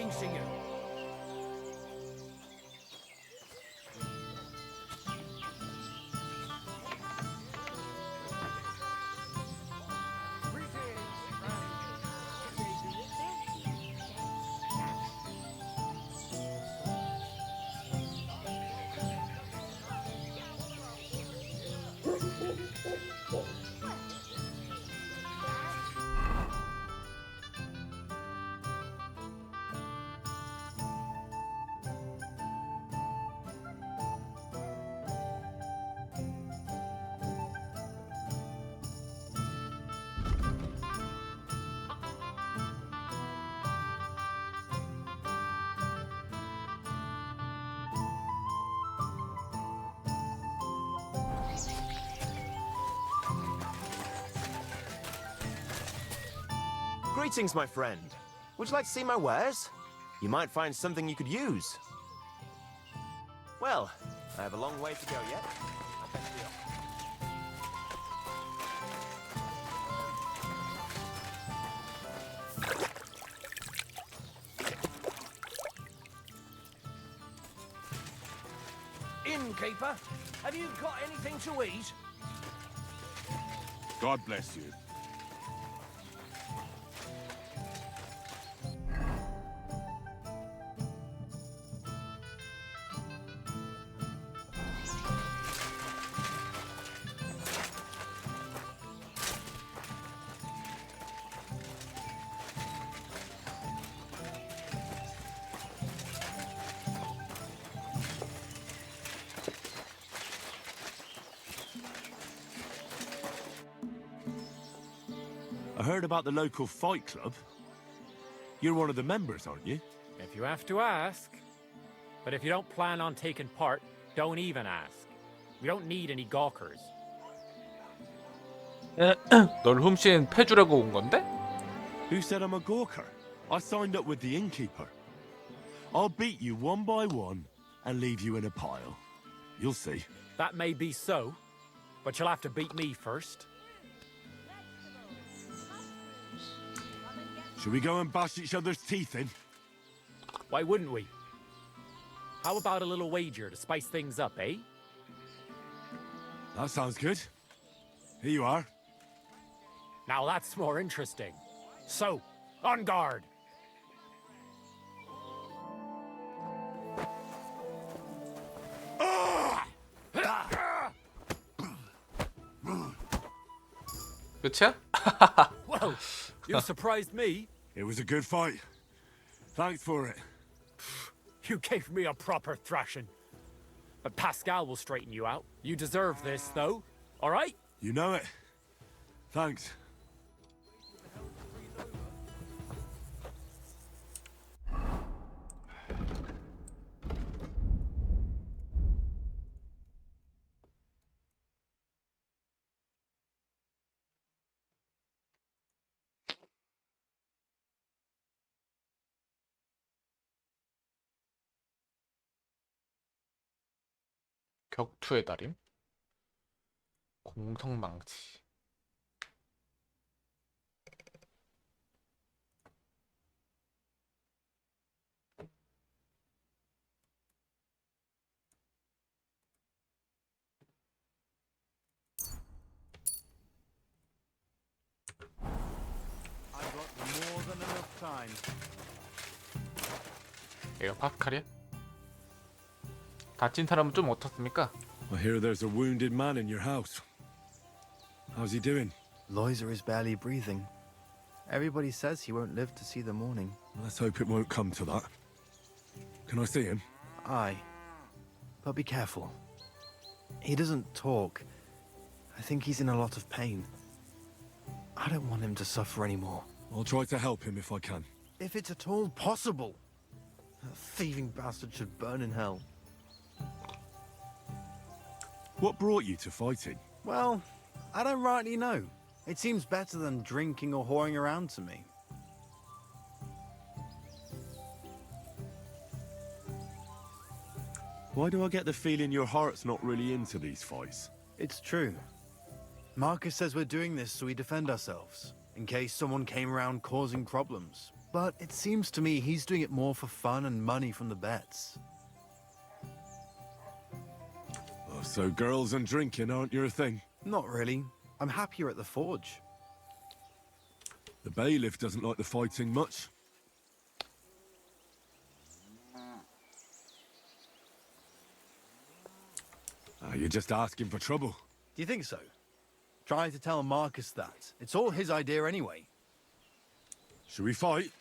Greetings to you. Greetings, my friend. Would you like to see my wares? You might find something you could use. Well, I have a long way to go yet. I best be off. Innkeeper, have you got anything to eat? God bless you. I heard about the local fight club. You're one of the members, aren't you? If you have to ask. But if you don't plan on taking part, don't even ask. We don't need any gawkers. 널 훔친 패주라고 온 건데? Who said I'm a gawker? I signed up with the innkeeper. I'll beat you one by one and leave you in a pile. You'll see. That may be so, but you'll have to beat me first. Shall we go and bash each other's teeth in? Why wouldn't we? How about a little wager to spice things up, eh? That sounds good. Here you are. Now that's more interesting. So, on guard! 끝이야? Whoa! You surprised me. It was a good fight. Thanks for it. You gave me a proper thrashing. But Pascal will straighten you out. You deserve this, though. All right? You know it. Thanks. 격투의 달인? 공성망치. 얘가 파스칼이야? 다친 사람은 좀 어떻습니까? I hear there's a wounded man in your house. How's he doing? Loiser is barely breathing. Everybody says he won't live to see the morning. Let's hope it won't come to that. Can I see him? Aye. But be careful. He doesn't talk. I think he's in a lot of pain. I don't want him to suffer anymore. I'll try to help him if I can. If it's at all possible. That thieving bastard should burn in hell. What brought you to fighting? Well, I don't rightly know. It seems better than drinking or whoring around to me. Why do I get the feeling your heart's not really into these fights? It's true. Marcus says we're doing this so we defend ourselves, in case someone came around causing problems. but it seems to me he's doing it more for fun and money from the bets. Oh, so girls and drinking aren't your thing? Not really. I'm happier at the forge. The bailiff doesn't like the fighting much. You're just asking for trouble. Do you think so? Trying to tell Marcus that. It's all his idea anyway. Should we fight?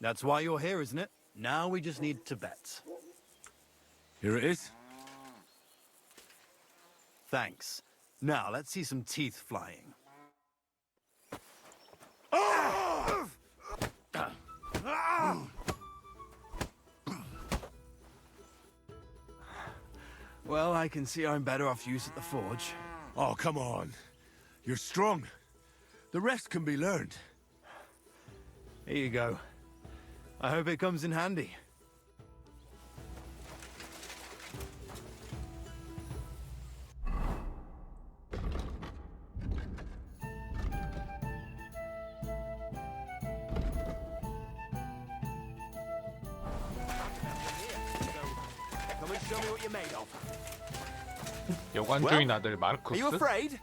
That's why you're here, isn't it? Now we just need to bet. Here it is. Thanks. Now let's see some teeth flying. Well, I can see I'm better off use at the forge. Oh, come on. You're strong. The rest can be learned. Here you go. I hope it comes in handy. Come and show me what you're made of. 여관주인 아들 Are you 마르쿠스? afraid?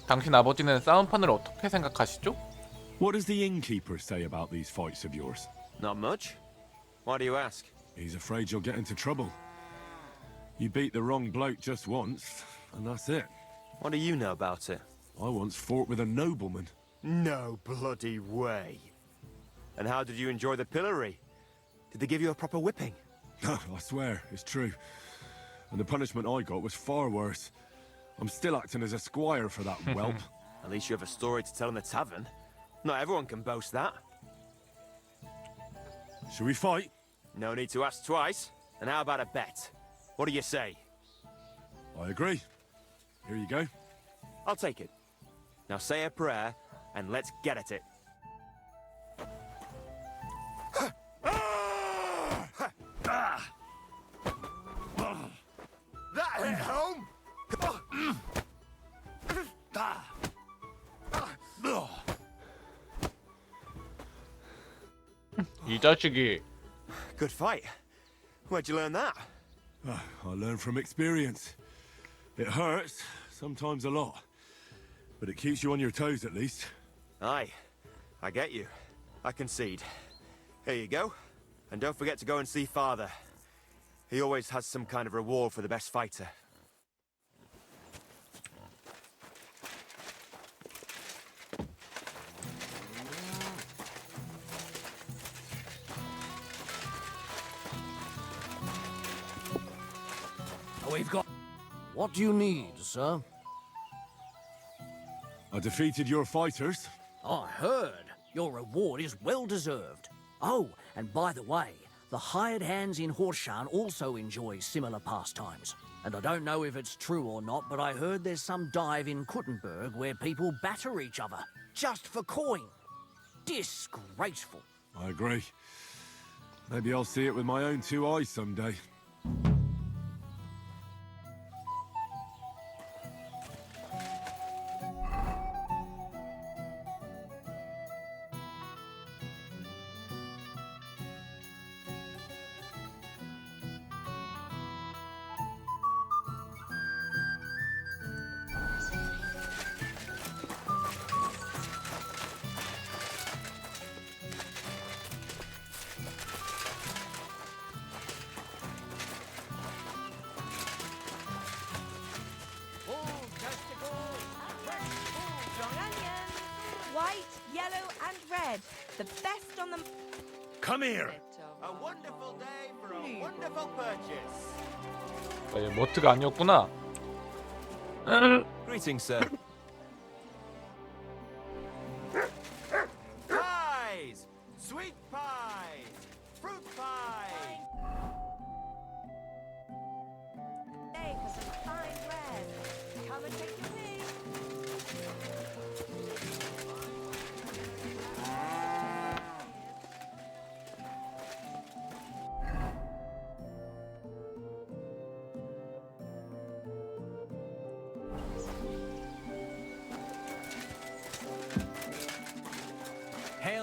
당신 아버지는 싸움판을 어떻게 생각하시죠? What does the innkeeper say about these fights of yours? Not much. Why do you ask? He's afraid you'll get into trouble. You beat the wrong bloke just once, and that's it. What do you know about it? I once fought with a nobleman. No bloody way. And how did you enjoy the pillory? Did they give you a proper whipping? I swear, it's true. And the punishment I got was far worse. I'm still acting as a squire for that whelp. At least you have a story to tell in the tavern. Not everyone can boast that. Should we fight? No need to ask twice. And how about a bet? What do you say? I agree. Here you go. I'll take it. Now say a prayer, and let's get at it. That hit home! 이 자식이 Good fight. Where'd you learn that? I learn from experience. It hurts, sometimes a lot. But it keeps you on your toes at least. Aye, I get you. I concede. Here you go. And don't forget to go and see Father. He always has some kind of reward for the best fighter. We've got... What do you need, sir? I defeated your fighters. I heard. Your reward is well deserved. Oh, and by the way, the hired hands in Horshan also enjoy similar pastimes. And I don't know if it's true or not, but I heard there's some dive in Kuttenberg where people batter each other, just for coin. Disgraceful. I agree. Maybe I'll see it with my own two eyes someday. Strong onions, white, yellow, and red. The best on the... Come here! A wonderful day for a wonderful purchase. 얘 머트가 아니었구나. Greetings, sir. Pies! Sweet pies! Fruit pie! Day for some fine wares. Come and take your pick.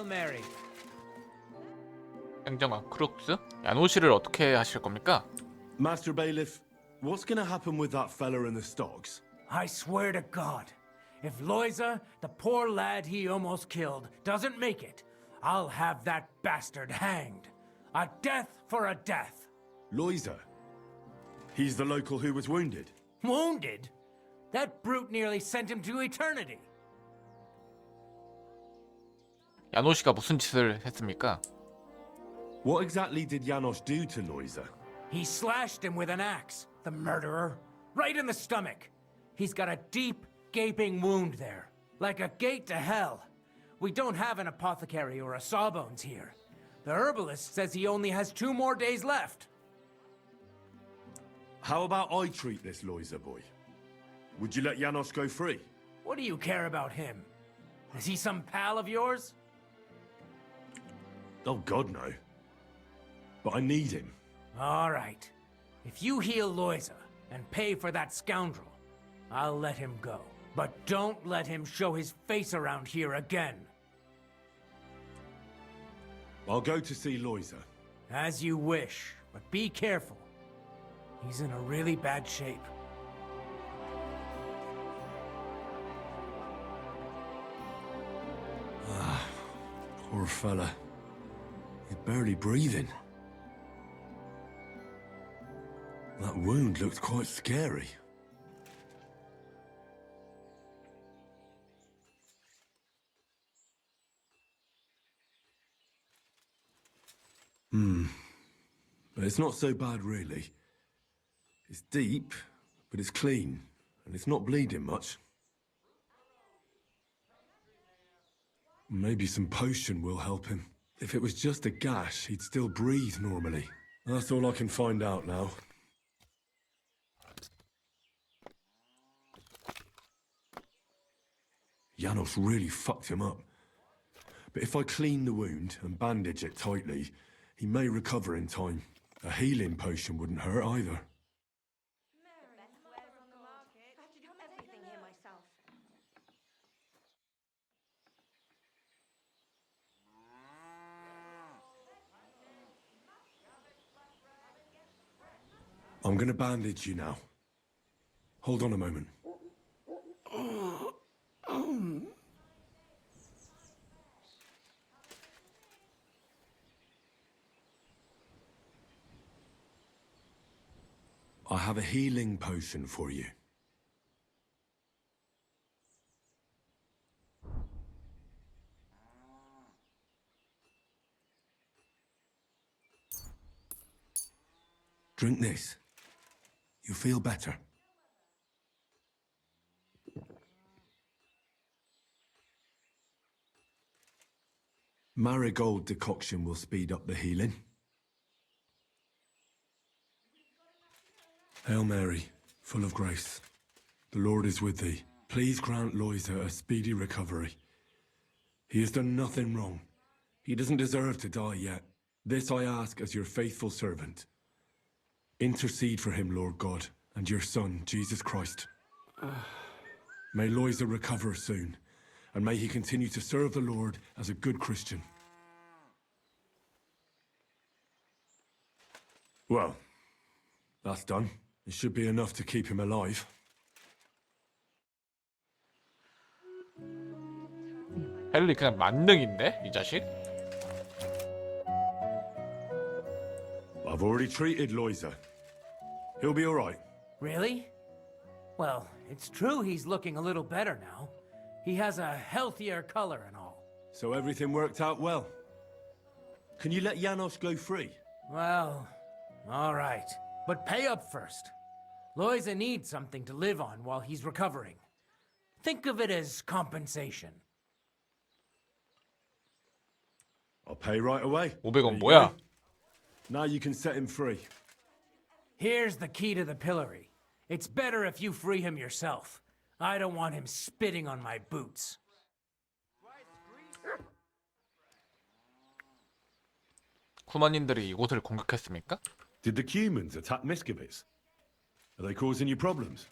Mary. 행정관 크룩스? 야노시를 어떻게 하실 겁니까? Master Bailiff, what's gonna happen with that fella in the stocks? I swear to God, if Loiza, the poor lad he almost killed, doesn't make it, I'll have that bastard hanged. A death for a death. Loiza. He's the local who was wounded. Wounded? That brute nearly sent him to eternity. 야노시가 무슨 짓을 했습니까? What exactly did Janos do to Loiza? He slashed him with an axe, the murderer, right in the stomach. He's got a deep, gaping wound there, like a gate to hell. We don't have an apothecary or a sawbones here. The herbalist says he only has 2 more days left. How about I treat this Loiza boy? Would you let Janos go free? What do you care about him? Is he some pal of yours? Oh, God, no. But I need him. All right. If you heal Loiza and pay for that scoundrel, I'll let him go. But don't let him show his face around here again. I'll go to see Loiza. As you wish, but be careful. He's in a really bad shape. Poor fella. He's barely breathing. That wound looked quite scary. But it's not so bad, really. It's deep, but it's clean, and it's not bleeding much. Maybe some potion will help him. If it was just a gash, he'd still breathe normally. That's all I can find out now. Janos really fucked him up. But if I clean the wound and bandage it tightly, he may recover in time. A healing potion wouldn't hurt either. I'm gonna bandage you now. Hold on a moment. I have a healing potion for you. Drink this. You'll feel better. Marigold decoction will speed up the healing. Hail Mary, full of grace. The Lord is with thee. Please grant Loiza a speedy recovery. He has done nothing wrong. He doesn't deserve to die yet. This I ask as your faithful servant. Intercede for him, Lord God, and your Son, Jesus Christ. May Loiza recover soon, and may he continue to serve the Lord as a good Christian. Well, that's done. It should be enough to keep him alive. 헨리 그냥 만능인데? 이 자식? I've already treated Loiza. He'll be all right. Really? Well, it's true he's looking a little better now. He has a healthier color and all. So everything worked out well. Can you let Janos go free? Well, all right. But pay up first. Loiza needs something to live on while he's recovering. Think of it as compensation. I'll pay right away. 500원 뭐야? Now you can set him free. Here's the key to the pillory. It's better if you free him yourself. I don't want him spitting on my boots. 쿠마님들이 이곳을 공격했습니까? Did the humans attack Miscavige? Are they causing you problems?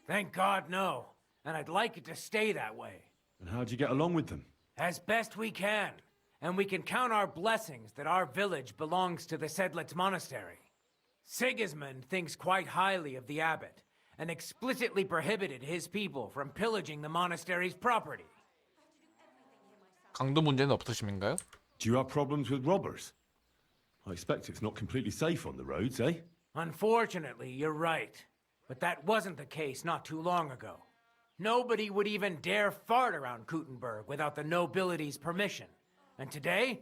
Thank God, no. And I'd like it to stay that way. And how'd you get along with them? As best we can. And we can count our blessings that our village belongs to the Sedlitz Monastery. Sigismund thinks quite highly of the abbot, and explicitly prohibited his people from pillaging the monastery's property. 강도 문제는 없으신가요? Do you have problems with robbers? I expect it's not completely safe on the roads, eh? Unfortunately, you're right. But that wasn't the case not too long ago. Nobody would even dare fart around Kuttenberg without the nobility's permission. And today?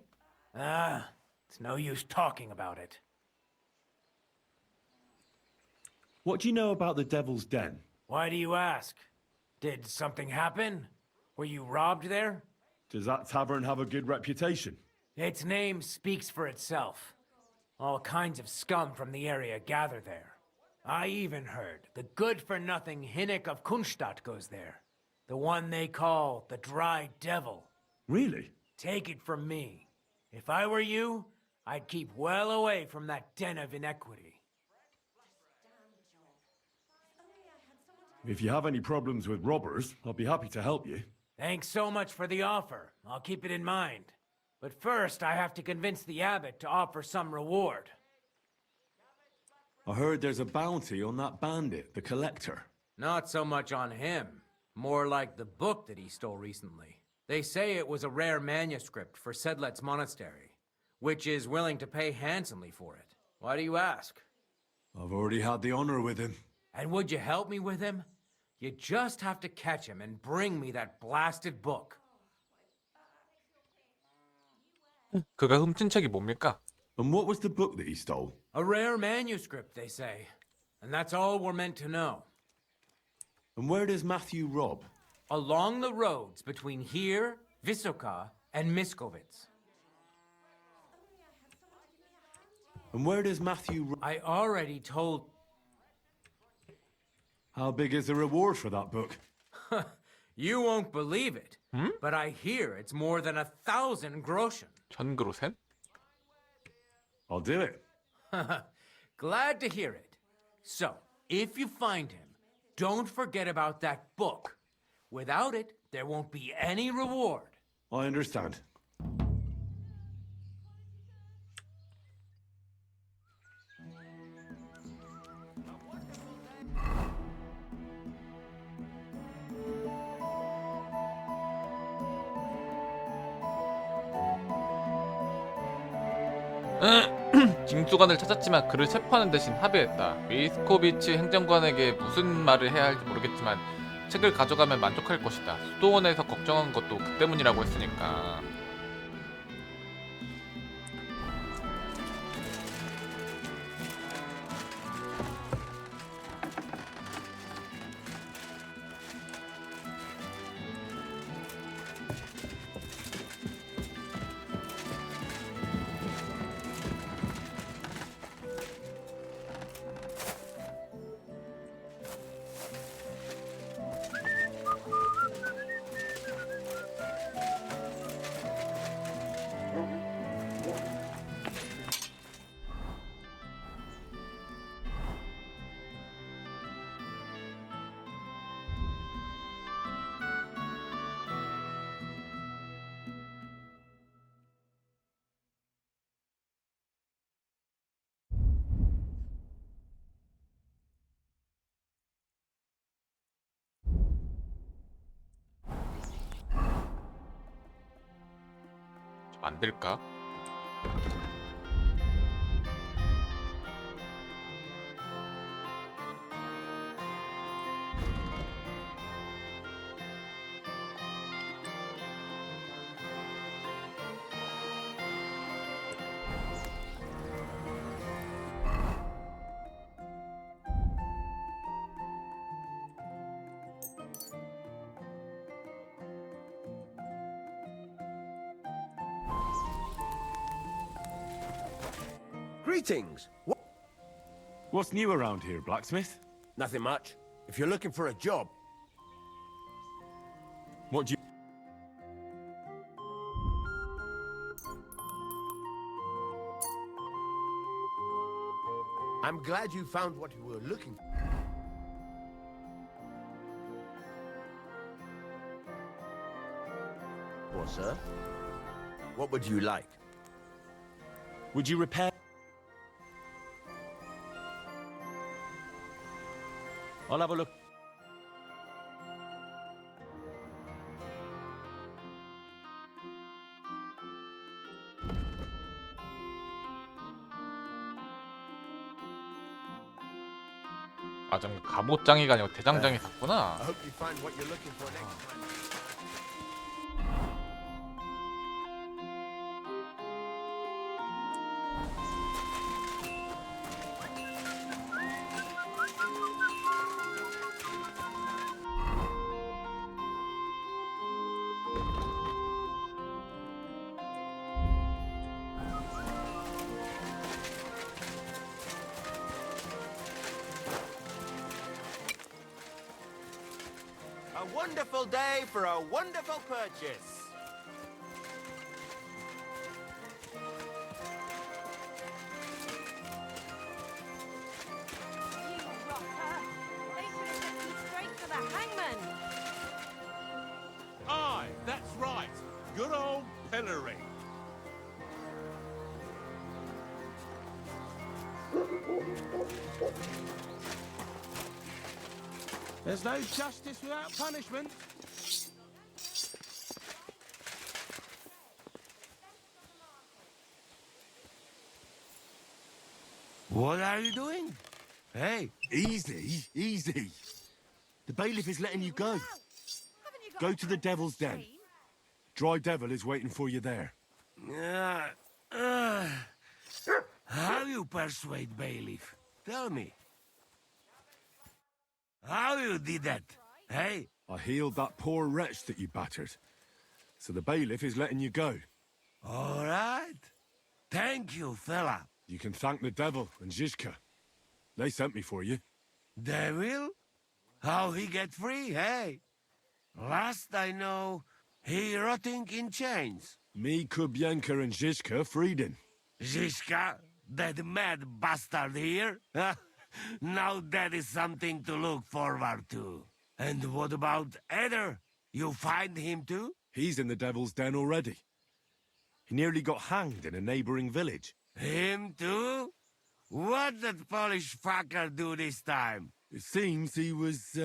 It's no use talking about it. What do you know about the Devil's Den? Why do you ask? Did something happen? Were you robbed there? Does that tavern have a good reputation? Its name speaks for itself. All kinds of scum from the area gather there. I even heard the good-for-nothing Hinnik of Kunstadt goes there. The one they call the Dry Devil. Really? Take it from me. If I were you, I'd keep well away from that den of inequity. If you have any problems with robbers, I'll be happy to help you. Thanks so much for the offer. I'll keep it in mind. But first, I have to convince the abbot to offer some reward. I heard there's a bounty on that bandit, the Collector. Not so much on him. More like the book that he stole recently. They say it was a rare manuscript for Sedlet's Monastery, which is willing to pay handsomely for it. Why do you ask? I've already had the honor with him. And would you help me with him? You just have to catch him and bring me that blasted book. 그가 훔친 책이 뭡니까? And what was the book that he stole? A rare manuscript, they say. And that's all we're meant to know. And where does Matthew rob? Along the roads between here, Vysoka, and Miskovitz. And where does Matthew rob? I already told... How big is the reward for that book? You won't believe it, but I hear it's more than 1,000 groschen. 1000groschen? I'll do it. Glad to hear it. So, if you find him, don't forget about that book. Without it, there won't be any reward. I understand. 징수관을 찾았지만 그를 체포하는 대신 합의했다. 미스코비치 행정관에게 무슨 말을 해야 할지 모르겠지만 책을 가져가면 만족할 것이다. 수도원에서 걱정한 것도 그 때문이라고 했으니까. 만들까? Greetings. What's new around here, blacksmith? Nothing much. If you're looking for a job, What do you... I'm glad you found what you were looking for. for, sir? What would you like? Would you repair? I'll have a look. 아, 좀 갑옷장이가 아니고 대장장이 같구나. I hope you find what you're looking for next time. A wonderful day for a wonderful purchase. You rotter! They should have sent you straight to the hangman. Aye, that's right. Good old pillory. There's no justice without punishment. What are you doing? Hey, Easy, easy. The bailiff is letting you go. Haven't you got Go a to the Devil's Den. cream? Dry Devil is waiting for you there. how you persuade bailiff? Tell me. How you did that? Hey, I healed that poor wretch that you battered. So the bailiff is letting you go. all right. Thank you, fella. You can thank the devil and Zizka. They sent me for you. Devil? How he get free, hey? Last I know, he rotting in chains. Me, Kubienka, and Zizka freed him. Zizka, that mad bastard here? Now that is something to look forward to. And what about Eder? You find him too? He's in the Devil's Den already. He nearly got hanged in a neighboring village. Him too? What did Polish fucker do this time? It seems he was,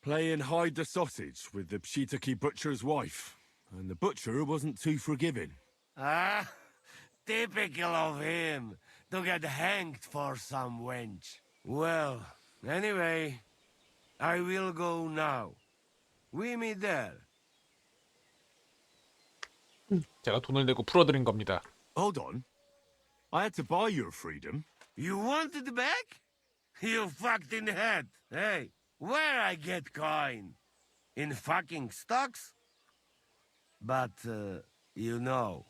playing hide the sausage with the Pshitaki butcher's wife. And the butcher wasn't too forgiving. Ah, typical of him, to get hanged for some wench. Well, anyway, I will go now. We meet there. 제가 돈을 내고 풀어드린 겁니다. Hold on. I had to buy your freedom. You want it back? You fucked in the head. Hey, where I get coin? In fucking stocks? But, you know,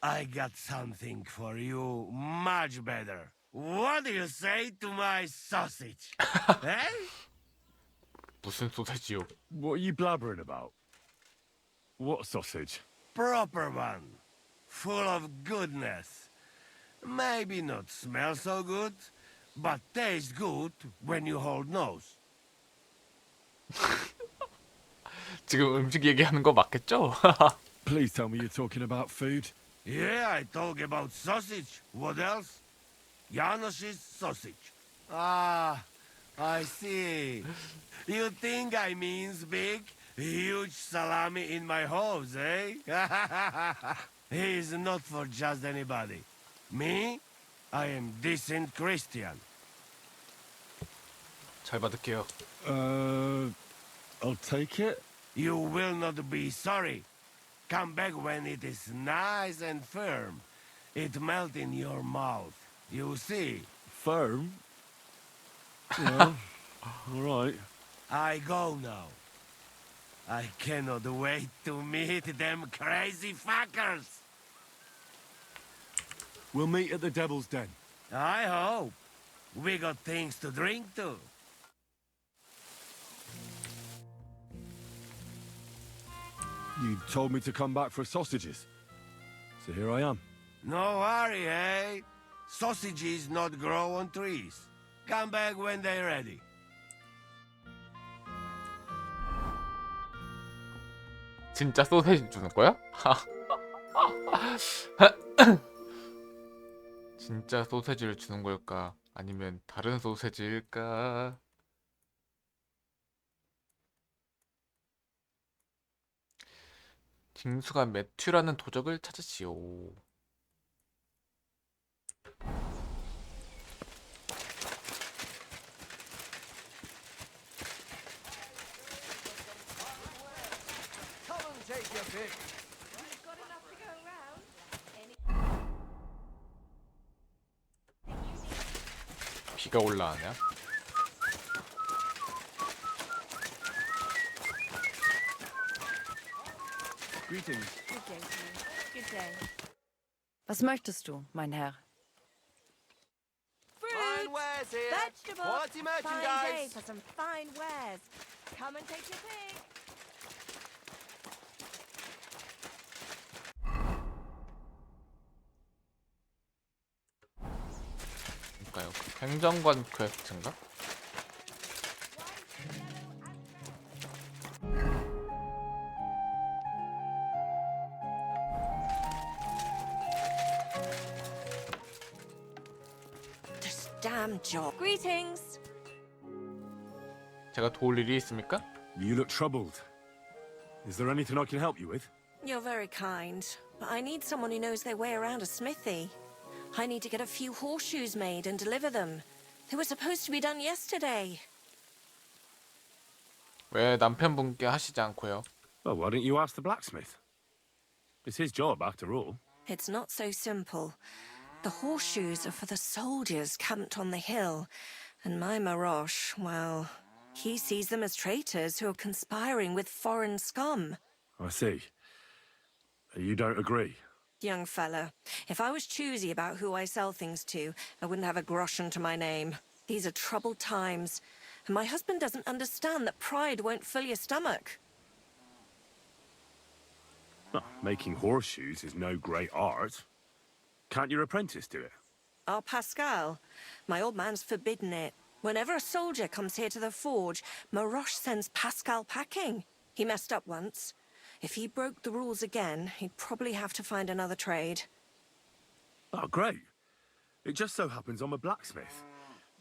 I got something for you much better. What do you say to my sausage? Hey? 무슨 소세지요? What are you blabbering about? What sausage? Proper one. Full of goodness. Maybe not smell so good, but taste good when you hold nose. 지금 음식 얘기하는 거 맞겠죠? Please tell me you're talking about food. Yeah, I talk about sausage. What else? Janos's sausage. Ah, I see. You think I means big, huge salami in my hose, eh? He's not for just anybody. Me? I am decent Christian. 잘 받을게요. I'll take it. You will not be sorry. Come back when it is nice and firm. It melt in your mouth. You see? Firm? Well, all right. I go now. I cannot wait to meet them crazy fuckers. We'll meet at the Devil's Den. I hope. We got things to drink too. You told me to come back for sausages. So here I am. No hurry, eh? Sausages not grow on trees. Come back when they're ready. 진짜 소세지 주는 거야? 진짜 소세지를 주는 걸까? 아니면 다른 소세지일까? 징수가 매튜라는 도적을 찾으시오. Got enough to go around? 비가 올라오냐? Greetings. Good day to you. Good day. Was möchtest du, mein Herr? Fruit, wares here. vegetables, Quality fine day merchandise. for some fine wares. Come and take your pick. 뭘까요? 행정관 퀘스트인가? This damn job. Greetings. 제가 도울 일이 있습니까? You look troubled. Is there anything I can help you with? You're very kind, but I need someone who knows their way around a smithy. I need to get a few horseshoes made and deliver them. They were supposed to be done yesterday. 왜 남편분께 하시지 않고요? Well, why don't you ask the blacksmith? It's his job, after all. It's not so simple. The horseshoes are for the soldiers camped on the hill, and my Marosh, well, he sees them as traitors who are conspiring with foreign scum. I see. You don't agree? Young fella, if I was choosy about who I sell things to, I wouldn't have a groschen to my name. These are troubled times, and my husband doesn't understand that pride won't fill your stomach. Well, making horseshoes is no great art. Can't your apprentice do it? Our Pascal, my old man's forbidden it. Whenever a soldier comes here to the forge, Maroche sends Pascal packing. He messed up once. If he broke the rules again, he'd probably have to find another trade. Oh, great. It just so happens I'm a blacksmith,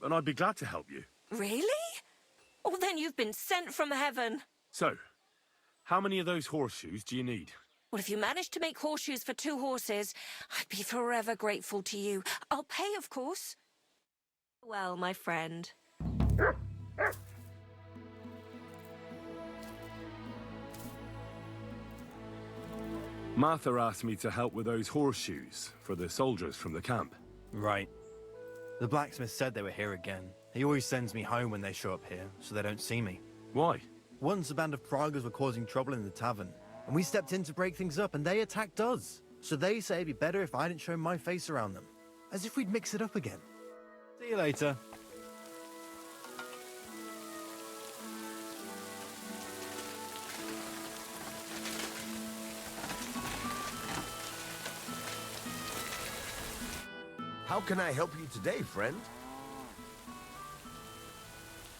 and I'd be glad to help you. Really? Well, then you've been sent from heaven. So, how many of those horseshoes do you need? Well, if you manage to make horseshoes for 2 horses, I'd be forever grateful to you. I'll pay, of course. Well, my friend. Martha asked me to help with those horseshoes for the soldiers from the camp. Right. The blacksmith said they were here again. He always sends me home when they show up here, so they don't see me. Why? Once a band of Pragas were causing trouble in the tavern, and we stepped in to break things up, and they attacked us. So they say it'd be better if I didn't show my face around them. As if we'd mix it up again. See you later. How can I help you today, friend?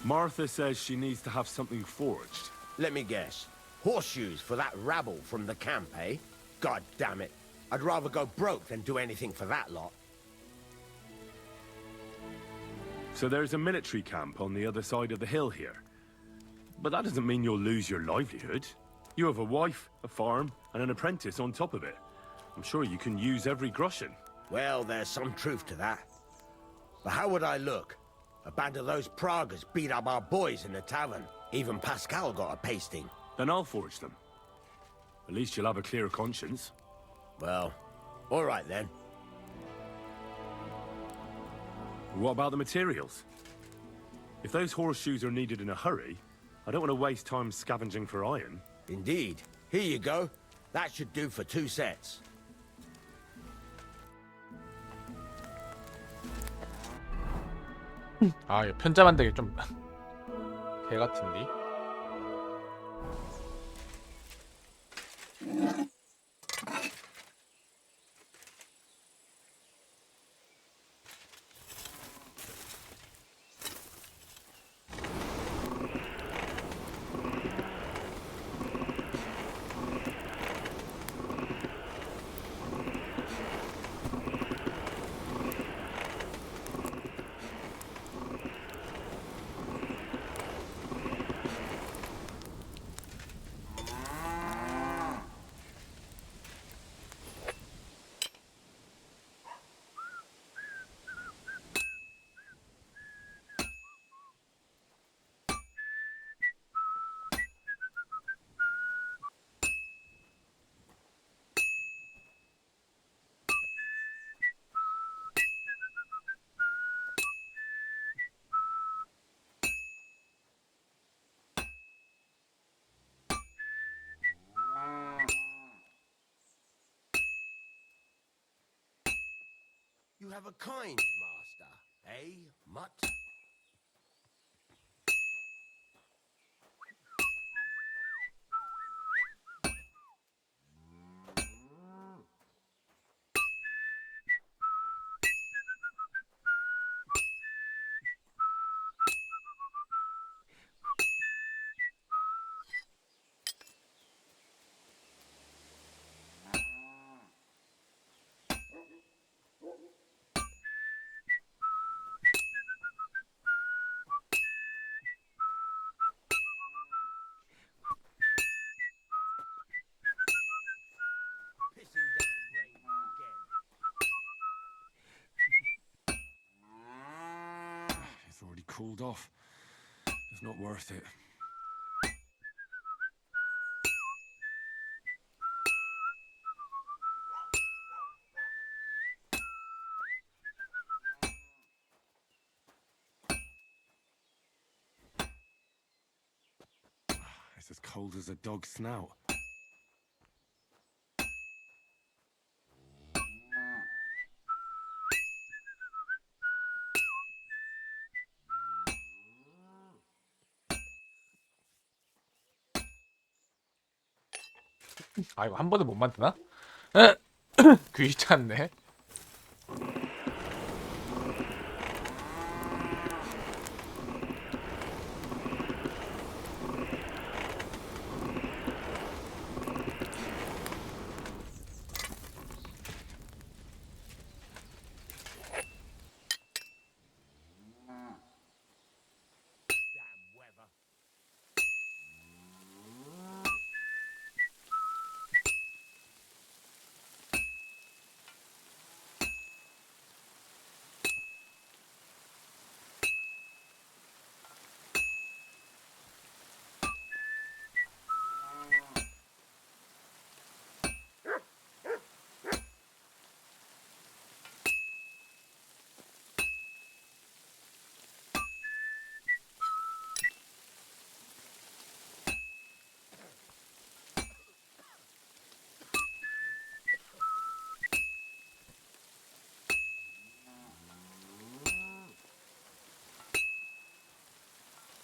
Martha says she needs to have something forged. Let me guess. Horseshoes for that rabble from the camp, eh? God damn it. I'd rather go broke than do anything for that lot. So there's a military camp on the other side of the hill here. But that doesn't mean you'll lose your livelihood. You have a wife, a farm, and an apprentice on top of it. I'm sure you can use every groschen. Well, there's some truth to that. But how would I look? A band of those Pragas beat up our boys in the tavern. Even Pascal got a pasting. Then I'll forge them. At least you'll have a clear conscience. Well, all right then. What about the materials? If those horseshoes are needed in a hurry, I don't want to waste time scavenging for iron. Indeed. Here you go. That should do for 2 sets. 아, 이거 편자 만들기 좀 개 같은데. have a kind master, eh, Mutt? Pissing down rain again. It's already cooled off. It's not worth it. It's as cold as a dog's snout. 아 이거 한 번에 못 만드나? 귀찮네. Damn weather.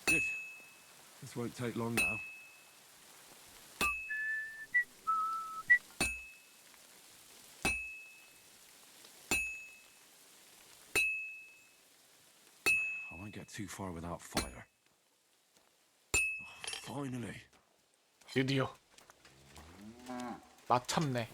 Good. This won't take long now. I won't get too far without fire. Oh, finally. 드디어. 마참네.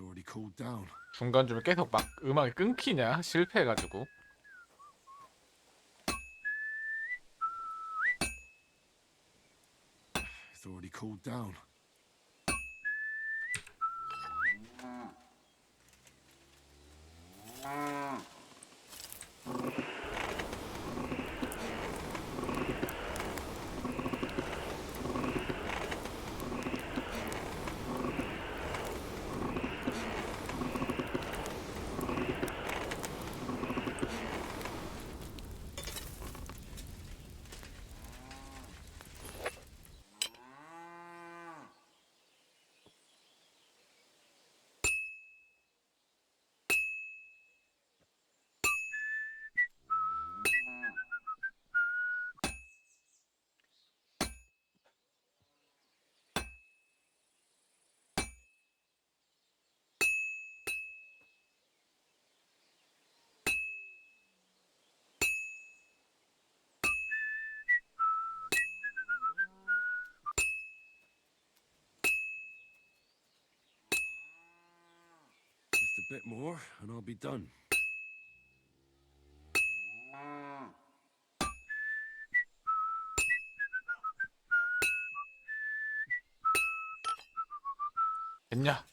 It's already cooled down. 중간중간 계속 막 음악이 끊기냐? 실패해가지고. It's already cooled down. Just a bit more and I'll be done. 됐냐?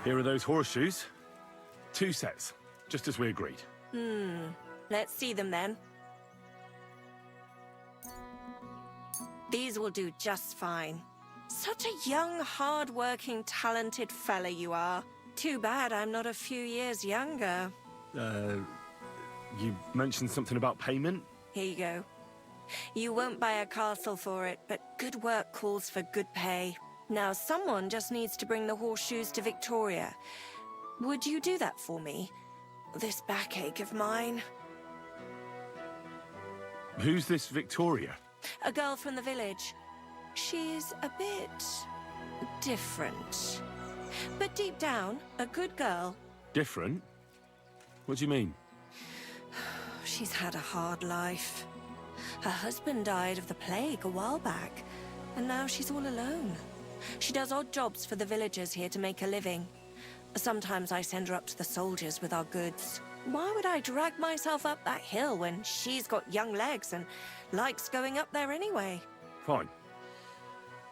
Here are those horseshoes. 2 sets, just as we agreed. Let's see them then. These will do just fine. Such a young, hard-working, talented fella you are. Too bad I'm not a few years younger. You mentioned something about payment? Here you go. You won't buy a castle for it, but good work calls for good pay. Now, someone just needs to bring the horseshoes to Victoria. Would you do that for me? This backache of mine. Who's this Victoria? A girl from the village. She's a bit different. But deep down, a good girl. Different? What do you mean? She's had a hard life. Her husband died of the plague a while back, and now she's all alone. She does odd jobs for the villagers here to make a living. Sometimes I send her up to the soldiers with our goods. Why would I drag myself up that hill when she's got young legs and likes going up there anyway? Fine.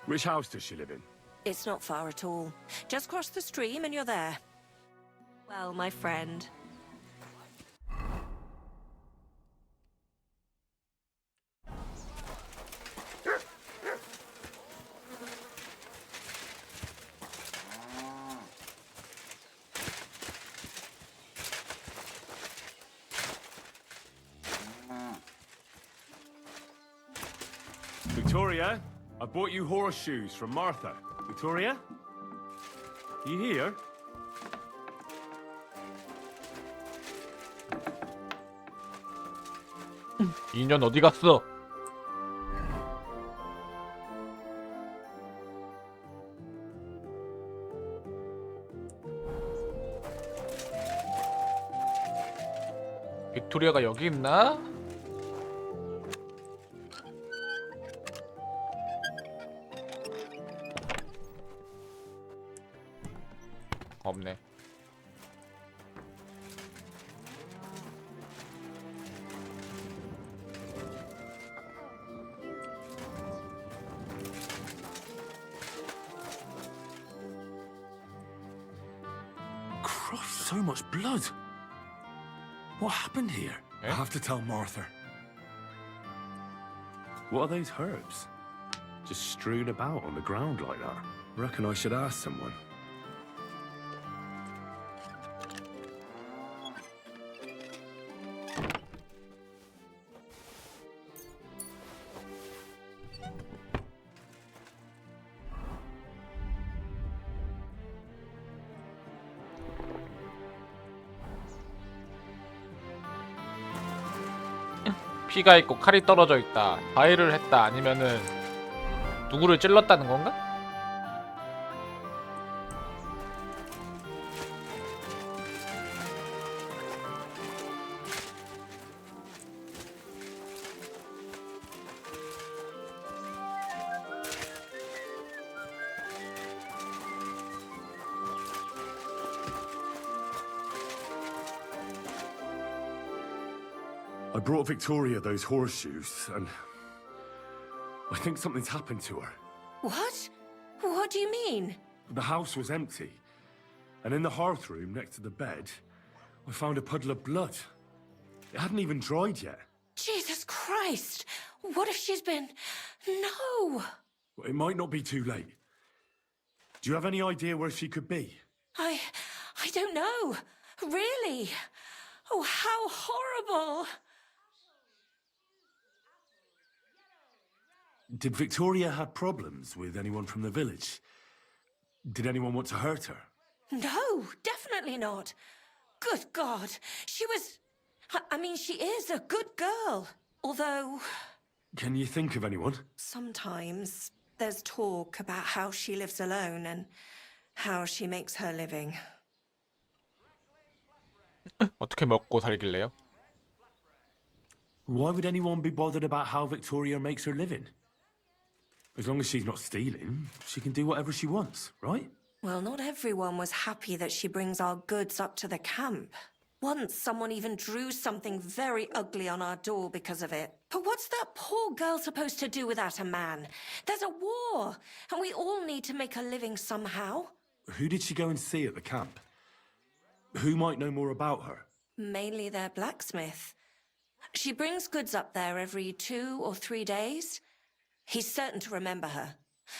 Which house does she live in? It's not far at all. Just cross the stream and you're there. Well, my friend. Victoria, I bought you horseshoes from Martha. Victoria? You here? 인연 어디 갔어? 빅토리아가 여기 있나? 없네. Christ, so much blood. What happened here? Eh? I have to tell Martha. What are those herbs? Just strewn about on the ground like that. Reckon I should ask someone. 피가 있고 칼이 떨어져 있다. 가해를 했다. 아니면은 누구를 찔렀다는 건가? I brought Victoria those horseshoes, and I think something's happened to her. What? What do you mean? The house was empty, and in the hearth room next to the bed, I found a puddle of blood. It hadn't even dried yet. Jesus Christ! What if she's been... No! Well, it might not be too late. Do you have any idea where she could be? I don't know. Really? Oh, how horrible! Did Victoria have problems with anyone from the village? Did anyone want to hurt her? No, definitely not. Good God, she was... I mean, she is a good girl. Although... Can you think of anyone? Sometimes there's talk about how she lives alone and how she makes her living. 어떻게 먹고 살길래요? Why would anyone be bothered about how Victoria makes her living? As long as she's not stealing, she can do whatever she wants, right? Well, not everyone was happy that she brings our goods up to the camp. Once, someone even drew something very ugly on our door because of it. But what's that poor girl supposed to do without a man? There's a war, and we all need to make a living somehow. Who did she go and see at the camp? Who might know more about her? Mainly their blacksmith. She brings goods up there every 2 or 3 days. He's certain to remember her.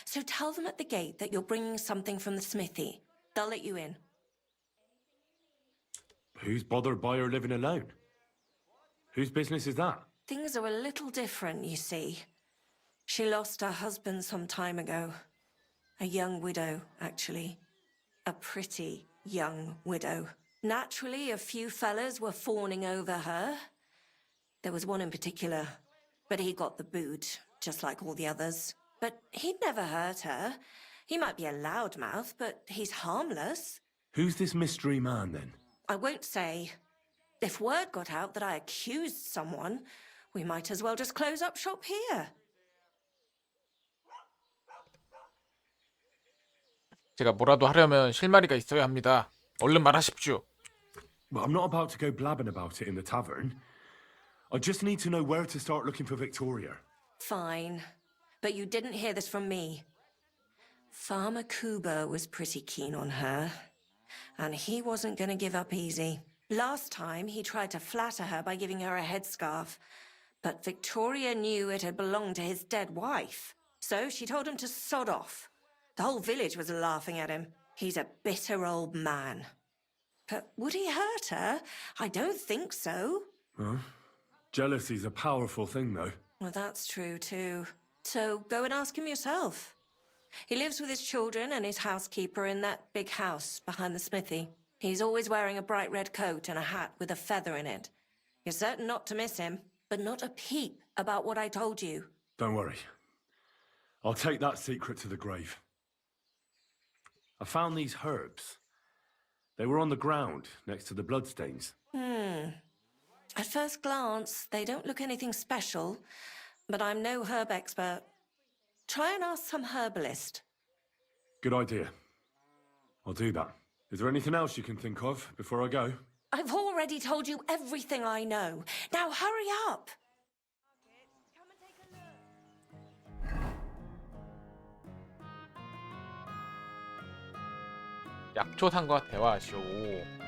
So tell them at the gate that you're bringing something from the smithy. They'll let you in. Who's bothered by her living alone? Whose business is that? Things are a little different, you see. She lost her husband some time ago. A young widow, actually. A pretty young widow. Naturally, a few fellas were fawning over her. There was one in particular, but he got the boot, just like all the others. But he'd never hurt her. He might be a loudmouth, but he's harmless. Who's this mystery man, then? I won't say. If word got out that I accused someone, we might as well just close up shop here. 제가 뭐라도 하려면 실마리가 있어야 합니다. 얼른 말하십시오. Well, I'm not about to go blabbing about it in the tavern. I just need to know where to start looking for Victoria. Fine. But you didn't hear this from me. Farmer Kuba was pretty keen on her. And he wasn't going to give up easy. Last time, he tried to flatter her by giving her a headscarf. But Victoria knew it had belonged to his dead wife. So she told him to sod off. The whole village was laughing at him. He's a bitter old man. But would he hurt her? I don't think so. Huh? Jealousy's a powerful thing, though. Well, that's true, too. So go and ask him yourself. He lives with his children and his housekeeper in that big house behind the smithy. He's always wearing a bright red coat and a hat with a feather in it. You're certain not to miss him, but not a peep about what I told you. Don't worry. I'll take that secret to the grave. I found these herbs. They were on the ground next to the bloodstains. At first glance, they don't look anything special, but I'm no herb expert. Try and ask some herbalist. Good idea. I'll do that. Is there anything else you can think of before I go? I've already told you everything I know. Now hurry up! 약초상과 대화하시오.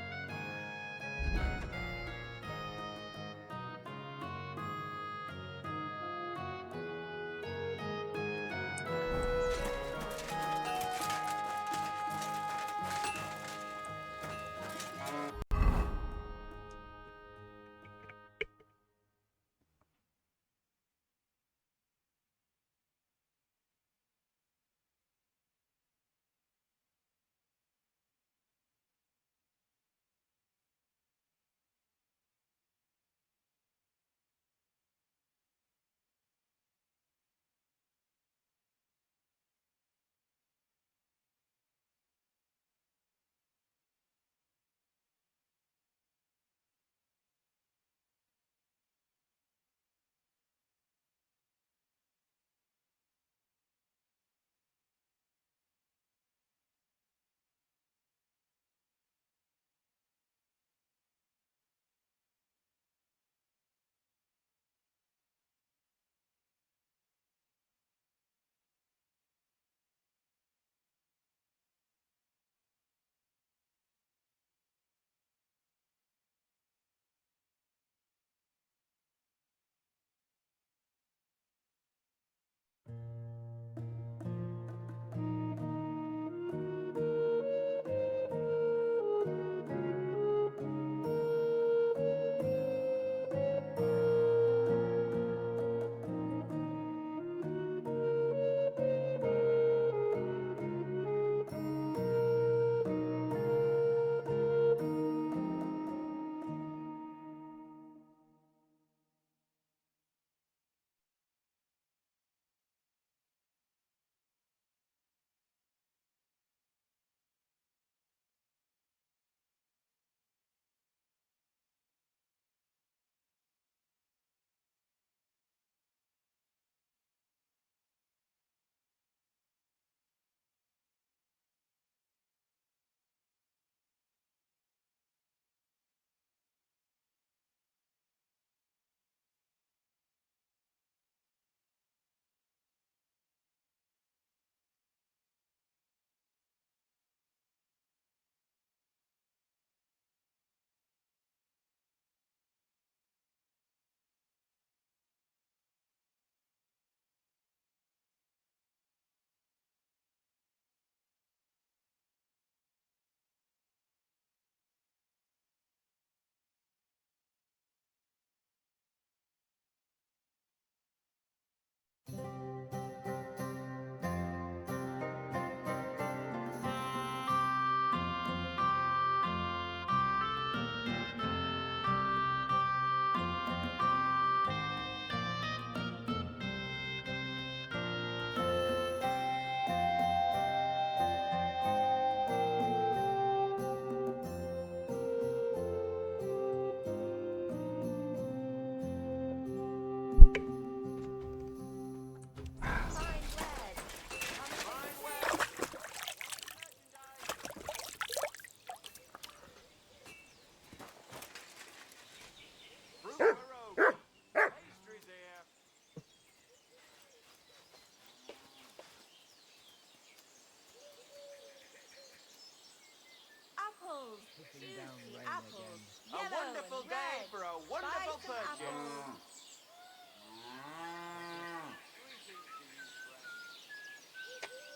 Apples, A yellow wonderful and day red. for a Buy wonderful some purchase. apples.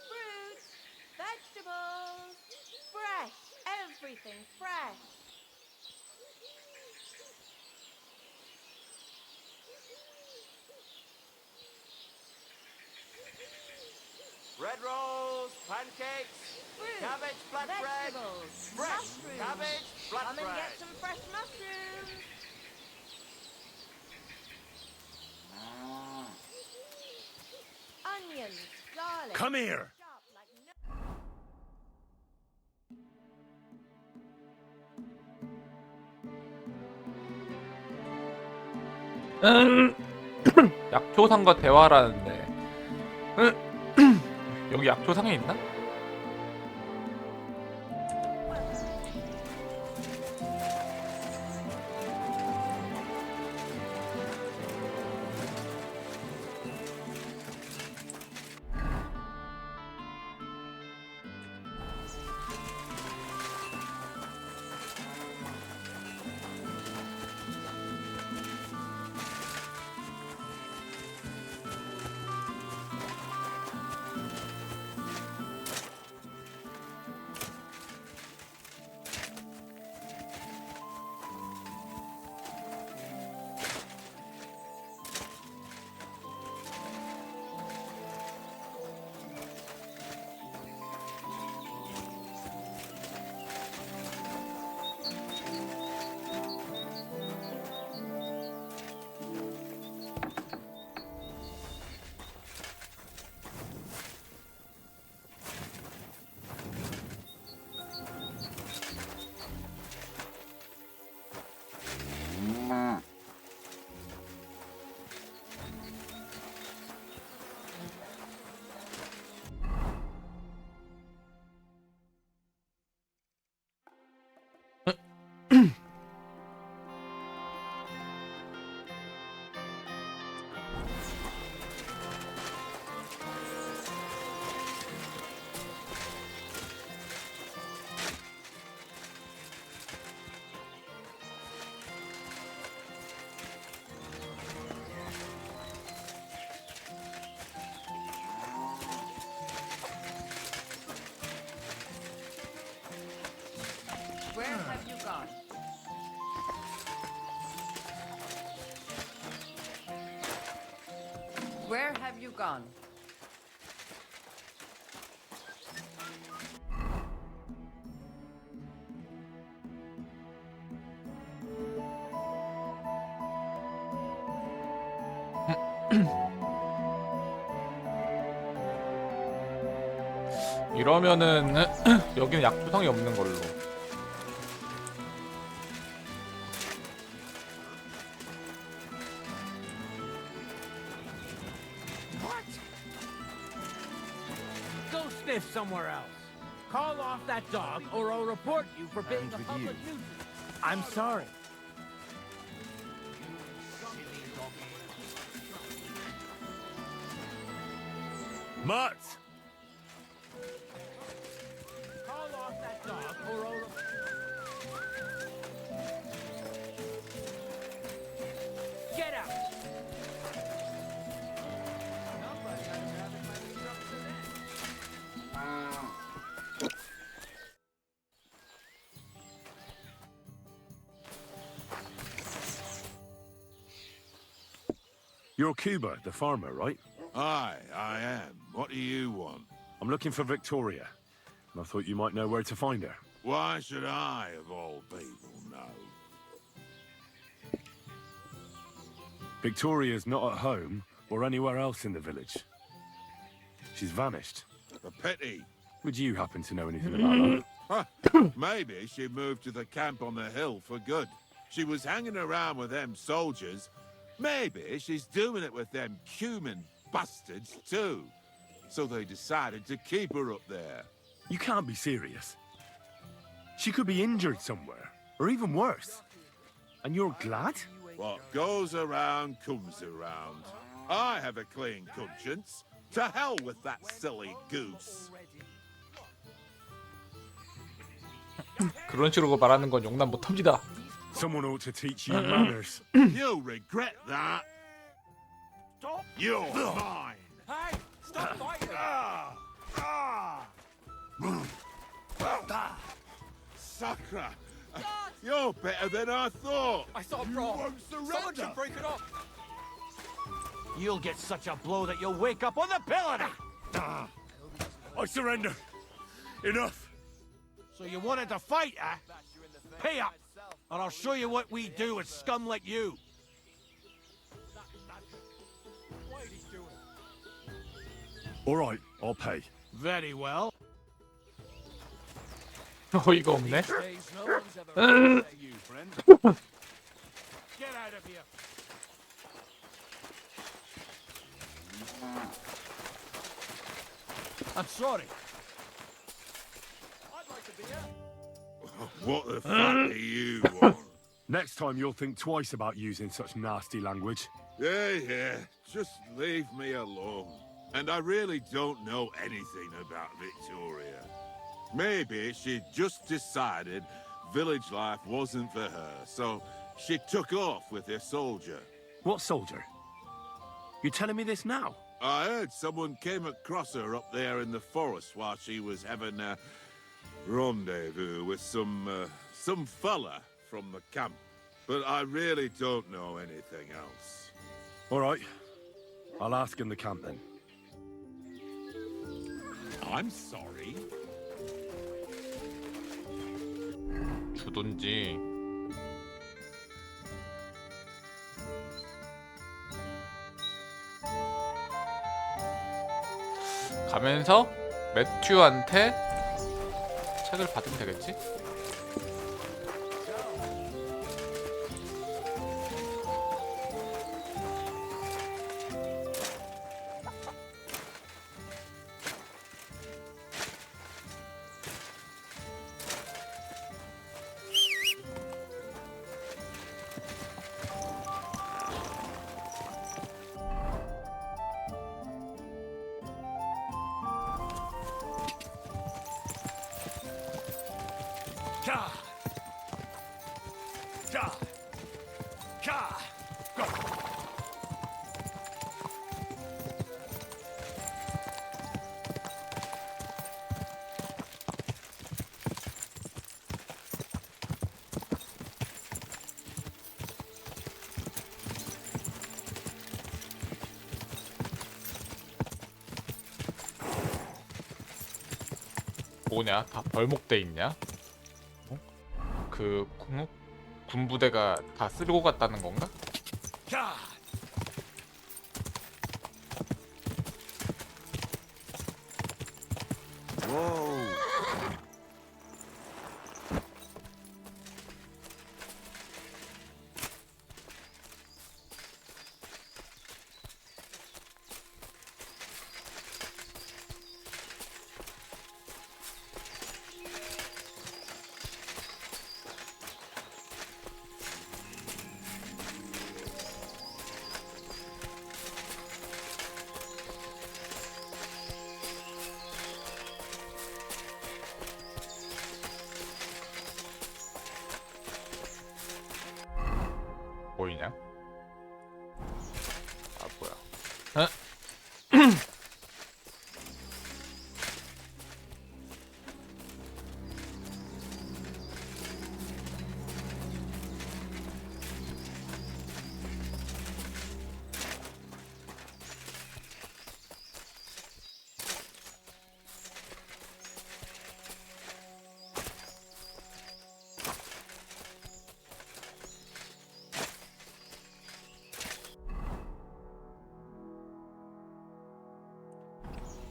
Fruits, vegetables, fresh, everything fresh. Bread rolls, pancakes, Fruits, cabbage flatbread, vegetables, fresh mushrooms. cabbage Come and get flatbread. some fresh mushrooms. Onions, garlic. Come here! Sharp like no- 약초상과 대화라는데 여기 약초상에 있나? Where have you gone? Where have you gone? 이러면은 여기는 약초상이 없는 걸로. Go sniff somewhere else. Call off that dog, or I'll report you for being a public nuisance. I'm sorry. Mutt! Call off that dog, or I'll... Get out! You're Cuba, the farmer, right? Aye, I am. What do you want? I'm looking for Victoria, and I thought you might know where to find her. Why should I, of all people, know? Victoria's not at home or anywhere else in the village. She's vanished. A pity. Would you happen to know anything about that? Maybe she moved to the camp on the hill for good. She was hanging around with them soldiers. Maybe she's doing it with them cumin bastards too. So they decided to keep her up there. You can't be serious. She could be injured somewhere, or even worse. And you're glad? What goes around comes around. I have a clean conscience. To hell with that silly goose. 그런 식으로 말하는 건 용납 못합니다. Someone ought to teach you manners. You'll regret that. Stop! You're mine. Hey! Stop fighting! Sakra, you're better than I thought. I saw wrong. won't Someone surrender. should break it up. You'll get such a blow that you'll wake up on the pillory! I surrender. Enough. So you wanted to fight, eh? Pay up, or I'll show you what we do with scum like you. All right, I'll pay. Very well. 어이가 없네. Days no one's ever you, friend. Get out of here. I'm sorry. What the fuck do you want? Next time you'll think twice about using such nasty language. Yeah, just leave me alone. And I really don't know anything about Victoria. Maybe she just decided village life wasn't for her, so she took off with her soldier. What soldier? You telling me this now? I heard someone came across her up there in the forest while she was having a rendezvous with some fella from the camp. But I really don't know anything else. All right. I'll ask in the camp then. I'm sorry. 주던지. 가면서 매튜한테 책을 받으면 되겠지? Ka! Ka! Ka! Go! 뭐냐? 다 벌목돼 있냐? 어? 그 군부대가 다 쓸고 갔다는 건가? Ka! Whoa. 보이냐? 아 뭐야? 어?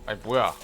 아니 뭐야?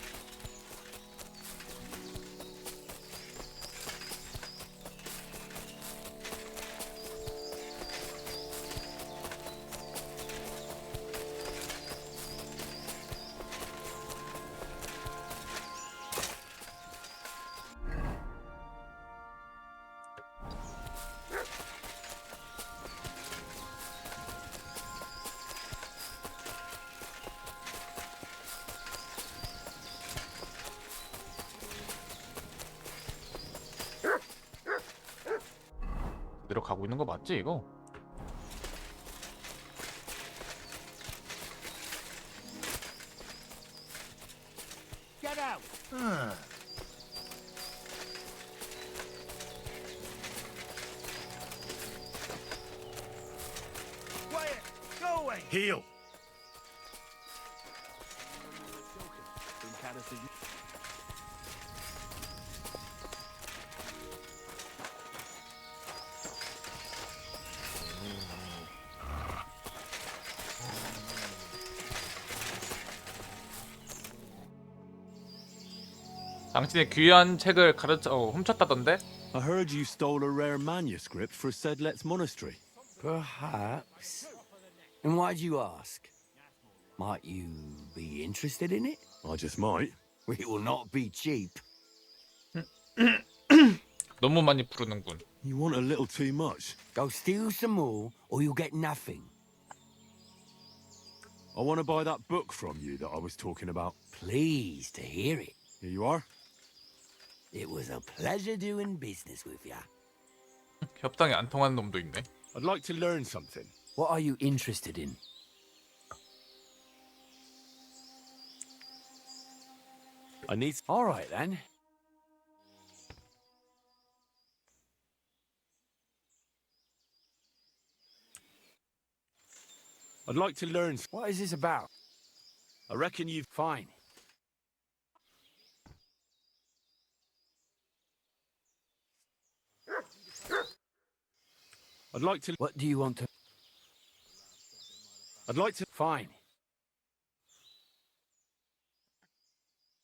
가고 있는 거 맞지 이거? Get out! Quiet! Go away! Heal! 당신의 귀한 책을 훔쳤다던데? I heard you stole a rare manuscript for Sedlet's monastery. Perhaps. And why do you ask? Might you be interested in it? I just might. It will not be cheap. 너무 많이 부르는군. You want a little too much. Go steal some more, or you'll get nothing. I want to buy that book from you that I was talking about. Pleased to hear it. Here you are. It was a pleasure doing business with you. 협상이 안 통하는 놈도 있네. I'd like to learn something. What are you interested in? I need... All right, then. I'd like to learn... What is this about? I reckon you've... Fine. I'd like to... What do you want to... I'd like to... Fine.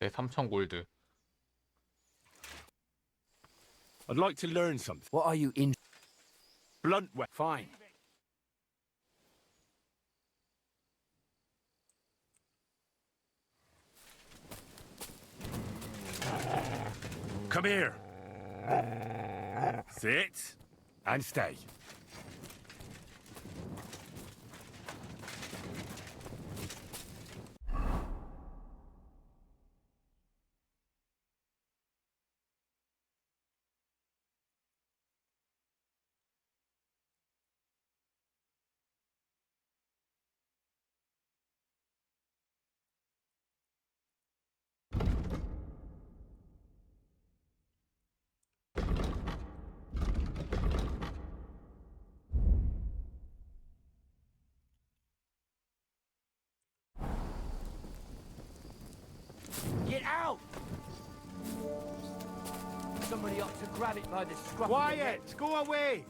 네, 3,000 골드. I'd like to learn something. What are you in... Blunt weapon. Fine. Come here. Sit and stay. Get out! Somebody ought to grab it by the scruff. Quiet! Go away!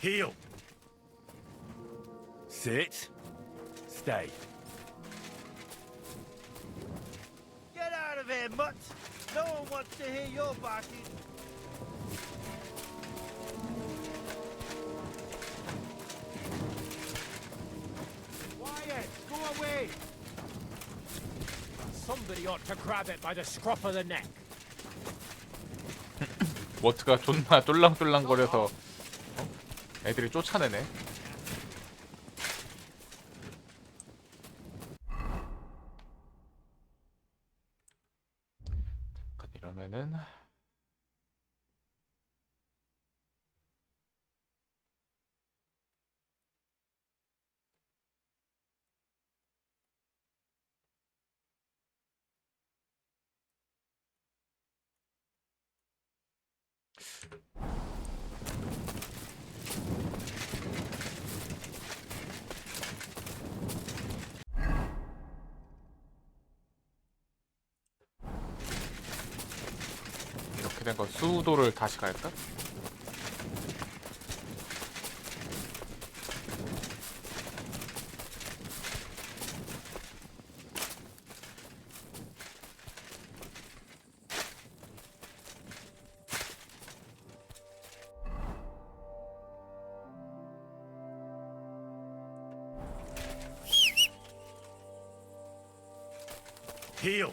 Heel. Sit. Stay. Get out of here, mutt! No one wants to hear your barking. Quiet! Go away! Somebody ought to grab it by the scruff of the neck. 워트가 존나 쫄랑쫄랑거려서 애들이 쫓아내네. 잠깐 이러면은 이렇게 된 거 수도를 다시 갈까? Heel.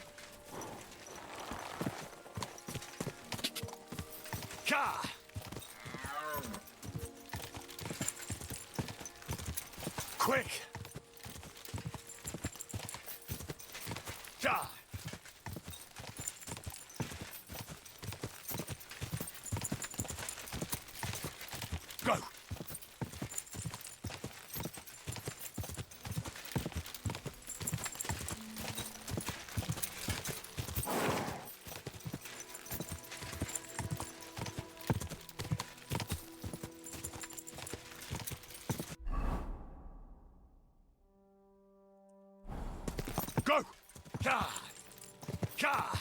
Ka. Quick. Ja. go! Ka! Ka!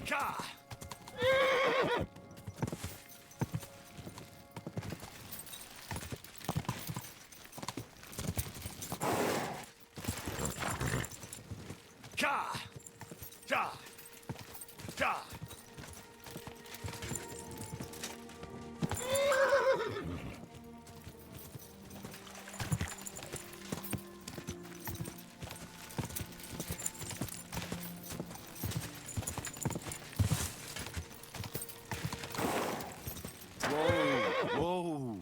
Ka! Ka! Ka! Ka! Whoa, whoa.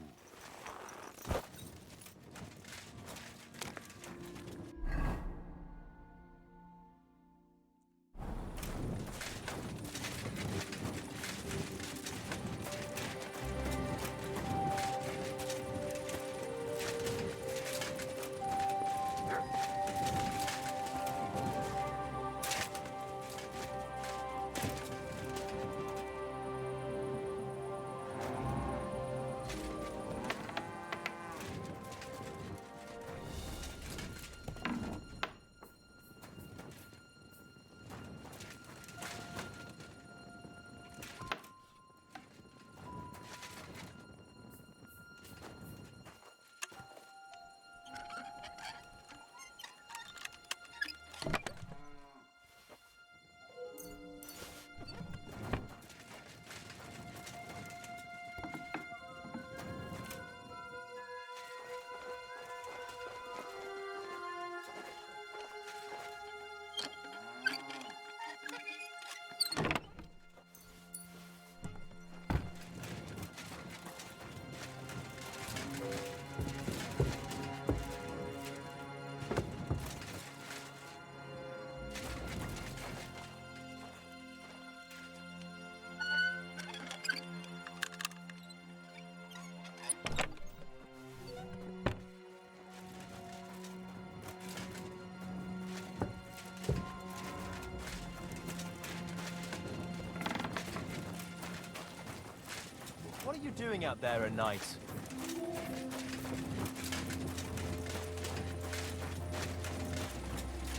What are you doing out there at night?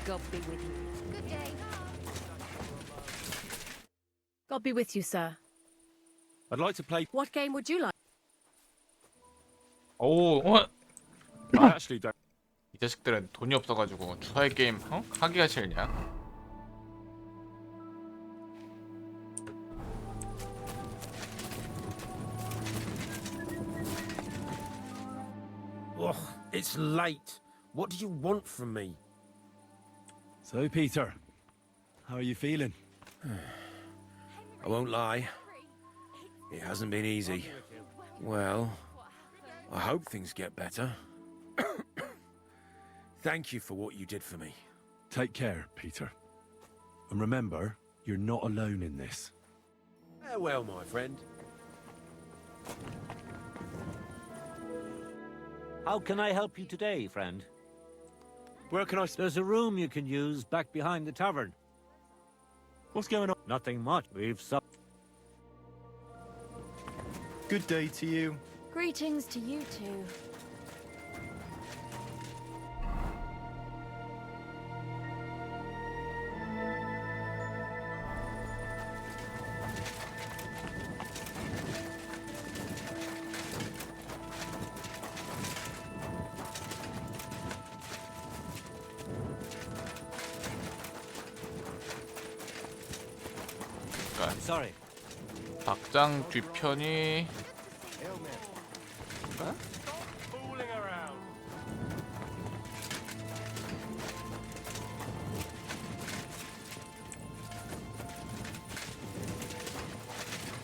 God be with you. Good day. God be with you, sir. I'd like to play. What game would you like? 오, I actually don't. 이 자식들은 돈이 없어가지고 주사위 게임 하기가 싫냐? Ugh, it's late. What do you want from me? So, Peter, how are you feeling? I won't lie. It hasn't been easy. Well, I hope things get better. Thank you for what you did for me. Take care, Peter. And remember, you're not alone in this. Farewell, my friend. How can I help you today, friend? Where can I... There's a room you can use back behind the tavern. What's going on? Nothing much. We've some... Good day to you. Greetings to you too. Sorry. 박장 뒤편이 Fooling around.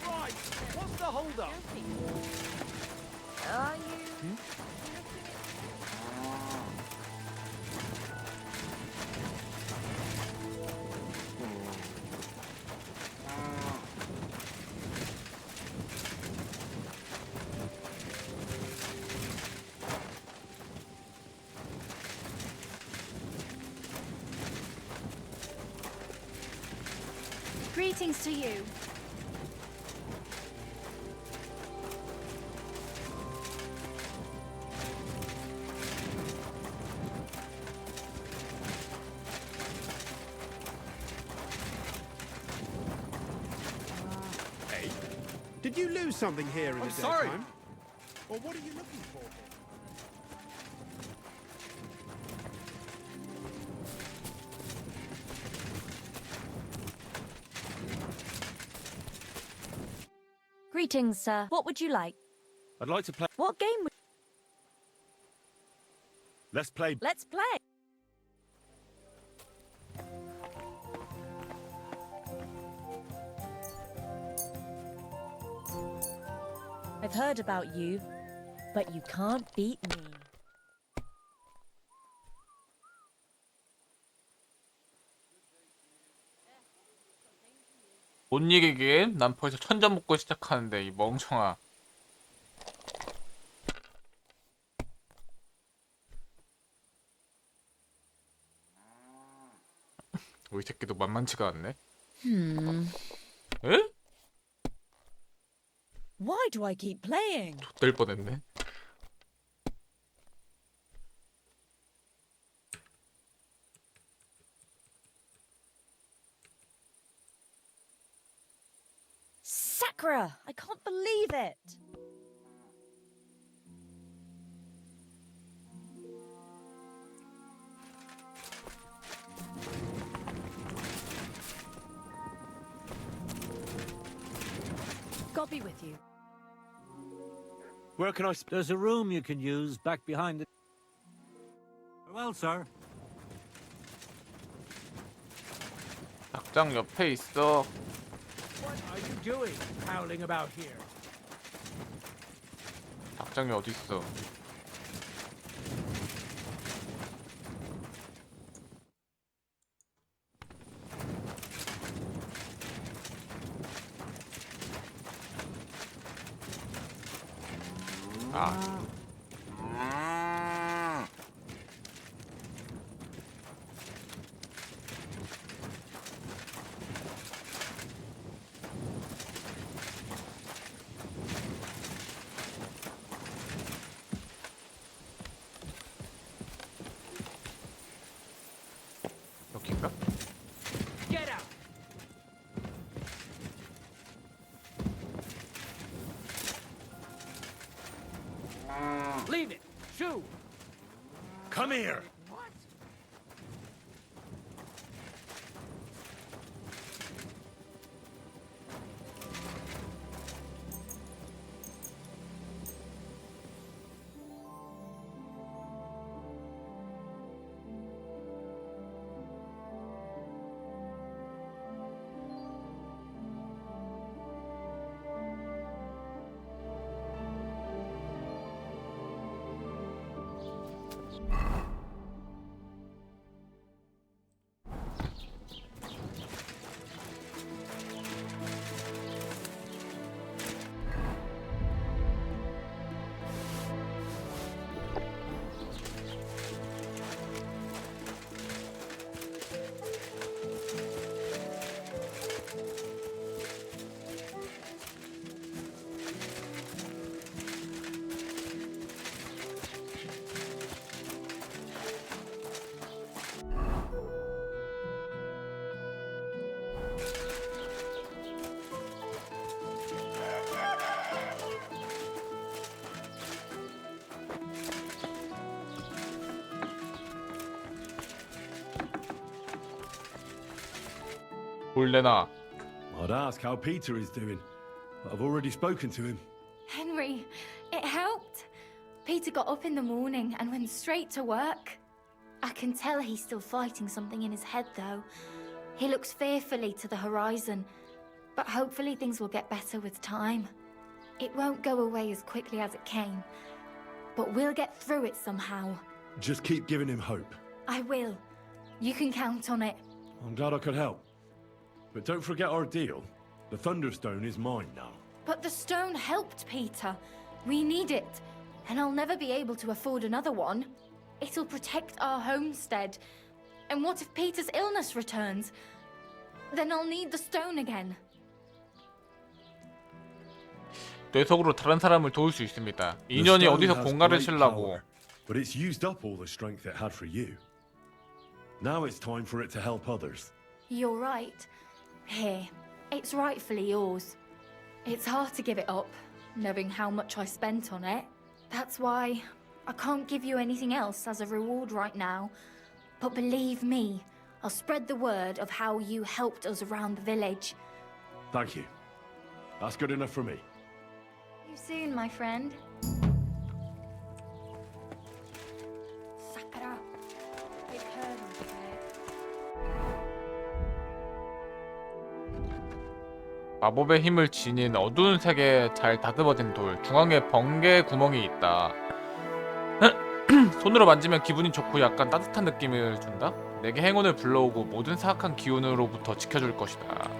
Right, what's the hold-up? Are you? Greetings to you. Hey, did you lose something here in the sorry. daytime? Or what are you looking for? Greetings, sir. What would you like? I'd like to play. What game would... Let's play. Let's play. I've heard about you, but you can't beat me. 못 이기긴? 난 벌써 천점 먹고 시작하는데 이 멍청아. 이 새끼도 만만치가 않네. 에? Why do I keep playing? 좆될 뻔했네. Sakura! I can't believe it! God be with you. Where can I... There's a room you can use back behind the... Well, sir. 닭장 옆에 있어. What are you doing, howling about here? 닭장이 어디 있어? 아. 여긴가? Get out! Leave it! Shoo! Come here. What? 뭘 내놔. I'd ask how Peter is doing, but I've already spoken to him. Henry, it helped. Peter got up in the morning and went straight to work. I can tell he's still fighting something in his head, though. He looks fearfully to the horizon, but hopefully things will get better with time. It won't go away as quickly as it came, but we'll get through it somehow. Just keep giving him hope. I will. You can count on it. I'm glad I could help. But don't forget our deal. The Thunderstone is mine now. But the stone helped Peter. We need it, and I'll never be able to afford another one. It'll protect our homestead. And what if Peter's illness returns? Then I'll need the stone again. 뇌속으로 다른 사람을 도울 수 있습니다. The 인연이 stone 어디서 has 공갈을 great 실라고. power, but it's used up all the strength it had for you. Now it's time for it to help others. You're right. Here, it's rightfully yours. It's hard to give it up, knowing how much I spent on it. That's why I can't give you anything else as a reward right now. But believe me, I'll spread the word of how you helped us around the village. Thank you. That's good enough for me. See you soon, my friend. Sakura. They've heard him say it. 마법의 힘을 지닌 어두운 색에 잘 다듬어진 돌. 중앙에 번개 구멍이 있다. 손으로 만지면 기분이 좋고 약간 따뜻한 느낌을 준다? 내게 행운을 불러오고 모든 사악한 기운으로부터 지켜줄 것이다.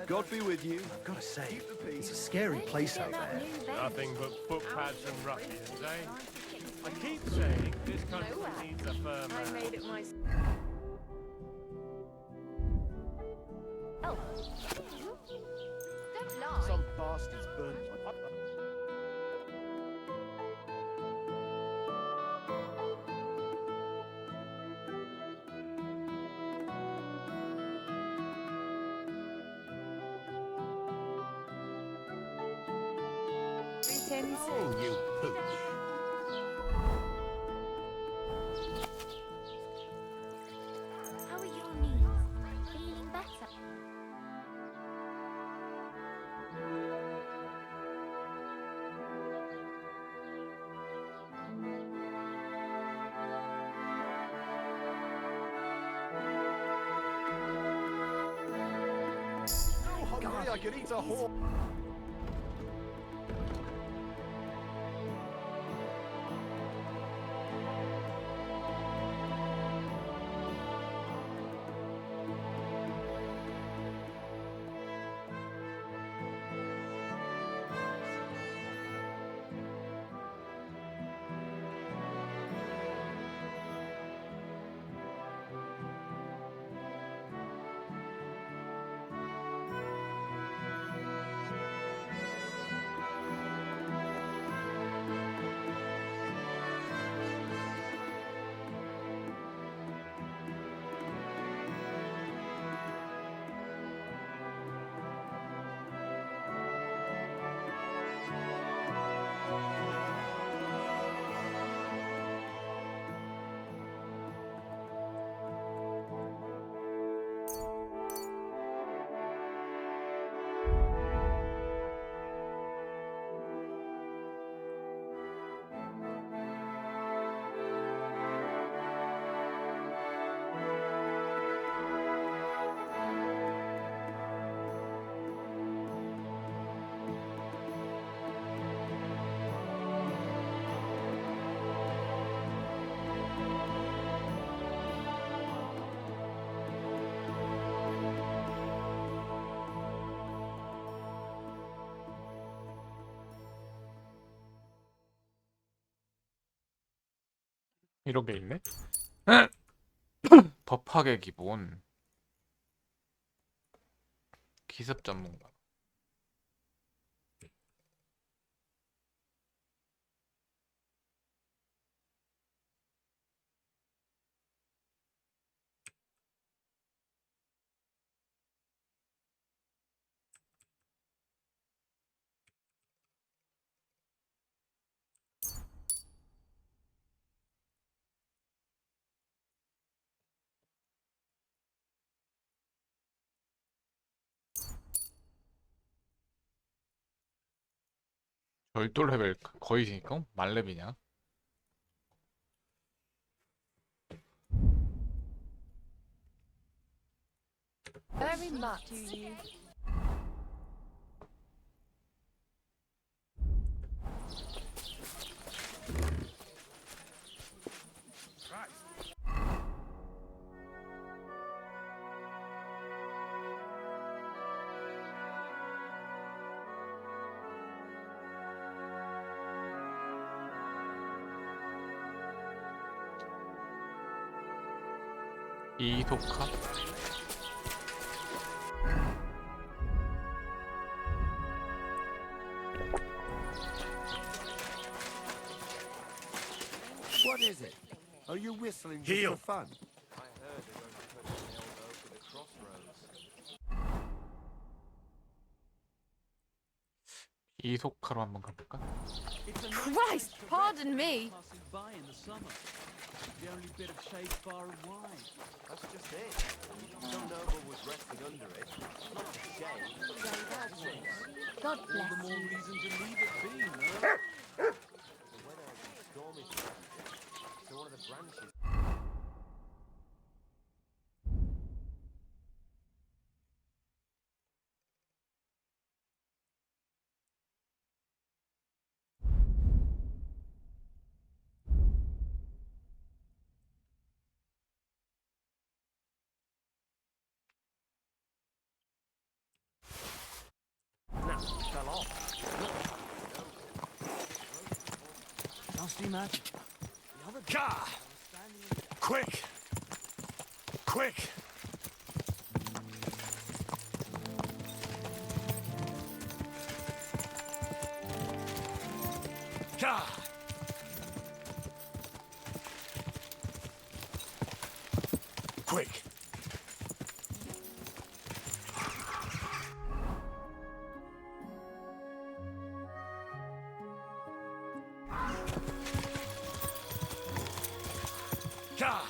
God be with you. I've got to say, it's a scary place out there. Nothing but footpads and ruffians, eh? I keep saying this country needs a firm man. I made it myself. Oh. Don't lie. Some bastards burned my... Greetings. Oh, you pooch. How are your knees? Feeling better? hungry I could eat a whole... 이런 게 있네. 법학의 기본. 기습 전문가. 별도 레벨 거의 만렙이냐? Very much to you. 이소카? What is it? Are you whistling just Heel. for fun? 이소카로 한번 가볼까? Christ, pardon me. The only bit of shade far and wide. That's just it. Some noble was resting under it. Not the shade, but the shade. God All bless the more you. reason to leave it be, no? The weather has been stormy for so one of the branches. Fell off. Just imagine. The other Gah! Quick! Quick! Gah! Quick! Gah!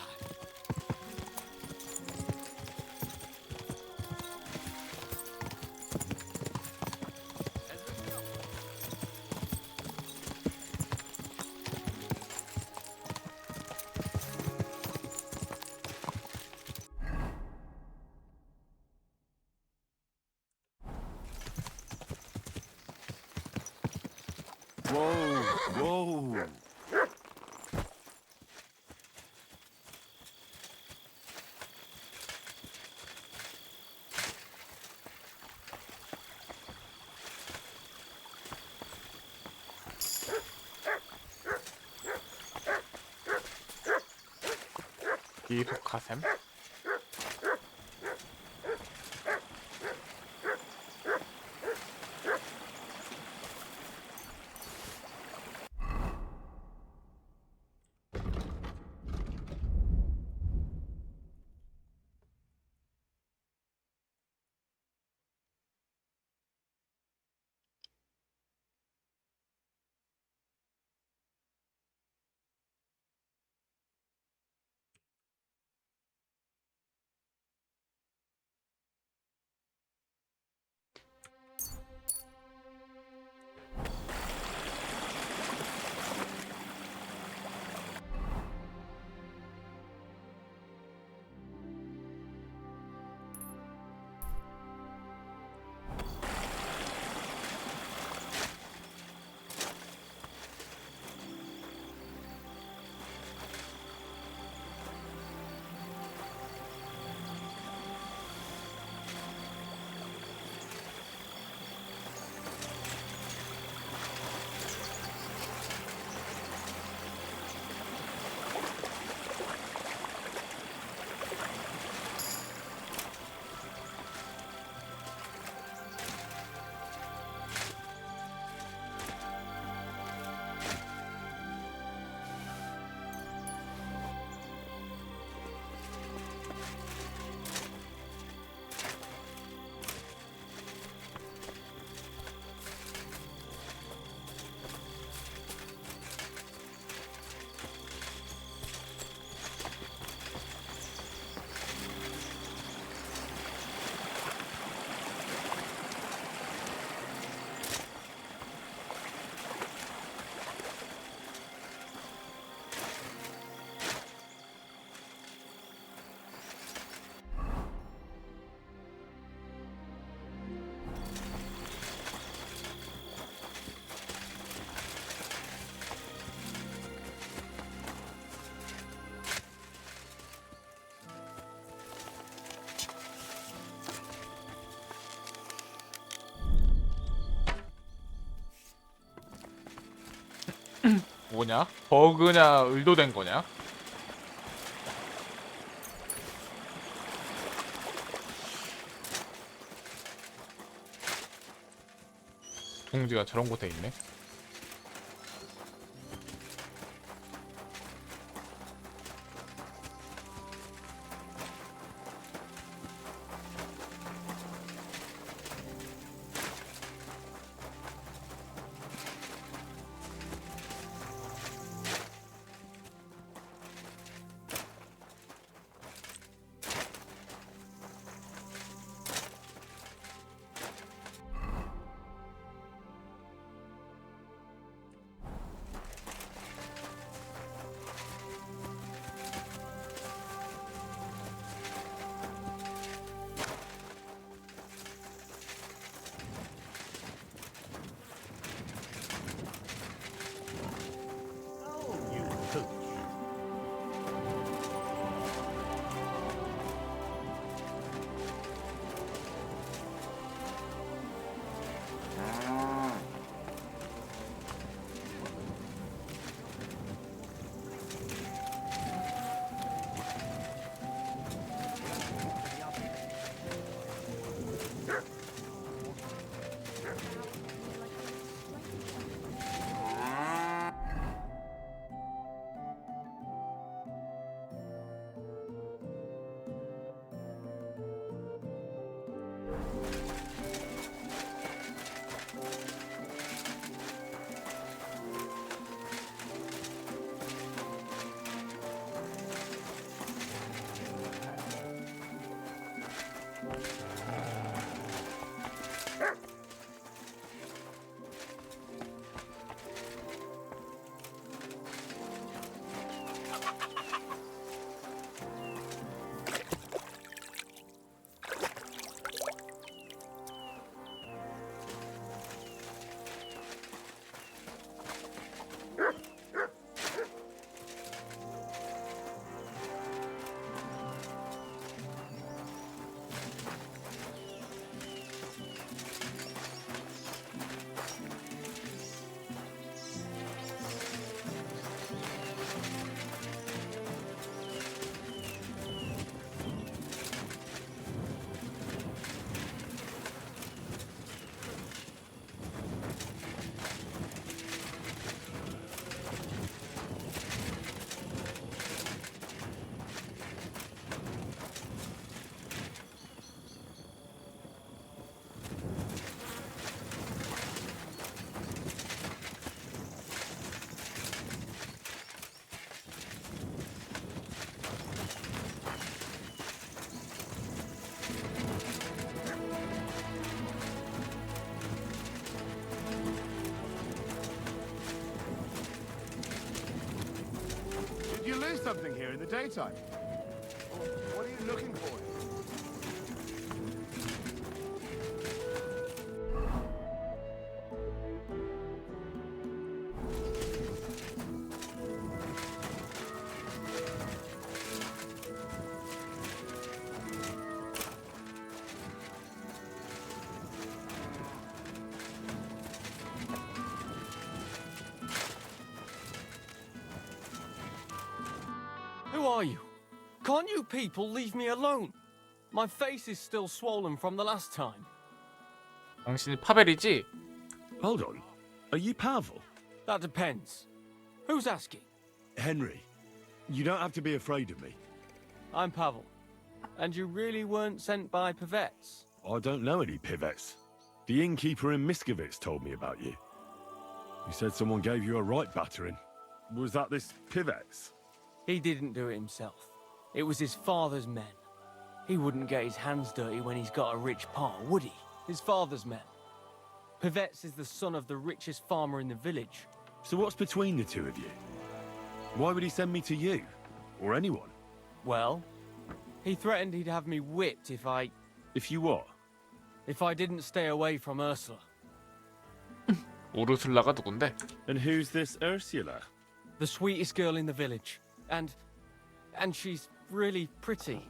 Whoa, whoa. 이소카샘? 뭐냐? 버그냐 의도된 거냐? 둥지가 저런 곳에 있네. Did you lose something here in the daytime? Or what are you looking for? Who are you? Can't you people leave me alone? My face is still swollen from the last time. 당신이 파벨이지? Hold on. Are you Pavel? That depends. Who's asking? Henry, you don't have to be afraid of me. I'm Pavel. And you really weren't sent by Pevets? I don't know any Pivets. The innkeeper in Miskovitz told me about you. He said someone gave you a right battering. Was that this Pivets? He didn't do it himself. It was his father's men. He wouldn't get his hands dirty when he's got a rich pa, would he? His father's men. Pevets is the son of the richest farmer in the village. So what's between the two of you? Why would he send me to you? Or anyone? Well, he threatened he'd have me whipped if I... If you what? If I didn't stay away from Ursula. 우르슬라가 누군데? And who's this Ursula? The sweetest girl in the village. And she's really pretty.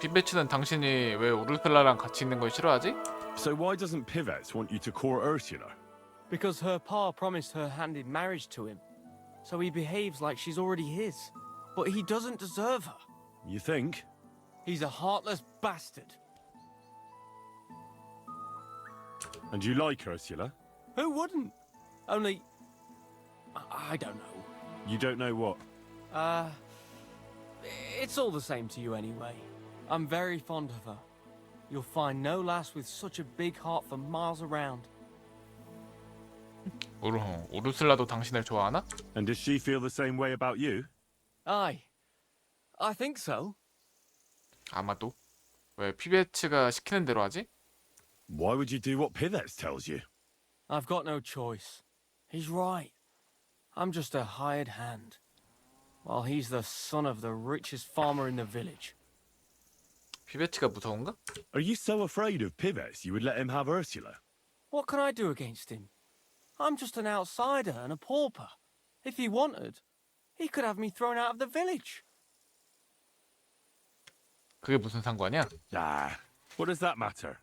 빈배츠는 당신이 왜 우르슬라랑 같이 있는 걸 싫어하지? So why doesn't Pivets want you to court Ursula? Because her pa promised her hand in marriage to him. So he behaves like she's already his. But he doesn't deserve her. You think? He's a heartless bastard. And you like Ursula? Who wouldn't? Only... I don't know. You don't know what? It's all the same to you anyway. I'm very fond of her. You'll find no lass with such a big heart for miles around. 우르슬라도 당신을 좋아하나? And does she feel the same way about you? Aye. I think so. 아마도. 왜 피베츠가 시키는 대로 하지? Why would you do what Pivets tells you? I've got no choice. He's right. I'm just a hired hand, while he's the son of the richest farmer in the village. 피베츠가 무서운가? Are you so afraid of Pivets you would let him have Ursula? What can I do against him? I'm just an outsider and a pauper. If he wanted, he could have me thrown out of the village. 그게 무슨 상관이야? Ah, what does that matter?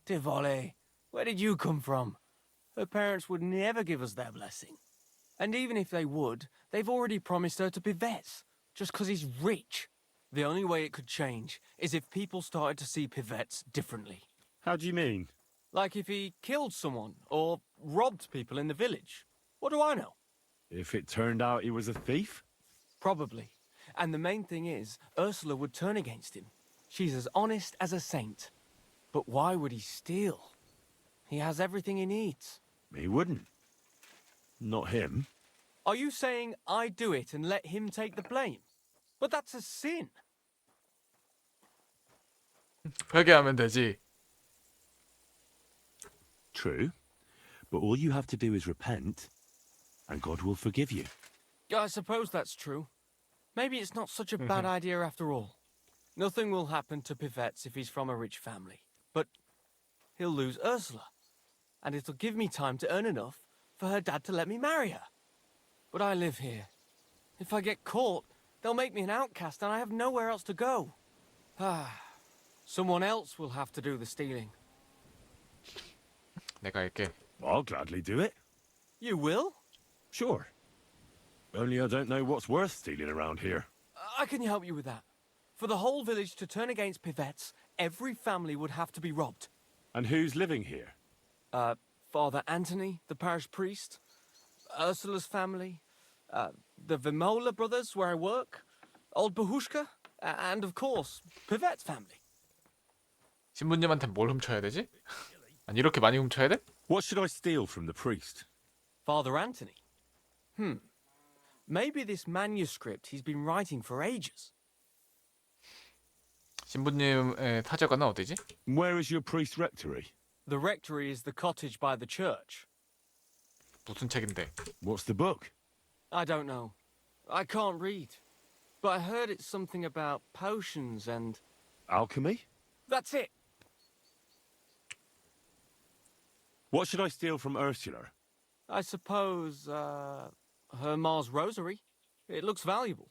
Tivoli, where did you come from? Her parents would never give us their blessing. And even if they would, they've already promised her to Pivets, just 'cause he's rich. The only way it could change is if people started to see Pivets differently. How do you mean? Like if he killed someone or robbed people in the village. What do I know? If it turned out he was a thief? Probably. And the main thing is, Ursula would turn against him. She's as honest as a saint. But why would he steal? He has everything he needs. He wouldn't. Not him. Are you saying I do it and let him take the blame? But that's a sin. 회개하면 되지. True. But all you have to do is repent, and God will forgive you. I suppose that's true. Maybe it's not such a bad idea after all. Nothing will happen to Pivets if he's from a rich family. But he'll lose Ursula. And it'll give me time to earn enough for her dad to let me marry her. But I live here. If I get caught, they'll make me an outcast and I have nowhere else to go. Someone else will have to do the stealing. 내가 할게. I'll gladly do it. You will? Sure. Only I don't know what's worth stealing around here. I can help you with that. For the whole village to turn against Pivets, every family would have to be robbed. And who's living here? Father Anthony, the parish priest, Ursula's family, the Vimola brothers where I work, old Bahushka, and of course, Pivet's family. 신부님한테 뭘 훔쳐야 되지? 아니 이렇게 많이 훔쳐야 돼? What should I steal from the priest? Father Anthony? Maybe this manuscript he's been writing for ages. 신부님의 타제관은 어디지? Where is your priest rectory? The rectory is the cottage by the church. 무슨 책인데? What's the book? I don't know. I can't read. But I heard it's something about potions and... Alchemy? That's it! What should I steal from Ursula? I suppose, her Ma's rosary. It looks valuable.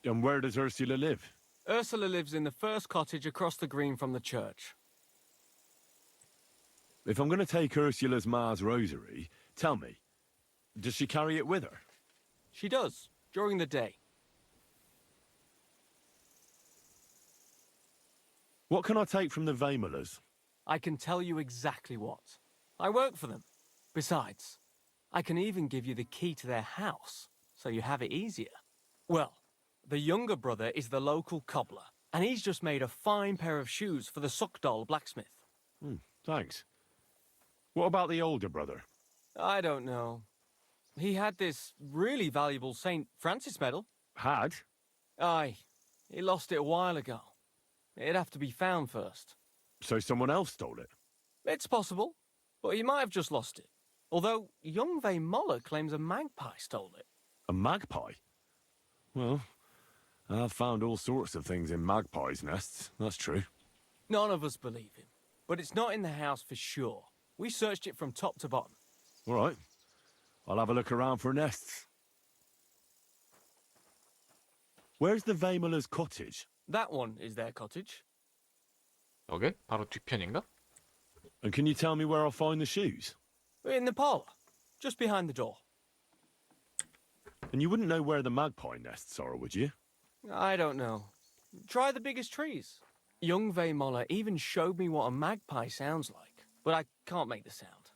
And where does Ursula live? Ursula lives in the first cottage across the green from the church. If I'm going to take Ursula's Ma's rosary, tell me, does she carry it with her? She does, during the day. What can I take from the Vamolas? I can tell you exactly what. I work for them. Besides, I can even give you the key to their house, so you have it easier. Well, the younger brother is the local cobbler, and he's just made a fine pair of shoes for the Suckdoll blacksmith. Thanks. What about the older brother? I don't know. He had this really valuable St. Francis medal. Had? Aye. He lost it a while ago. It'd have to be found first. So someone else stole it? It's possible, but he might have just lost it. Although young Moller claims a magpie stole it. A magpie? Well, I've found all sorts of things in magpies' nests, that's true. None of us believe him, but it's not in the house for sure. We searched it from top to bottom. All right. I'll have a look around for nests. Where's the Vamola's cottage? That one is their cottage. 여기? 바로 뒤편인가? And can you tell me where I'll find the shoes? In the parlour, just behind the door. And you wouldn't know where the magpie nests are, would you? I don't know. Try the biggest trees. Young Moller even showed me what a magpie sounds like. but I can't make the sound.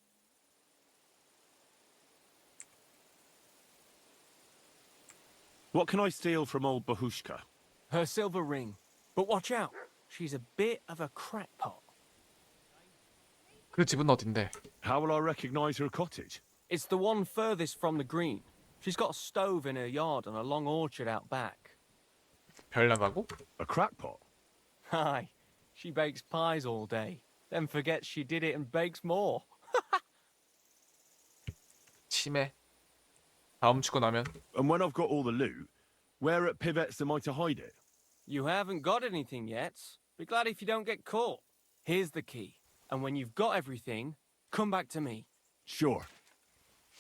What can I steal from old Bahushka? Her silver ring. But watch out. She's a bit of a crackpot. 그 집은 어딘데? How will I recognize her cottage? It's the one furthest from the green. She's got a stove in her yard and a long orchard out back. 별나가고? A crackpot? Aye. She bakes pies all day. Then forgets she did it and bakes more. 치매. 다 훔치고 나면? And when I've got all the loot, where at Pivet's am I to hide it? You haven't got anything yet. Be glad if you don't get caught. Here's the key. And when you've got everything, come back to me. Sure.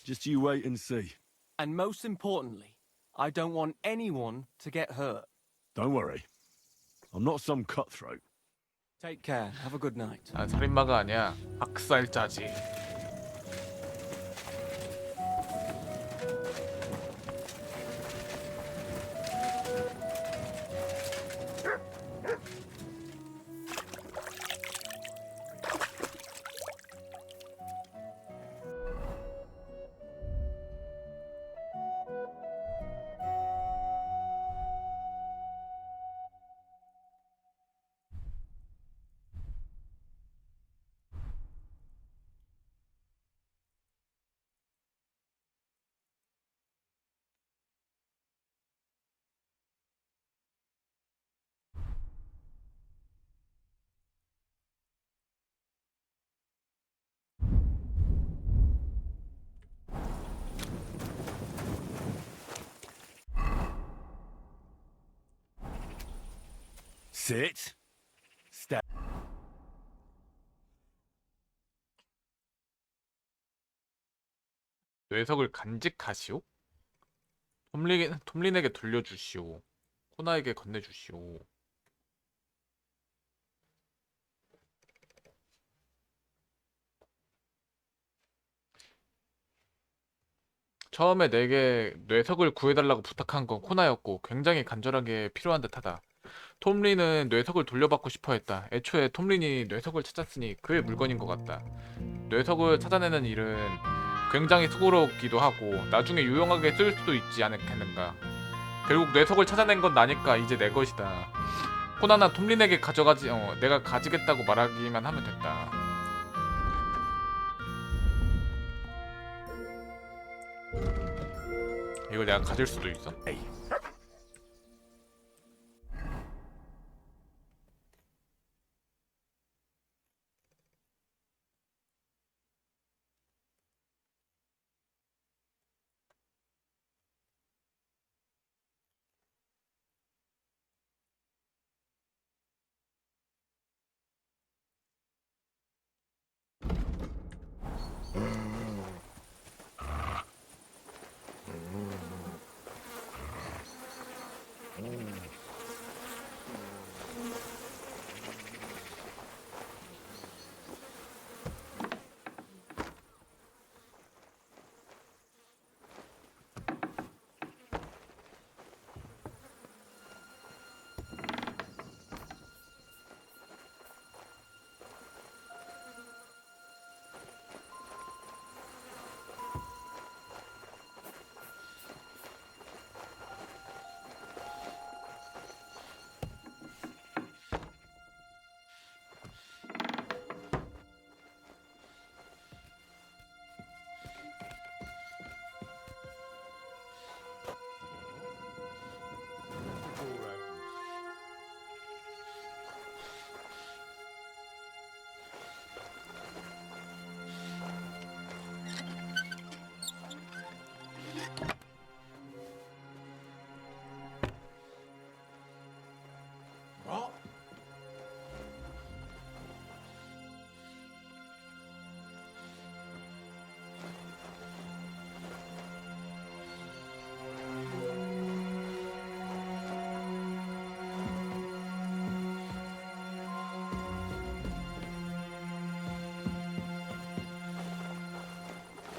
Just you wait and see. And most importantly, I don't want anyone to get hurt. Don't worry. I'm not some cutthroat. Take care. Have a good night. 난 살인마가 아니야. 학살자지. Sit. Step. 뇌석을 간직하시오? 톰린에게 돌려주시오. 코나에게 건네주시오. 처음에 내게 뇌석을 구해달라고 부탁한 건 코나였고 굉장히 간절하게 필요한 듯하다. 톰린은 뇌석을 돌려받고 싶어 했다. 애초에 톰린이 뇌석을 찾았으니 그의 물건인 것 같다. 뇌석을 찾아내는 일은 굉장히 수고롭기도 하고 나중에 유용하게 쓸 수도 있지 않겠는가. 결국 뇌석을 찾아낸 건 나니까 이제 내 것이다. 코나나 톰린에게 내가 가지겠다고 말하기만 하면 됐다. 이걸 내가 가질 수도 있어?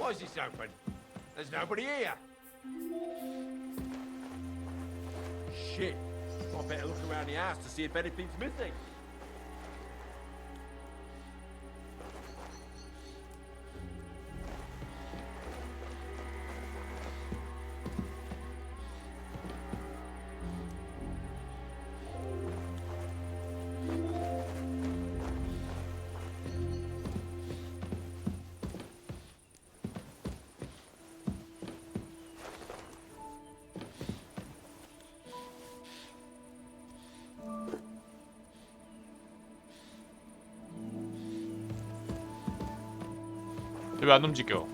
Why is this open? There's nobody here. Shit. I better look around the house to see if anything's missing. 왜 안 움직여?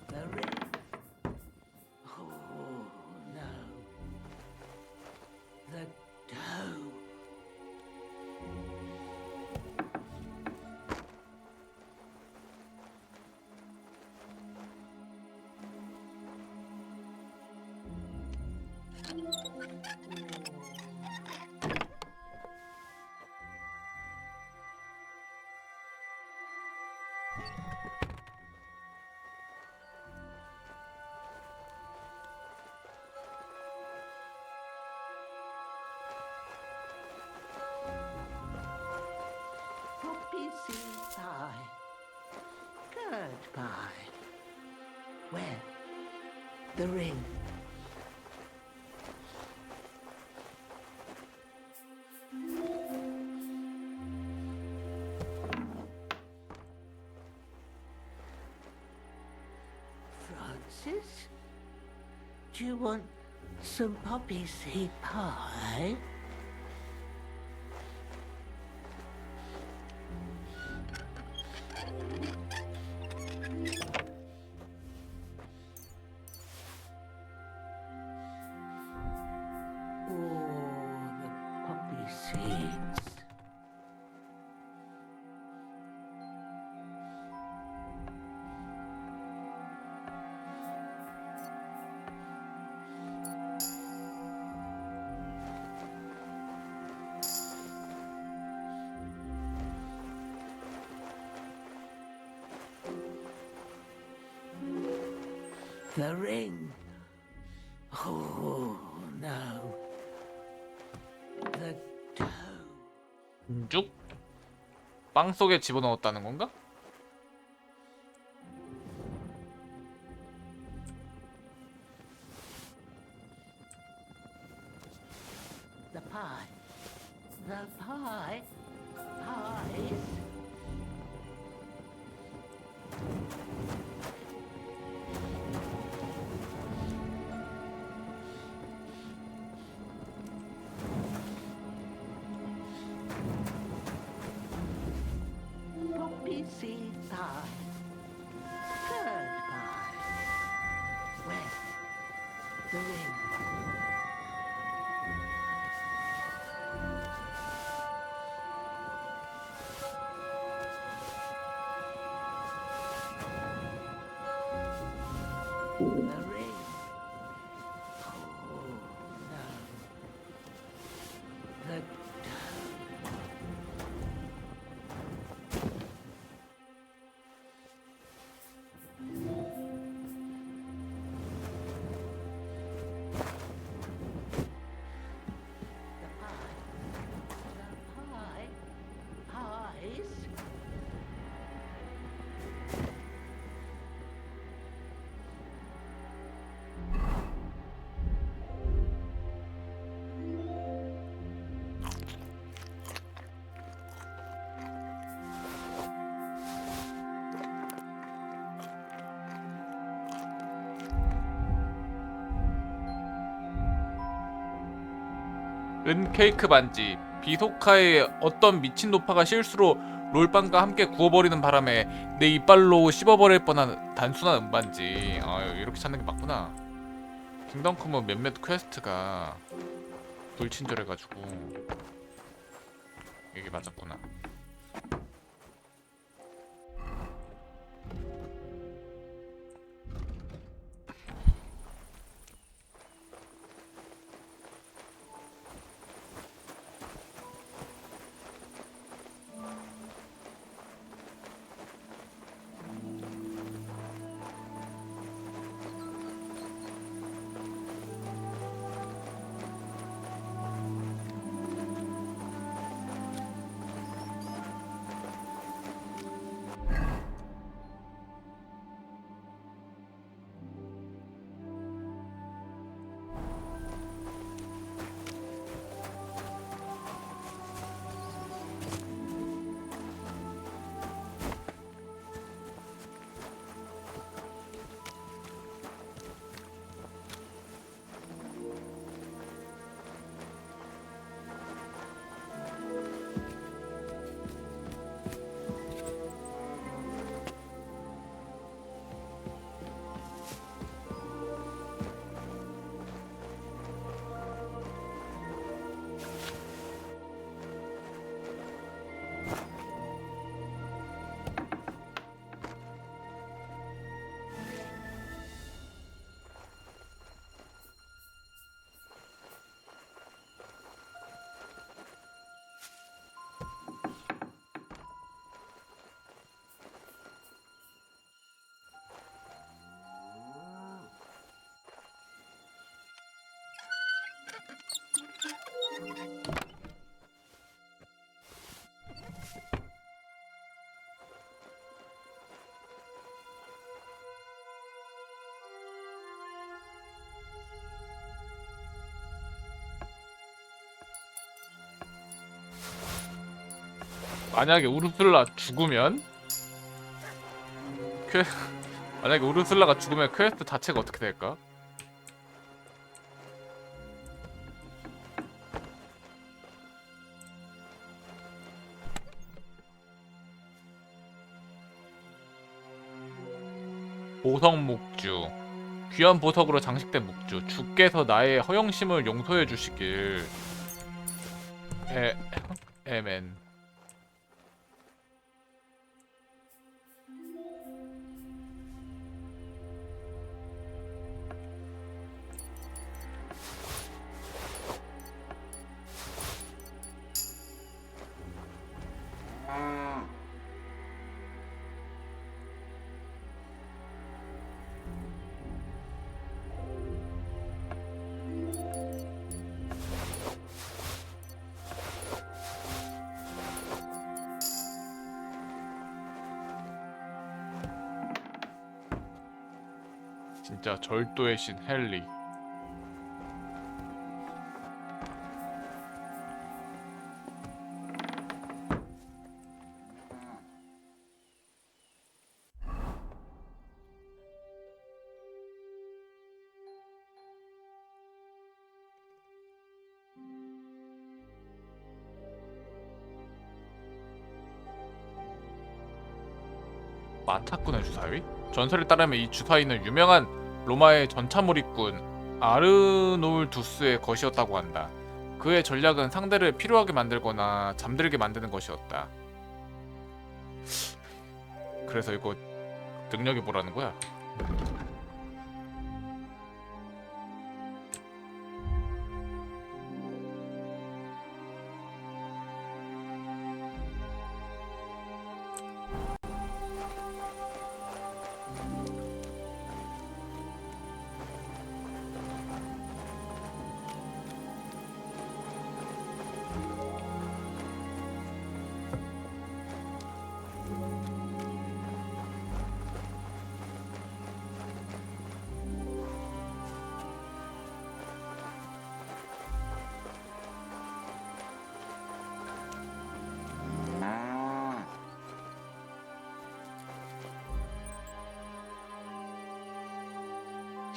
The ring. Oh, no. The dough. Poppy seed pie. Curd pie. Where? The ring. Francis? Do you want some poppy seed pie? Oh, the poppy seeds. The ring. Oh, no. The dough. 쭉? 빵 속에 집어넣었다는 건가? The pie. The pie. Pies. Poppy seed pie. Curd pie. Where? The ring. The ring. Oh, no. The pie. Pies. 은 케이크 반지. 비소카의 어떤 미친 노파가 실수로 롤빵과 함께 구워버리는 바람에 내 이빨로 씹어버릴 뻔한 단순한 은반지. 아, 이렇게 찾는 게 맞구나. 킹덤컴은 몇몇 퀘스트가 불친절해가지고 이게 맞았구나. 만약에 우르슬라 죽으면 만약에 우르슬라가 죽으면 퀘스트 자체가 어떻게 될까? 보석 묵주. 귀한 보석으로 장식된 묵주. 주께서 나의 허영심을 용서해 주시길. 에멘. 진짜 절도의 신 헨리. 마타꾼의 주사위? 전설에 따르면 이 주사위는 유명한 로마의 전차몰입군 아르놀두스의 것이었다고 한다. 그의 전략은 상대를 피로하게 만들거나 잠들게 만드는 것이었다. 그래서 이거 능력이 뭐라는 거야?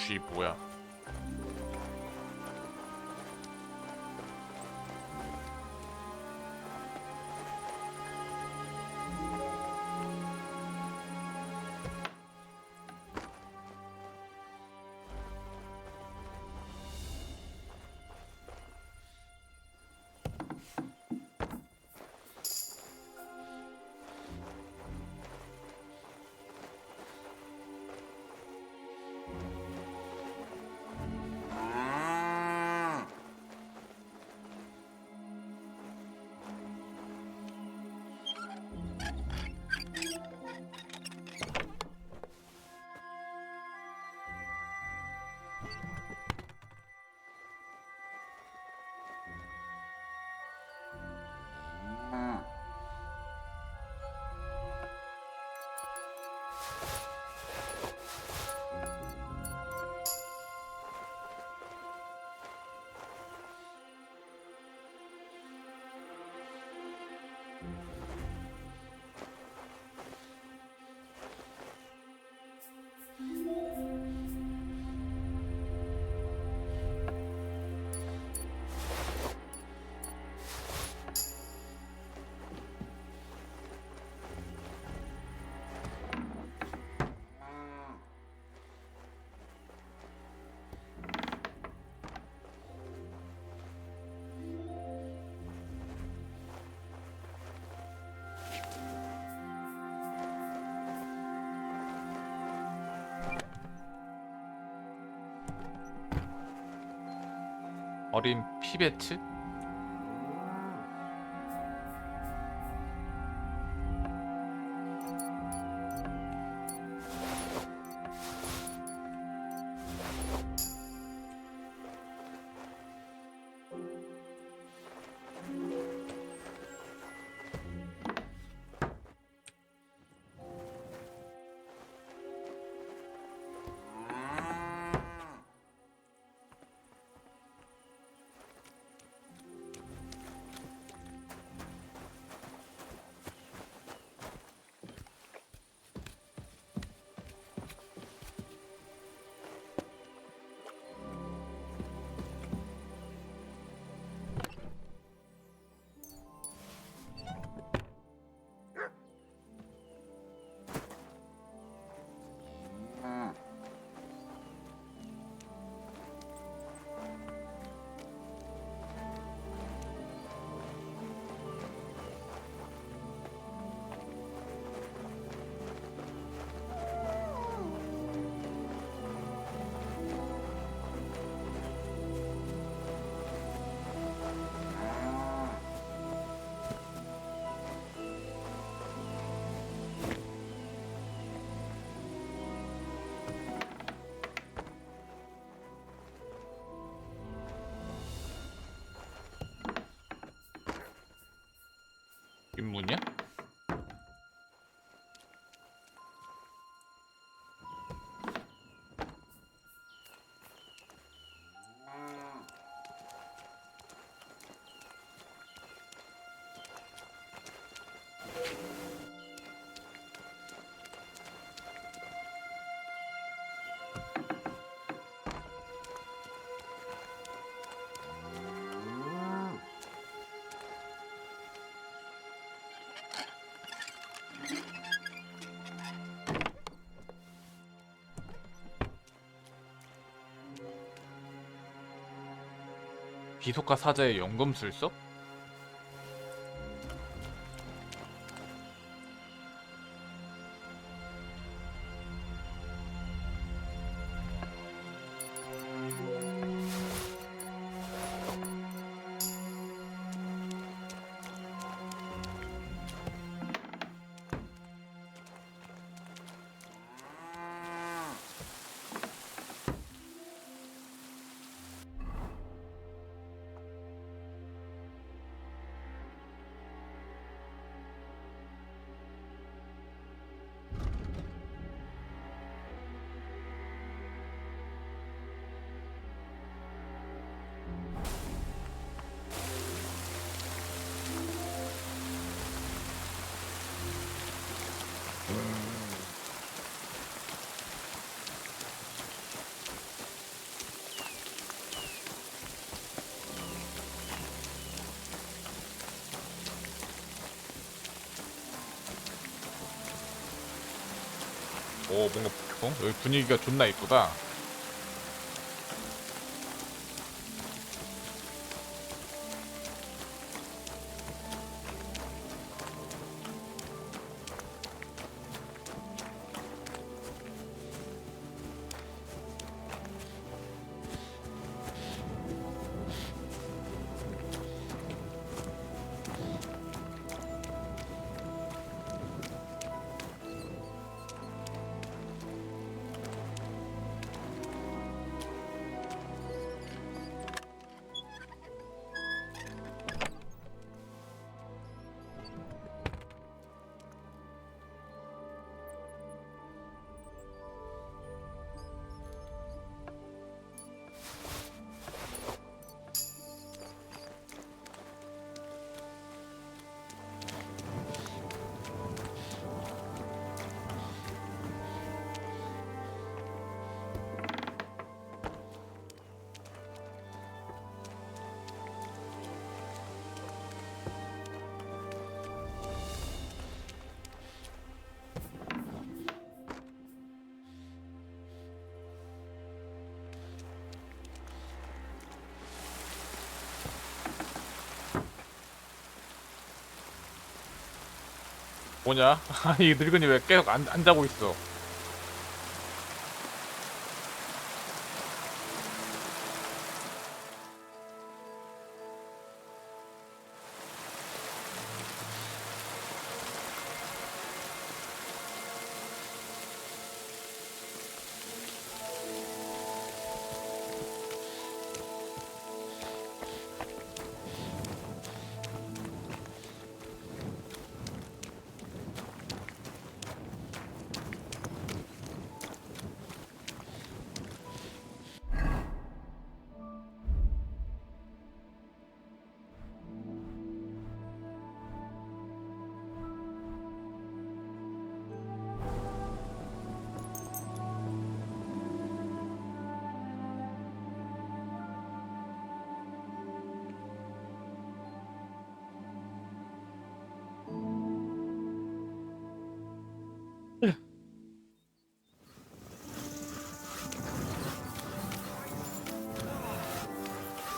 쥐 뭐야? 어린 피베츠? 입문이야? 비속가 사자의 연금술석? 오, 뭔가 여기 분위기가 존나 이쁘다. 뭐냐? 이 늙은이 왜 계속 안 자고 있어?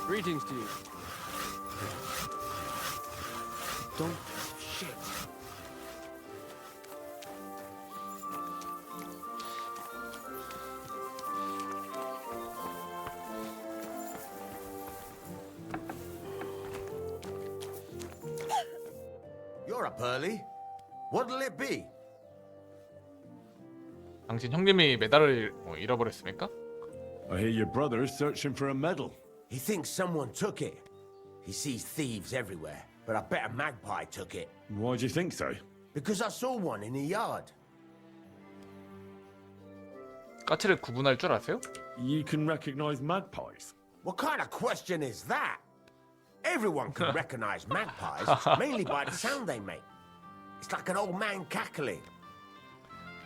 Greetings to you. Don't shit. You're up early. What'll it be? 당신 형님이 메달을 잃어버렸습니까? I hear your brother's searching for a medal. He thinks someone took it. He sees thieves everywhere, but I bet a magpie took it. Why do you think so? Because I saw one in the yard. 까치를 구분할 줄 아세요? You can recognize magpies. What kind of question is that? Everyone can recognize magpies, mainly by the sound they make. It's like an old man cackling.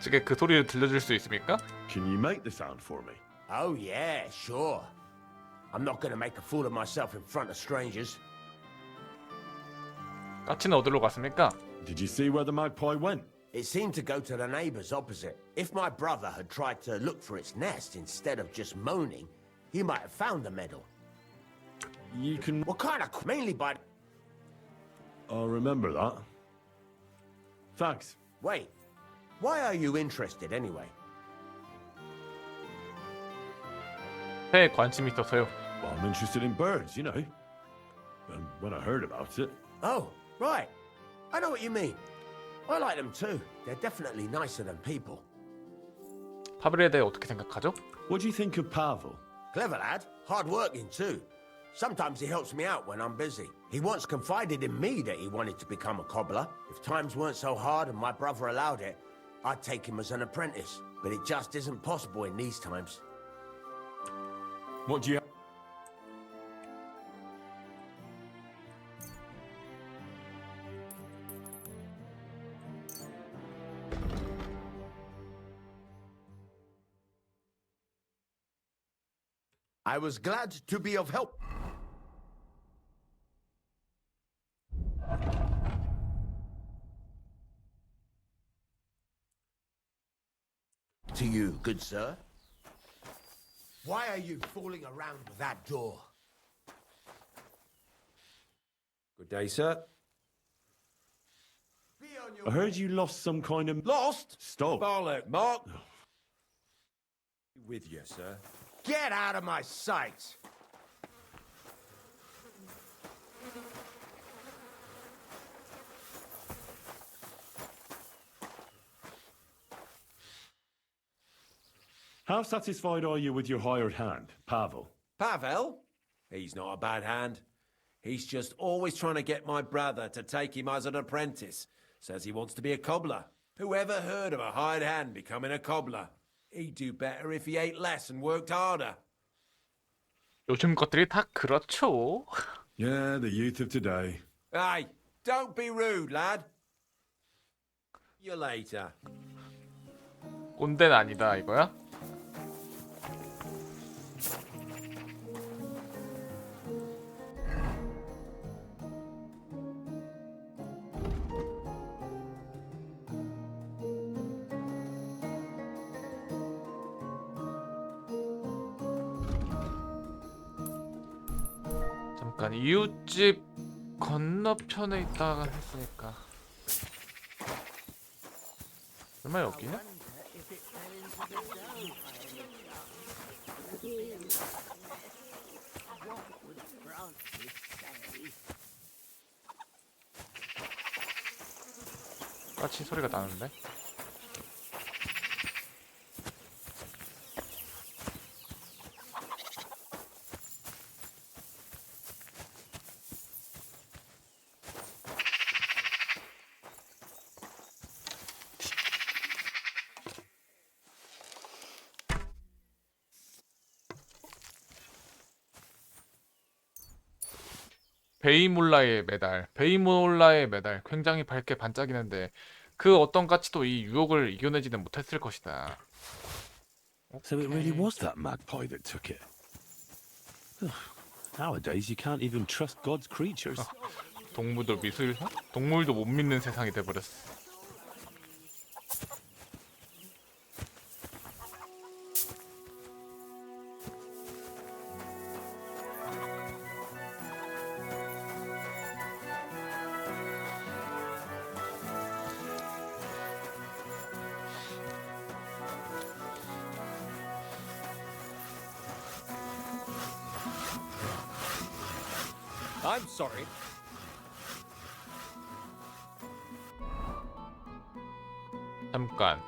지금 그 소리를 들려줄 수 있습니까? Can you make the sound for me? Oh yeah, sure. I'm not gonna make a fool of myself in front of strangers. 까치는 어디로 갔습니까? Did you see where the magpie went? It seemed to go to the neighbors opposite. If my brother had tried to look for its nest instead of just moaning, he might have found the medal. You can... What kind of... Mainly by... I'll remember that. Thanks. Wait. Why are you interested anyway? 새에 관심이 있어서요. Well, I'm interested in birds, you know. And when I heard about it... Oh, right. I know what you mean. I like them too. They're definitely nicer than people. 파브리에 대해 어떻게 생각하죠? What do you think of Pavel? Clever lad. Hard-working too. Sometimes he helps me out when I'm busy. He once confided in me that he wanted to become a cobbler. If times weren't so hard and my brother allowed it, I'd take him as an apprentice. But it just isn't possible in these times. What do you... I was glad to be of help. To you, good sir. Why are you fooling around with that door? Good day, sir. I heard you lost some kind of... Lost? Stop. Bollock, Mark. With you, sir. Get out of my sight! How satisfied are you with your hired hand, Pavel? Pavel? He's not a bad hand. He's just always trying to get my brother to take him as an apprentice. Says he wants to be a cobbler. Whoever heard of a hired hand becoming a cobbler? He'd do better if he ate less and worked harder. 요즘 것들이 다 그렇죠. Yeah, the youth of today. Hey, don't be rude, lad. See you later. 꼰대는 아니다 이거야? 잠깐 이웃집 건너편에 있다가 했으니까 얼마 여기냐? 까치 소리가 나는데? 베이몰라의 메달. 베이몰라의 메달. 굉장히 밝게 반짝이는데 그 어떤 가치도 이 유혹을 이겨내지는 못했을 것이다. So it really was that magpie that took it. Nowadays you can't even trust God's creatures. 동물도 미술사? 동물도 못 믿는 세상이 돼버렸어. I'm sorry. 잠깐.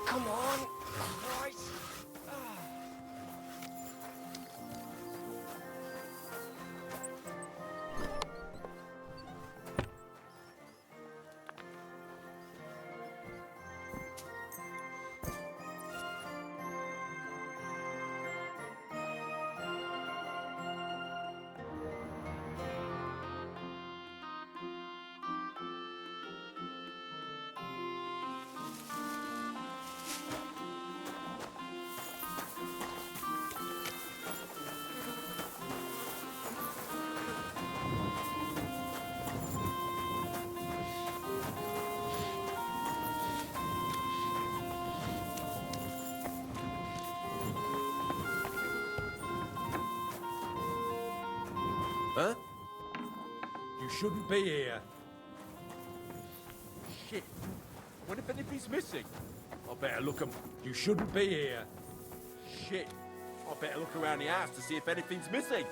Come on, Christ. Huh? You shouldn't be here. Shit. What if anything's missing? I better look. You shouldn't be here. Shit. I better look around the house to see if anything's missing.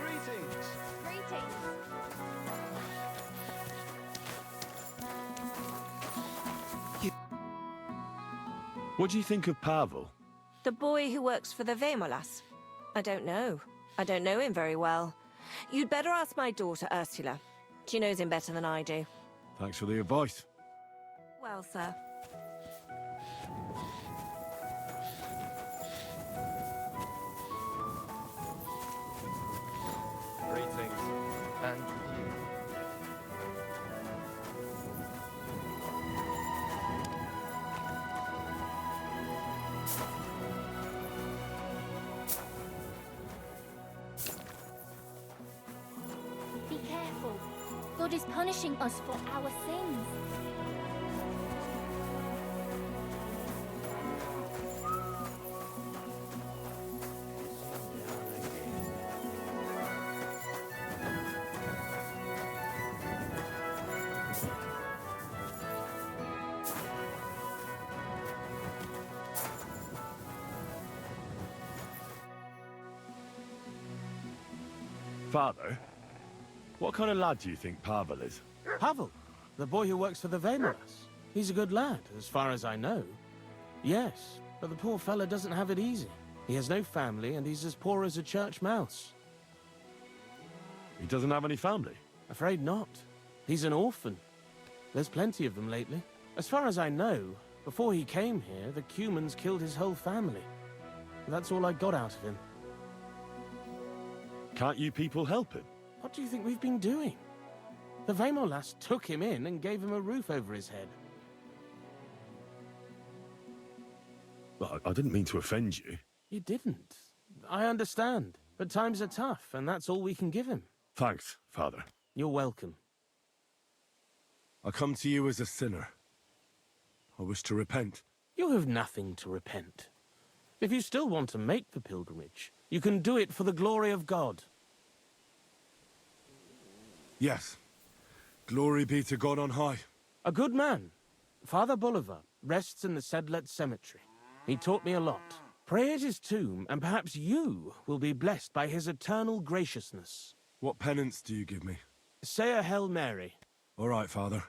Greetings. Greetings. What do you think of Pavel? The boy who works for the Vemolas? I don't know. I don't know him very well. You'd better ask my daughter, Ursula. She knows him better than I do. Thanks for the advice. Well, sir. Greetings. And you. Be careful. God is punishing us for our sins. Father, what kind of lad do you think Pavel is? Pavel, the boy who works for the Vemolas. He's a good lad, as far as I know. Yes, but the poor fella doesn't have it easy. He has no family, and he's as poor as a church mouse. He doesn't have any family? Afraid not. He's an orphan. There's plenty of them lately. As far as I know, Before he came here, the Cumans killed his whole family. That's all I got out of him. Can't you people help him? What do you think we've been doing? The Vaimolas took him in and gave him a roof over his head. Well, I didn't mean to offend you. You didn't. I understand. But times are tough, and that's all we can give him. Thanks, Father. You're welcome. I come to you as a sinner. I wish to repent. You have nothing to repent. If you still want to make the pilgrimage, you can do it for the glory of God. Yes. Glory be to God on high. A good man. Father Bolivar rests in the Sedlet Cemetery. He taught me a lot. Pray at his tomb, and perhaps you will be blessed by his eternal graciousness. What penance do you give me? Say a Hail Mary. All right, Father.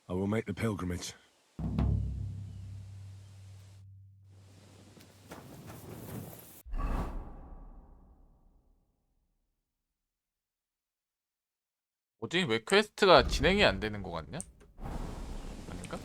I will make the pilgrimage. 뭐지? 왜 퀘스트가 진행이 안 되는 거 같냐? 아닌가?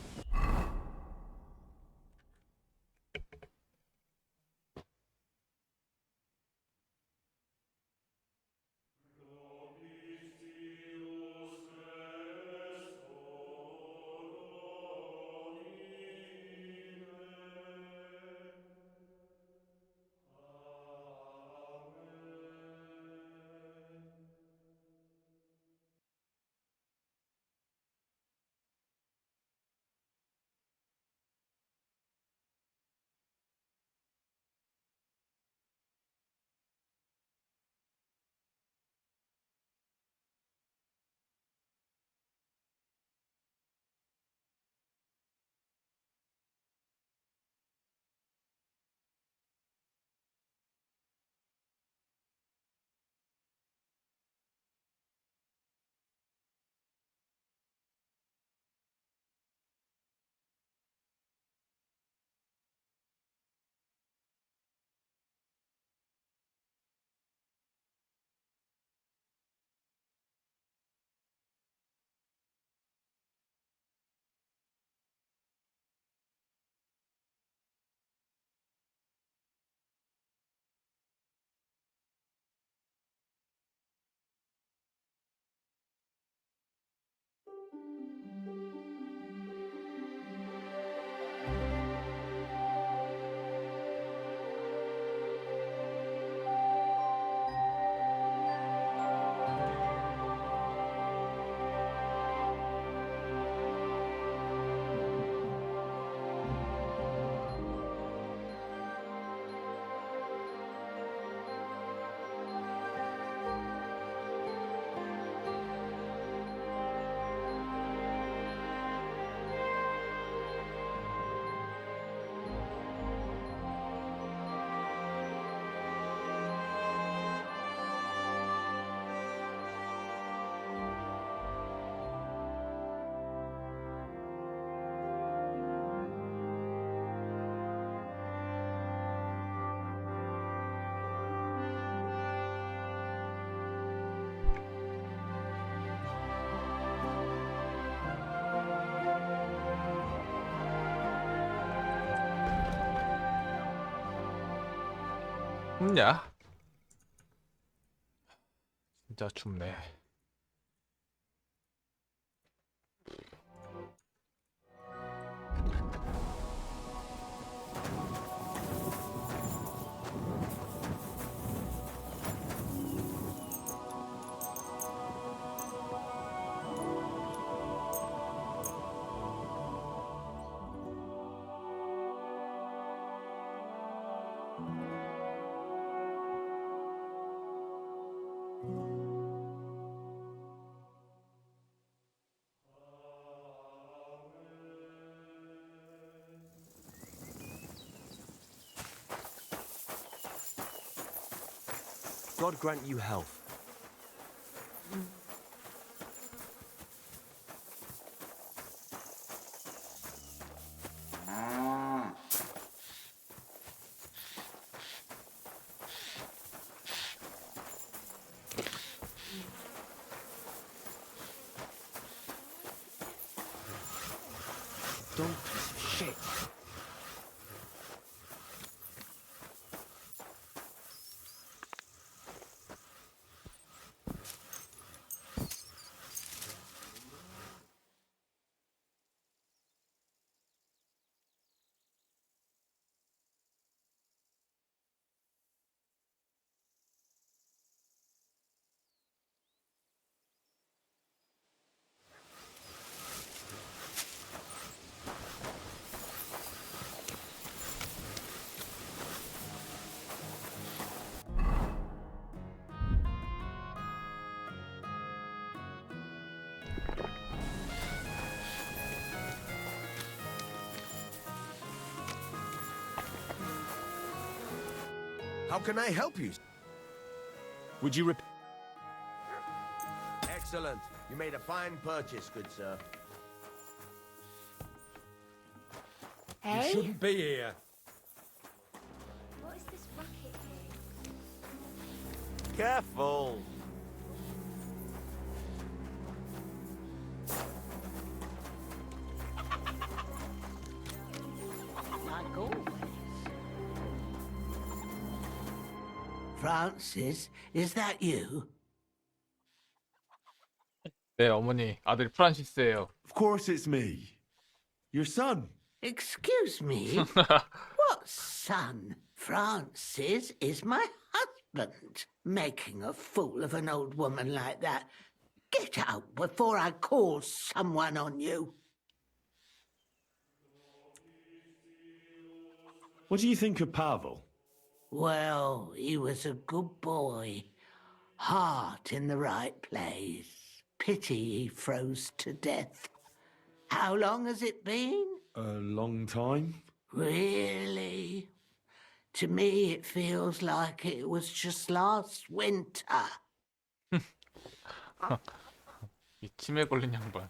춥냐? 진짜 춥네. God grant you health. Don't piece of finish it. How can I help you? Would you Excellent. You made a fine purchase, good sir. Hey? You shouldn't be here. What is this racket here? Careful. Like always. Francis, is that you? 네, 어머니. 아들 프란시스예요. Of course it's me. Your son. Excuse me? What son? Francis is my husband. Making a fool of an old woman like that. Get out before I call someone on you. What do you think of Pavel? Well, he was a good boy. Heart in the right place. Pity he froze to death. How long has it been? A long time. Really? To me, it feels like it was just last winter. 이 치매 걸린 양반.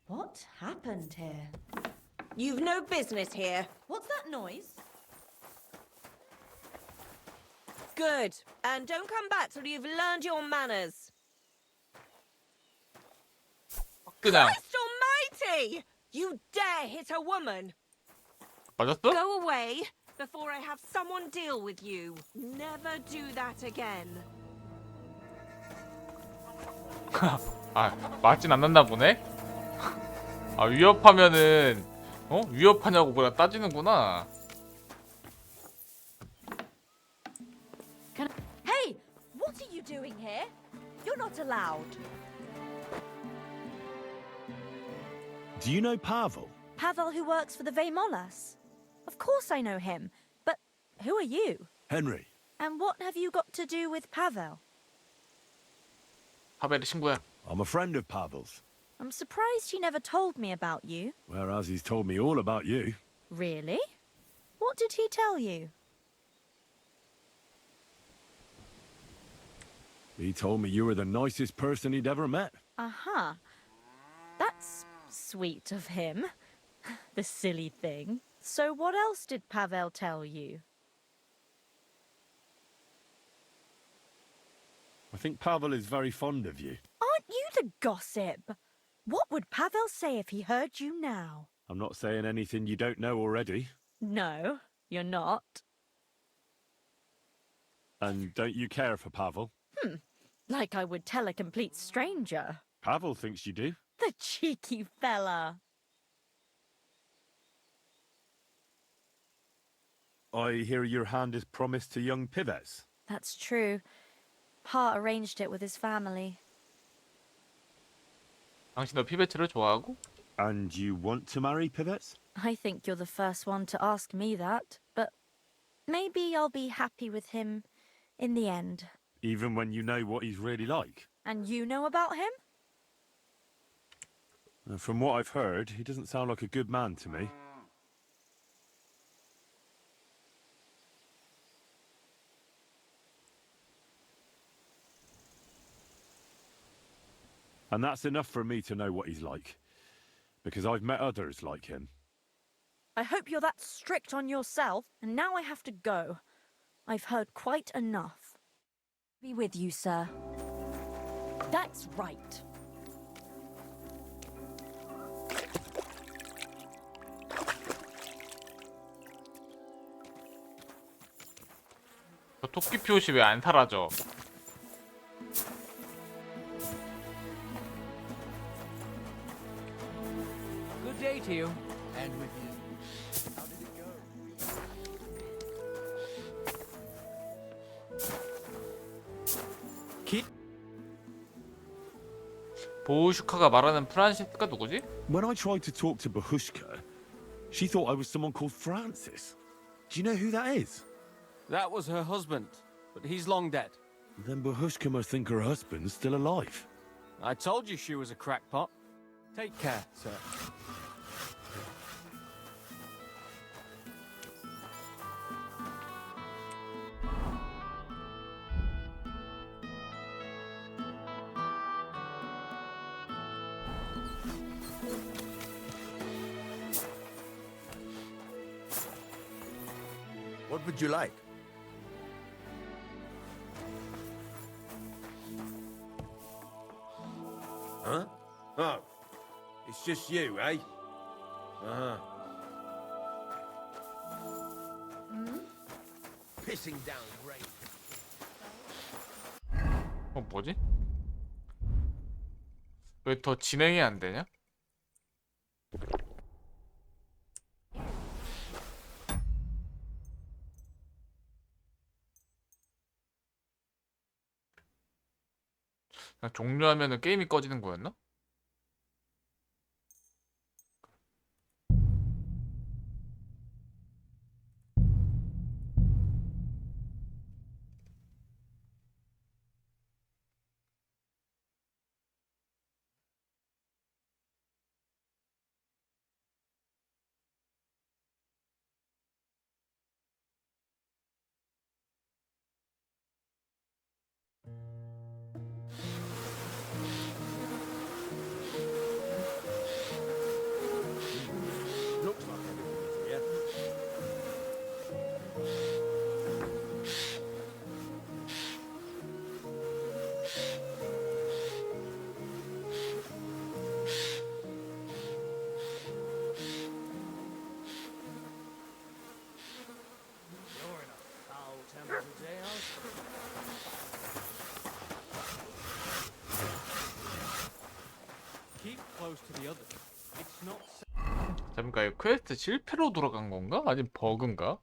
What happened here? You've no business here. What's that noise? Good. And don't come back till you've learned your manners. 그냥 Christ almighty! You dare hit a woman! 맞았어? Go away before I have someone deal with you. Never do that again. 아, 맞진 않았나 보네? 아, 위협하면은 위협하냐고 뭐라 따지는구나. Hey! What are you doing here? You're not allowed. Do you know Pavel? Pavel who works for the Vemolas? Of course I know him, but who are you? Henry. And what have you got to do with Pavel? 파벨의 친구야. I'm a friend of Pavel's. I'm surprised he never told me about you. Whereas he's told me all about you. Really? What did he tell you? He told me you were the nicest person he'd ever met. Uh-huh. That's sweet of him. The silly thing. So what else did Pavel tell you? I think Pavel is very fond of you. Aren't you the gossip? What would Pavel say if he heard you now? I'm not saying anything you don't know already. No, you're not. And don't you care for Pavel? Like I would tell a complete stranger. Pavel thinks you do. The cheeky fella. I hear your hand is promised to young Pivets. That's true. Pa arranged it with his family. 당신도 피베트를 좋아하고? And you want to marry Pivets? I think you're the first one to ask me that, but maybe I'll be happy with him in the end. Even when you know what he's really like? And you know about him? From what I've heard, he doesn't sound like a good man to me. And that's enough for me to know what he's like. Because I've met others like him. I hope you're that strict on yourself, and now I have to go. I've heard quite enough. Be with you, sir. That's right. 저 토끼 표시 왜 안 사라져? Good day to you. And with you. How did it go? 보우슈카가 말하는 프란시스가 누구지? When I tried to talk to Bahushka, she thought I was someone called Francis. Do you know who that is? That was her husband, but he's long dead. Then Bahushka must think her husband's still alive. I told you she was a crackpot. Take care, sir. What would you like? Huh? Oh, it's just you, eh? Uh-huh. Pissing down rain. 뭐지? 왜 더 진행이 안 되냐? 그냥 종료하면은 게임이 꺼지는 거였나? Looks like everything's here. You're in a foul temper today, Keep close to the others. It's not 잠깐 이거 퀘스트 실패로 돌아간 건가? 아니면 버그인가?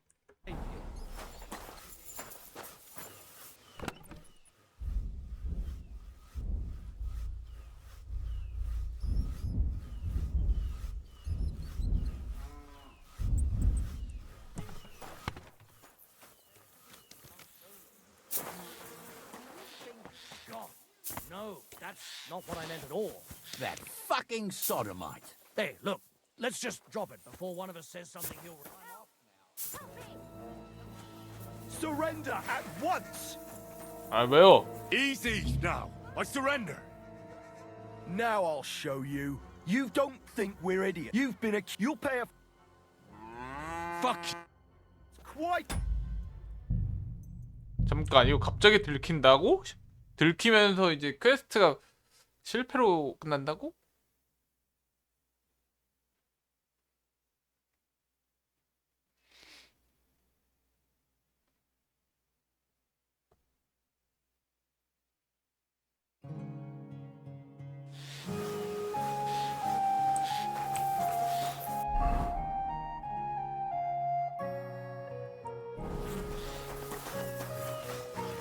God, no, that's not what I meant at all. That fucking sodomite. Hey, look, let's just drop it before one of us says something he'll I'm off now. Surrender at once! 아 왜요? Easy now. I surrender. Now I'll show you. You don't think we're idiots. You've been a... You'll pay a... Fuck. Quite... 잠깐 이거 갑자기 들킨다고? 들키면서 이제 퀘스트가 실패로 끝난다고?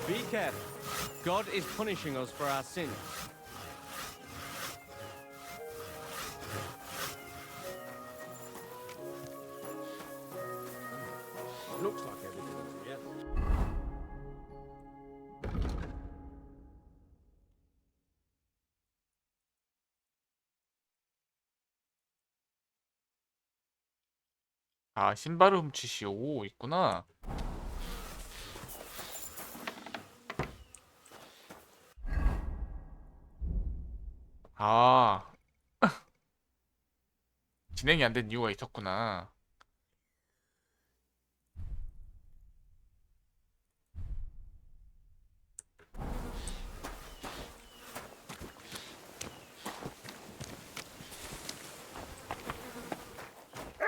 Be careful. God is punishing us for our sins. Looks like everything's here. 아 신발을 훔치시오 있구나. 아 진행이 안 된 이유가 있었구나.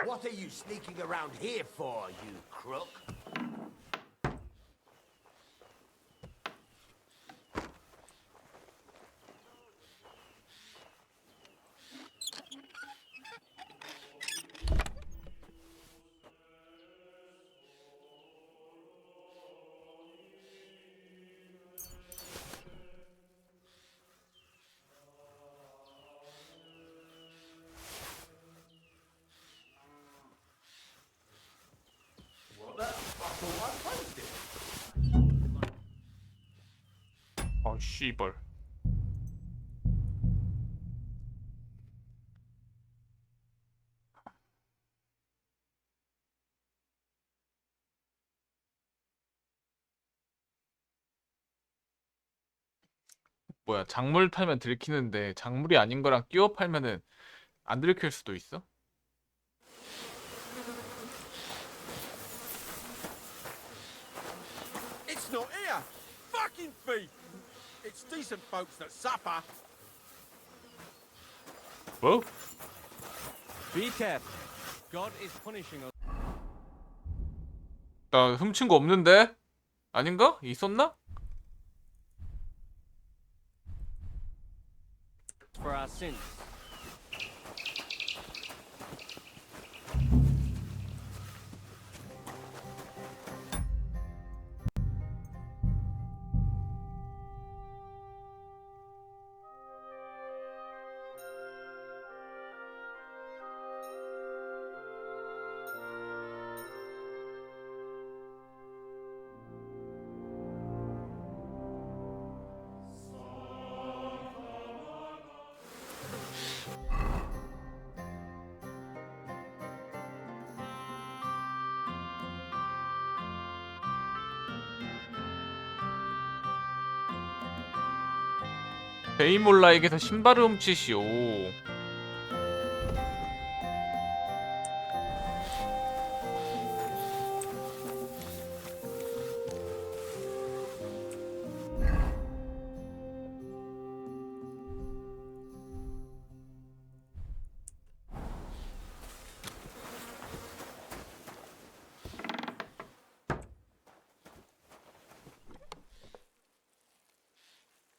What are you sneaking around here for, you crook? 어 씨벌. 뭐야, 작물 팔면 들키는데 작물이 아닌 거랑 끼워 팔면은 안 들킬 수도 있어? It's not here! Fucking thief! It's decent folks that suffer. 뭐? Be careful. God is punishing us. 나 훔친 거 없는데? 아닌가? 있었나? For our sins. 베이몰라에게서 신발을 훔치시오.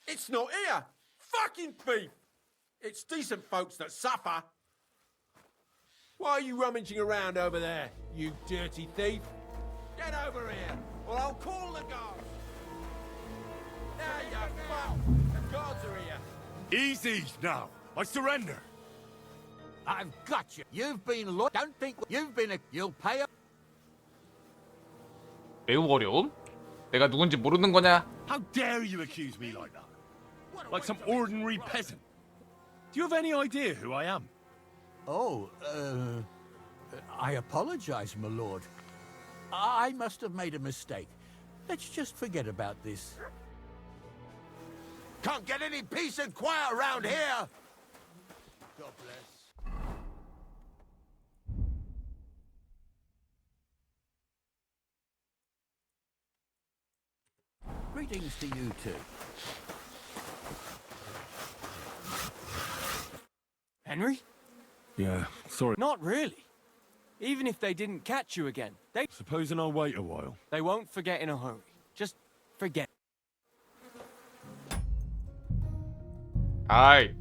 It's not here! Fucking thief! It's decent folks that suffer. Why are you rummaging around over there, you dirty thief? Get over here, or I'll call the guards. Now you fuck! The guards are here. Easy now. I surrender. I've got you. You've been Don't think you've been You'll pay up. 매우 어려움? 내가 누군지 모르는 거냐? How dare you accuse me like that? Like some ordinary peasant. Do you have any idea who I am? Oh, I apologize, my lord. I must have made a mistake. Let's just forget about this. Can't get any peace and quiet around here! God bless. Greetings to you too. Henry? Yeah, sorry. Not really. Even if they didn't catch you again, Supposing I wait a while. they won't forget in a hurry. Just forget. 아이.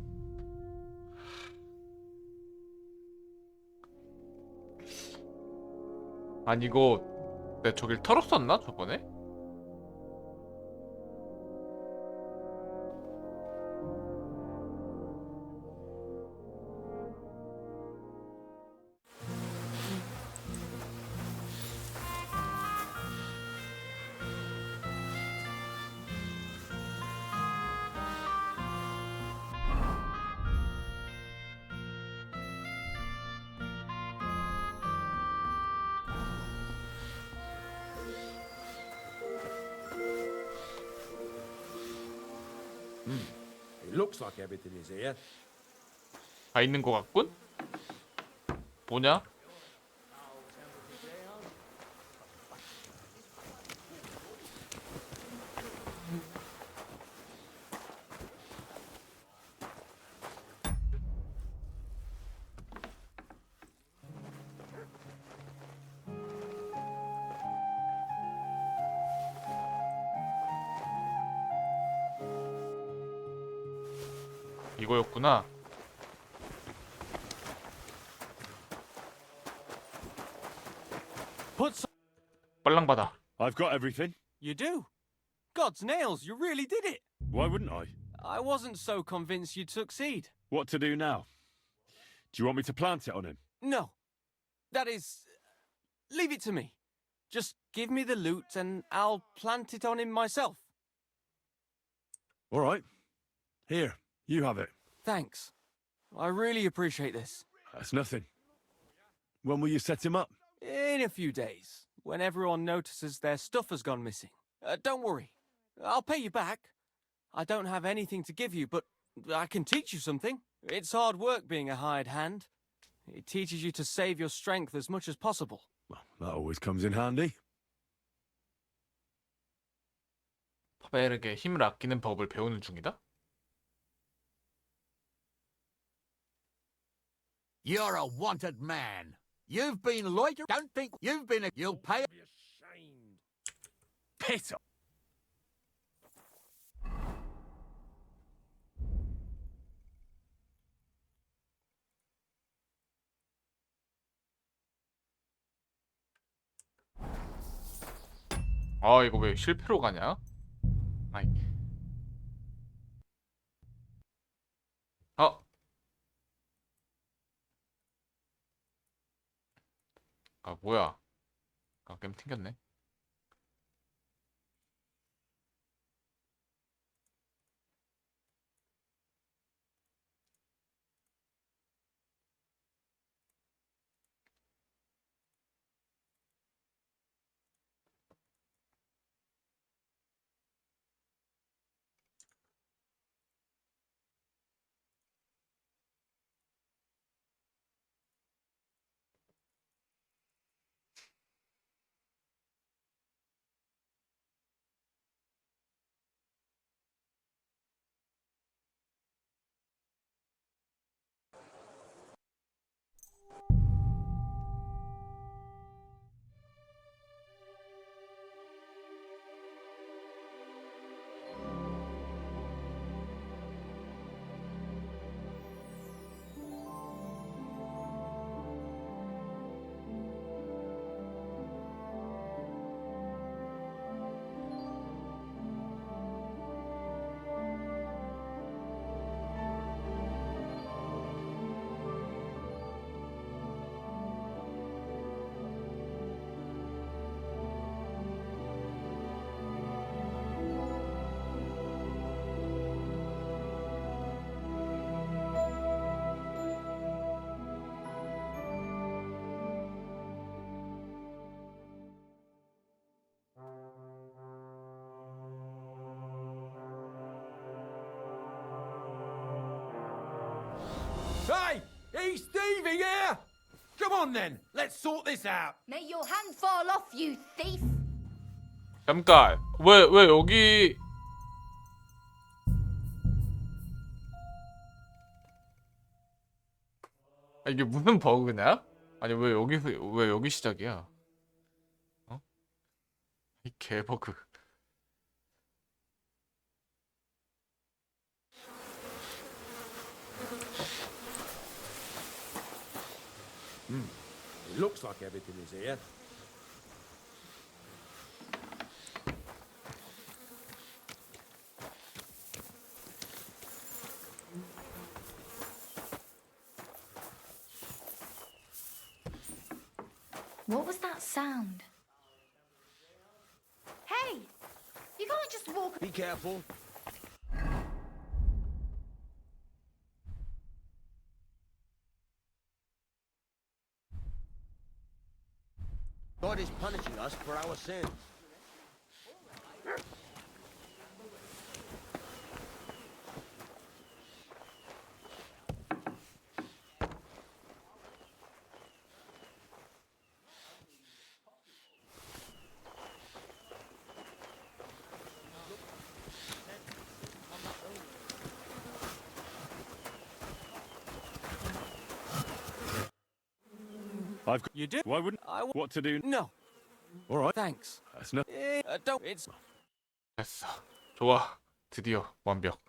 아니 이거 내가 저길 털었었나 저번에? Looks like everything is here. 다 있는 것 같군? 뭐냐? 이거였구나. 빨랑 받아. I've got everything. You do? God's nails, you really did it. Why wouldn't I? I wasn't so convinced you'd succeed. What to do now? Do you want me to plant it on him? No. That is... leave it to me. Just give me the loot and I'll plant it on him myself. All right. Here, you have it. Thanks. I really appreciate this. That's nothing. When will you set him up? In a few days, when everyone notices their stuff has gone missing. Don't worry. I'll pay you back. I don't have anything to give you, but I can teach you something. It's hard work being a hired hand. It teaches you to save your strength as much as possible. Well, that always comes in handy. 퍼벨에게 힘을 아끼는 법을 배우는 중이다? You're a wanted man. You've been loitering. Don't think you've been a... You'll pay... Piss off. 아, 이거 왜 실패로 가냐? 아이. 아, 뭐야? 아, 게임 튕겼네. Hey! He's thieving here! Come on then, let's sort this out. May your hand fall off, you thief! 잠깐. 왜 여기 아, 이게 무슨 버그냐? 아니 왜 여기 시작이야? 어? 이 개버그. It looks like everything is here. What was that sound? Hey! You can't just walk... Be careful. God is punishing us for our sins. I've got... You do? Why wouldn't... What to do? No. All right. Thanks. That's not... Don't. It's. 됐어. 좋아. 드디어 완벽.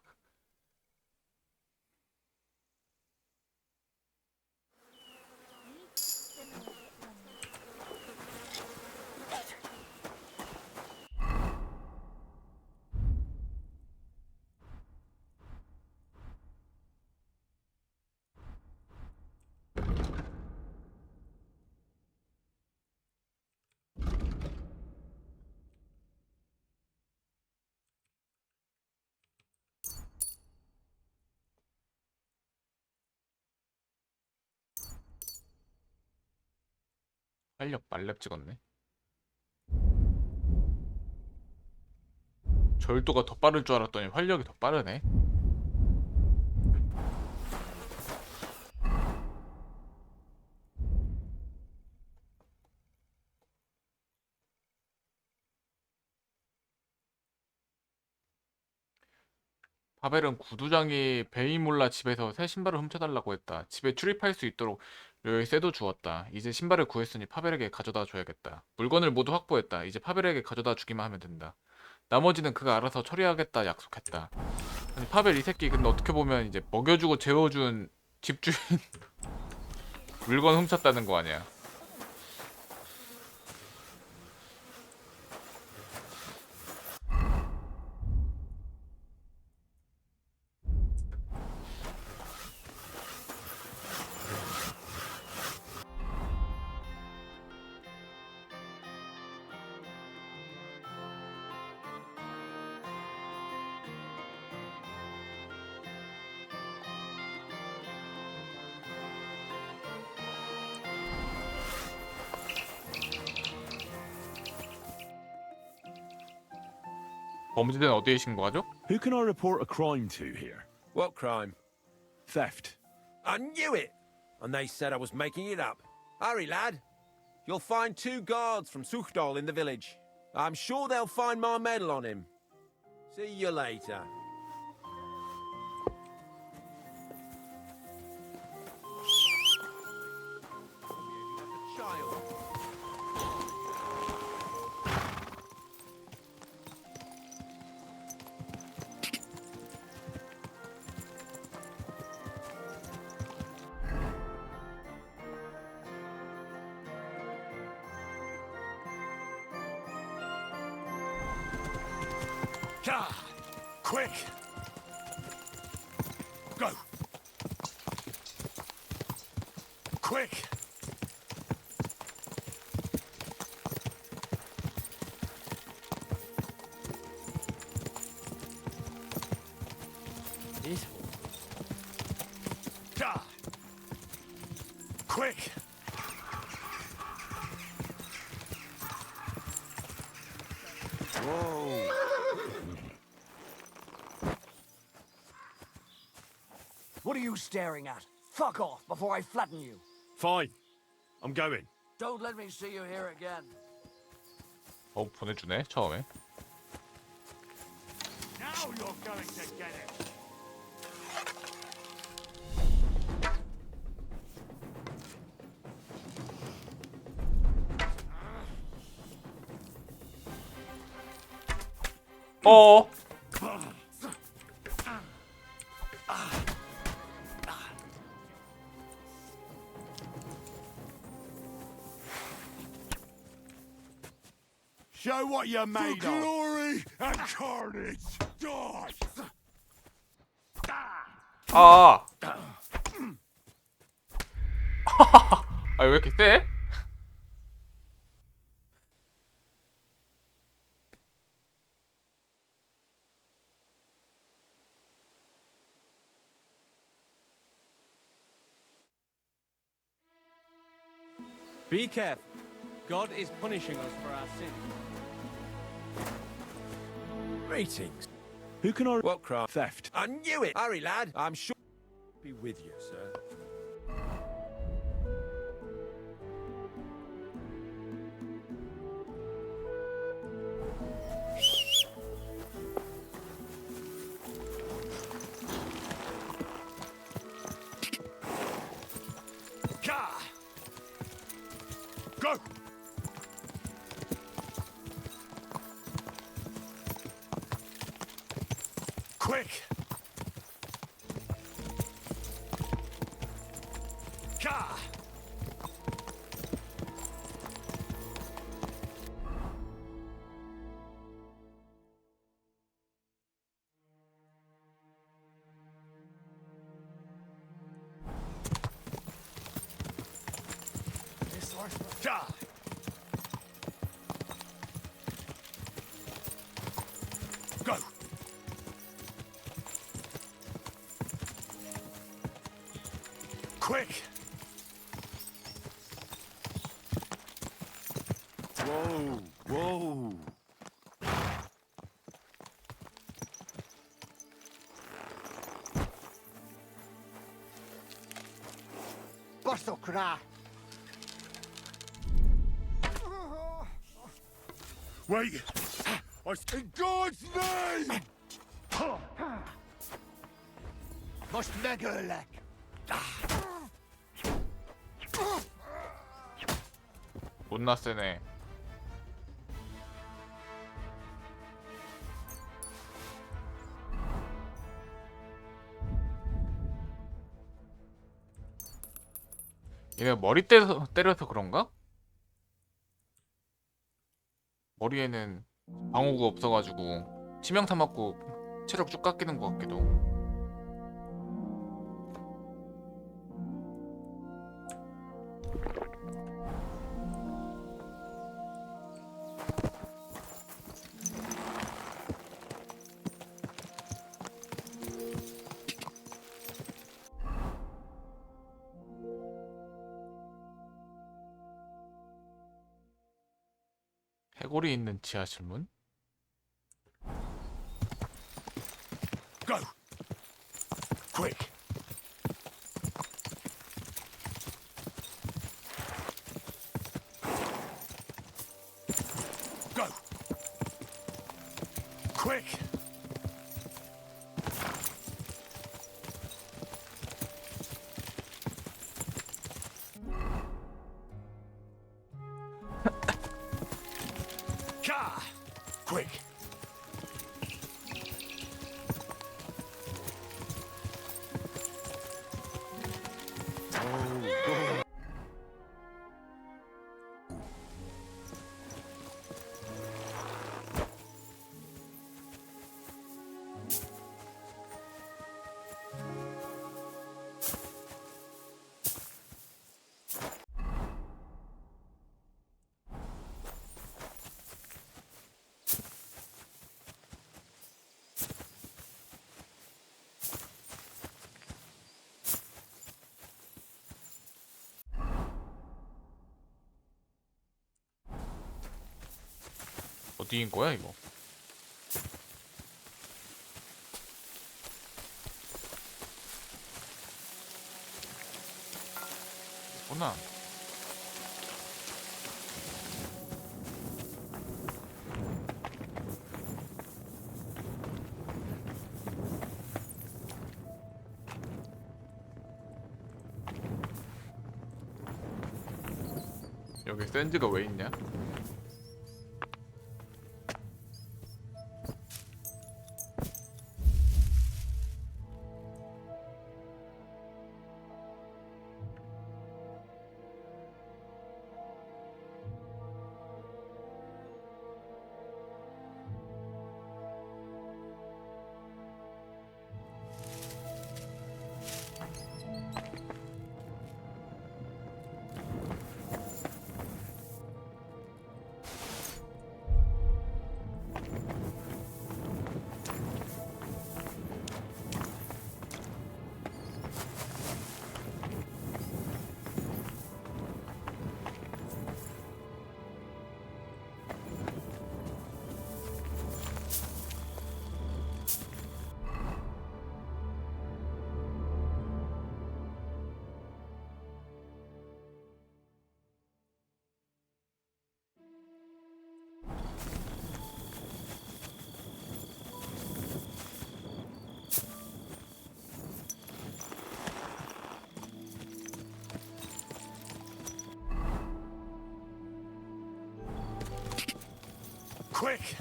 활력 말렙 찍었네. 절도가 더 빠를 줄 알았더니 활력이 더 빠르네. 파벨은 구두장이 베이몰라 집에서 새 신발을 훔쳐달라고 했다. 집에 출입할 수 있도록 열쇠도 주었다. 이제 신발을 구했으니 파벨에게 가져다 줘야겠다. 물건을 모두 확보했다. 이제 파벨에게 가져다 주기만 하면 된다. 나머지는 그가 알아서 처리하겠다 약속했다. 아니 파벨 이 새끼 근데 어떻게 보면 이제 먹여주고 재워준 집주인 물건 훔쳤다는 거 아니야. 범죄는 어디에 신고하죠? Who can I report a crime to here? What crime? Theft. I knew it! And they said I was making it up. Hurry, lad. You'll find 2 guards from Suchdal in the village. I'm sure they'll find my medal on him. See you later. God, quick! Go! Quick! God! Quick! Whoa! What are you staring at? Fuck off before I flatten you. Fine. I'm going. Don't let me see you here again. 보내주네 처음에. Now you're going to get it! 어. Show what you're made of. Glory and carnage. Die. 아. 아 왜 이렇게 세? Be careful. God is punishing us for our sins. Greetings. Who can I... What crime? Theft. I knew it! Hurry, lad. I'm sure... Be with you, sir. Go! Quick! Car! Car! Go! Quick! Whoa, whoa. Bostol cra. Wait! In God's name! Most megöllek. 못나 세네. 얘가 머리 때려서 그런가? 머리에는 방어구가 없어가지고 치명타 맞고 체력 쭉 깎이는 것 같기도. 해골이 있는 지하실문? Go! Quick! Go! Quick! Car! Quick! 어디인 거야 이거? 구나. 여기 샌드가 왜 있냐? Quick!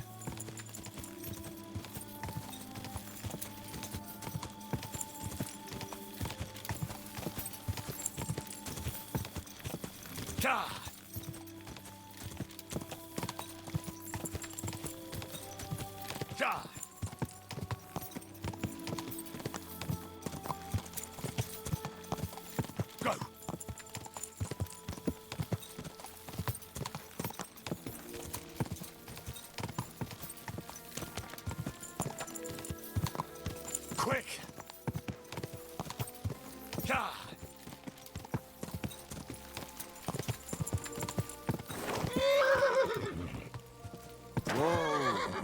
God! God! Go! Quick! God! Whoa.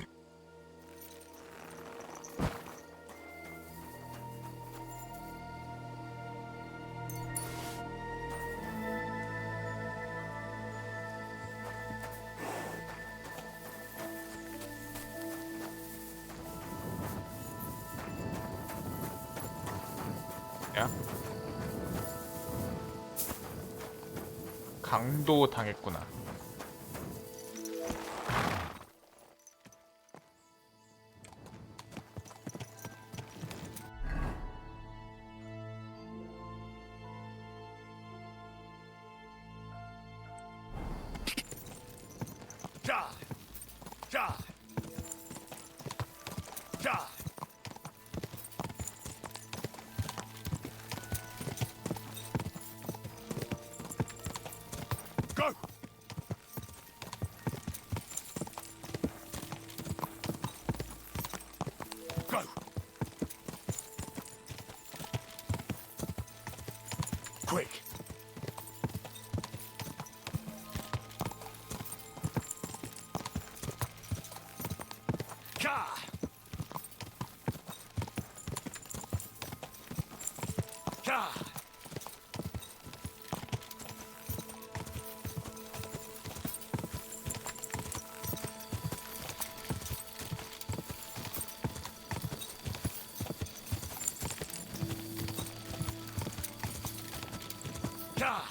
야? 강도 당했구나. God! God! God! Go! Go! Quick! God! God! God!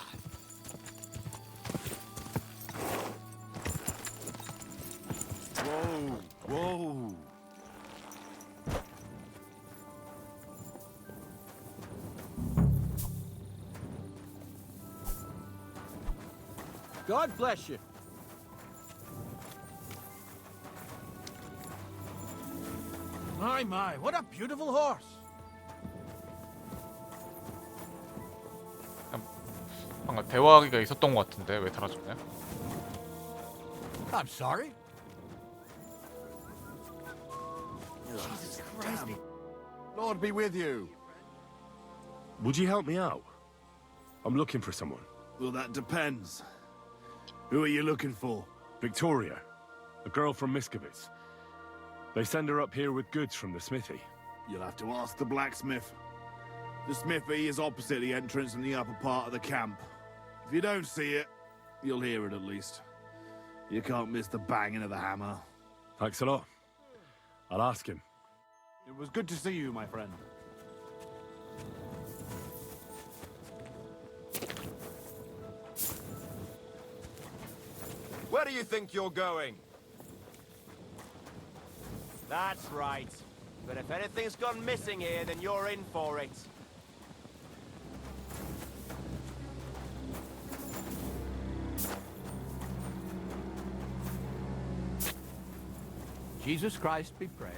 Whoa, whoa. God bless you. My, what a beautiful horse. 방금 대화하기가 있었던 것 같은데 왜 사라졌냐? I'm sorry. Jesus Christ. Lord be with you. Would you help me out? I'm looking for someone. Well, that depends. Who are you looking for? Victoria, a girl from Miskovitz. They send her up here with goods from the smithy. You'll have to ask the blacksmith. The smithy is opposite the entrance in the upper part of the camp. If you don't see it, you'll hear it at least. You can't miss the banging of the hammer. Thanks a lot. I'll ask him. It was good to see you, my friend. Where do you think you're going? That's right. But if anything's gone missing here, then you're in for it. Jesus Christ be praised.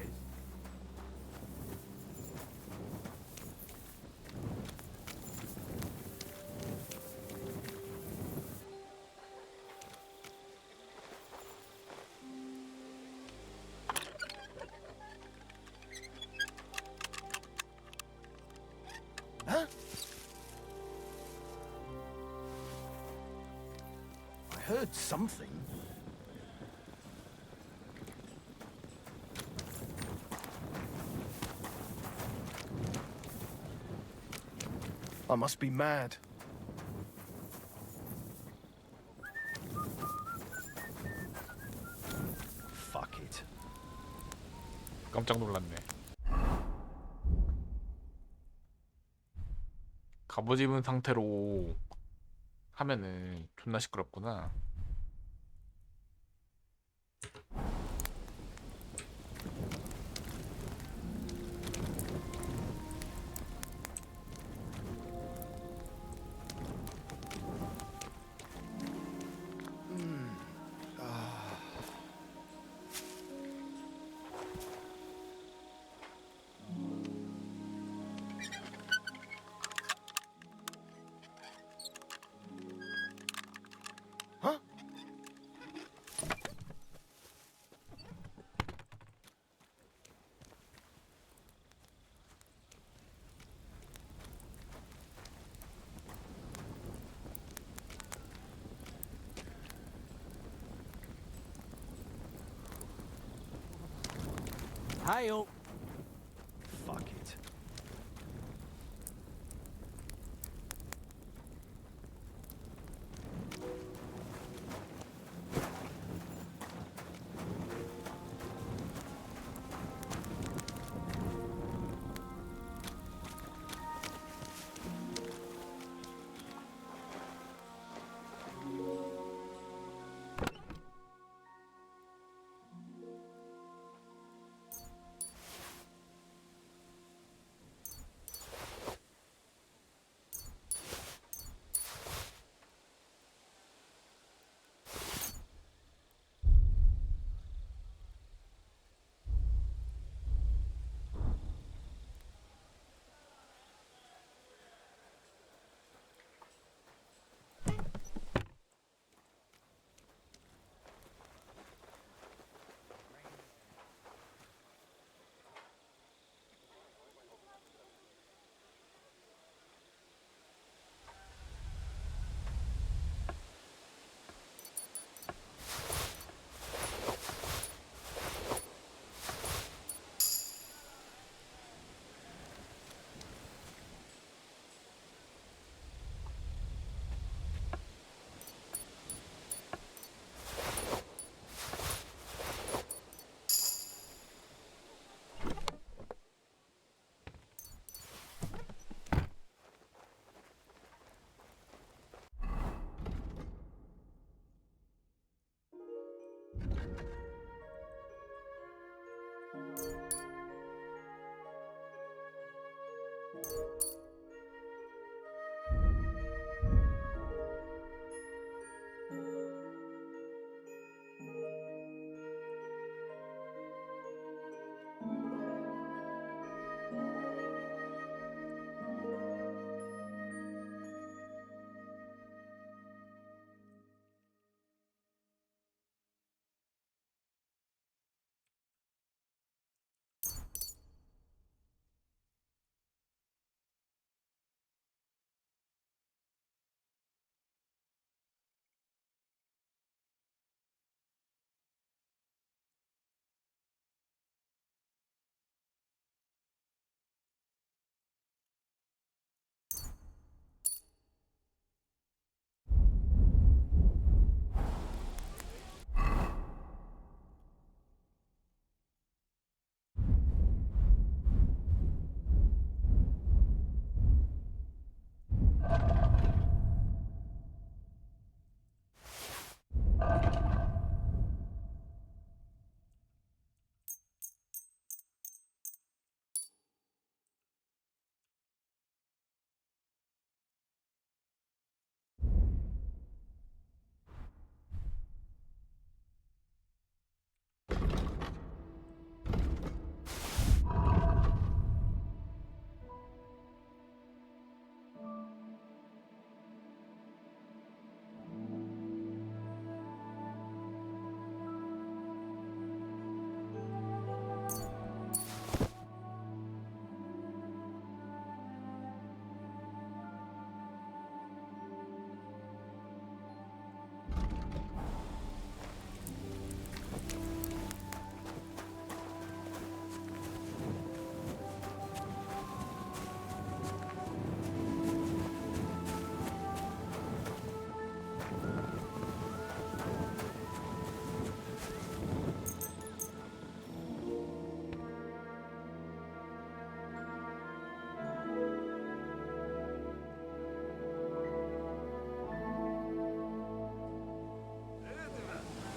Huh? I heard something. I must be mad. Fuck it. 깜짝 놀랐네. 갑옷 입은 상태로 하면은 존나 시끄럽구나. Hi-yo. Fuck it.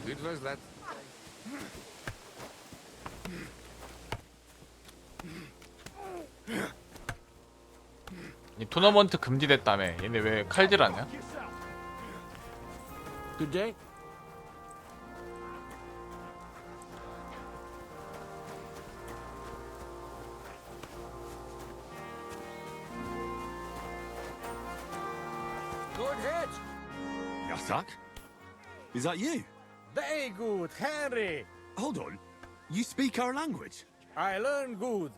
Üdvözlet! 이 토너먼트 금지됐다며. 얘네 왜 칼질하냐? Good day. Good hit! Yasak? Is that you? Very good, Henry. Hold on. You speak our language? I learn good.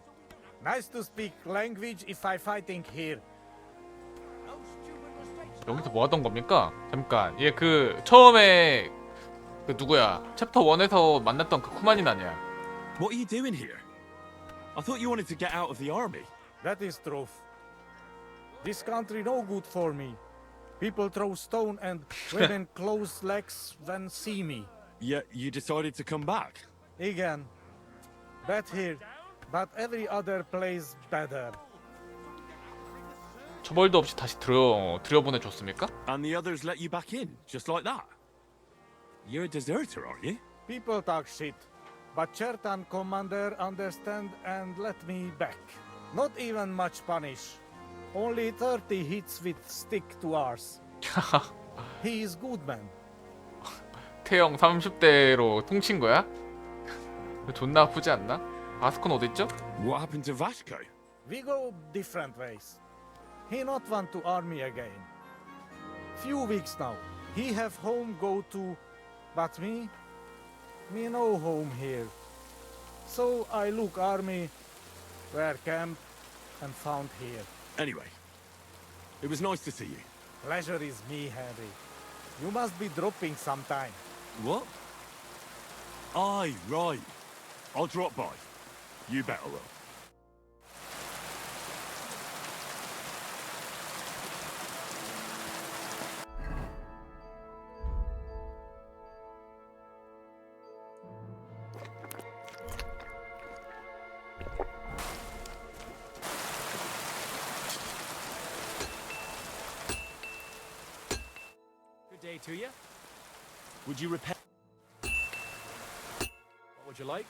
Nice to speak language if I fighting here. 여기서 뭐 하던 겁니까? 잠깐. 얘 그 처음에 그 누구야? 챕터 1에서 만났던 그 쿠만인 아니야? What are you doing here? I thought you wanted to get out of the army. That is truth. This country no good for me. People throw stone and women close legs when see me. Yet you decided to come back. Again. Bad here, but every other place better. 처벌도 없이 다시 들여보내줬습니까? And the others let you back in, just like that. You're a deserter, aren't you? People talk shit, but Chertan commander understand and let me back. Not even much punish. Only 30 hits with stick to ours. He is good man. 태형 30대로 퉁친 거야? 존나 아프지 않나? 바스코는 어딨죠? What happened to Vasco? We go different ways. He not want to army again. Few weeks now. He have home go to, but me no home here. So I look army, where camp, and found here. Anyway, it was nice to see you. Pleasure is me, Henry. You must be dropping sometime. What? Aye, right. I'll drop by. You better will. Good day to you. Would you repent? What would you like?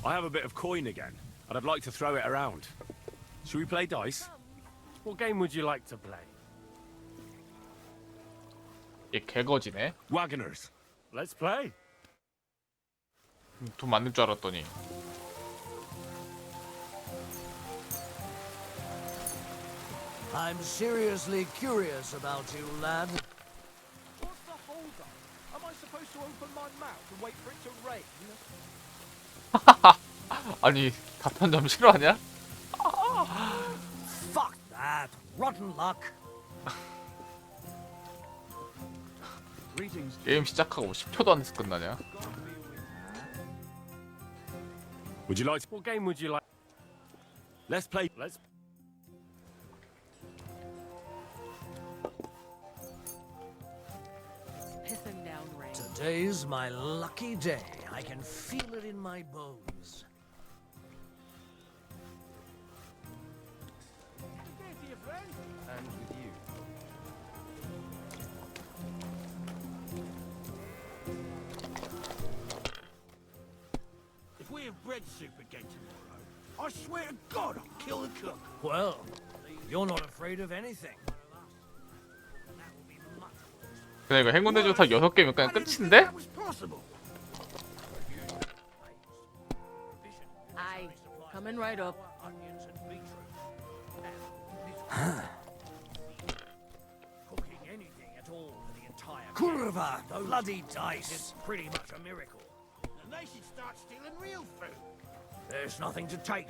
I have a bit of coin again, and I'd like to throw it around. Should we play dice? What game would you like to play? 얘 개거지네. Wagoners. Let's play. 돈 많을 줄 알았더니. I'm seriously curious about you, lad. What's the hold up? Am I supposed to open my mouth and wait for it to rain? 아니 답변 좀 싫어하냐? Fuck that. Rotten luck. 게임 시작하고 10초도 안 돼서 끝나냐? Would you like to... What game would you like? Let's play... Let's... Today's my lucky day. I can feel it in my bones. And with you. If we have bread soup again tomorrow, I swear to God I'll kill the cook. Well, you're not afraid of anything. 그냥 이거 행운의 조사 6개면 그냥 끝인데? Aye, coming right up. Cooking anything at all for the entire Kurva, those bloody dice. It's pretty much a miracle. And they should start stealing real food. There's nothing to take.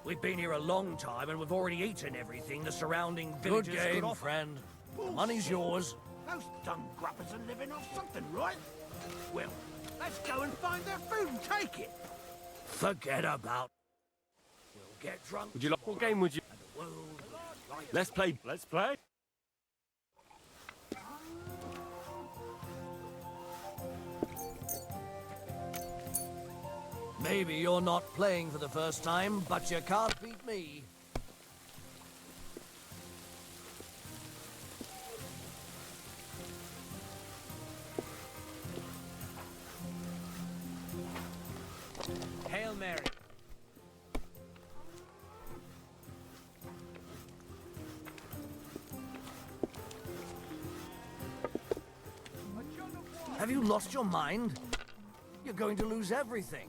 We've been here a long time and we've already eaten everything the surrounding villages could offer. Friend. The money's yours. Those dumb gruppers are living off something, right? Well, let's go and find their food and take it. Forget about. We'll get drunk. Would you like? What game would you? Let's play... Let's play. Maybe you're not playing for the first time, but you can't beat me. Hail Mary. Have you lost your mind? You're going to lose everything.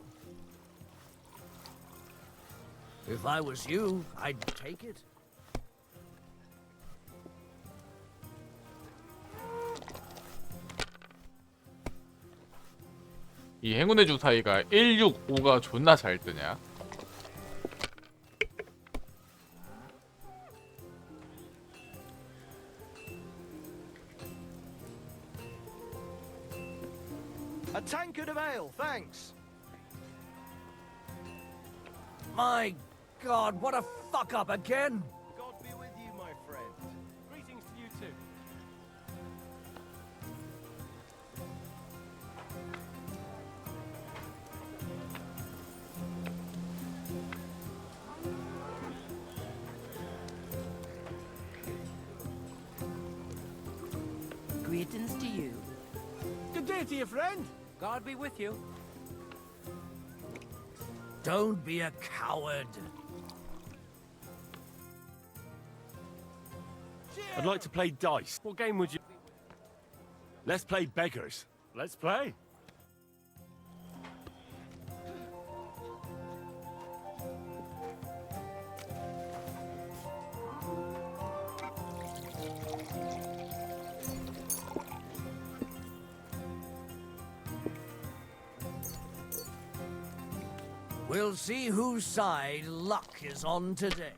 If I was you, I'd take it. 이 행운의 주사위가 165가 존나 잘 뜨냐? A tankard of ale, thanks. My God, what a fuck up again! God be with you, my friend. Greetings to you too. Greetings to you. Good day to you, friend. God be with you. Don't be a coward. I'd like to play dice. What game would you... Let's play beggars. Let's play. We'll see whose side luck is on today.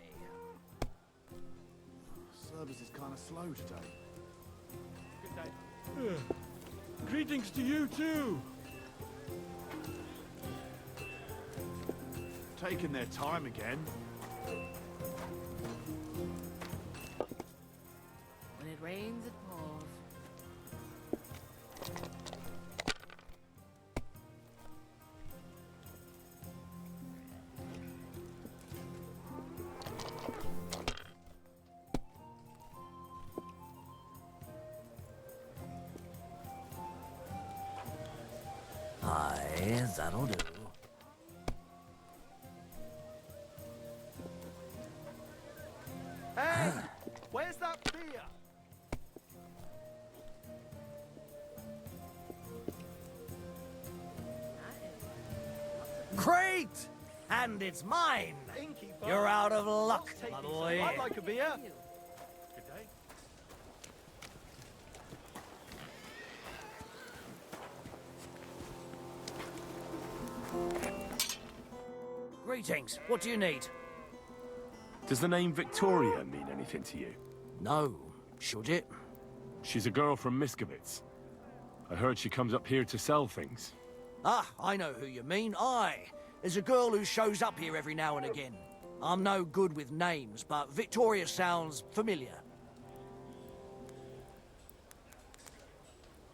Service is kind of slow today. Good day. Greetings to you too. Taking their time again. When it rains, it pours. Aye, that'll do. Hey, where's that beer? Great! And it's mine! Innkeeper. You're out of luck, What's taking my so- boy. I'd like a beer. Good day. Greetings. What do you need? Does the name Victoria mean anything to you? No. Should it? She's a girl from Miskovitz. I heard she comes up here to sell things. Ah, I know who you mean. Aye. There's a girl who shows up here every now and again. I'm no good with names, but Victoria sounds familiar.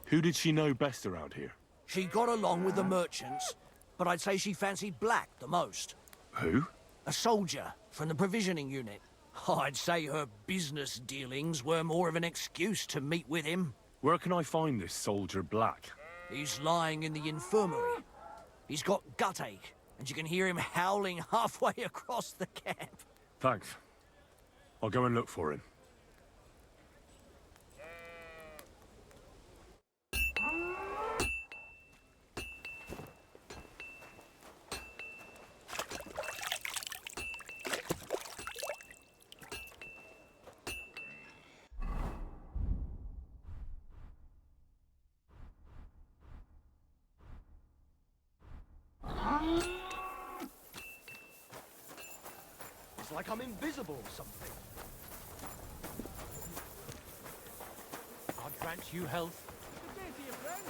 Who did she know best around here? She got along with the merchants, but I'd say she fancied Black the most. Who? A soldier from the provisioning unit. I'd say her business dealings were more of an excuse to meet with him. Where can I find this soldier Black? He's lying in the infirmary. He's got gut ache, and you can hear him howling halfway across the camp. Thanks. I'll go and look for him. It's like I'm invisible or something. God grant you health. Good day to you, friend.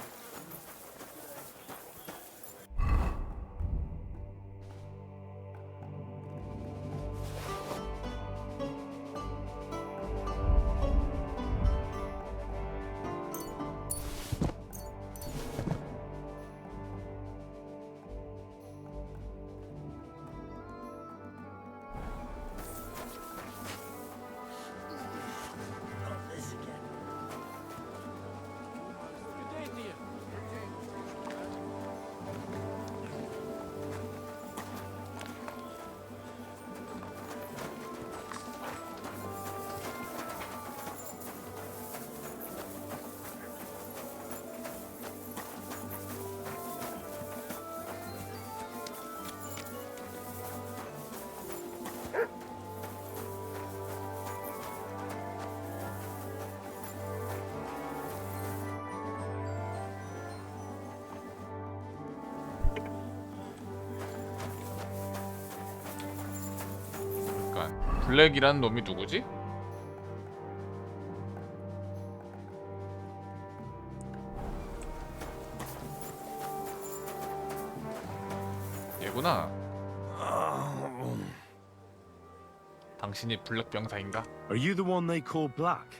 잠깐. 블랙이란 놈이 누구지? 얘구나. 당신이 블랙 병사인가? Are you the one they call Black?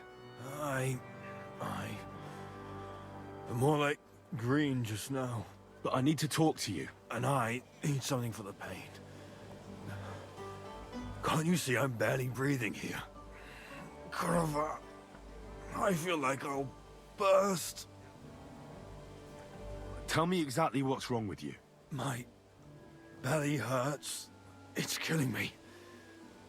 But more like green just now. But I need to talk to you. And I need something for the pain. Can't you see I'm barely breathing here? Kurova, I feel like I'll burst. Tell me exactly what's wrong with you. My belly hurts. It's killing me.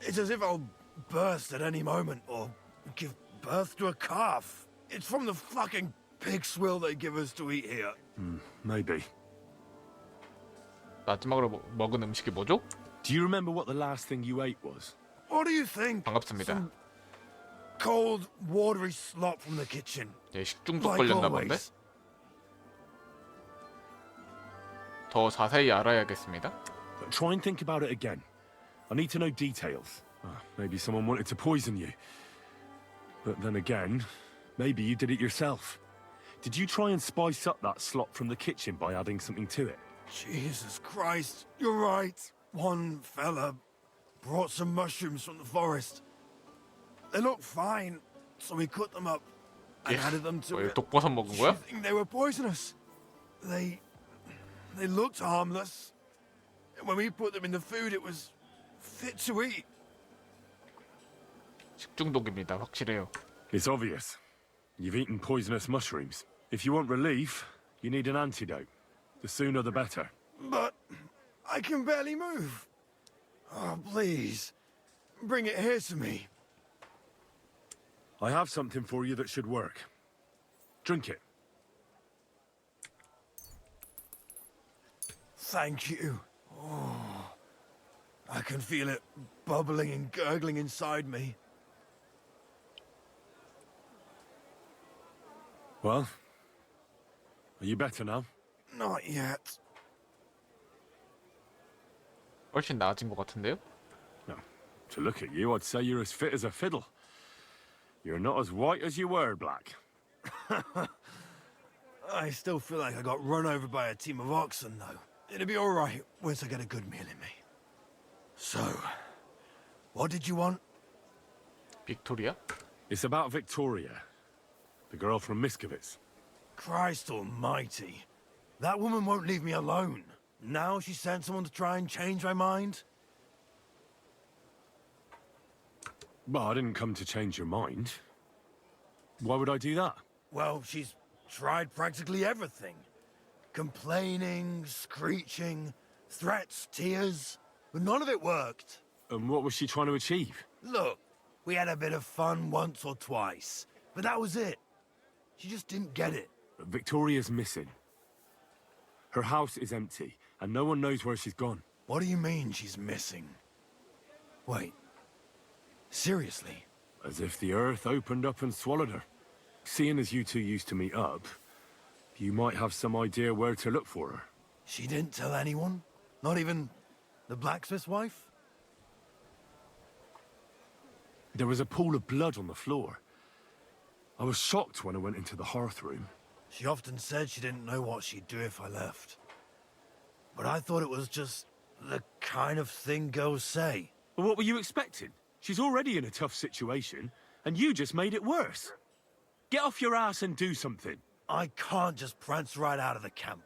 It's as if I'll burst at any moment or give birth to a calf. It's from the fucking pig swill they give us to eat here. Maybe. 마지막으로 먹은 음식이 뭐죠? Do you remember what the last thing you ate was? What do you think? 반갑습니다. Cold, watery slop from the kitchen. 예, 식중독 걸렸나 본데? 더 자세히 알아야겠습니다. Try and think about it again. I need to know details. Maybe someone wanted to poison you. But then again, maybe you did it yourself. Did you try and spice up that slop from the kitchen by adding something to it? Jesus Christ, you're right. One fella brought some mushrooms from the forest. They looked fine, so we cut them up and added them to it. 독버섯 먹은 거야? I think they were poisonous. They looked harmless. When we put them in the food, it was fit to eat. 식중독입니다. 확실해요. It's obvious. You've eaten poisonous mushrooms. If you want relief, you need an antidote. The sooner the better. But I can barely move. Oh, please. Bring it here to me. I have something for you that should work. Drink it. Thank you. Oh, I can feel it bubbling and gurgling inside me. Well, are you better now? Not yet. 훨씬 나아진 것 같은데요? No. To look at you, I'd say you're as fit as a fiddle. You're not as white as you were, Black. I still feel like I got run over by a team of oxen, though. It'll be all right once I get a good meal in me. So, what did you want? Victoria? It's about Victoria, the girl from Miskovitz. Christ almighty. That woman won't leave me alone. Now she sent someone to try and change my mind? Well, I didn't come to change your mind. Why would I do that? Well, she's tried practically everything. Complaining, screeching, threats, tears. But none of it worked. And what was she trying to achieve? Look, we had a bit of fun once or twice. But that was it. She just didn't get it. Victoria's missing. Her house is empty, and no one knows where she's gone. What do you mean she's missing? Wait. Seriously? As if the earth opened up and swallowed her. Seeing as you two used to meet up, you might have some idea where to look for her. She didn't tell anyone? Not even the blacksmith's wife? There was a pool of blood on the floor. I was shocked when I went into the hearth room. She often said she didn't know what she'd do if I left. But I thought it was just the kind of thing girls say. But what were you expecting? She's already in a tough situation, and you just made it worse. Get off your ass and do something. I can't just prance right out of the camp.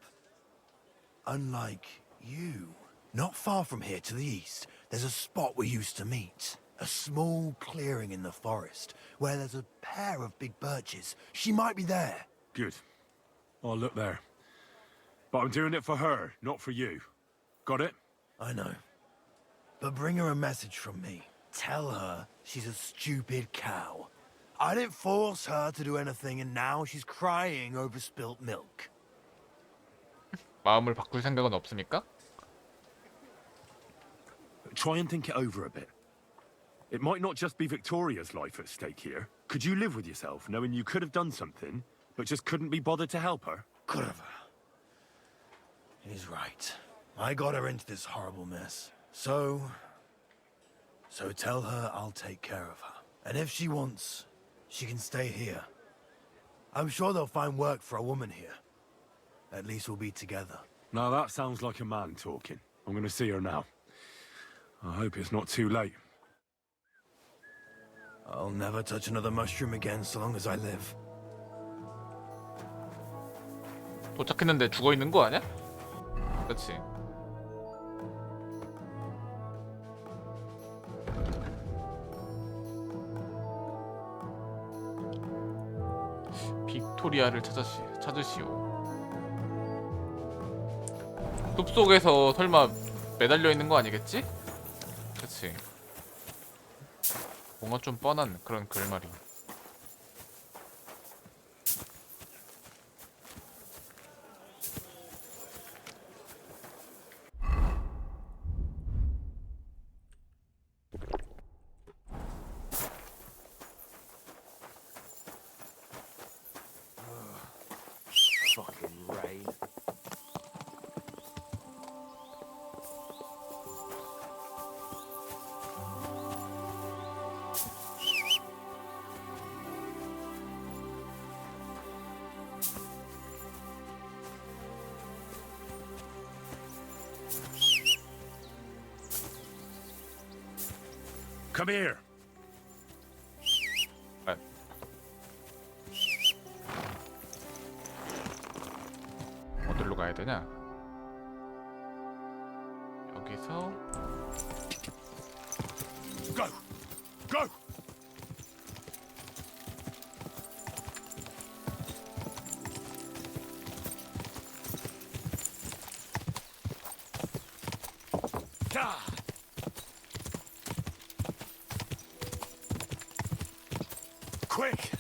Unlike you. Not far from here to the east, there's a spot we used to meet. A small clearing in the forest, where there's a pair of big birches. She might be there. Good. I'll look there. But I'm doing it for her, not for you. Got it? I know. But bring her a message from me. Tell her she's a stupid cow. I didn't force her to do anything, and now she's crying over spilt milk. 마음을 바꿀 생각은 없습니까? Try and think it over a bit. It might not just be Victoria's life at stake here. Could you live with yourself knowing you could have done something, but just couldn't be bothered to help her? Could have. He's right. I got her into this horrible mess. So So tell her I'll take care of her. And if she wants, she can stay here. I'm sure they'll find work for a woman here. At least we'll be together. Now that sounds like a man talking. I'm gonna see her now. I hope it's not too late. I'll never touch another mushroom again so long as I live. 도착했는데 죽어 있는 거 아니야? 그렇지. 빅토리아를 찾으시오. 숲속에서 설마 매달려 있는 거 아니겠지? 그치. 뭔가 좀 뻔한 그런 결말이. Fucking rain. Come here. 어디로 가야 되냐? 여기서 Go! Go! Quick!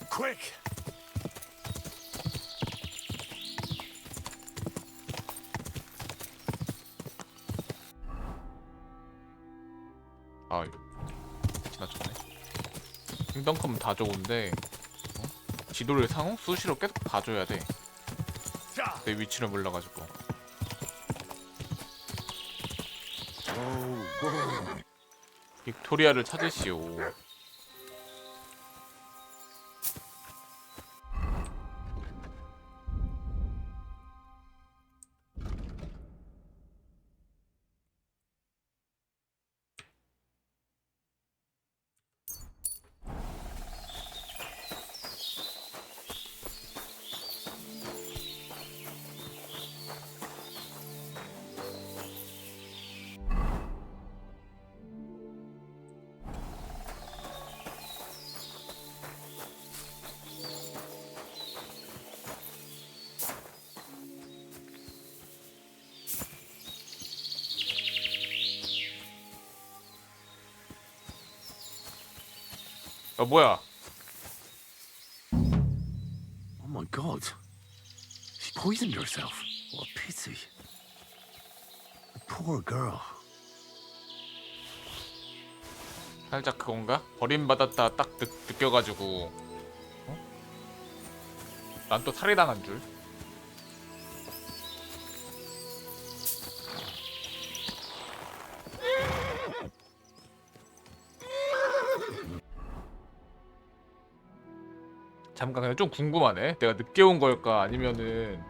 Quick! 아 이거 지나쳤네. 킹덤컴은 다 좋은데 지도를 수시로 계속 봐줘야 돼. 내 위치를 몰라가지고. 빅토리아를 찾으시오. 뭐야? Oh my god. She poisoned herself. What a pity. The poor girl. 살짝 그건가? 버림받았다 딱 느껴가지고 난 또 살해당한 줄. 잠깐 그냥 좀 궁금하네. 내가 늦게 온 걸까 아니면은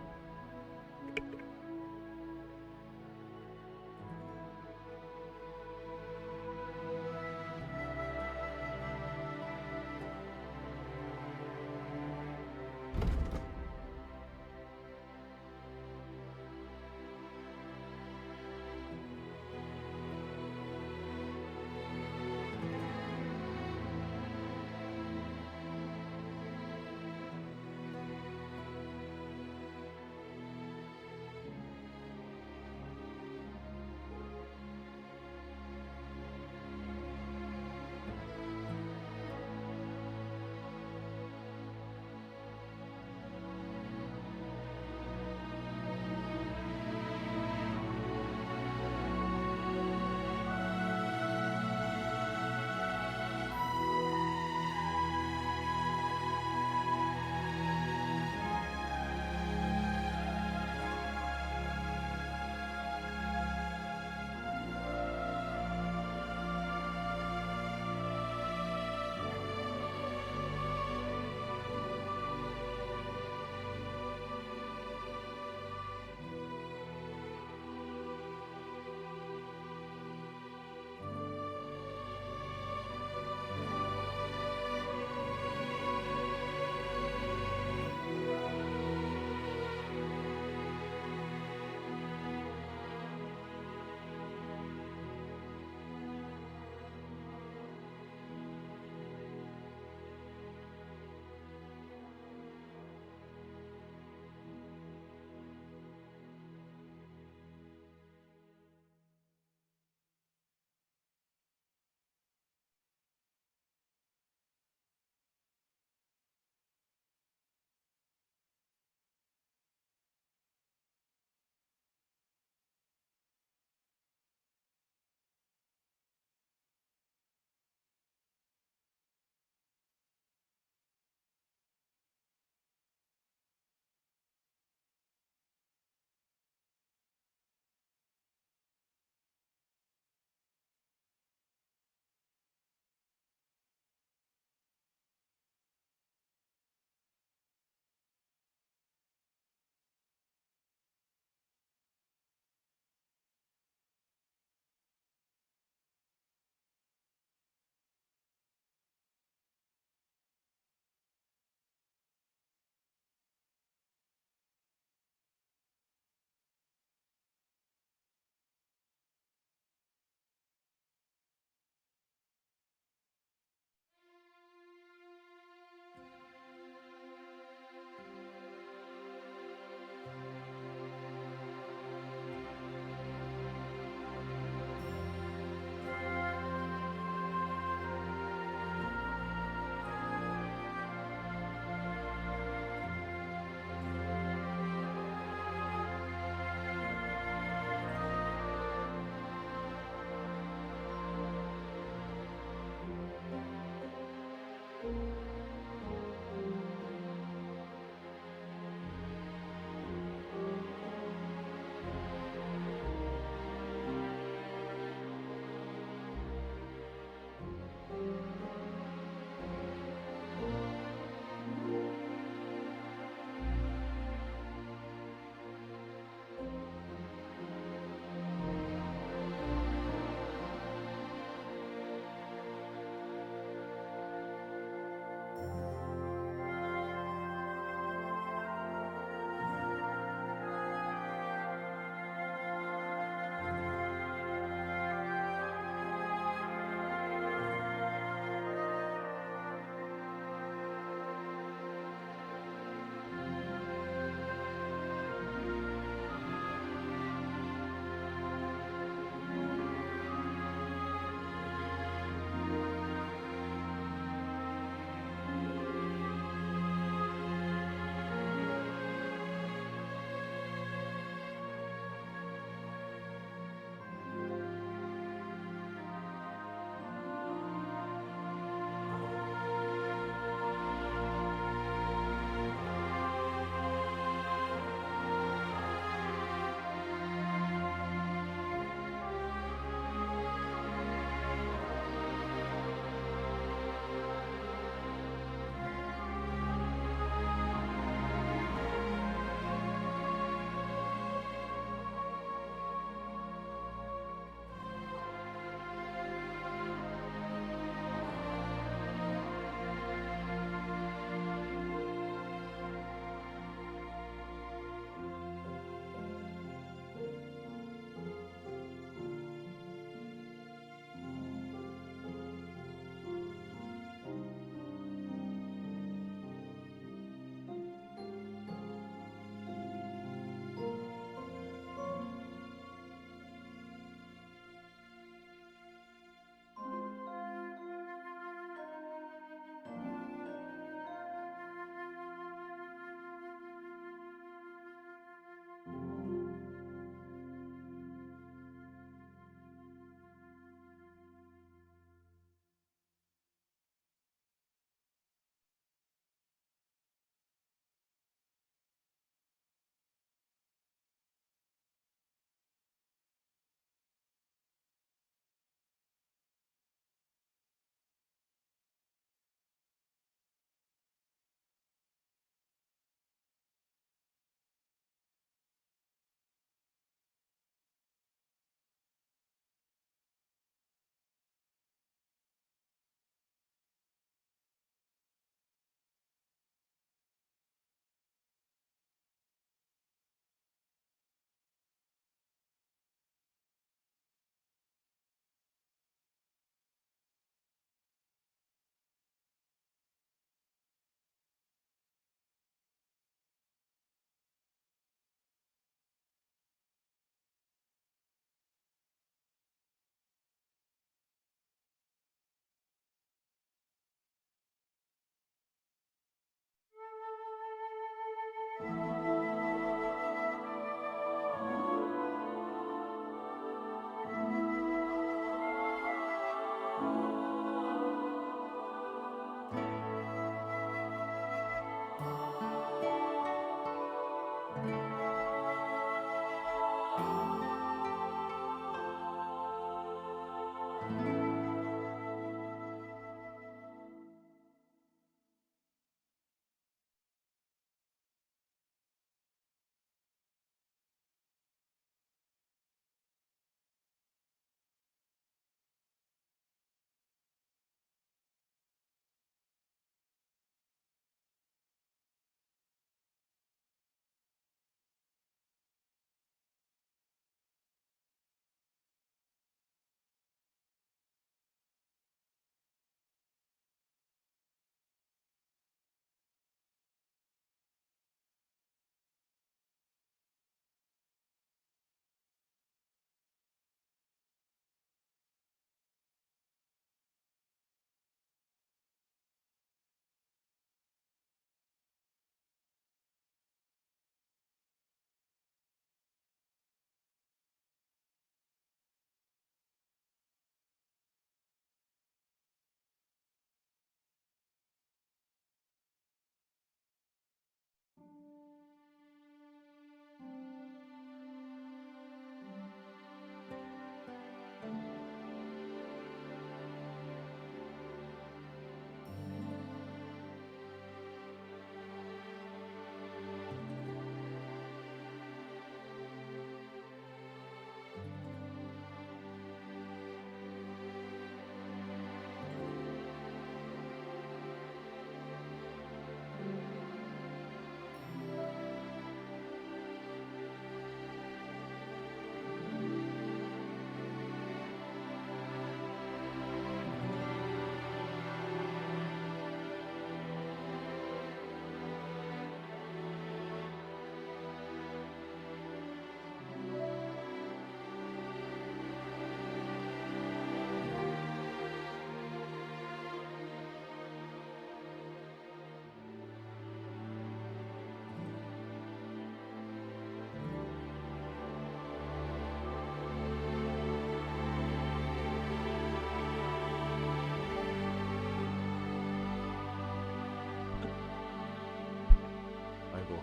아이고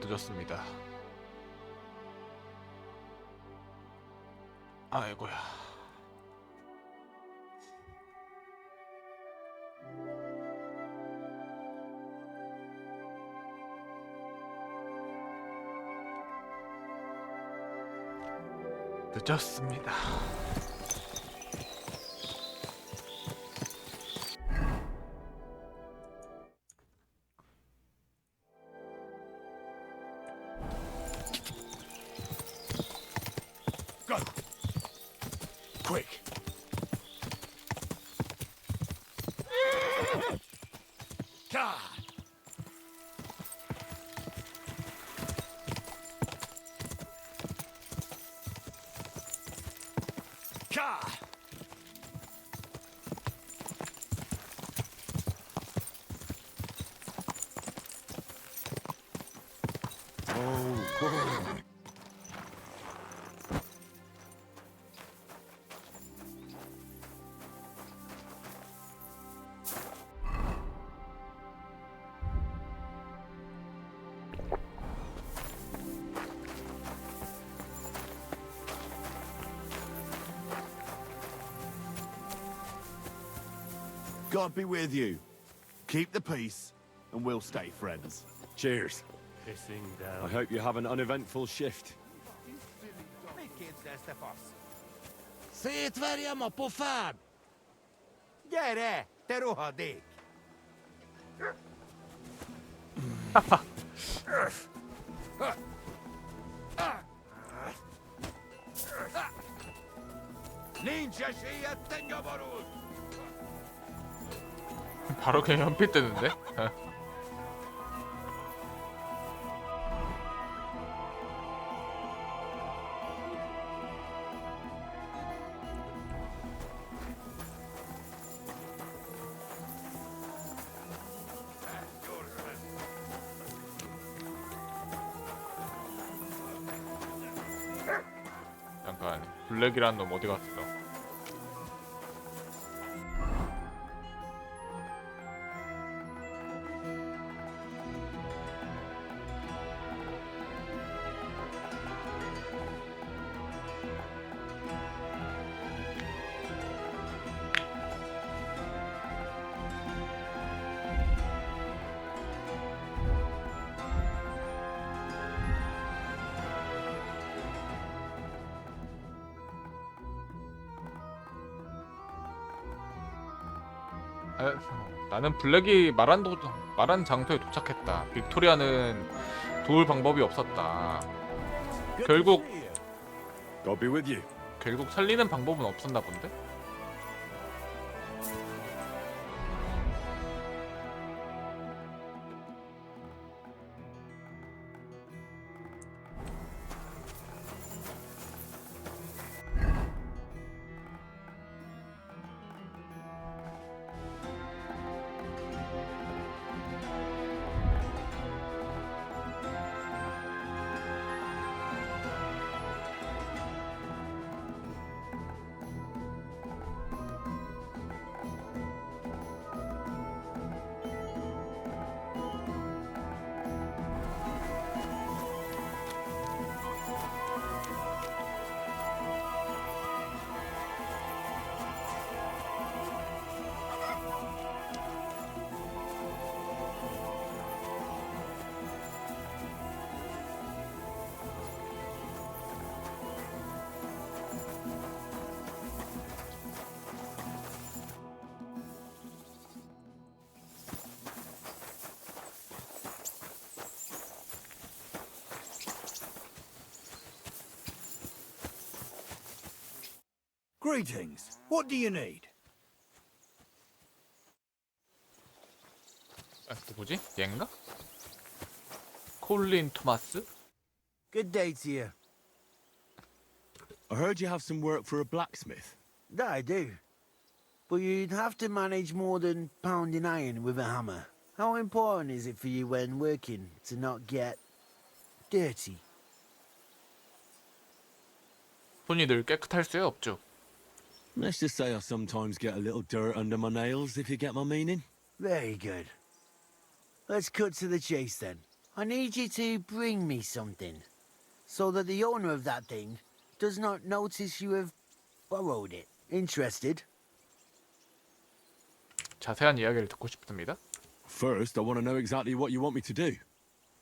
늦었습니다. 아이고야. 늦었습니다. Go! Quick! God! God! Oh, God. God be with you. Keep the peace, and we'll stay friends. Cheers. Pissing down. I hope you have an uneventful shift. Szétverjem a pofád! Gyere, te rohadék! Nincs esélyed, te nyomorult! 바로 그냥 연필 뜨는데? 잠깐 블랙이라는 놈 어디 갔어? 나는 블랙이 말한 장소에 도착했다. 빅토리아는 도울 방법이 없었다. 결국 God be with you. 결국 살리는 방법은 없었나 본데? Greetings. What do you need? 누구지? 얘인가? 콜린 토마스? Good day to you. I heard you have some work for a blacksmith. That I do. But you'd have to manage more than pounding iron with a hammer. How important is it for you when working to not get dirty? 손이 늘 깨끗할 수 없죠. Let's just say I sometimes get a little dirt under my nails, if you get my meaning. Very good. Let's cut to the chase then. I need you to bring me something, so that the owner of that thing does not notice you have borrowed it. Interested? 자세한 이야기를 듣고 싶습니다. First, I want to know exactly what you want me to do.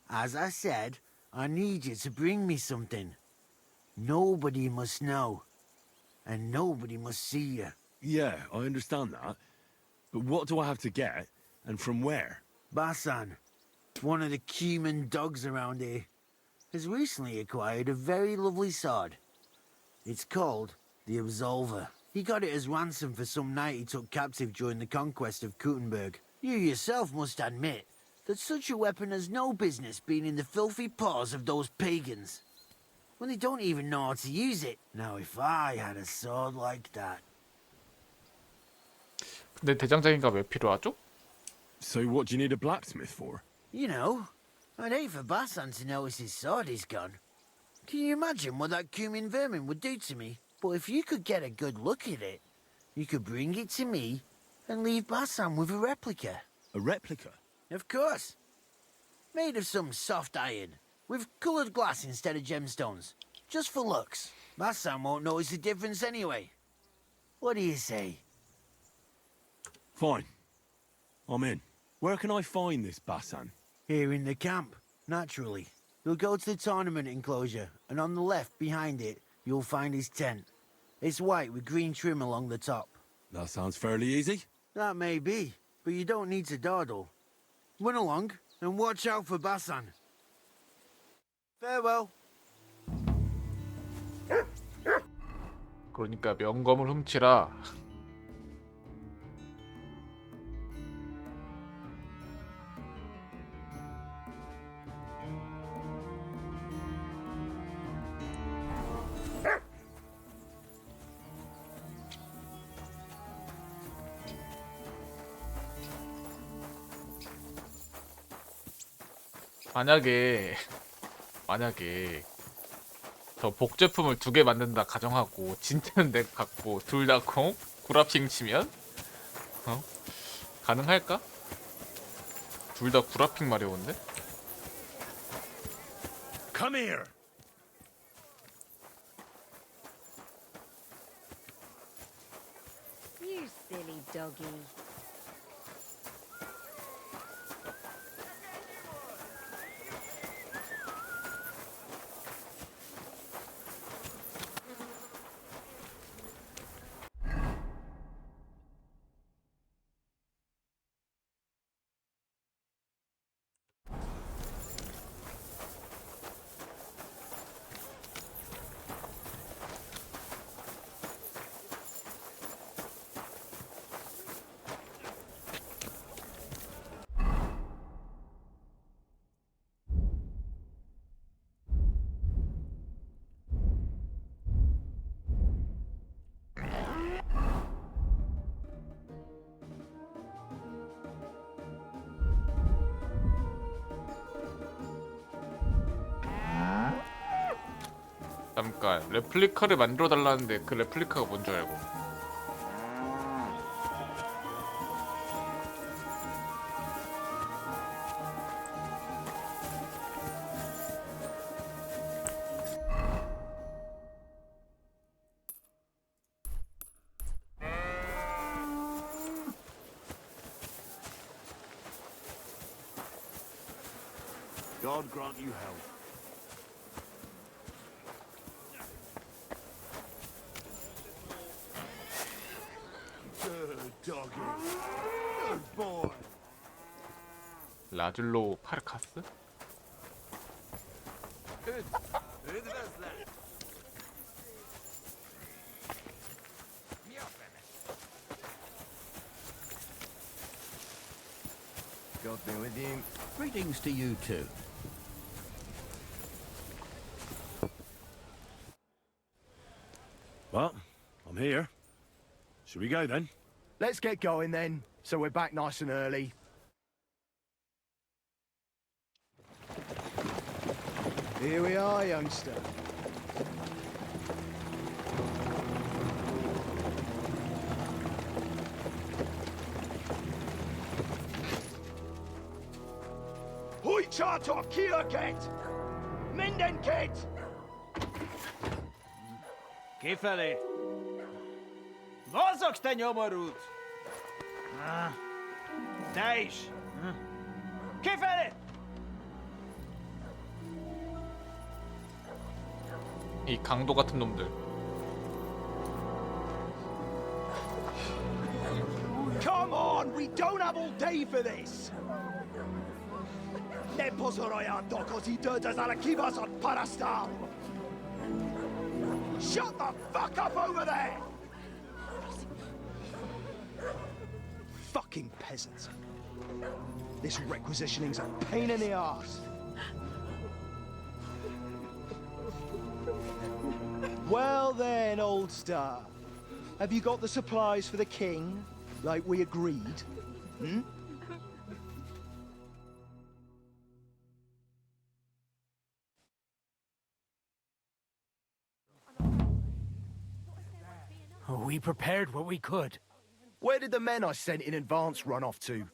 As I said, I need you to bring me something. Nobody must know. And nobody must see you. Yeah, I understand that. But what do I have to get, and from where? Basan, one of the cumin dogs around here, has recently acquired a very lovely sword. It's called the Absolver. He got it as ransom for some knight he took captive during the conquest of Kuttenberg. You yourself must admit that such a weapon has no business being in the filthy paws of those pagans, when they don't even know how to use it. Now, if I had a sword like that... 근데 대장장이가 왜 필요하죠? So what do you need a blacksmith for? You know, I'd hate for Basan to notice his sword is gone. Can you imagine what that cumin vermin would do to me? But if you could get a good look at it, you could bring it to me and leave Basan with a replica. A replica? Of course. Made of some soft iron, with coloured glass instead of gemstones. Just for looks. Basan won't notice the difference anyway. What do you say? Fine. I'm in. Where can I find this Basan? Here in the camp, naturally. You'll go to the tournament enclosure, and on the left behind it, you'll find his tent. It's white with green trim along the top. That sounds fairly easy. That may be, but you don't need to dawdle. Run along, and watch out for Basan. Farewell. 그러니까 명검을 훔치라. 만약에 저 복제품을 2개 만든다 가정하고 진짜는 내가 갖고 둘 다 구라핑 치면 가능할까? 둘 다 구라핑 마려운데? Come here. You silly doggy. 잠깐 레플리카를 만들어 달라는데 그 레플리카가 뭔 줄 알고. God grant you health. Good doggy. Good boy. 라줄로 파르카스? Good. Who does that? God be with you. Greetings to you too. Well, I'm here. Should we go then? Let's get going then, so we're back nice and early. Here we are, youngster. Hoi charter Kierket! Mindenket! Kifelé! Mozogsz, te nyomorult! Te is! Kifelé! 이 강도 같은 놈들. Come on, we don't have all day for this! Ne pozoroiando così dödas alla kibas on parastal! Shut the fuck up over there! Fucking peasants. This requisitioning's a pain in the arse. Well then, old star. Have you got the supplies for the king, like we agreed? Hmm? We prepared what we could. Where did the men I sent in advance run off to?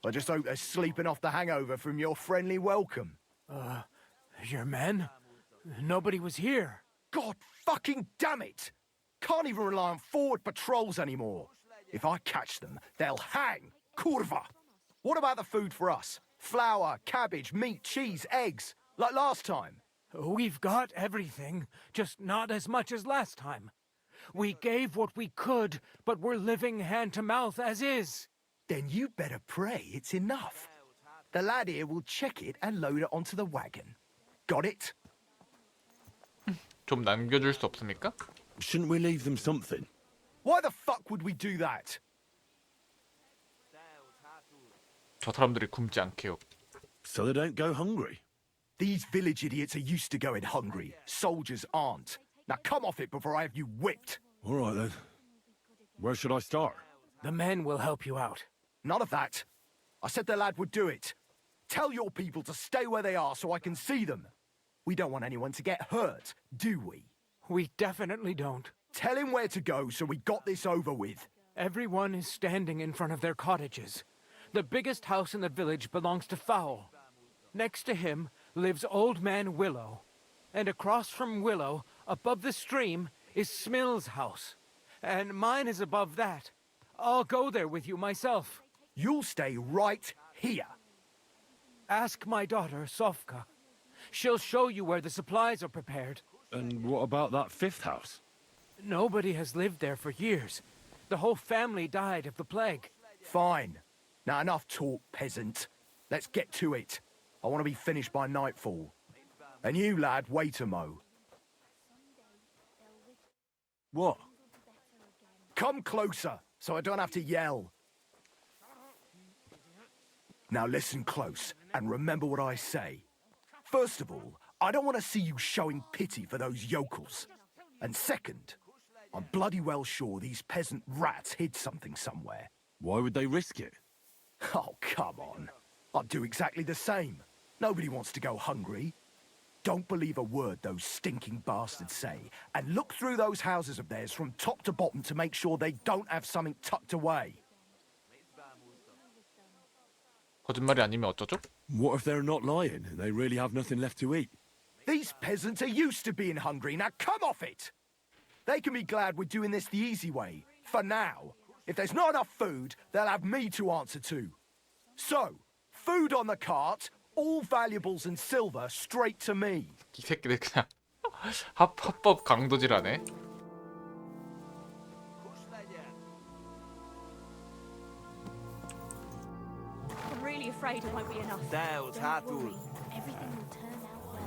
I just hope they're sleeping off the hangover from your friendly welcome. Your men? Nobody was here. God fucking damn it! Can't even rely on forward patrols anymore. If I catch them, they'll hang. Kurva! What about the food for us? Flour, cabbage, meat, cheese, eggs, like last time. We've got everything, just not as much as last time. We gave what we could, but we're living hand to mouth as is. Then you better pray it's enough. The lad here will check it and load it onto the wagon. Got it? 좀 남겨줄 수 없습니까? Shouldn't we leave them something? Why the fuck would we do that? 저 사람들이 굶지 않게요. So they don't go hungry. These village idiots are used to going hungry. Soldiers aren't. Now come off it before I have you whipped. All right then. Where should I start? The men will help you out. None of that. I said the lad would do it. Tell your people to stay where they are so I can see them. We don't want anyone to get hurt, do we? We definitely don't. Tell him where to go so we got this over with. Everyone is standing in front of their cottages. The biggest house in the village belongs to Fowl. Next to him lives Old Man Willow. And across from Willow, above the stream, is Smill's house. And mine is above that. I'll go there with you myself. You'll stay right here. Ask my daughter, Sofka. She'll show you where the supplies are prepared. And what about that fifth house? Nobody has lived there for years. The whole family died of the plague. Fine. Now enough talk, peasant. Let's get to it. I want to be finished by nightfall. And you, lad, wait a mo. What? Come closer, so I don't have to yell. Now listen close, and remember what I say. First of all, I don't want to see you showing pity for those yokels. And second, I'm bloody well sure these peasant rats hid something somewhere. Why would they risk it? Oh, come on. I'd do exactly the same. Nobody wants to go hungry. Don't believe a word those stinking bastards say, and look through those houses of theirs from top to bottom to make sure they don't have something tucked away. 거짓말이 아니면 어쩌죠? What if they're not lying and they really have nothing left to eat? These peasants are used to being hungry, now come off it! They can be glad we're doing this the easy way, for now. If there's not enough food, they'll have me to answer to. So, food on the cart, all valuables and silver straight to me. 이 새끼들 그냥 합법 강도질하네. I'm really afraid it won't be enough. Don't worry. Everything will turn out well.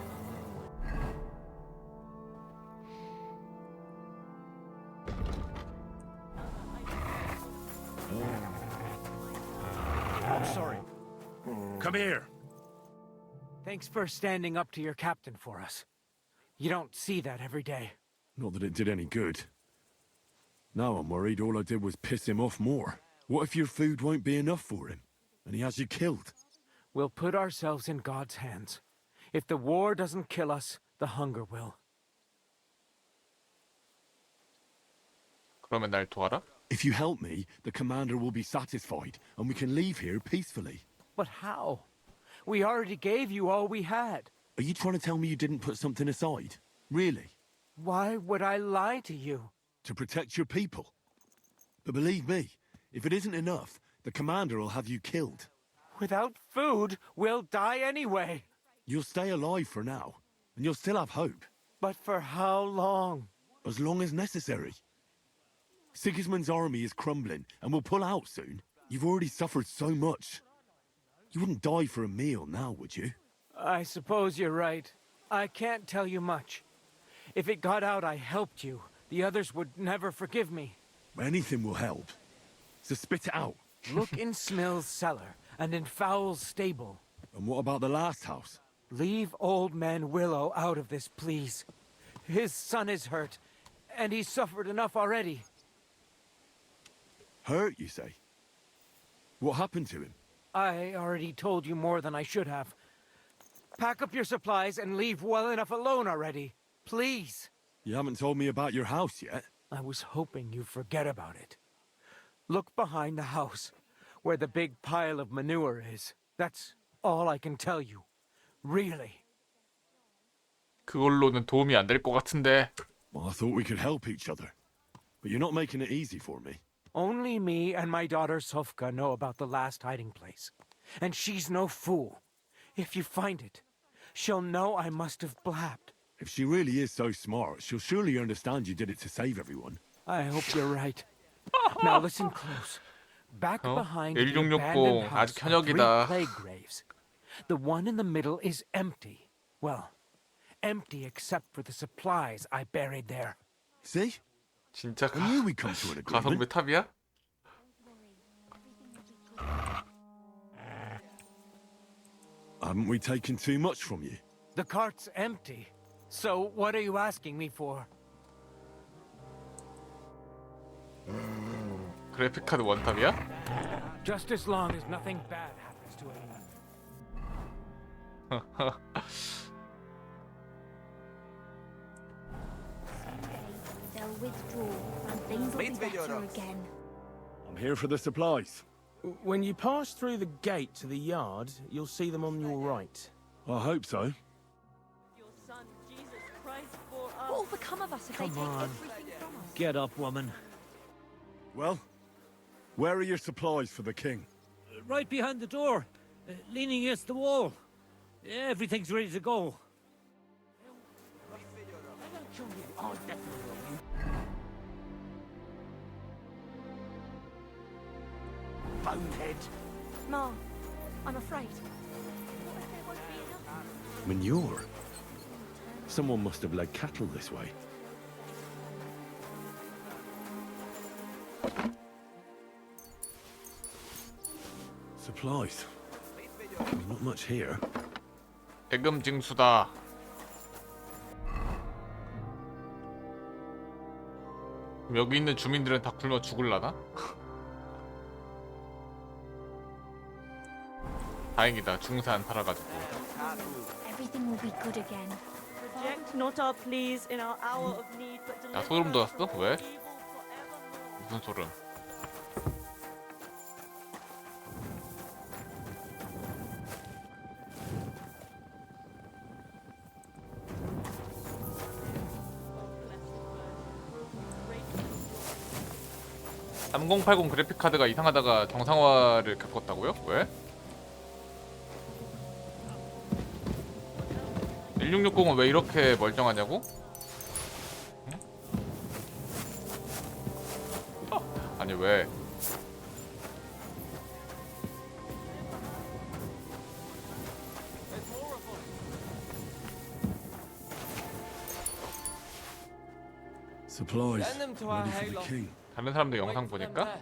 I'm sorry. Come here. Thanks for standing up to your captain for us. You don't see that every day. Not that it did any good. Now I'm worried all I did was piss him off more. What if your food won't be enough for him, and he has you killed? We'll put ourselves in God's hands. If the war doesn't kill us, the hunger will. 그러면 날 도와라? If you help me, the commander will be satisfied, and we can leave here peacefully. But how? We already gave you all we had. Are you trying to tell me you didn't put something aside? Really? Why would I lie to you? To protect your people. But believe me, if it isn't enough, the commander will have you killed. Without food, we'll die anyway. You'll stay alive for now, and you'll still have hope. But for how long? As long as necessary. Sigismund's army is crumbling, and will pull out soon. You've already suffered so much. You wouldn't die for a meal now, would you? I suppose you're right. I can't tell you much. If it got out I helped you, the others would never forgive me. Anything will help. So spit it out. Look in Smill's cellar, and in Fowl's stable. And what about the last house? Leave old man Willow out of this, please. His son is hurt, and he's suffered enough already. Hurt, you say? What happened to him? I already told you more than I should have. Pack up your supplies and leave well enough alone already. Please. You haven't told me about your house yet. I was hoping you'd forget about it. Look behind the house, where the big pile of manure is. That's all I can tell you. Really. 그걸로는 도움이 안 될 것 같은데. Well, I thought we could help each other. But you're not making it easy for me. Only me and my daughter Sofka know about the last hiding place. And she's no fool. If you find it, she'll know I must have blabbed. If she really is so smart, she'll surely understand you did it to save everyone. I hope you're right. Now listen close. Back behind the 일용육공 abandoned house 아직 are 3 현역이다. plague graves. The one in the middle is empty. Well, empty except for the supplies I buried there. See? 진짜 I knew we'd come to an agreement. 가성비 탑이야? Haven't we taken too much from you? The cart's empty. So what are you asking me for? 그래픽카드 원탑이야? Just as long as nothing bad happens to anyone. They'll withdraw and things will be better again. I'm here for the supplies. When you pass through the gate to the yard, you'll see them on your right. I hope so. What will become of us if they take everything from us? Get up, woman. Well, where are your supplies for the king? Right behind the door, leaning against the wall. Everything's ready to go. Bonehead. Ma, I'm afraid. Manure? Someone must have led cattle this way. Supplies. Not much here. 대금징수다. 여기 있는 주민들은 다 굶어 죽을라나? 다행이다. 중산 팔아가지고. Everything will be good again. Reject not our pleas in our hour of need, but 야, deliver 소름 us 돋았어? from 왜? evil forevermore. 무슨 소름? (3080) 그래픽카드가 이상하다가 정상화를 겪었다고요? 왜? 1660은 왜 이렇게 멀쩡하냐고? 응? 아니 왜? Supplies ready for the king. 다른 사람들 영상 보니까?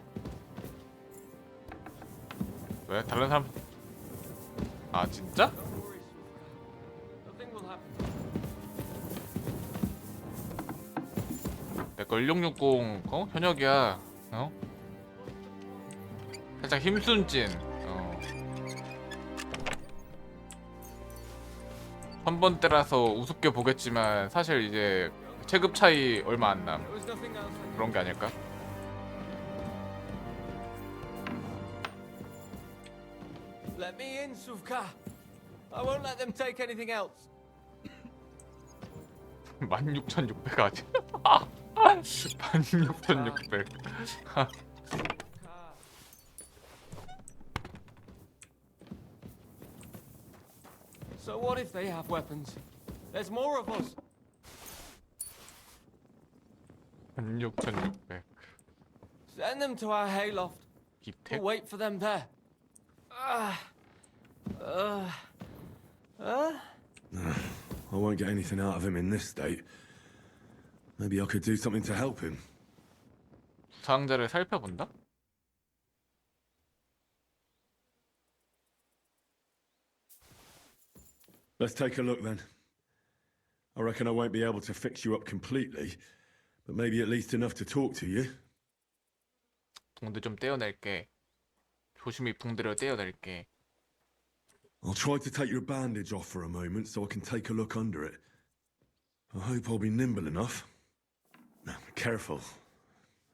왜? 다른 사람... 아 진짜? 내거 1660 어? 현역이야. 어? 살짝 힘순진. 어. 한 번 때라서 우습게 보겠지만 사실 이제 체급 차이 얼마 안 남. 그런 게 아닐까? Let me in, Suvka. I won't let them take anything else. 16,600 아직. 16,600. So what if they have weapons? There's more of us. 16,600. Send them to our hayloft. 기택? We'll wait for them there. I won't get anything out of him in this state. Maybe I could do something to help him. 상자를 살펴본다? Let's take a look then. I reckon I won't be able to fix you up completely, but maybe at least enough to talk to you. 붕대 좀 떼어낼게. 조심히 붕대를 떼어낼게. I'll try to take your bandage off for a moment so I can take a look under it. I hope I'll be nimble enough. Now, careful.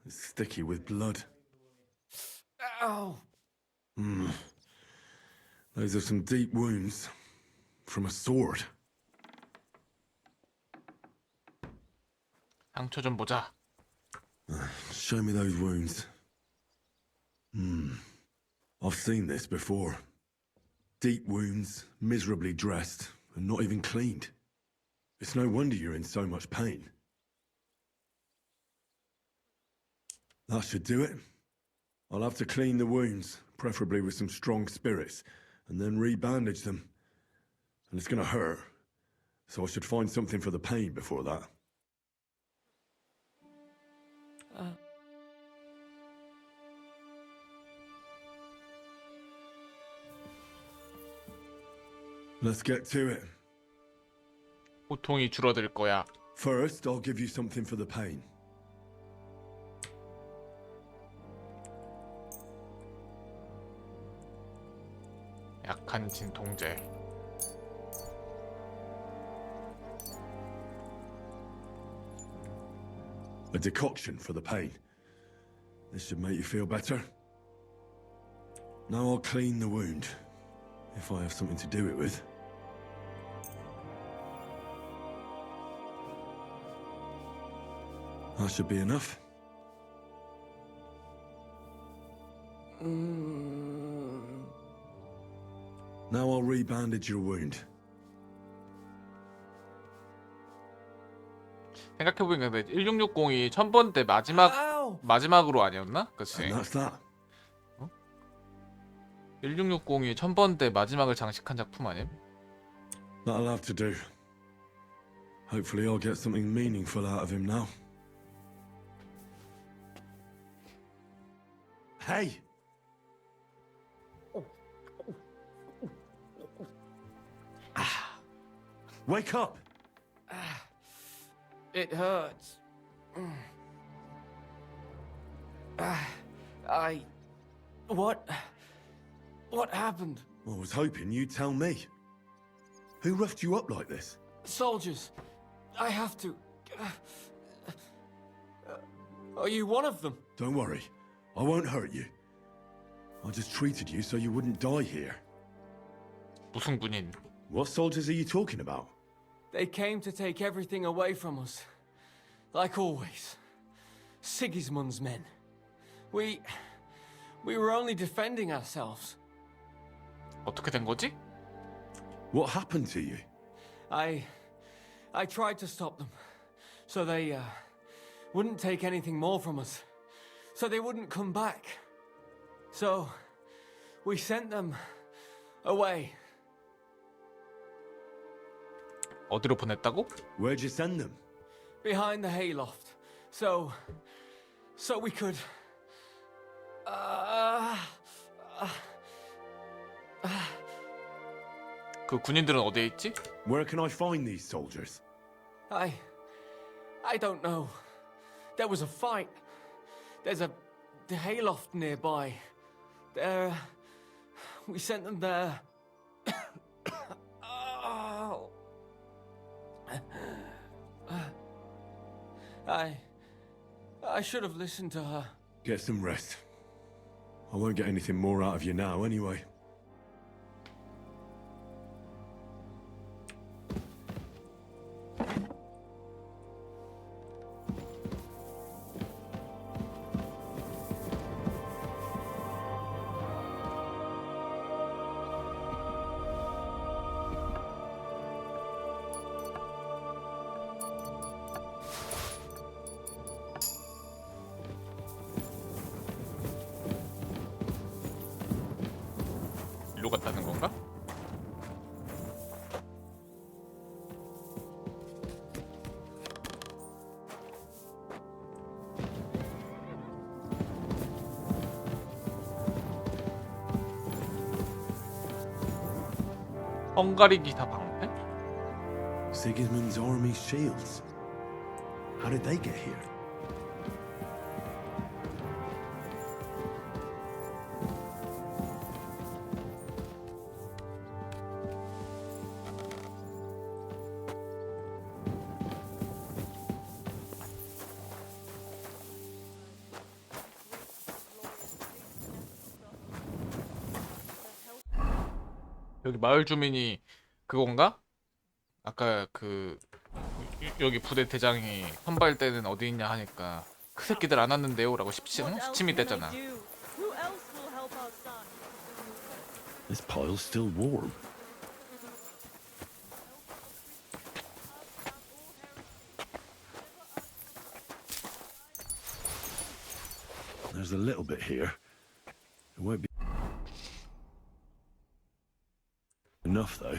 It's sticky with blood. Ow! Those are some deep wounds from a sword. 상처 좀 보자. Show me those wounds. I've seen this before. Deep wounds, miserably dressed, and not even cleaned. It's no wonder you're in so much pain. That should do it. I'll have to clean the wounds, preferably with some strong spirits, and then re-bandage them. And it's gonna hurt, so I should find something for the pain before that. Let's get to it. 고통이 줄어들 거야. First, I'll give you something for the pain. 약한 진통제. A decoction for the pain. This should make you feel better. Now I'll clean the wound, if I have something to do it with. That should be enough. Now I'll re-bandage your wound. 생각해보니까 1660이 1000번 때 마지막으로 아니었나? 그치? And that's that. 1660이 1000번 때 마지막을 장식한 작품 아님? That'll have to do. Hopefully I'll get something meaningful out of him now. Hey! Wake up! It hurts. What happened? I was hoping you'd tell me. Who roughed you up like this? Soldiers. I have to. Are you one of them? Don't worry. I won't hurt you. I just treated you so you wouldn't die here. 무슨 군인? What soldiers are you talking about? They came to take everything away from us. Like always. Sigismund's men. We were only defending ourselves. 어떻게 된 거지? What happened to you? I tried to stop them. So they wouldn't take anything more from us. So they wouldn't come back. So we sent them away. 어디로 보냈다고? Where'd you send them? Behind the hayloft. So we could 그 군인들은 어디에 있지? Where can I find these soldiers? I don't know. There was a fight. There's the hayloft nearby. There, we sent them there. Oh. I should have listened to her. Get some rest. I won't get anything more out of you now, anyway. 일로 갔다는 건가? 헝가리 기사 방패? Sigismund's army's shields. How did they get here? 여기 마을 주민이 그건가? 아까 그 여기 부대 대장이 선발 때는 어디 있냐 하니까 그 새끼들 안 왔는데요 라고 시침이 뗐잖아. Who else will help our son? This pile's still warm. There's a little bit here. It won't be enough, though.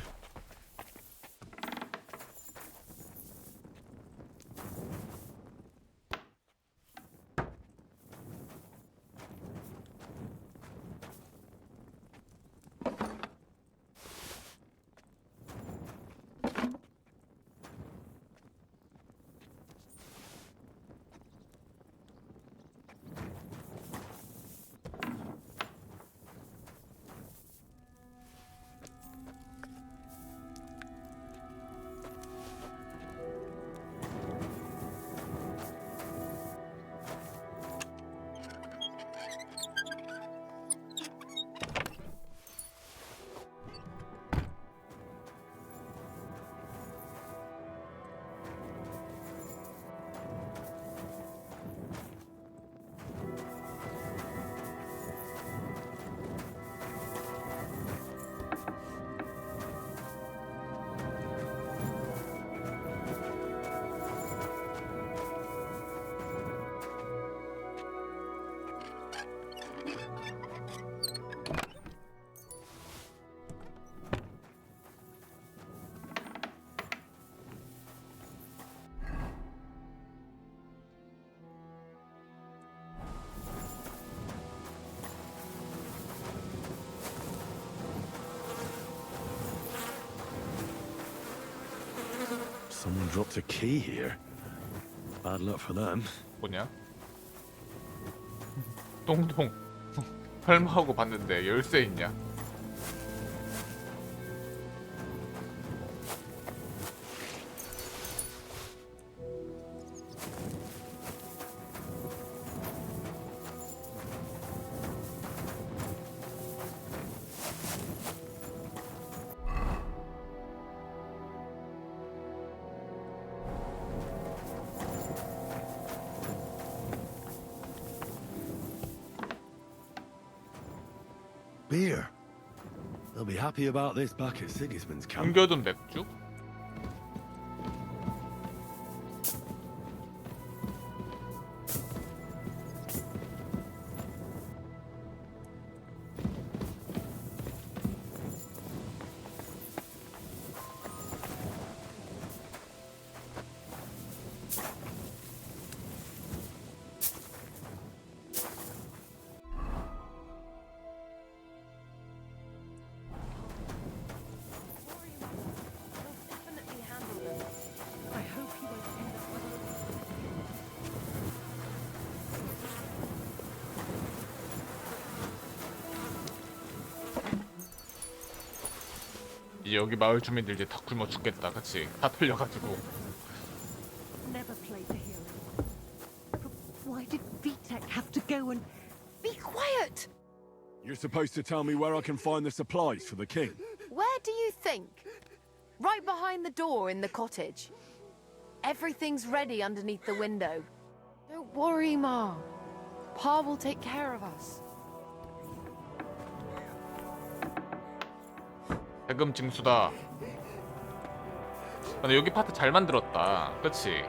Someone dropped a key here. Bad luck for them. 뭐냐? 똥똥 설마하고 봤는데 열쇠 있냐? Beer. They'll be happy about this back at Sigismund's camp. 숨겨둔 맥주? I hope he won't end up with 이제 여기 마을 주민들 이제 다 굶어 죽겠다, 그치? 다 털려가지고. never played the hero. But why did Vitek have to go and be quiet? You're supposed to tell me where I can find the supplies for the king. Where do you think? Right behind the door in the cottage. Everything's ready underneath the window. Don't worry, Ma. Pa will take care of us. 세금 징수다. 근데 여기 파트 잘 만들었다, 그치?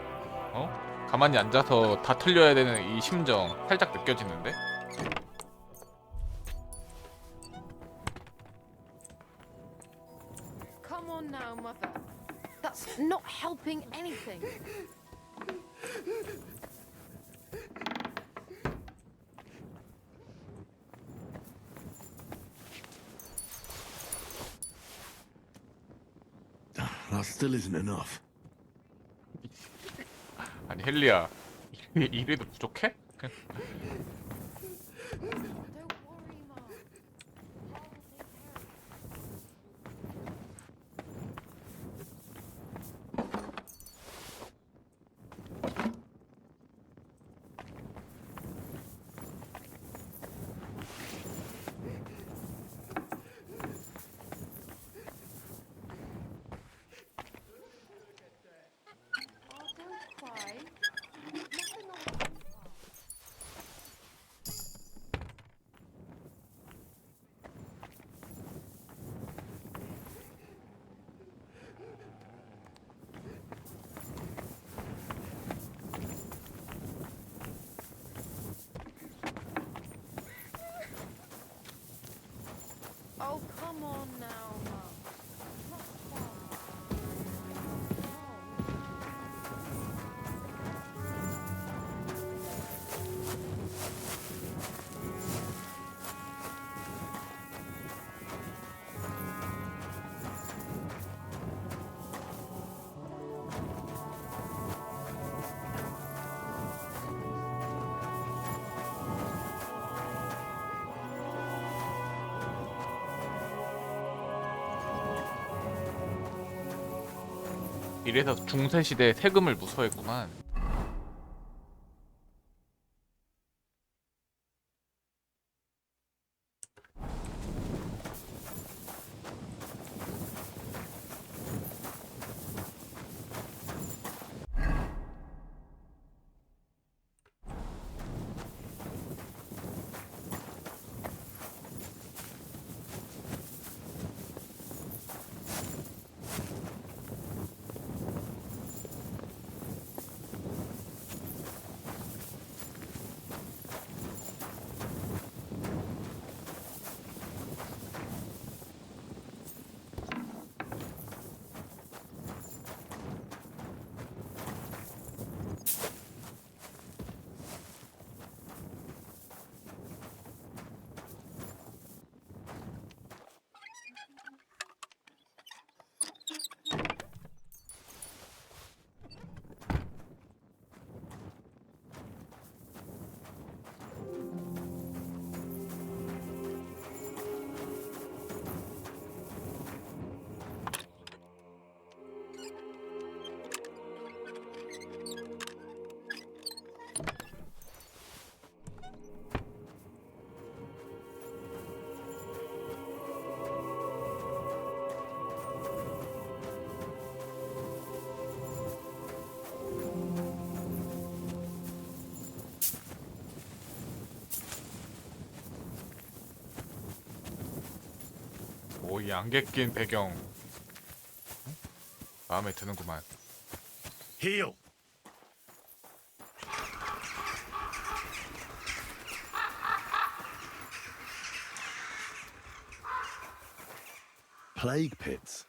어? 가만히 앉아서 다 털려야 되는 이 심정 살짝 느껴지는데? Come on now, Mother. That's not helping anything. That still isn't enough. 아니 헨리야, 이래도 부족해? Oh, come on now, Mum. 이래서 중세시대 세금을 무서워했구만. 오, 이 안개 낀 배경 마음에 드는구만. Heal. Plague pits.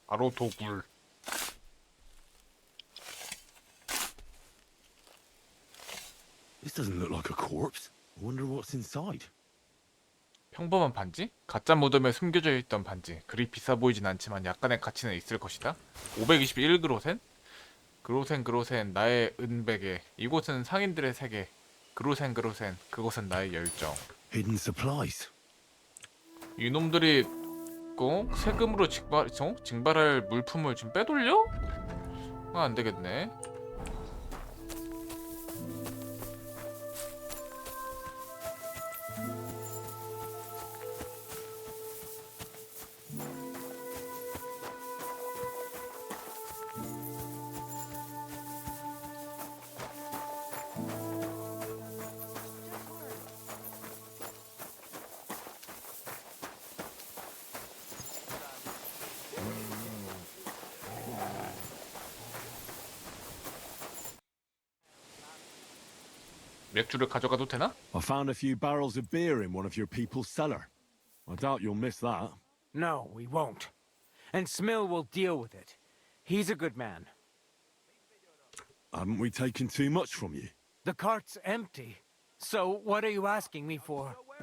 바로 도굴. This doesn't look like a corpse. I wonder what's inside. 평범한 반지? 가짜 무덤에 숨겨져 있던 반지. 그리 비싸 보이진 않지만 약간의 가치는 있을 것이다. 521그로센? 그로센 나의 은베개. 이곳은 상인들의 세계. 그로센 그곳은 나의 열정. Hidden supplies. 이놈들이 세금으로 징발할 물품을 지금 빼돌려? 안 되겠네. 맥주를 가져가도 되나? I found a few barrels of beer in one of your people's cellar. I doubt you'll miss that. No, we won't. And Smill will deal with it. He's a good man. Haven't we taken too much from you? The cart's empty. So what are you asking me for? Don't worry,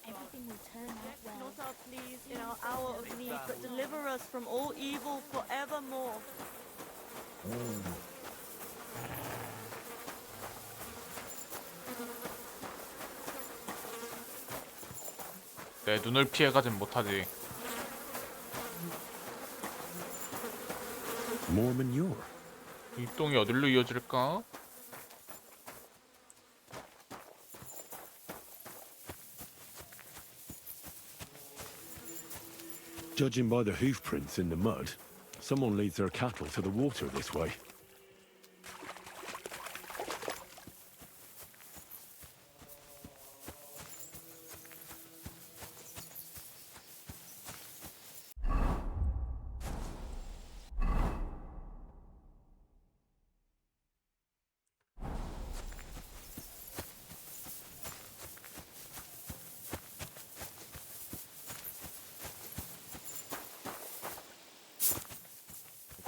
everything will turn out well. Not our pleas in our hour of need, but deliver us from all evil forevermore. 내 눈을 피해가진 못하지. More manure. 이 똥이 어디로 이어질까? Judging by the hoof prints in the mud, someone leads their cattle to the water this way.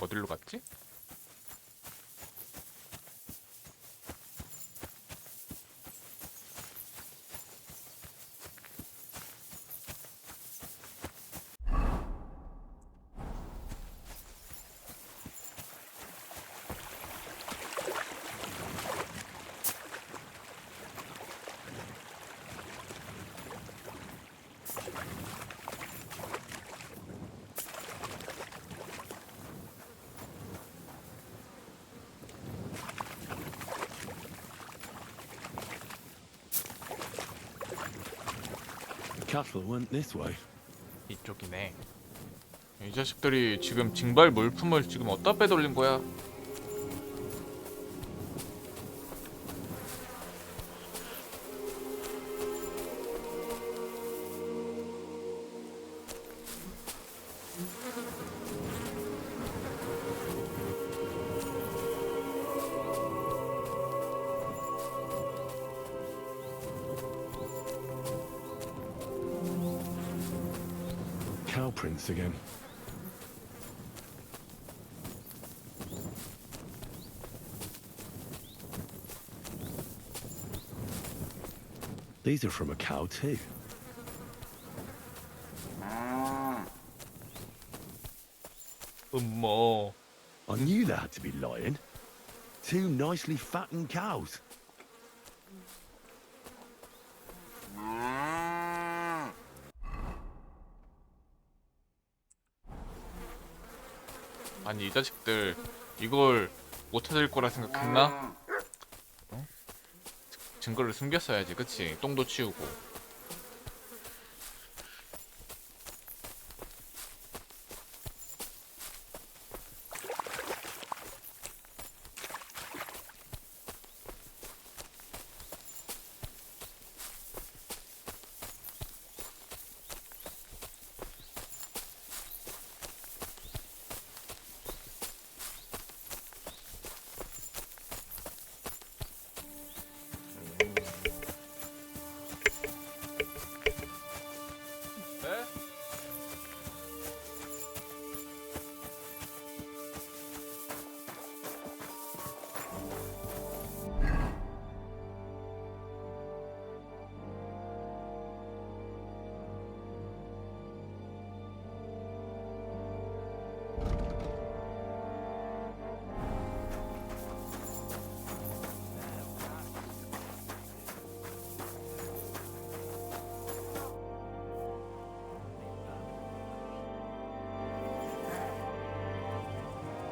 어디로 갔지? Cattle went this way. 이쪽이네. 이 자식들이 지금 징발 물품을 지금 어디다 빼돌린 거야? Cow prints again. These are from a cow too. 음모. I knew there had to be lying. Two nicely fattened cows. 아니 이 자식들 이걸 못 찾을 거라 생각했나? 증거를 숨겼어야지, 그치? 똥도 치우고.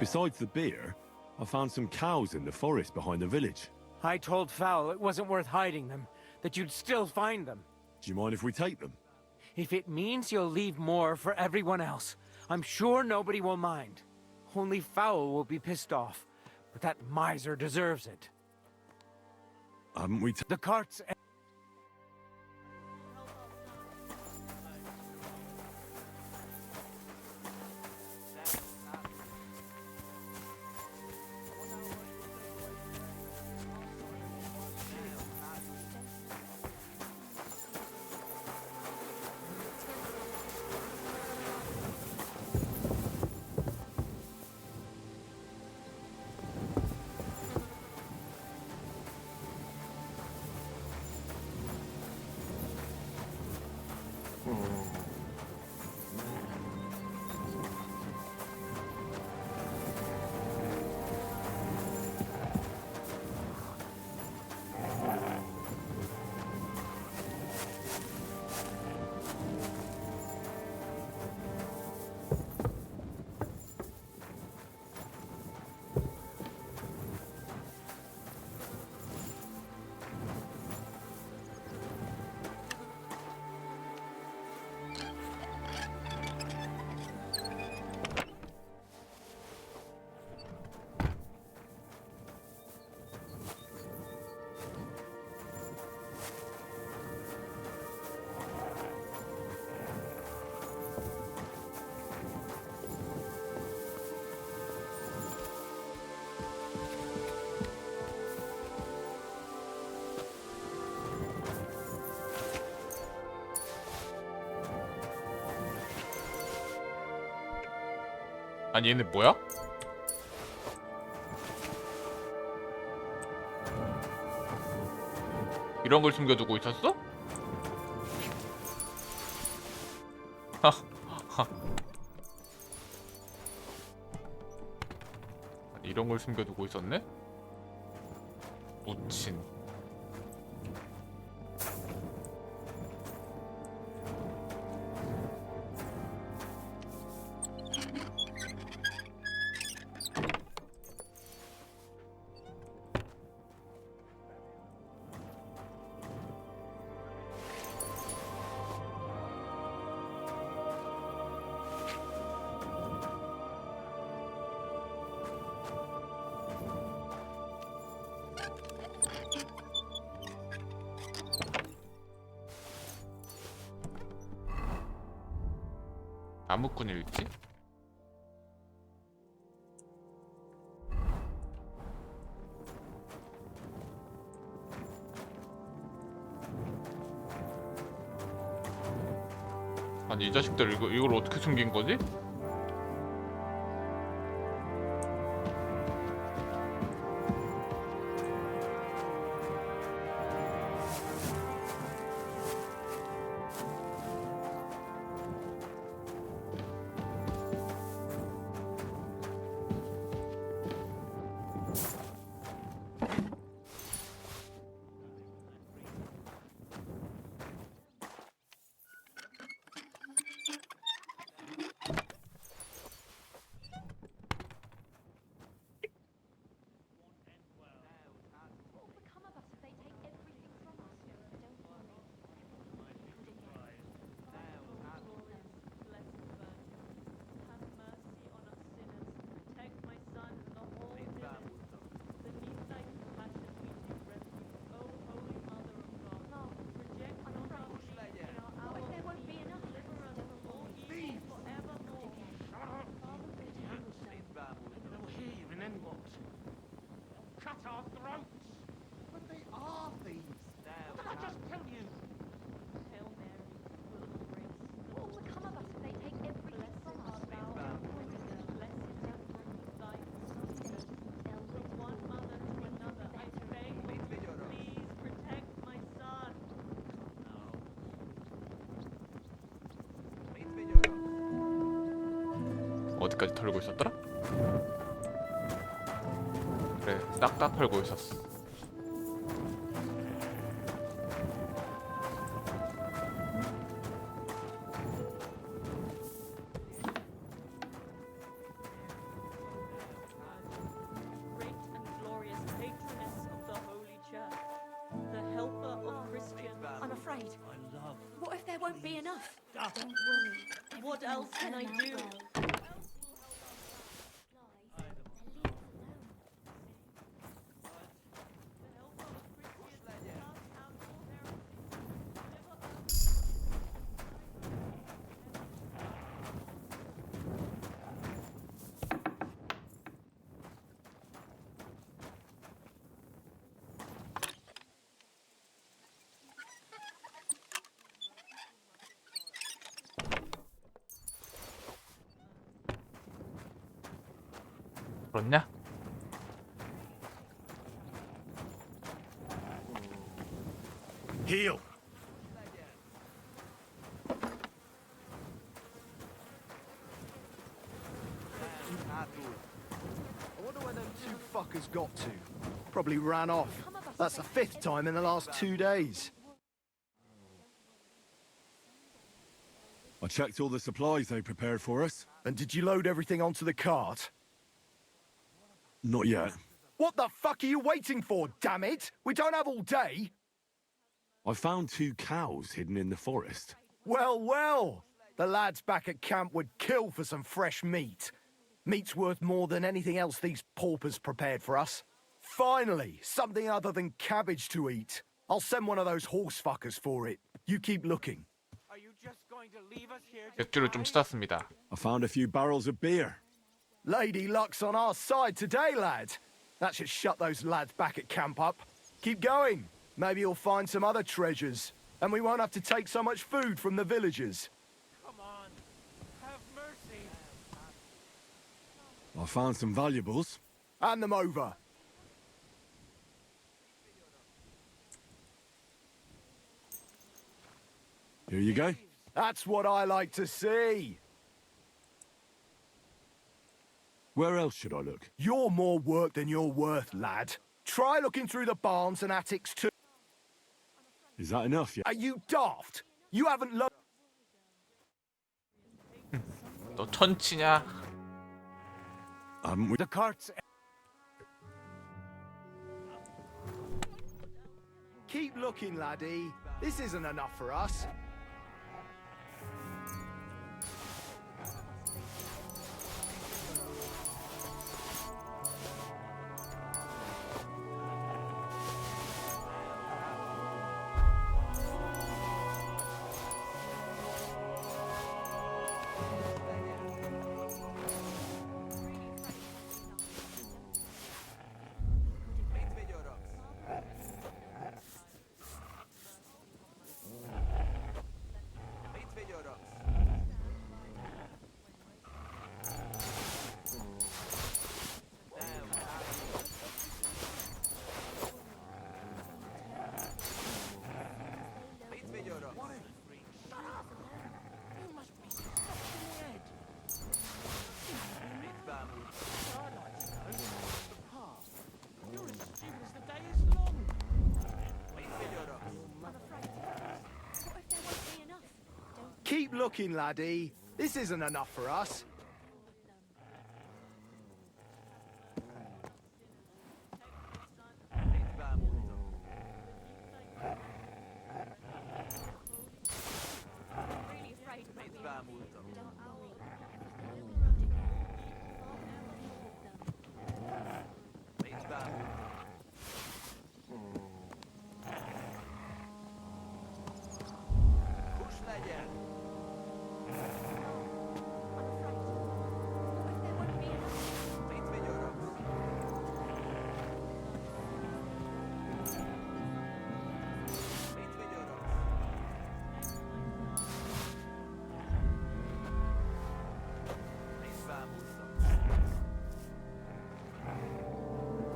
Besides the beer, I found some cows in the forest behind the village. I told Fowl it wasn't worth hiding them, that you'd still find them. Do you mind if we take them? If it means you'll leave more for everyone else, I'm sure nobody will mind. Only Fowl will be pissed off, but that miser deserves it. Haven't we? The carts. 아니 얘네 뭐야? 이런 걸 숨겨두고 있었어? 아니, 이런 걸 숨겨두고 있었네? 무친. 나무꾼 일지? 아니 이 자식들 이걸 어떻게 숨긴 거지? 어디까지 털고 있었더라? 그래, 싹 다 털고 있었어. Great and glorious patroness of the Holy Church, the helper of Christians. I'm afraid. What if there won't be enough? Don't worry. What else can I do? 그렇냐? Heal. I wonder where them two fuckers got to. Probably ran off. That's the 5th time in the last 2 days. I checked all the supplies they prepared for us. And did you load everything onto the cart? Not yet. What the fuck are you waiting for, damn it? We don't have all day. I found 2 cows hidden in the forest. Well, well. The lads back at camp would kill for some fresh meat. Meat's worth more than anything else these paupers prepared for us. Finally, something other than cabbage to eat. I'll send one of those horse fuckers for it. You keep looking. Are you just going to leave us here? 맥주를 좀 찾았습니다. I found a few barrels of beer. Lady Luck's on our side today, lad. That should shut those lads back at camp up. Keep going. Maybe you'll find some other treasures. And we won't have to take so much food from the villagers. Come on. Have mercy. I found some valuables. Hand them over. Here you go. That's what I like to see. Where else should I look? You're more work than you're worth, lad. Try looking through the barns and attics too. Is that enough yet? Are you daft? You haven't looked. 너 천치냐? Haven't we? The carts. Keep looking, laddie. This isn't enough for us. Keep looking, laddie. This isn't enough for us.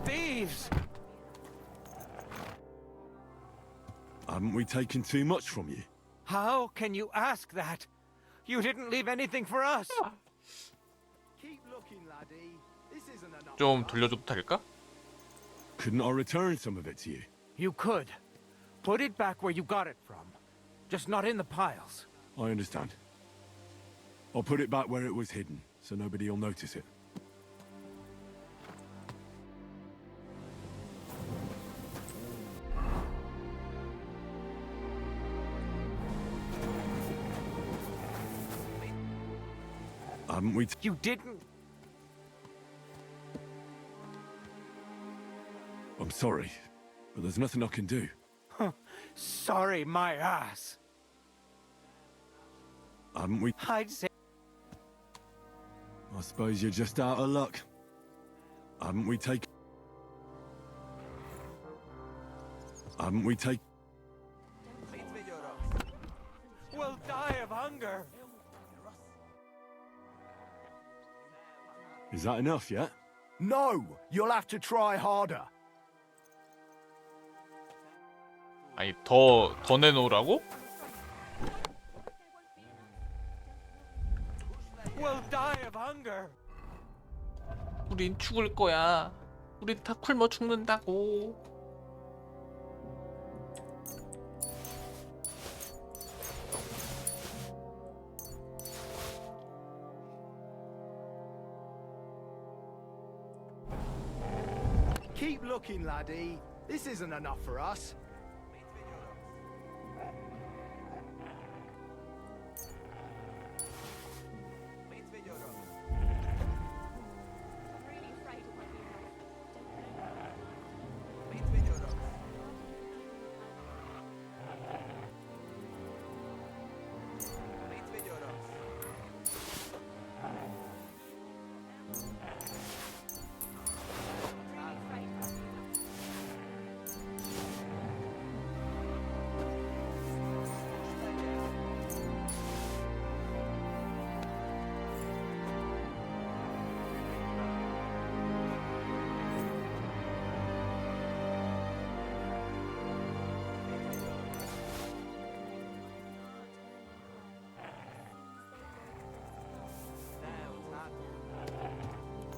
Thieves! Haven't we taken too much from you? How can you ask that? You didn't leave anything for us. Keep 좀 돌려줘도 될까? Couldn't I return some of it to you? You could. Put it back where you got it from. Just not in the piles. I understand. I'll put it back where it was hidden, so nobody'll notice it. Haven't we? You didn't. I'm sorry, but there's nothing I can do. Sorry, my ass. Haven't we? I'd say. I suppose you're just out of luck. Haven't we taken? Haven't we taken? We'll die of hunger. Is that enough yet? No! You'll have to try harder. 아니 더 내놓으라고? We'll die of hunger. 우린 죽을 거야. 우린 다 굶어 죽는다고. Keep looking, laddie. This isn't enough for us.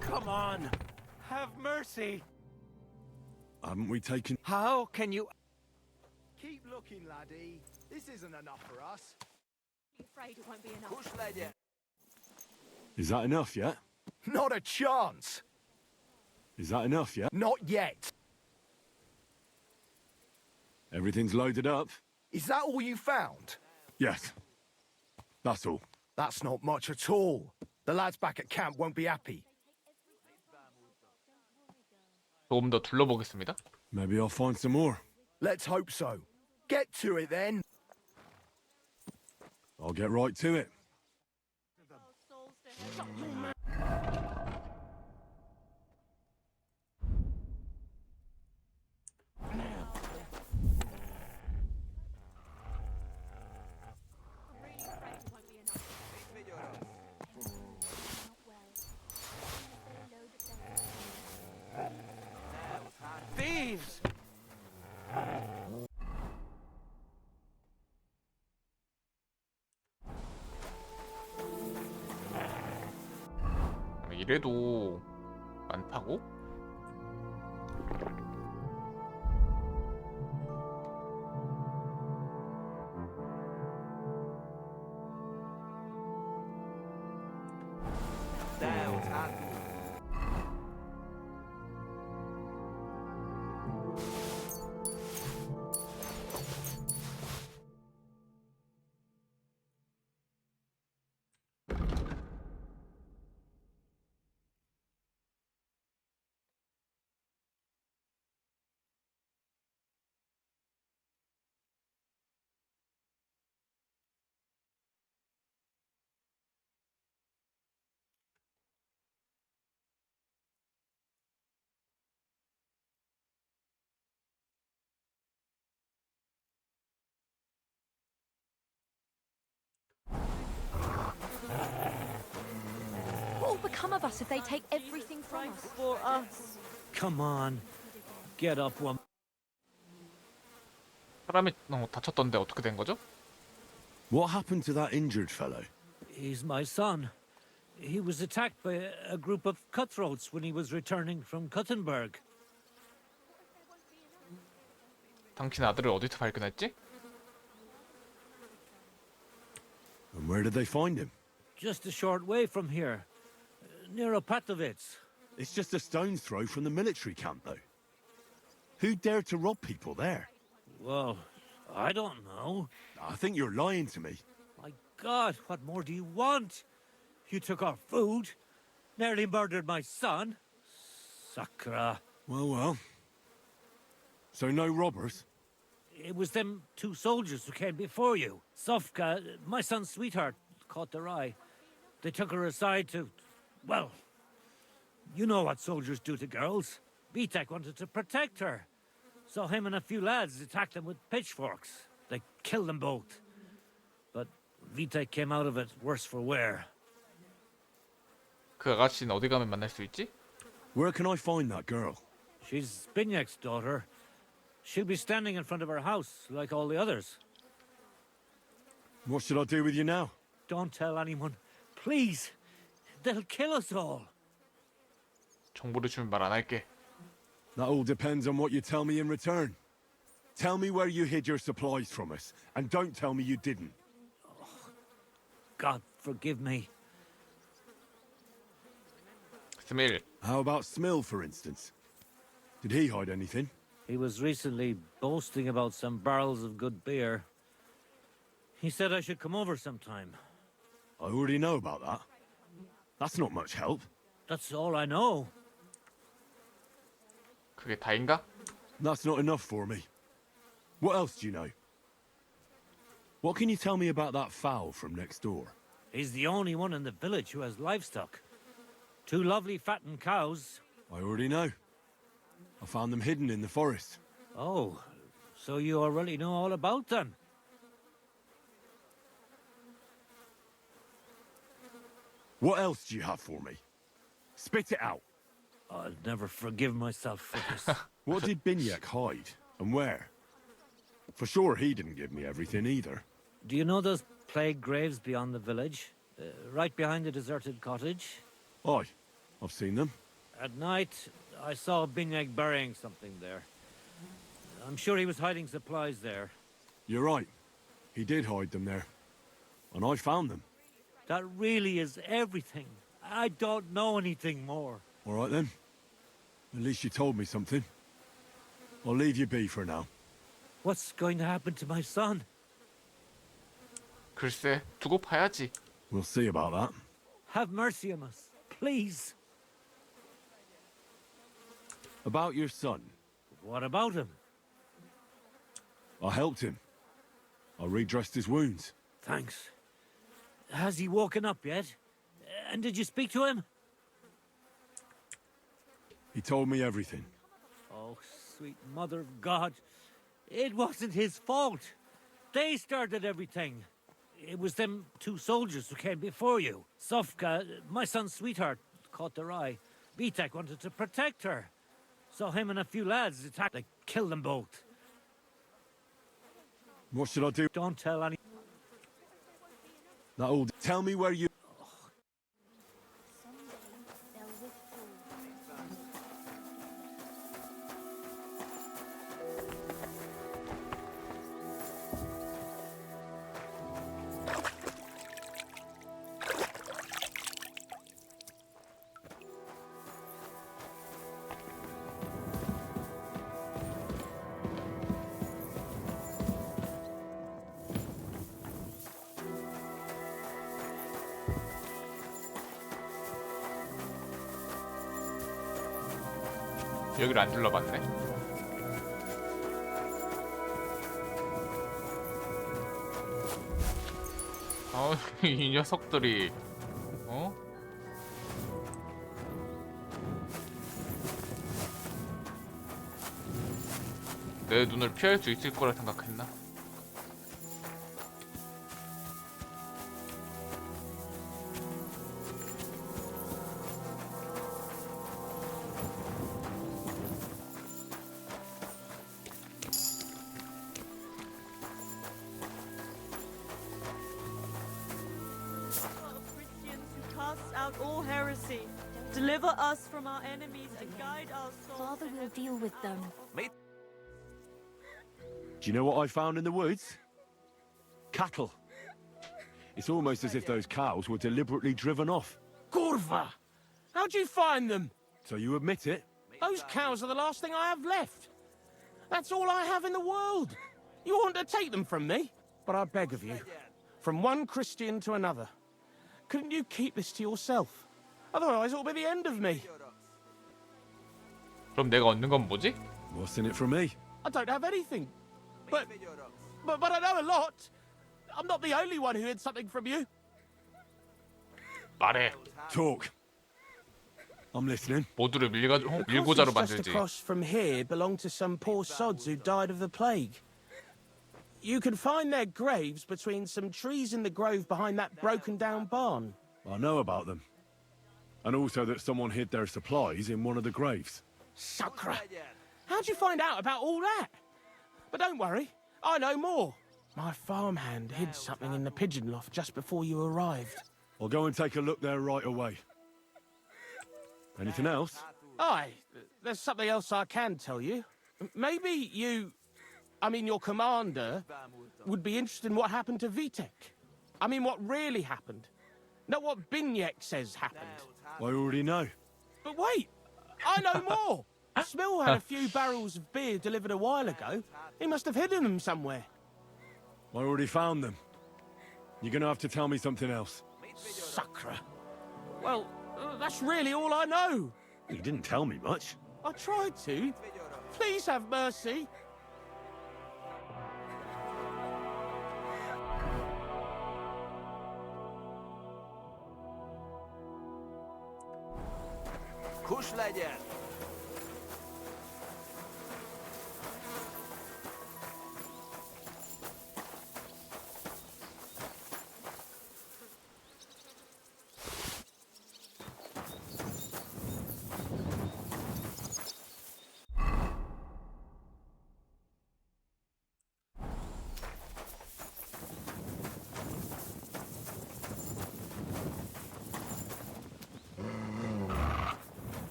Come on. Have mercy. Haven't we taken? How can you? Keep looking, laddie. This isn't enough for us. Afraid it won't be enough. Is that enough yet? Not a chance. Is that enough yet? Not yet. Everything's loaded up? Is that all you found? Yes. That's all. That's not much at all. The lads back at camp won't be happy. 조금 더 둘러보겠습니다. Maybe I'll find some more. Let's hope so. Get to it then. I'll get right to it. Thieves! 이래도 많다고? What will become of us if they take everything from us? For us. Come on. Get up one. 사람이 다쳤던데 어떻게 된 거죠? What happened to that injured fellow? He's my son. He was attacked by a group of cutthroats when he was returning from Kuttenberg. 당신 아들을 어디서 발견했지? And where did they find him? Just a short way from here, near Opatovitz. It's just a stone's throw from the military camp, though. Who dared to rob people there? Well, I don't know. I think you're lying to me. My God, what more do you want? You took our food, nearly murdered my son. Sakra. Well. So no robbers? It was them two soldiers who came before you. Sofka, my son's sweetheart, caught their eye. They took her aside to... well, you know what soldiers do to girls. Vitek wanted to protect her. So him and a few lads attacked them with pitchforks. They killed them both. But Vitek came out of it worse for wear. 그 아가씨는 어디 가면 만날 수 있지? Where can I find that girl? She's Binyak's daughter. She'll be standing in front of her house, like all the others. What should I do with you now? Don't tell anyone. Please. They'll kill us all. 정보를 주면 말 안 할게. That all depends on what you tell me in return. Tell me where you hid your supplies from us, and don't tell me you didn't. God forgive me. 스밀. How about Smill, for instance? Did he hide anything? He was recently boasting about some barrels of good beer. He said I should come over sometime. I already know about that. That's not much help. That's all I know. 그게 다인가? That's not enough for me. What else do you know? What can you tell me about that fowl from next door? He's the only one in the village who has livestock. 2 lovely fattened cows. I already know. I found them hidden in the forest. Oh, so you already know all about them? What else do you have for me? Spit it out. I'll never forgive myself for this. What did Binyak hide, and where? For sure he didn't give me everything either. Do you know those plague graves beyond the village? Right behind the deserted cottage? Aye, I've seen them. At night, I saw Binyak burying something there. I'm sure he was hiding supplies there. You're right. He did hide them there. And I found them. That really is everything. I don't know anything more. All right then. At least you told me something. I'll leave you be for now. What's going to happen to my son? 글쎄, 두고 봐야지. We'll see about that. Have mercy on us, please. About your son. What about him? I helped him. I redressed his wounds. Thanks. Has he woken up yet? And did you speak to him? He told me everything. Oh, sweet mother of God. It wasn't his fault. They started everything. It was them 2 soldiers who came before you. Sofka, my son's sweetheart, caught their eye. Vitek wanted to protect her. So him and a few lads attacked. They killed them both. What should I do? Don't tell any... That all... Tell me where you... 여기를 안 둘러봤네. 이 녀석들이 어? 내 눈을 피할 수 있을 거라 생각했나? Christians who cast out all heresy. Deliver us from our enemies and guide our souls. Father will deal with them. Do you know what I found in the woods? Cattle. It's almost as if those cows were deliberately driven off. Curva! How'd you find them? So you admit it? Those cows are the last thing I have left. That's all I have in the world. You want to take them from me? But I beg of you, from one Christian to another, couldn't you keep this to yourself? Otherwise it'll be the end of me. 그럼 내가 얻는 건 뭐지? What's in it for me? I don't have anything. But I know a lot. I'm not the only one who hid something from you. 말해. Talk. I'm listening. 모두를 밀고자로 The cottage just 만들지. across from here belonged to some poor sods who died of the plague. You can find their graves between some trees in the grove behind that broken-down barn. I know about them. And also that someone hid their supplies in one of the graves. Sacre! How'd you find out about all that? But don't worry, I know more. My farmhand hid something in the pigeon loft just before you arrived. I'll go and take a look there right away. Anything else? Aye, there's something else I can tell you. Maybe your commander, would be interested in what happened to Vitek. I mean, what really happened. Not what Binyek says happened. I already know. But wait, I know more. Smill had a few barrels of beer delivered a while ago. He must have hidden them somewhere. I already found them. You're gonna have to tell me something else. Sacre. Well, that's really all I know. You didn't tell me much. I tried to. Please have mercy. Kuş legyen!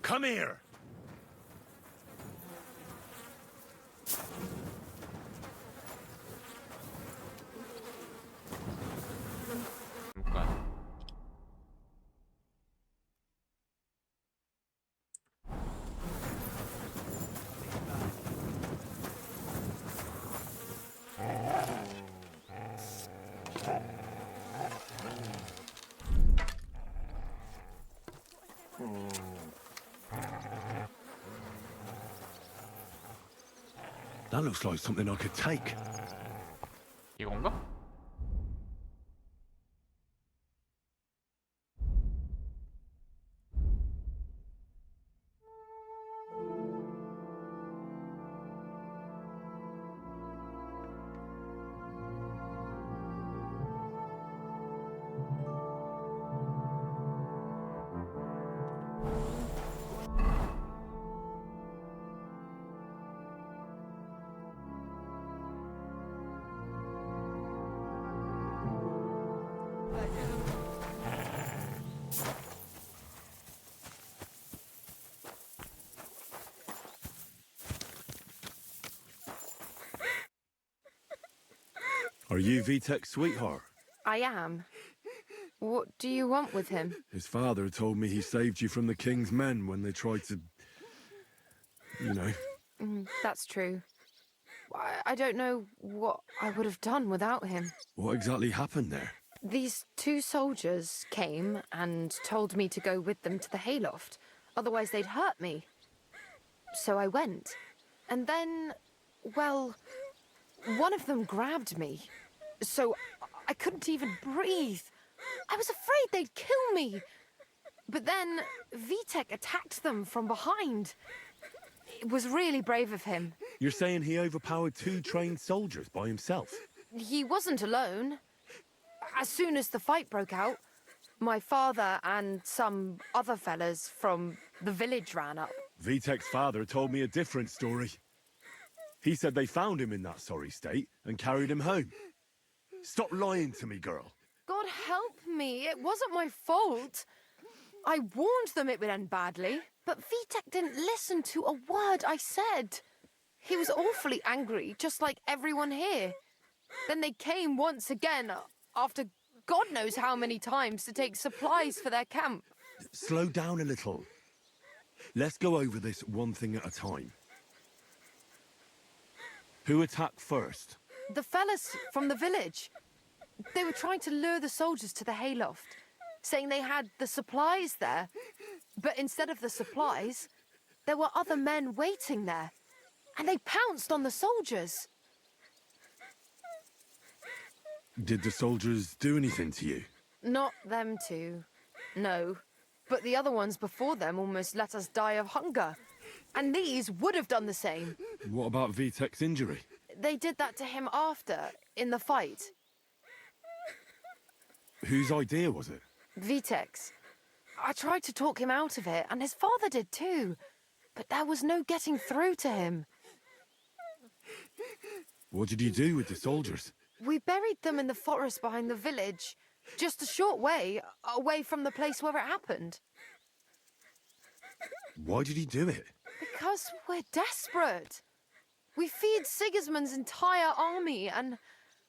Come here! That looks like something I could take. 이건가? Are you Vitek's sweetheart? I am. What do you want with him? His father told me he saved you from the king's men when they tried to... You know. That's true. I don't know what I would have done without him. What exactly happened there? These two soldiers came and told me to go with them to the hayloft. Otherwise they'd hurt me. So I went. And then, well, one of them grabbed me. So I couldn't even breathe. I was afraid they'd kill me. But then Vitek attacked them from behind. It was really brave of him. You're saying he overpowered 2 trained soldiers by himself? He wasn't alone. As soon as the fight broke out, my father and some other fellas from the village ran up. Vitek's father told me a different story. He said they found him in that sorry state and carried him home. Stop lying to me, girl. God help blame me. It wasn't my fault. I warned them it would end badly, but Vitek didn't listen to a word I said. He was awfully angry, just like everyone here. Then they came once again, after God knows how many times, to take supplies for their camp. Slow down a little. Let's go over this one thing at a time. Who attacked first? The fellas from the village. They were trying to lure the soldiers to the hayloft, saying they had the supplies there. But instead of the supplies, there were other men waiting there. And they pounced on the soldiers. Did the soldiers do anything to you? Not them two, no. But the other ones before them almost let us die of hunger. And these would have done the same. What about Vitek's injury? They did that to him after, in the fight. Whose idea was it? Vitek's. I tried to talk him out of it, and his father did too. But there was no getting through to him. What did you do with the soldiers? We buried them in the forest behind the village, just a short way away from the place where it happened. Why did he do it? Because we're desperate. We feed Sigismund's entire army and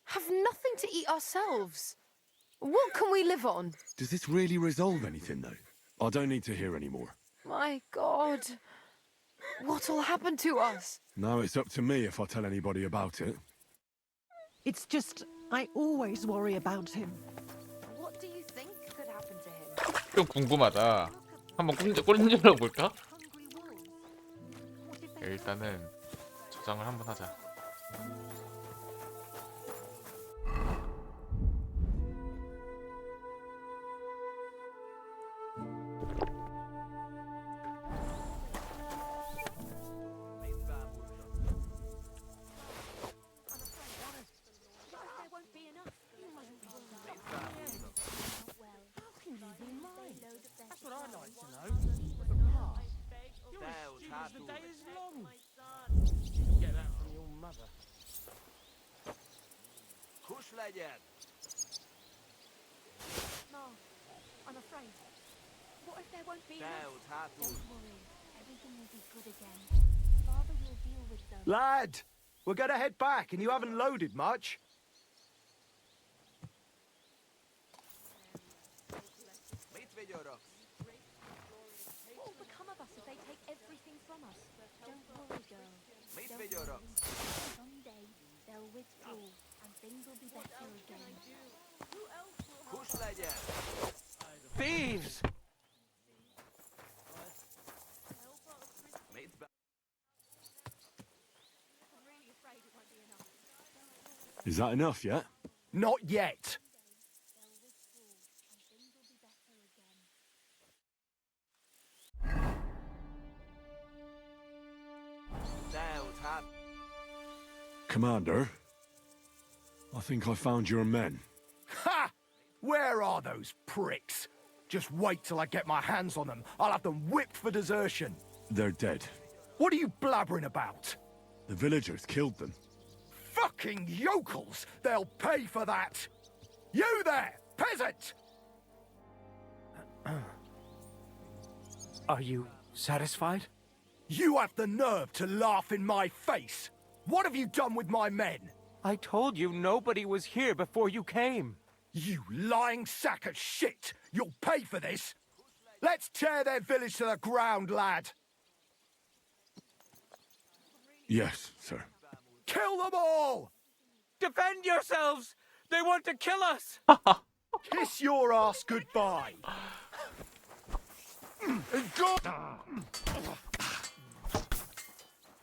have nothing to eat ourselves. What can we live on? Does this really resolve anything, though? I don't need to hear any more. My God. What'll happen to us? Now it's up to me if I tell anybody about it. It's just, I always worry about him. What do you think could happen to him? 좀 궁금하다. 한번 꼴려 볼까? 일단은 저장을 한번 하자. Kus legyen! No, I'm afraid. What if there won't be enough? Hátul. Don't worry, everything will be good again. Father will deal with them. Lad, we're going to head back, and you haven't loaded much. What will become of us if they take everything from us? Don't worry, girl. Don't worry. Someday they'll withdraw, and things will be better again. Kus legyen! Thieves! Is that enough yet? Not yet. Commander, I think I found your men. Ha! Where are those pricks? Just wait till I get my hands on them. I'll have them whipped for desertion. They're dead. What are you blabbering about? The villagers killed them. Fucking yokels! They'll pay for that! You there, peasant! Are you satisfied? You have the nerve to laugh in my face! What have you done with my men? I told you nobody was here before you came. You lying sack of shit! You'll pay for this! Let's tear their village to the ground, lad! Yes, sir. Kill them all! Defend yourselves! They want to kill us! Kiss your ass goodbye!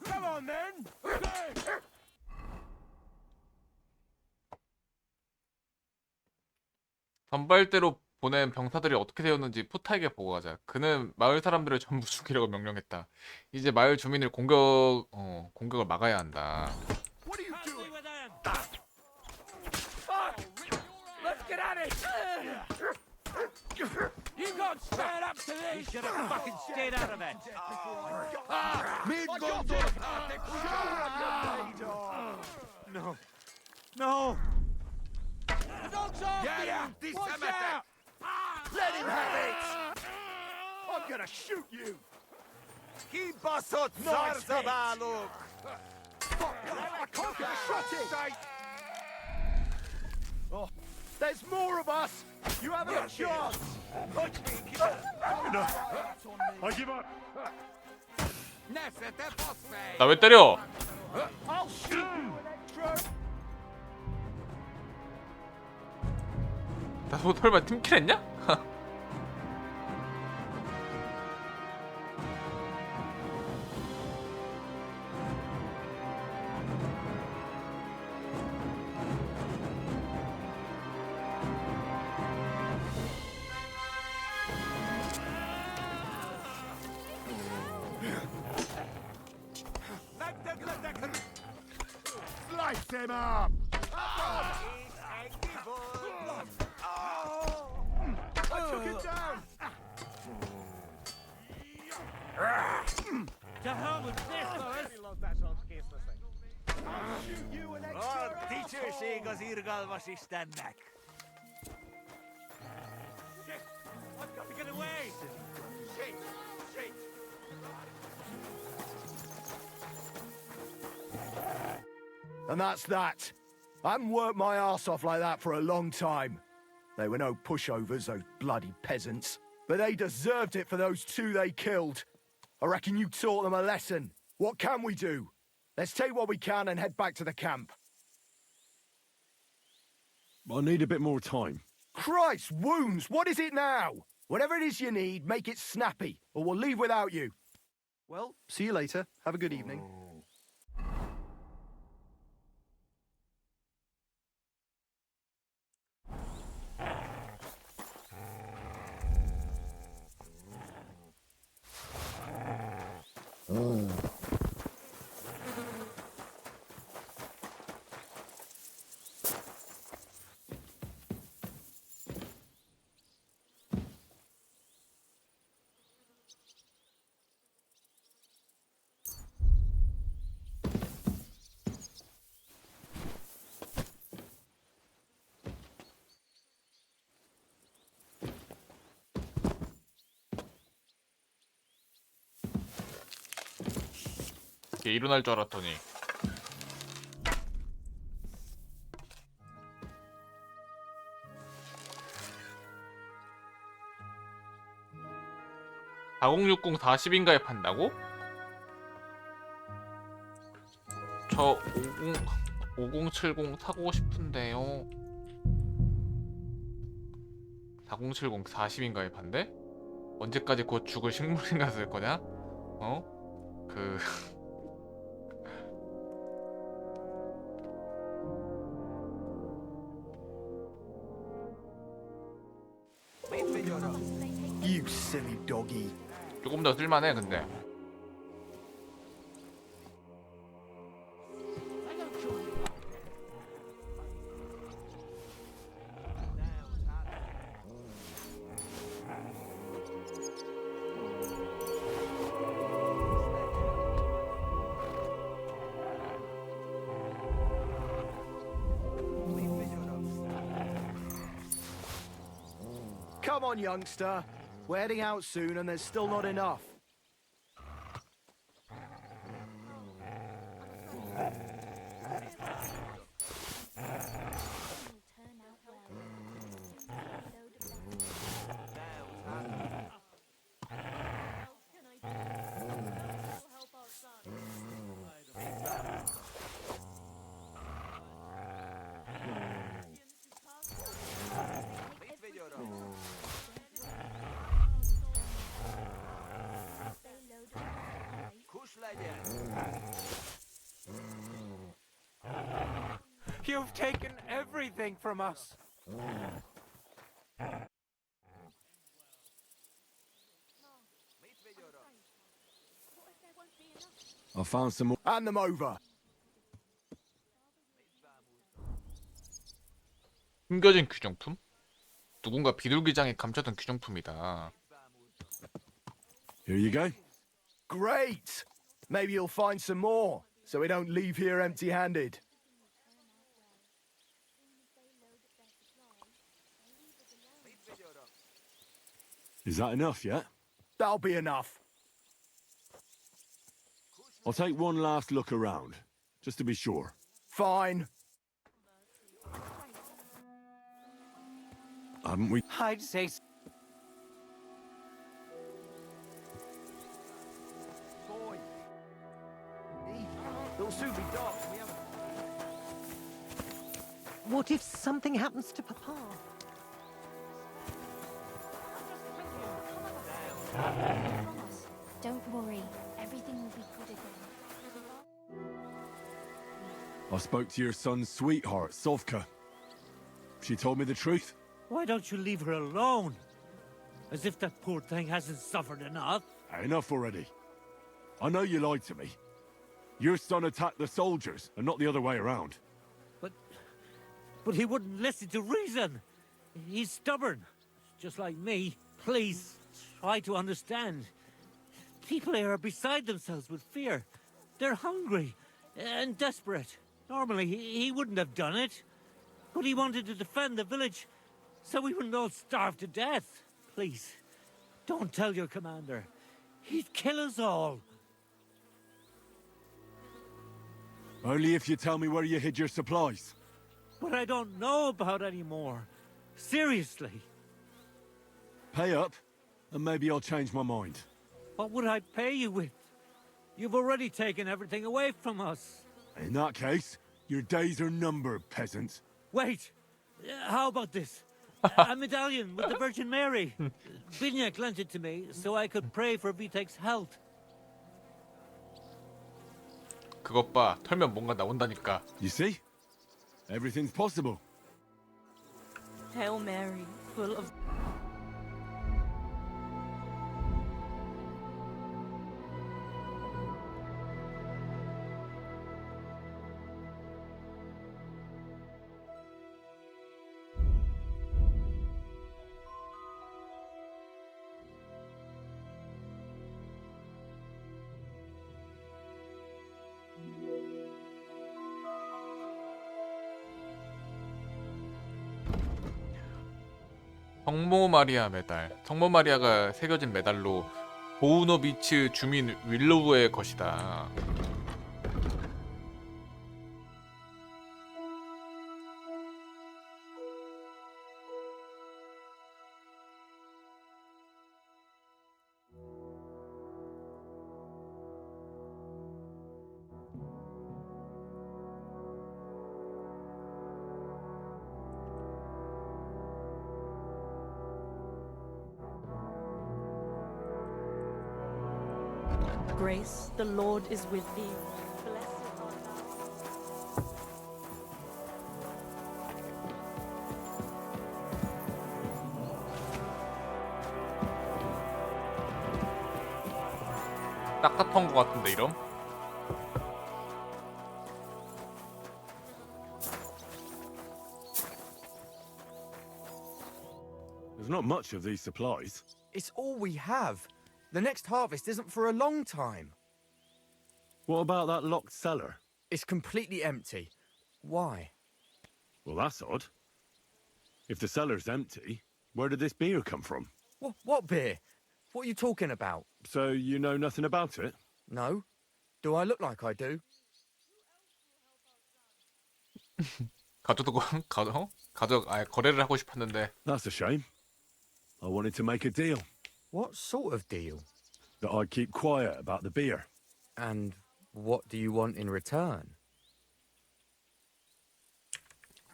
Come on, then! 선발대로 보낸 병사들이 어떻게 되었는지 푸타에게 보고하자. 그는 마을 사람들을 전부 죽이려고 명령했다. 이제 마을 주민을 공격을 막아야 한다. Let's get at it! You got stand up to this! You should have fucking stayed out of it! No! Dogs off Get you! out this Watch cemetery! out! Let him have it! I'm gonna shoot you! Kibasot Nice hit. Zarzabaluk! Fuck, I can't get a shot in! Oh, there's more of us! You haven't a chance! Punch me, I give up. 나 왜 때려? I'll shoot you, Electro! 나 설마 팀킬했냐? Slice him up! I took it down! To hell with this, I'll shoot you an extra Oh, teacher siigas irgalvasis tännek. I've got to get away! Shit, shit. And that's that. I haven't worked my arse off like that for a long time. They were no pushovers, those bloody peasants. But they deserved it for those two they killed. I reckon you taught them a lesson. What can we do? Let's take what we can and head back to the camp. I need a bit more time. Christ, wounds, what is it now? Whatever it is you need, make it snappy, or we'll leave without you. Well, see you later. Have a good evening. 이게 일어날 줄 알았더니. (4060) 40인가에 판다고? 저 5070 사고 싶은데요. 4070 40인가에 판대? 언제까지 곧 죽을 식물인가 쓸 거냐? 어? 그... You silly doggy. 조금 더 쓸만해 근데. Come on, youngster. We're heading out soon and there's still not enough. You've taken everything from us. I found some more. Hand them over. 숨겨진 귀정품? 누군가 비둘기장에 감춰둔 귀정품이다. Here you go. Great. Maybe you'll find some more, so we don't leave here empty-handed. Is that enough yet? That'll be enough. I'll take one last look around, just to be sure. Fine. Haven't we? I'd say Boy. It'll soon be dark. We haven't... What if something happens to Papa? Promise. Don't worry. Everything will be good again. I spoke to your son's sweetheart, Sovka. She told me the truth. Why don't you leave her alone? As if that poor thing hasn't suffered enough. Enough already. I know you lied to me. Your son attacked the soldiers, and not the other way around. But he wouldn't listen to reason. He's stubborn, just like me. Please, try to understand. People here are beside themselves with fear. They're hungry and desperate. Normally, he wouldn't have done it. But he wanted to defend the village, so we wouldn't all starve to death. Please, don't tell your commander. He'd kill us all. Only if you tell me where you hid your supplies. But I don't know about any more. Seriously. Pay up, and maybe I'll change my mind. What would I pay you with? You've already taken everything away from us. In that case, your days are numbered, peasant. Wait! How about this? A medallion with the Virgin Mary. Binyak lent it to me so I could pray for Vitek's health. 그것 봐. 털면 뭔가 나온다니까. You see? Everything's possible. Hail Mary, full of... 성모 마리아 메달. 성모 마리아가 새겨진 메달로 보우노비츠 주민 윌로우의 것이다. Grace, the Lord is with thee. Blessed art thou. 딱딱한 것 같은데 이럼? There's not much of these supplies. It's all we have. The next harvest isn't for a long time. What about that locked cellar? It's completely empty. Why? Well, that's odd. If the cellar's empty, where did this beer come from? What beer? What are you talking about? So you know nothing about it? No. Do I look like I do? 거래를 하고 싶었는데. That's a shame. I wanted to make a deal. What sort of deal? That I'd keep quiet about the beer. And what do you want in return?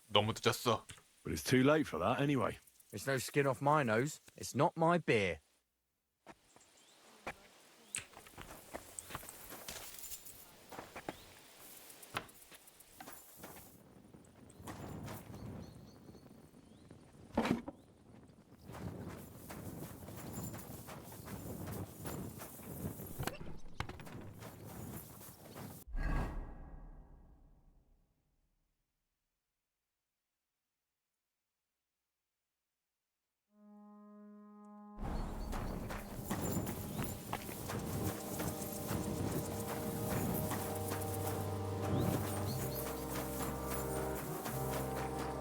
너무 늦었어. But it's too late for that anyway. It's no skin off my nose. It's not my beer.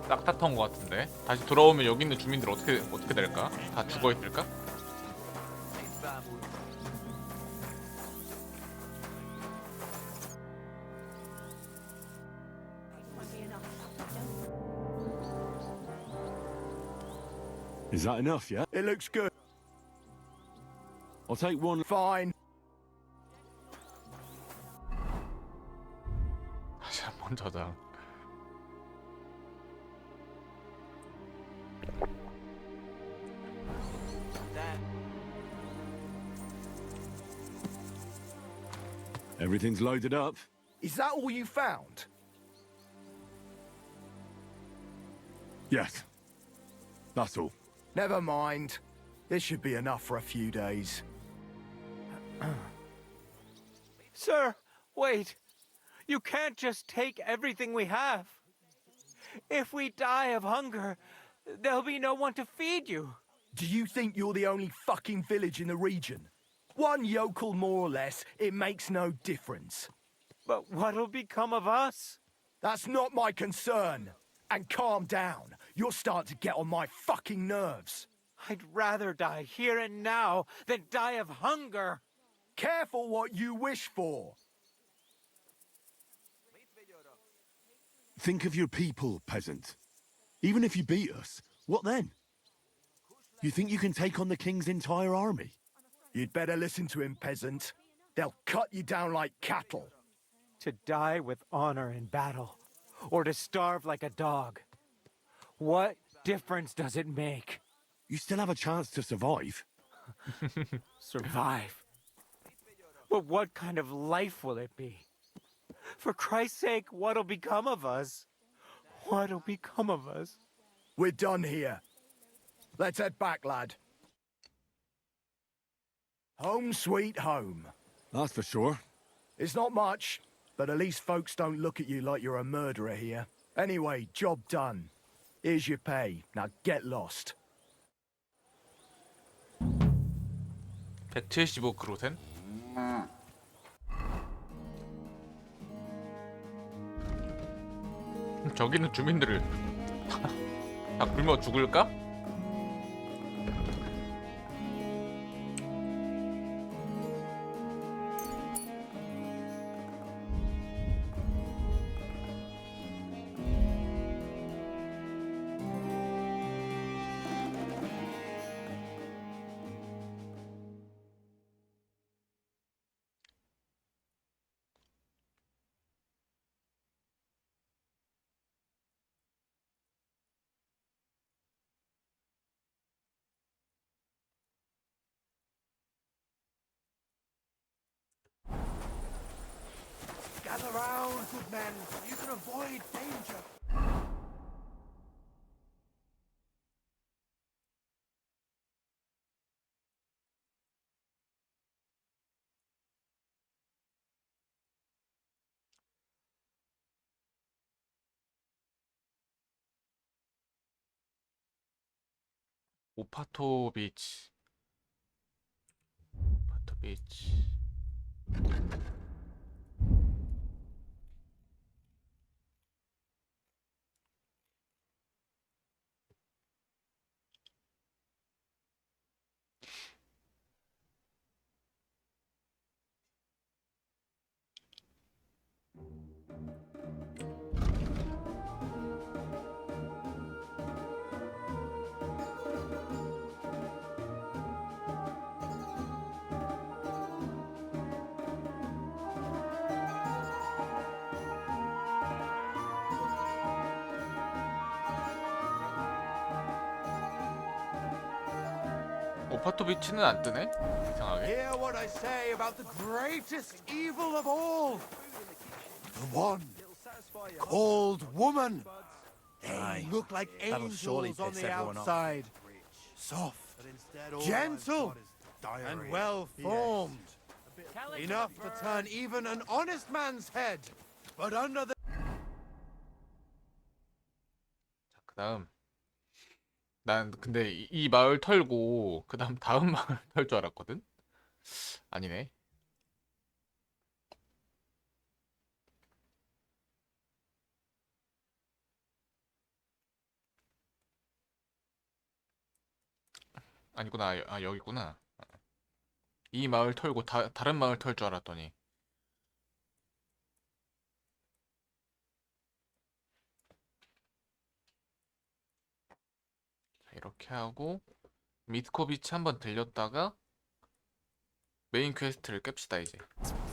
딱딱한 것 같은데. 다시 돌아오면 여기 있는 주민들 어떻게 될까? 다 죽어 있을까? Is that enough, yeah? It looks good. I'll take one. Fine. 다시 한번 저장. Everything's loaded up. Is that all you found? Yes. That's all. Never mind. This should be enough for a few days. Sir, wait. You can't just take everything we have. If we die of hunger, there'll be no one to feed you. Do you think you're the only fucking village in the region? One yokel more or less, it makes no difference. But what'll become of us? That's not my concern. And calm down. You're starting to get on my fucking nerves. I'd rather die here and now than die of hunger. Careful what you wish for. Think of your people, peasant. Even if you beat us, what then? You think you can take on the king's entire army? You'd better listen to him, peasant. They'll cut you down like cattle. To die with honor in battle, or to starve like a dog. What difference does it make? You still have a chance to survive. Survive? But what kind of life will it be? For Christ's sake, what'll become of us? What'll become of us? We're done here. Let's head back, lad. Home sweet home. That's for sure. It's not much, but at least folks don't look at you like you're a murderer here. Anyway, job done. Here's your pay. Now get lost. 175 그로센? 저기는 주민들을 다 굶어 죽을까? Gather round, good men. You can avoid danger. 오파토 비치. 오파토 비치. 오파토 비치는 안 뜨네? 이상하게. Hear what I say about the greatest evil of all. The one called woman. They look like angels on the outside. Soft, gentle, and well-formed. Enough to turn even an honest man's head. But under the... 자, 그다음. 난 근데 이 마을 털고 그다음 다음 마을 털 줄 알았거든. 아니네. 아니구나. 아, 여기구나. 이 마을 털고 다른 마을 털 줄 알았더니. 자, 이렇게 하고 미스코비치 한번 들렸다가 메인 퀘스트를 깹시다 이제.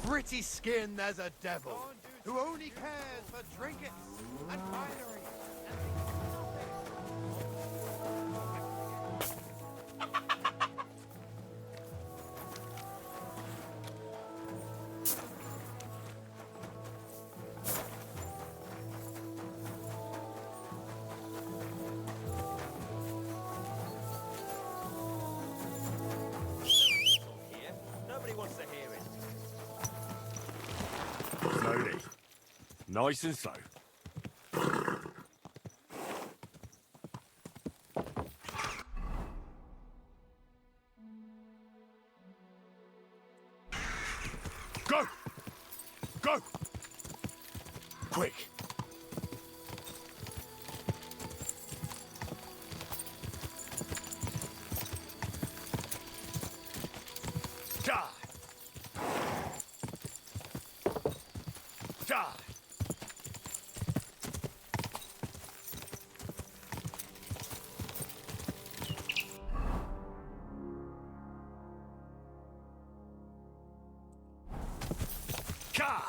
Pretty skin, there's a devil who only cares for trinkets and finery. Nobody wants to hear it. Slowly. Nice and slow. Go! Go! Quick. Die! Die! Ka!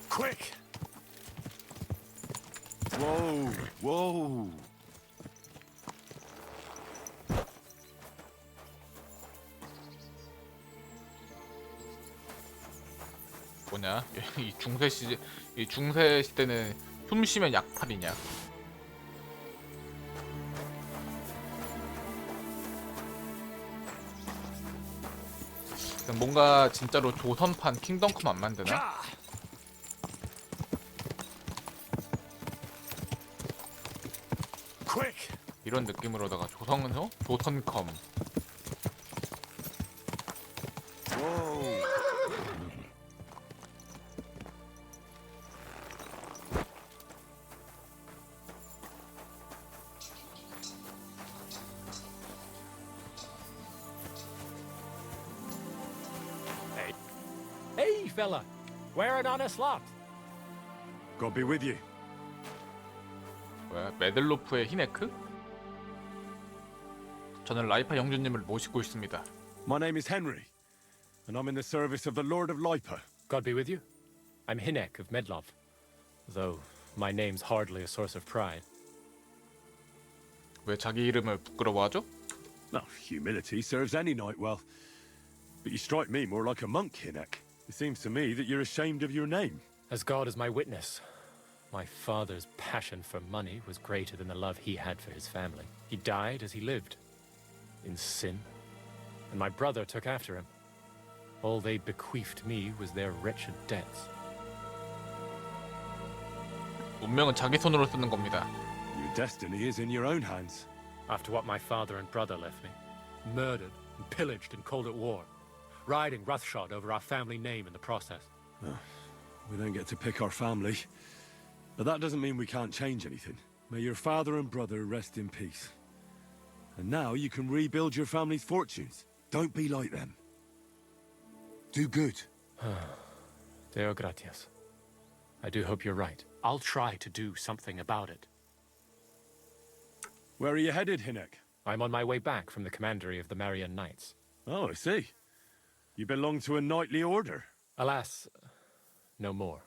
Quick! Whoa, whoa. 뭐냐? 이 중세 시대는 숨 쉬면 약팔이냐? 뭔가 진짜로 조선판 킹덤컴 안 만드나? 이런 느낌으로다가 조선컴. Hey, fella. We're an honest lot. God be with you. 뭐야? 메들로프의 히네크? 저는 라이파 영주님을 모시고 있습니다. My name is Henry, and I'm in the service of the Lord of Lipa. God be with you. I'm Hinek of Medlov, though my name's hardly a source of pride. 왜 자기 이름을 부끄러워하죠? No, humility serves any knight well. But you strike me more like a monk, Hinek. It seems to me that you're ashamed of your name. As God is my witness, my father's passion for money was greater than the love he had for his family. He died as he lived, in sin, and my brother took after him. All they bequeathed me was their wretched debts. 운명은 자기 손으로 쓰는 겁니다. Your destiny is in your own hands. After what my father and brother left me, murdered and pillaged and called at war, riding roughshod over our family name in the process. We don't get to pick our family, but that doesn't mean we can't change anything. May your father and brother rest in peace. And now you can rebuild your family's fortunes. Don't be like them. Do good. Deo gratias. I do hope you're right. I'll try to do something about it. Where are you headed, Hinek? I'm on my way back from the commandery of the Marian Knights. Oh, I see. You belong to a knightly order. Alas, no more.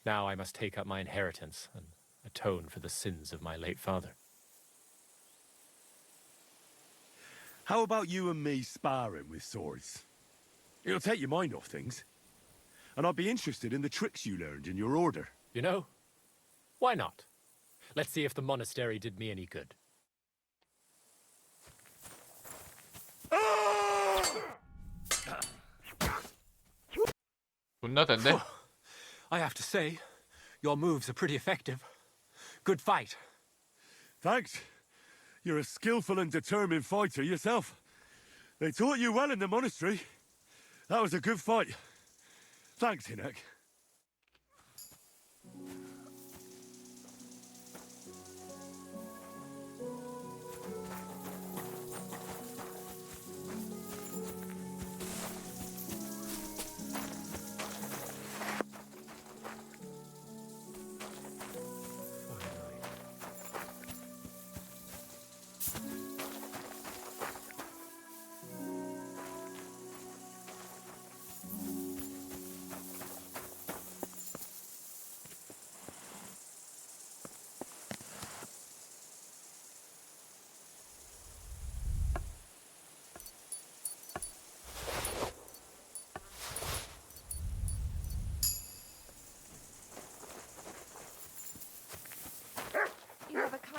Now I must take up my inheritance and atone for the sins of my late father. How about you and me sparring with swords? It'll take your mind off things. And I'd be interested in the tricks you learned in your order. You know, why not? Let's see if the monastery did me any good. 존나 된대. I have to say, your moves are pretty effective. Good fight. Thanks. You're a skillful and determined fighter yourself. They taught you well in the monastery. That was a good fight. Thanks, Hinek.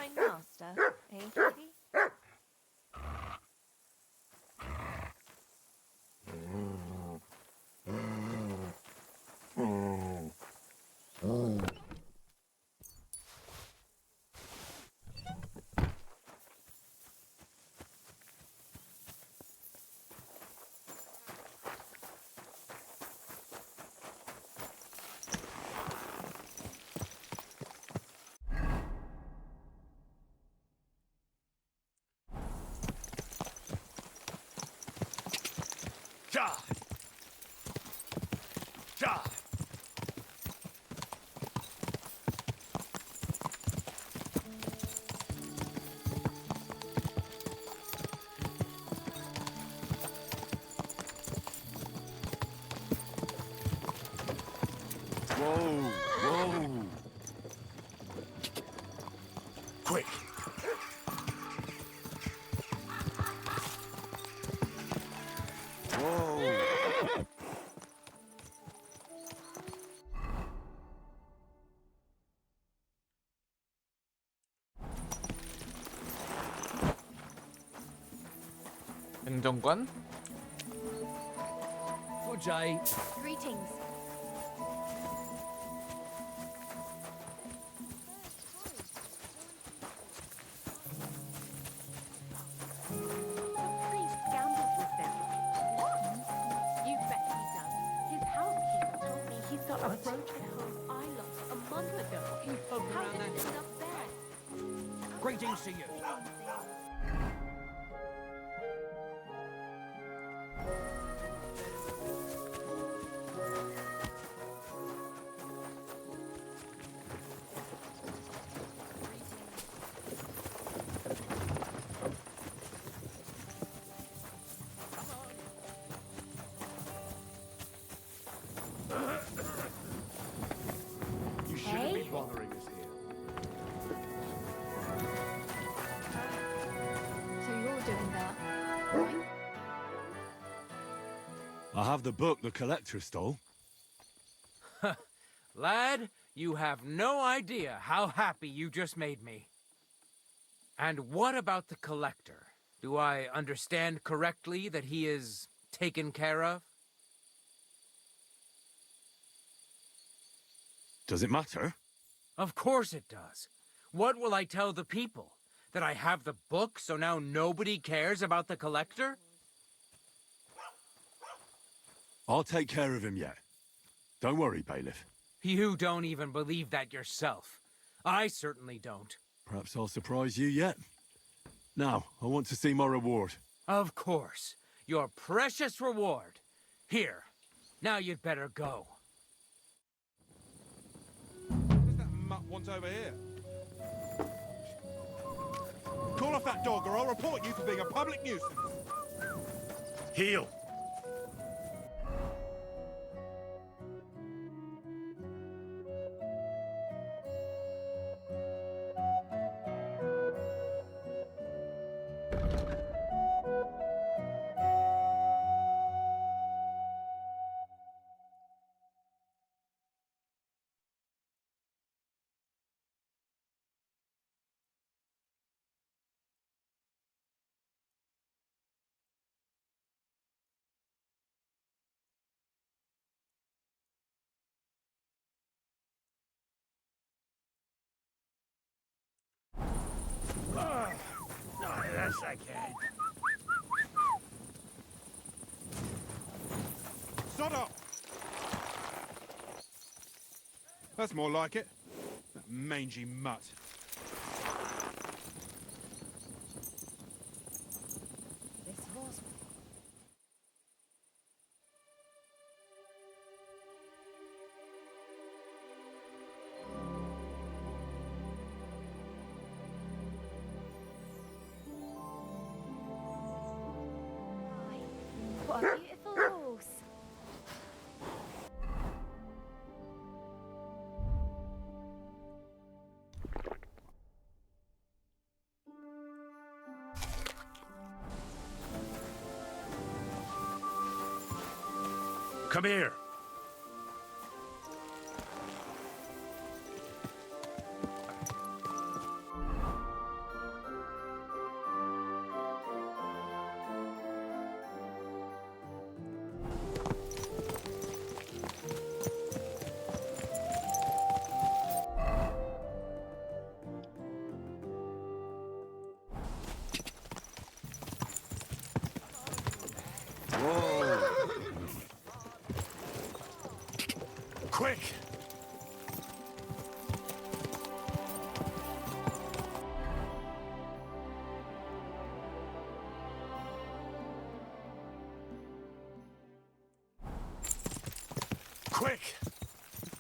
kind master, eh, Kitty? Ja! Ja! Whoa! Whoa! Quick! Whoa! 행정관? Good day. Greetings. The priest gambles with them. What? You bet he does. His housekeeper told me he's got a broken home I lost a month ago. How did it end up there? Greetings to you. You shouldn't Hey? be bothering us here. So you're doing that, right? I have the book the collector stole. Lad, you have no idea how happy you just made me. And what about the collector? Do I understand correctly that he is taken care of? Does it matter? Of course it does. What will I tell the people? That I have the book, so now nobody cares about the collector? I'll take care of him yet. Don't worry, bailiff. You don't even believe that yourself. I certainly don't. Perhaps I'll surprise you yet. Now, I want to see my reward. Of course. Your precious reward. Here. Now you'd better go. What does that mutt want over here? Call off that dog or I'll report you for being a public nuisance. Heel! Yes, I can. Sod off! That's more like it. That mangy mutt. This was What a beautiful horse. Come here. Quick! Quick!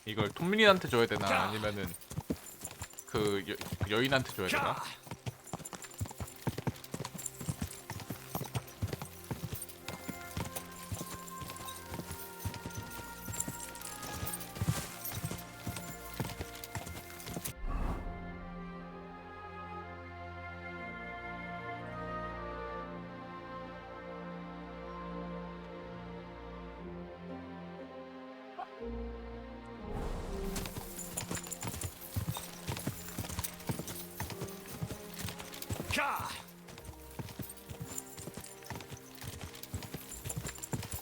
이걸 톰린한테 줘야 되나 아니면은 그 여인한테 줘야 되나? Ka!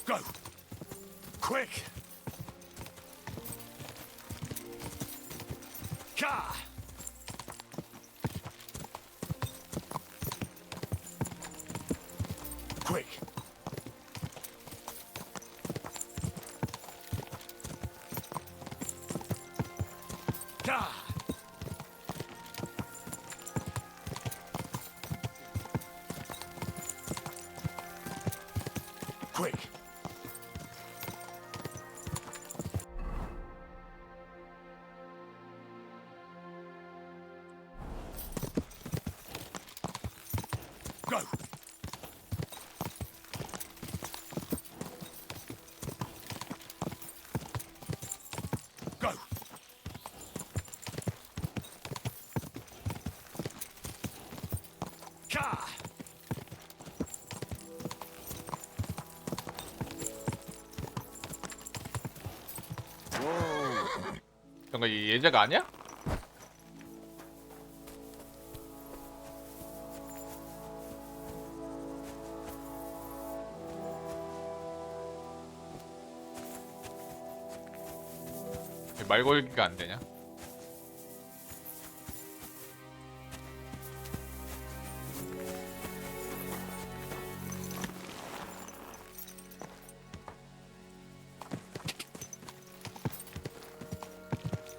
Go! Quick! Ka! Quick! Ka! Quick! Go! Go! Ka! 뭔가 이 예자가 아니야? 왜 말 걸기가 안 되냐?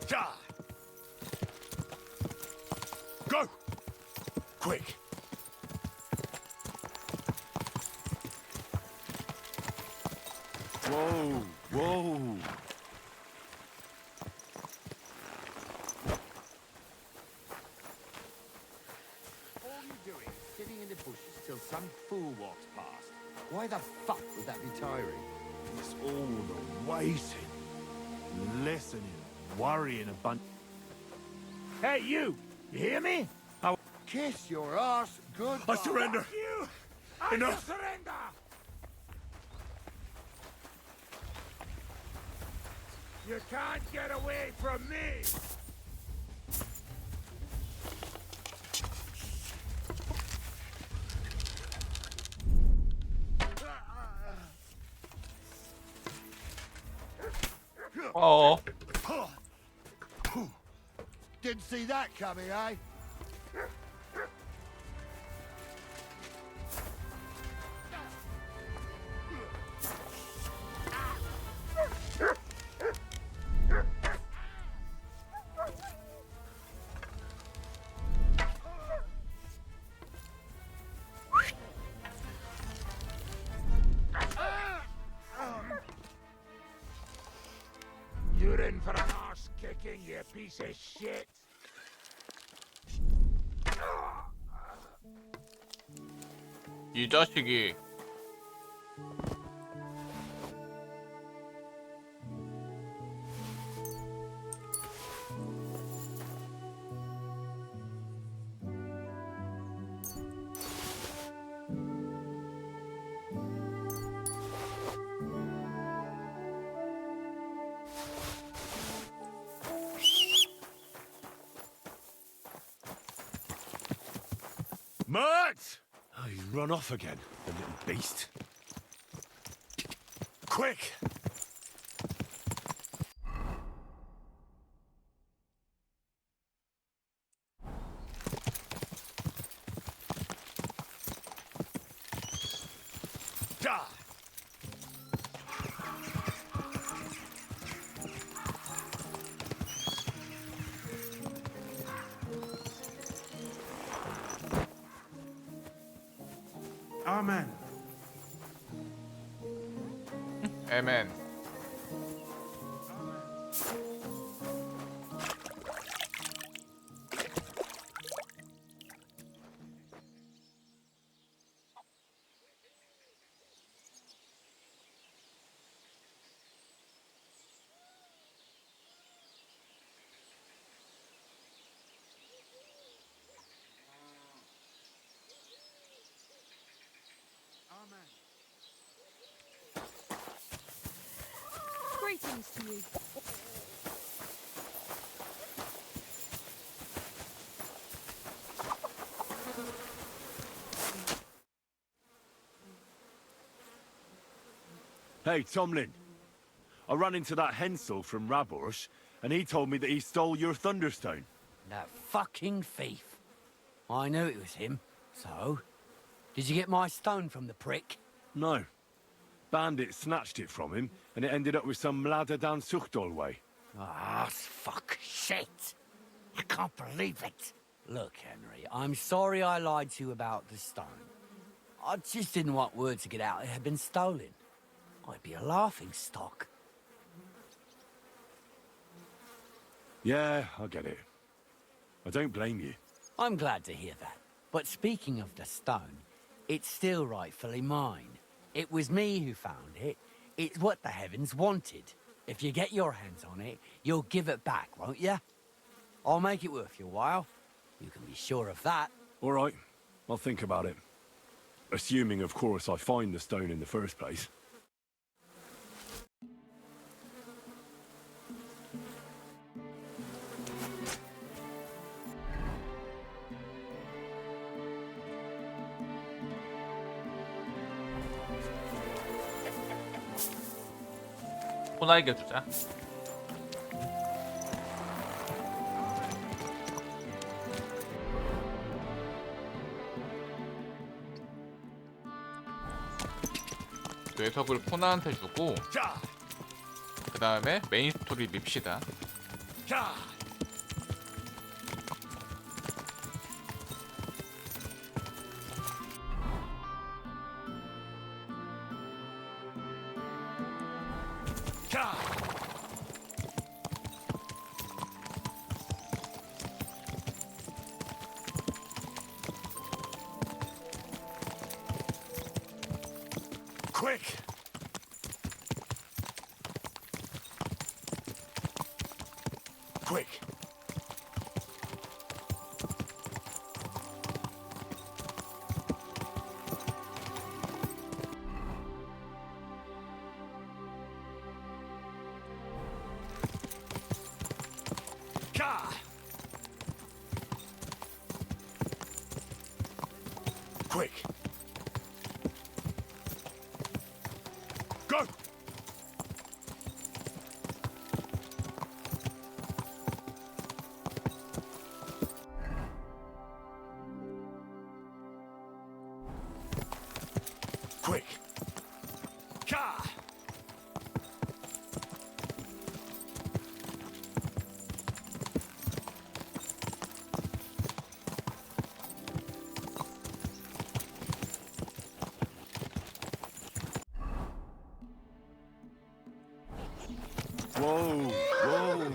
Ka! Go! Quick! Whoa! Whoa! All you're doing is sitting in the bushes till some fool walks past. Why the fuck would that be tiring? It's all the waiting, listening, worrying a bunch. Hey, you! You hear me? Kiss your ass goodbye. I surrender. You! Enough. Surrender! You can't get away from me! 어. Didn't see that coming, eh? You're in for an arse kicking, you piece of shit! 이 자식이 Mert! Oh, he's run off again, the little beast. Quick! Da! Amen. Amen. Greetings to you. Hey, Tomlin. I ran into that Hensel from Raborsh, and he told me that he stole your Thunderstone. That fucking thief. I knew it was him. So, did you get my stone from the prick? No. Bandit snatched it from him, and it ended up with some ladder down Suchdol way. Ah, fuck shit. I can't believe it. Look, Henry, I'm sorry I lied to you about the stone. I just didn't want word to get out it had been stolen. I'd be a laughing stock. Yeah, I get it. I don't blame you. I'm glad to hear that. But speaking of the stone, it's still rightfully mine. It was me who found it. It's what the heavens wanted. If you get your hands on it, you'll give it back, won't you? I'll make it worth your while. You can be sure of that. All right, I'll think about it. Assuming, of course, I find the stone in the first place. 호나에게 주자. 뇌석을 코나한테 주고 그 다음에 메인 스토리 밉시다. Quick! Quick! Quick! Go! Quick! Ka! Whoa, whoa.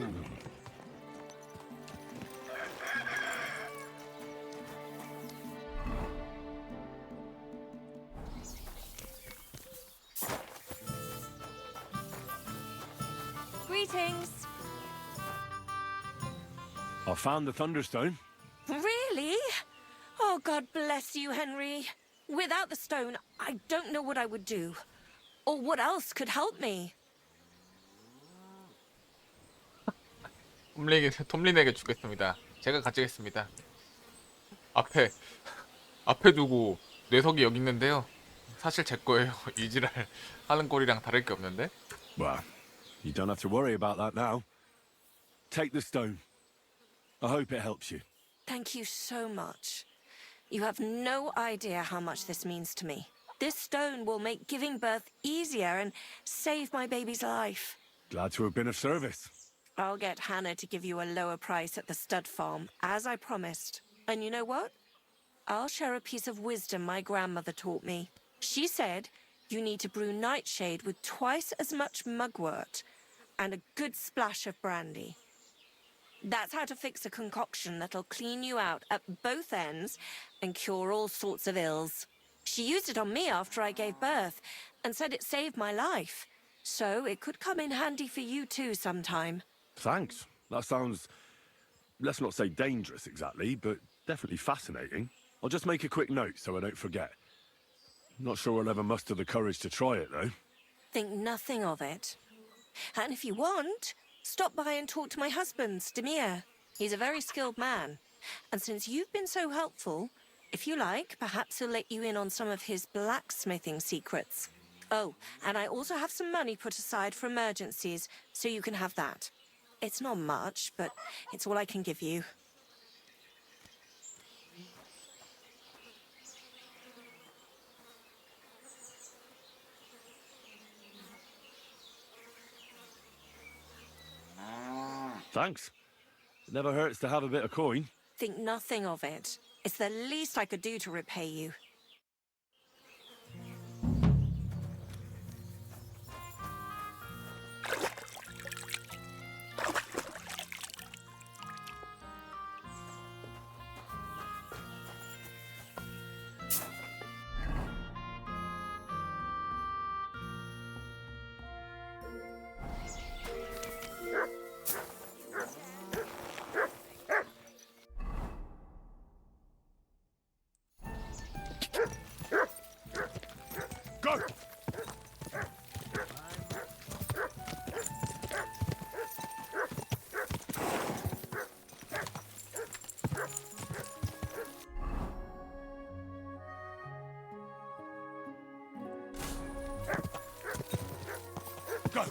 Greetings. I found the Thunderstone. Really? Oh, God bless you, Henry. Without the stone, I don't know what I would do. Or what else could help me. 톰린에게 주겠습니다. 제가 가지겠습니다. 앞에 두고 뇌석이 여기 있는데요. 사실 제 거예요. 이지랄 하는 꼴이랑 다를 게 없는데. Well, you don't have to worry about that now. Take the stone. I hope it helps you. Thank you so much. You have no idea how much this means to me. This stone will make giving birth easier and save my baby's life. Glad to have been of service. I'll get Hannah to give you a lower price at the stud farm, as I promised. And you know what? I'll share a piece of wisdom my grandmother taught me. She said you need to brew nightshade with twice as much mugwort and a good splash of brandy. That's how to fix a concoction that'll clean you out at both ends and cure all sorts of ills. She used it on me after I gave birth and said it saved my life. So it could come in handy for you too sometime. Thanks. That sounds, let's not say dangerous exactly, but definitely fascinating. I'll just make a quick note so I don't forget. Not sure I'll ever muster the courage to try it, though. Think nothing of it. And if you want, stop by and talk to my husband, Demir. He's a very skilled man. And since you've been so helpful, if you like, perhaps he'll let you in on some of his blacksmithing secrets. Oh, and I also have some money put aside for emergencies, so you can have that. It's not much, but it's all I can give you. Thanks. It never hurts to have a bit of coin. Think nothing of it. It's the least I could do to repay you. Go! Go!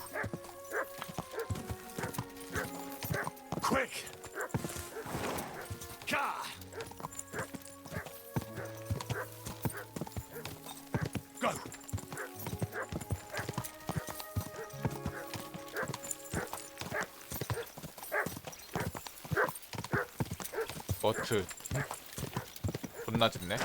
Quick! Ka! Go! 버트 존나 짙네.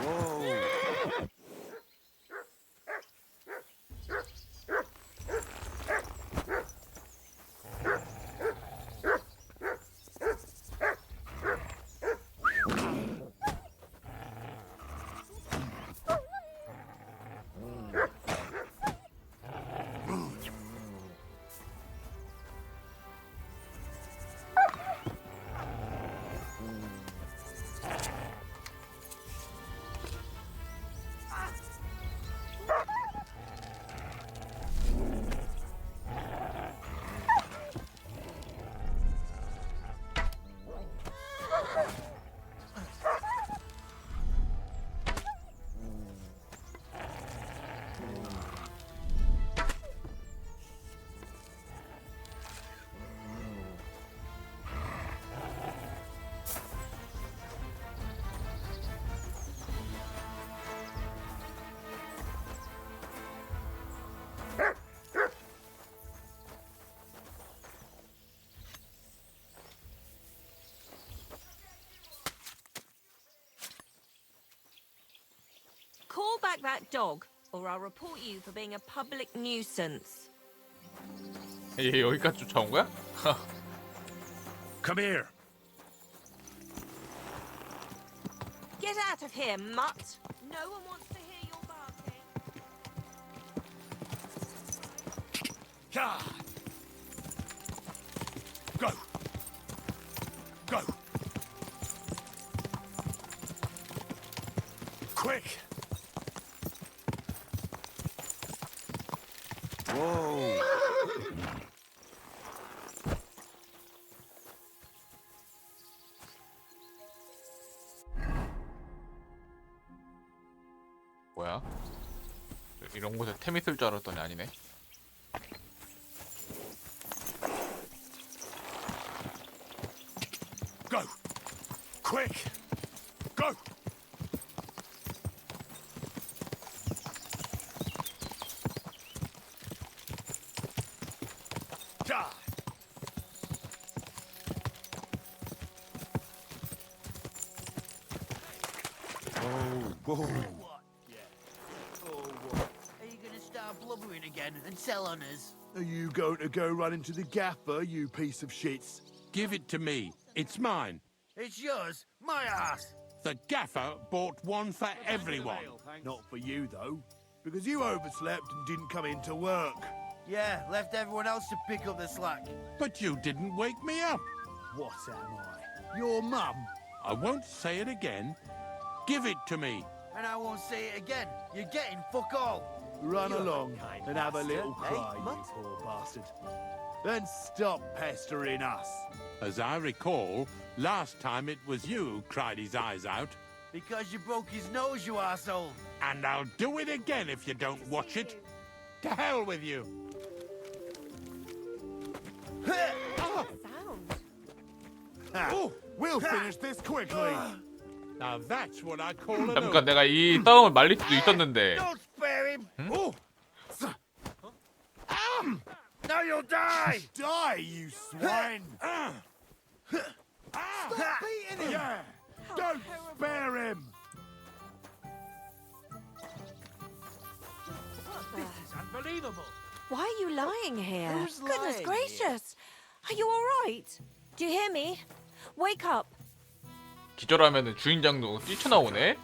Call back that dog, or I'll report you for being a public nuisance. 얘 여기까지 쫓아온 거야? Come here. Get out of here, mutt! No one wants to hear your barking. Ka! Go! Go! Quick! Whoa! 뭐야? 이런 곳에 템 있을 줄 알았더니 아니네. Go! Quick! Go! Ka! Whoa. Are you gonna start blubbering again and sell on us? Are you going to go run into the gaffer, you piece of shits? Give it to me. It's mine. It's yours, my ass. The gaffer bought one for everyone. Not for you, though, because you overslept and didn't come in to work. Yeah, left everyone else to pick up the slack. But you didn't wake me up. What am I? Your mum? I won't say it again. Give it to me. And I won't say it again. You're getting fuck all. Run You're along kind and have a bastard, little eh, cry, mutt? you poor bastard. Then stop pestering us. As I recall, last time it was you who cried his eyes out. Because you broke his nose, you arsehole. And I'll do it again if you don't watch it. To hell with you. We'll finish this quickly. Now that's what I call a 잠깐 내가 이 싸움을 말릴 수도 있었는데. Don't spare him. Oh. Now you'll die. Die, you swine. Stop beating him. Yeah. Don't spare him. This is unbelievable. Why are you lying here? Who's Goodness lying gracious. Are you all right? Do you hear me? Wake up. 기절하면은 주인장도 뛰쳐나오네.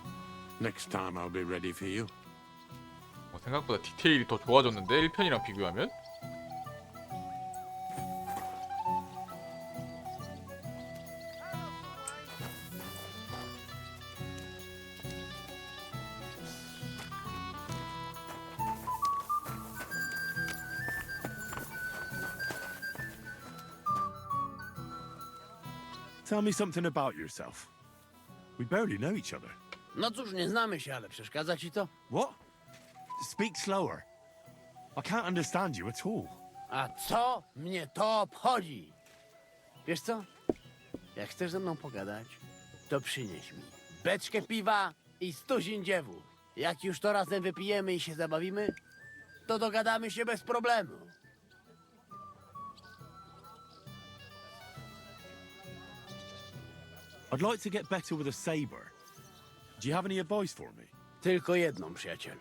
Next time I'll be ready for you. 생각보다 디테일이 더 좋아졌는데 1편이랑 비교하면. Tell me something about yourself. We barely know each other. No cóż, nie znamy się, ale przeszkadza ci to? What? Speak slower. I can't understand you at all. A co mnie to obchodzi? Wiesz co? Jak chcesz ze mną pogadać, to przynieś mi beczkę piwa i 100 ziędziewów. Jak już to razem wypijemy i się zabawimy, to dogadamy się bez problemu. I'd like to get better with a saber. Do you have any advice for me? Tylko jedną, przyjacielu.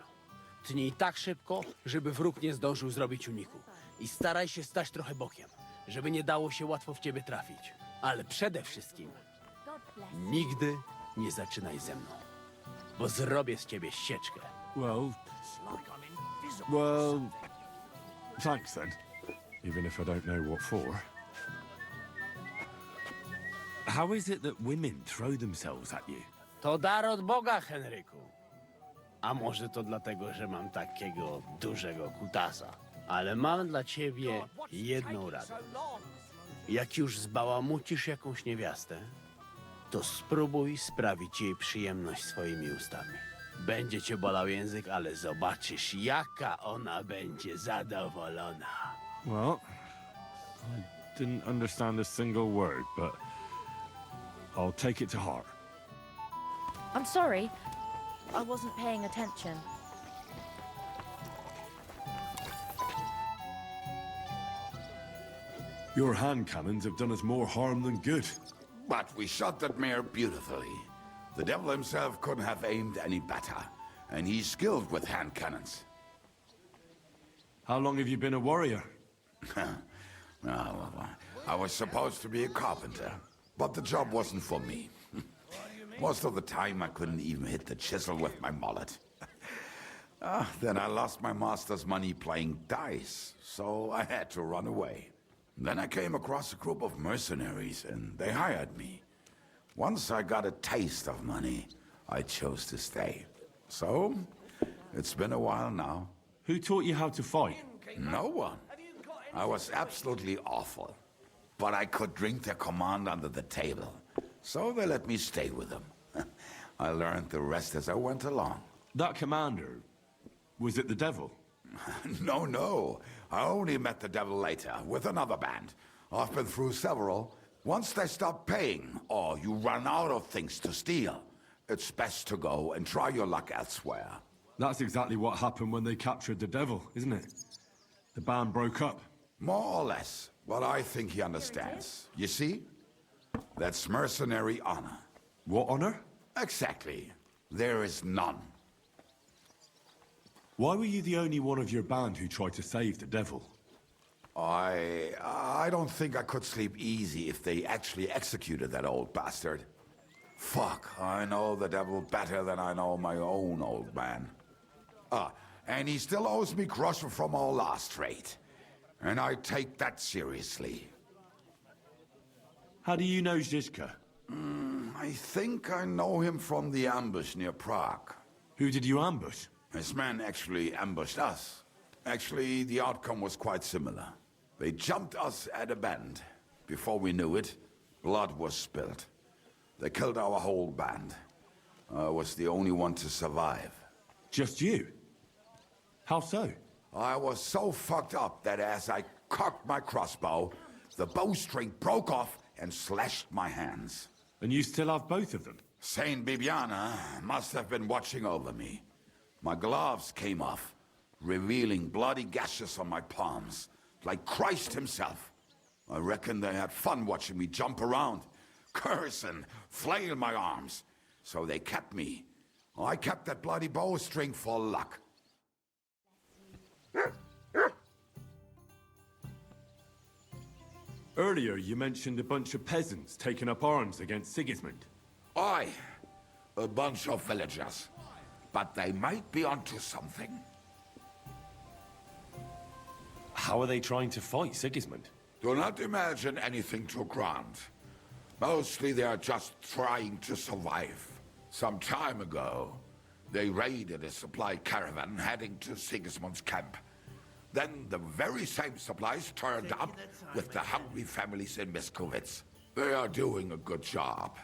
Tnij tak szybko, żeby wróg nie zdążył zrobić uniku. I staraj się stać trochę bokiem, żeby nie dało się łatwo w ciebie trafić. Ale przede wszystkim nigdy nie zaczynaj ze mną, bo zrobię z ciebie sieczkę. Well, thanks then. Even if I don't know what for. How is it that women throw themselves at you? To dar od Boga, Henryku. A może to dlatego, że mam takiego dużego kutasa. Ale mam dla ciebie jedną radę. Jak już zbałamucisz jakąś niewiastę, to spróbuj sprawić jej przyjemność swoimi ustami. Będzie cię bolał język, ale zobaczysz, jaka ona będzie zadowolona. Well, I didn't understand a single word, but I'll take it to heart. I'm sorry. I wasn't paying attention. Your hand cannons have done us more harm than good. But we shot that mare beautifully. The devil himself couldn't have aimed any better, and he's skilled with hand cannons. How long have you been a warrior? I was supposed to be a carpenter, but the job wasn't for me. Most of the time I couldn't even hit the chisel with my mallet. Then I lost my master's money playing dice, so I had to run away. Then I came across a group of mercenaries, and they hired me. Once I got a taste of money, I chose to stay. So, it's been a while now. Who taught you how to fight? No one. I was absolutely awful. But I could drink their command under the table. So they let me stay with them. I learned the rest as I went along. That commander, was it the devil? No. I only met the devil later, with another band. I've been through several. Once they stop paying, or you run out of things to steal, it's best to go and try your luck elsewhere. That's exactly what happened when they captured the devil, isn't it? The band broke up. More or less, but I think he understands. You see? That's mercenary honor. What honor? Exactly. There is none. Why were you the only one of your band who tried to save the devil? I don't think I could sleep easy if they actually executed that old bastard. Fuck, I know the devil better than I know my own old man. And he still owes me groschen from our last trade. And I take that seriously. How do you know Zizka? I think I know him from the ambush near Prague. Who did you ambush? His men actually ambushed us. Actually, the outcome was quite similar. They jumped us at a bend. Before we knew it, blood was spilled. They killed our whole band. I was the only one to survive. Just you? How so? I was so fucked up that as I cocked my crossbow, the bowstring broke off and slashed my hands. And you still have both of them? Saint Bibiana must have been watching over me. My gloves came off, revealing bloody gashes on my palms, like Christ himself. I reckon they had fun watching me jump around, curse and flail my arms. So they kept me. I kept that bloody bowstring for luck. Earlier, you mentioned a bunch of peasants taking up arms against Sigismund. Aye, a bunch of villagers. But they might be onto something. How are they trying to fight Sigismund? Do not imagine anything too grand. Mostly they are just trying to survive. Some time ago, they raided a supply caravan heading to Sigismund's camp. Then the very same supplies turned up with the hungry families in Miskovitz. They are doing a good job.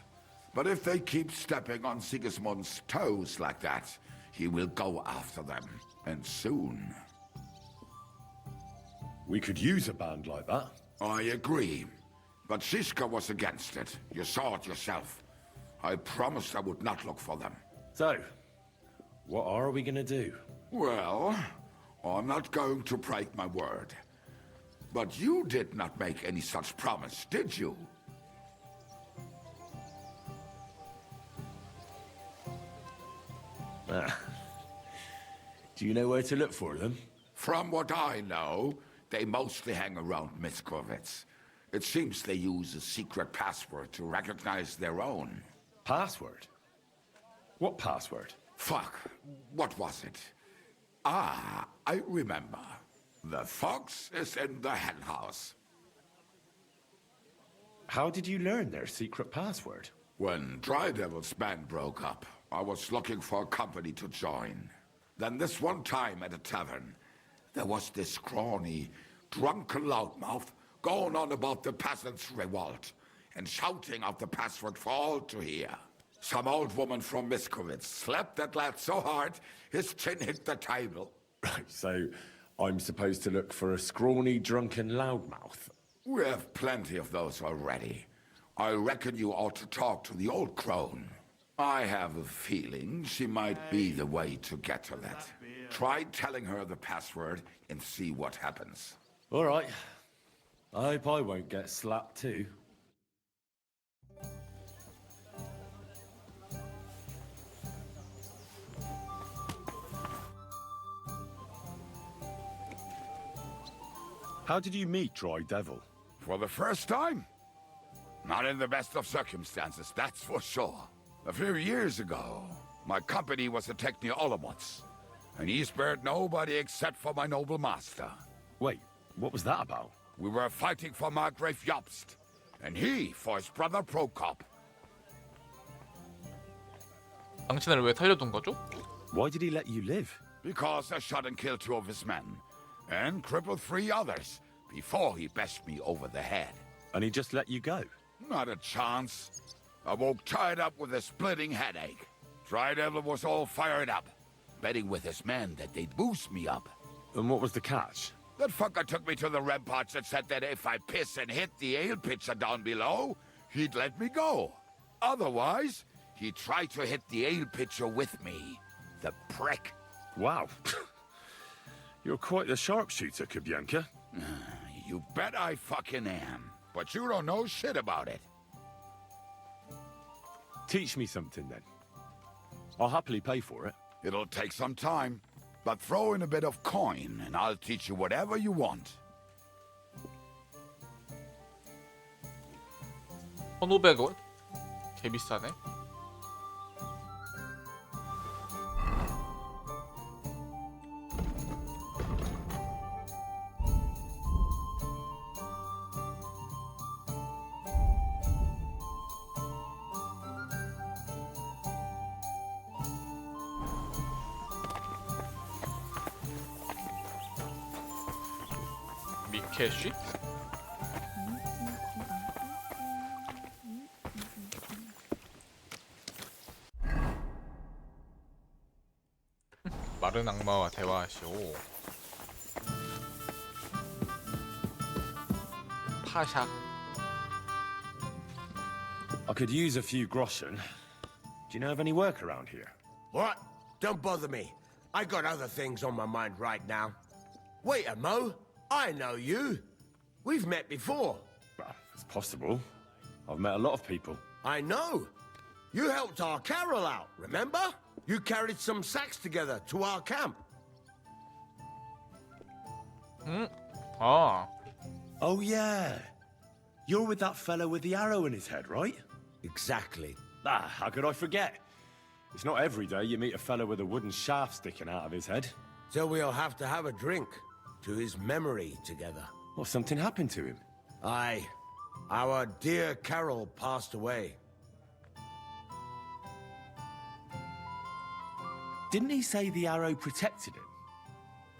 But if they keep stepping on Sigismund's toes like that, he will go after them, and soon. We could use a band like that. I agree. But Zizka was against it. You saw it yourself. I promised I would not look for them. So, what are we gonna do? Well, I'm not going to break my word. But you did not make any such promise, did you? Do you know where to look for them? From what I know, they mostly hang around Miskovitz. It seems they use a secret password to recognize their own. Password? What password? Fuck. What was it? Ah, I remember. The fox is in the henhouse. How did you learn their secret password? When Dry Devil's band broke up, I was looking for a company to join. Then this one time at a tavern, there was this scrawny, drunken loudmouth going on about the peasants' revolt and shouting out the password for all to hear. Some old woman from Miskovitz slapped that lad so hard, his chin hit the table. Right, so I'm supposed to look for a scrawny, drunken loudmouth? We have plenty of those already. I reckon you ought to talk to the old crone. I have a feeling she might be the way to get to that. Try telling her the password and see what happens. All right. I hope I won't get slapped too. How did you meet Dry Devil? For the first time? Not in the best of circumstances, that's for sure. A few years ago, my company was attacked near Olomouc, and he spared nobody except for my noble master. Wait, what was that about? We were fighting for Margrave Jobst, and he for his brother Prokop. 당신을 왜 살려둔 거죠? Why did he let you live? Because I shot and killed 2 of his men, and crippled 3 others, before he bashed me over the head. And he just let you go? Not a chance. I woke tied up with a splitting headache. Dry Devil was all fired up, betting with his men that they'd boost me up. And what was the catch? That fucker took me to the ramparts and said that if I piss and hit the ale pitcher down below, he'd let me go. Otherwise, he'd try to hit the ale pitcher with me. The prick. Wow. You're quite the sharpshooter, Kubyanka. You bet I fucking am. But you don't know shit about it. Teach me something then. I'll happily pay for it. It'll take some time, but throw in a bit of coin and I'll teach you whatever you want. 1,500원? 개 비싸네. 미케쉬? 마른 악마와 대화하시오. 파샥. I could use a few groschen. Do you know of any work around here? What? Don't bother me. I got other things on my mind right now. Wait a mo. I know you. We've met before. Well, it's possible. I've met a lot of people. I know. You helped our Carol out, remember? You carried some sacks together to our camp. Ah. Oh, yeah. You're with that fellow with the arrow in his head, right? Exactly. Ah, how could I forget? It's not every day you meet a fellow with a wooden shaft sticking out of his head. So we'll have to have a drink to his memory together. Well, something happened to him. Aye. Our dear Carol passed away. Didn't he say the arrow protected him?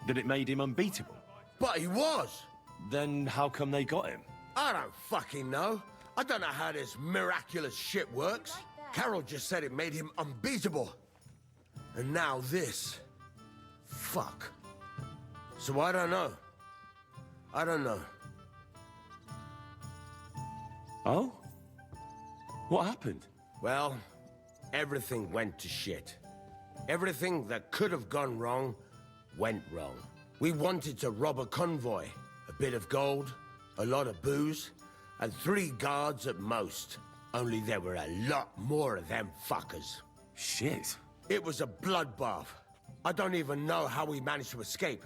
That it made him unbeatable? But he was! Then how come they got him? I don't fucking know. I don't know how this miraculous shit works. Carol just said it made him unbeatable. And now this. Fuck. So I don't know. I don't know. Oh? What happened? Well, everything went to shit. Everything that could have gone wrong, went wrong. We wanted to rob a convoy. A bit of gold, a lot of booze, and 3 guards at most. Only there were a lot more of them fuckers. Shit. It was a bloodbath. I don't even know how we managed to escape.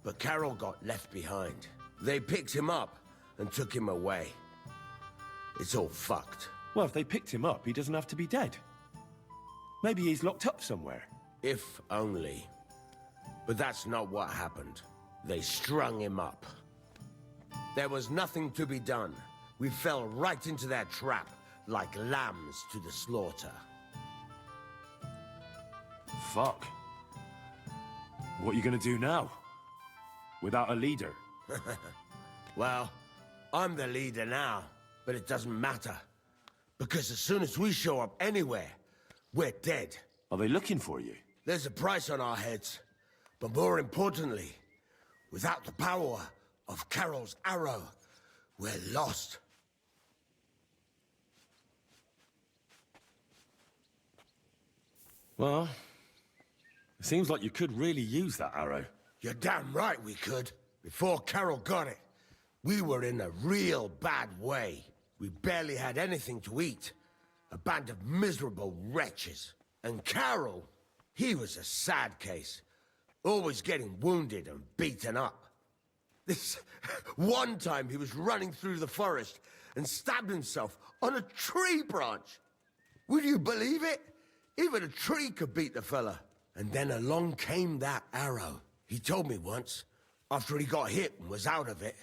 But Carol got left behind. They picked him up and took him away. It's all fucked. Well, if they picked him up, he doesn't have to be dead. Maybe he's locked up somewhere. If only. But that's not what happened. They strung him up. There was nothing to be done. We fell right into their trap, like lambs to the slaughter. Fuck. What are you gonna do now? Without a leader? Well, I'm the leader now, but it doesn't matter. Because as soon as we show up anywhere, we're dead. Are they looking for you? There's a price on our heads. But more importantly, without the power of Carol's arrow, we're lost. Well, it seems like you could really use that arrow. You're damn right we could. Before Carol got it, we were in a real bad way. We barely had anything to eat. A band of miserable wretches. And Carol, he was a sad case. Always getting wounded and beaten up. This one time he was running through the forest and stabbed himself on a tree branch. Would you believe it? Even a tree could beat the fella. And then along came that arrow. He told me once, after he got hit and was out of it,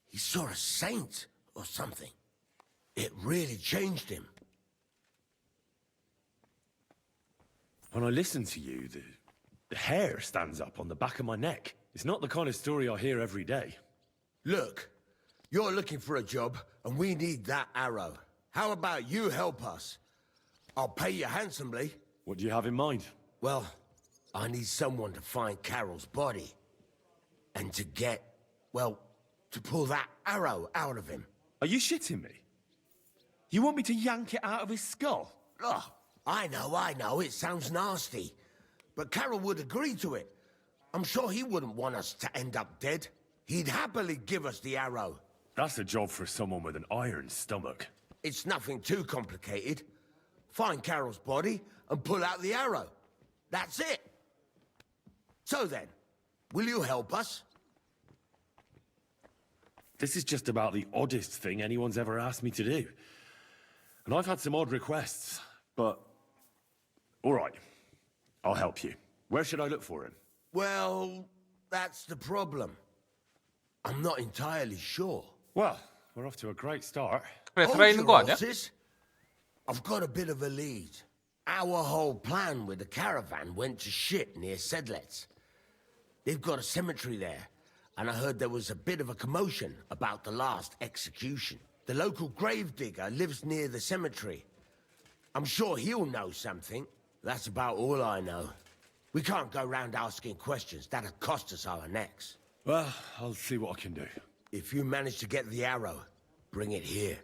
he saw a saint or something. It really changed him. When I listen to you, the hair stands up on the back of my neck. It's not the kind of story I hear every day. Look, you're looking for a job, and we need that arrow. How about you help us? I'll pay you handsomely. What do you have in mind? Well, I need someone to find Carol's body. And to get, well, to pull that arrow out of him. Are you shitting me? You want me to yank it out of his skull? Ugh, I know, it sounds nasty. But Carol would agree to it. I'm sure he wouldn't want us to end up dead. He'd happily give us the arrow. That's a job for someone with an iron stomach. It's nothing too complicated. Find Carol's body and pull out the arrow. That's it. So then, will you help us? This is just about the oddest thing anyone's ever asked me to do. And I've had some odd requests, but... All right, I'll help you. Where should I look for him? Well, that's the problem. I'm not entirely sure. Well, we're off to a great start. 그래, Hold 살아있는 your 거 아니야? horses. I've got a bit of a lead. Our whole plan with the caravan went to shit near Sedlets. They've got a cemetery there, and I heard there was a bit of a commotion about the last execution. The local gravedigger lives near the cemetery. I'm sure he'll know something. That's about all I know. We can't go round asking questions. That'll cost us our necks. Well, I'll see what I can do. If you manage to get the arrow, bring it here.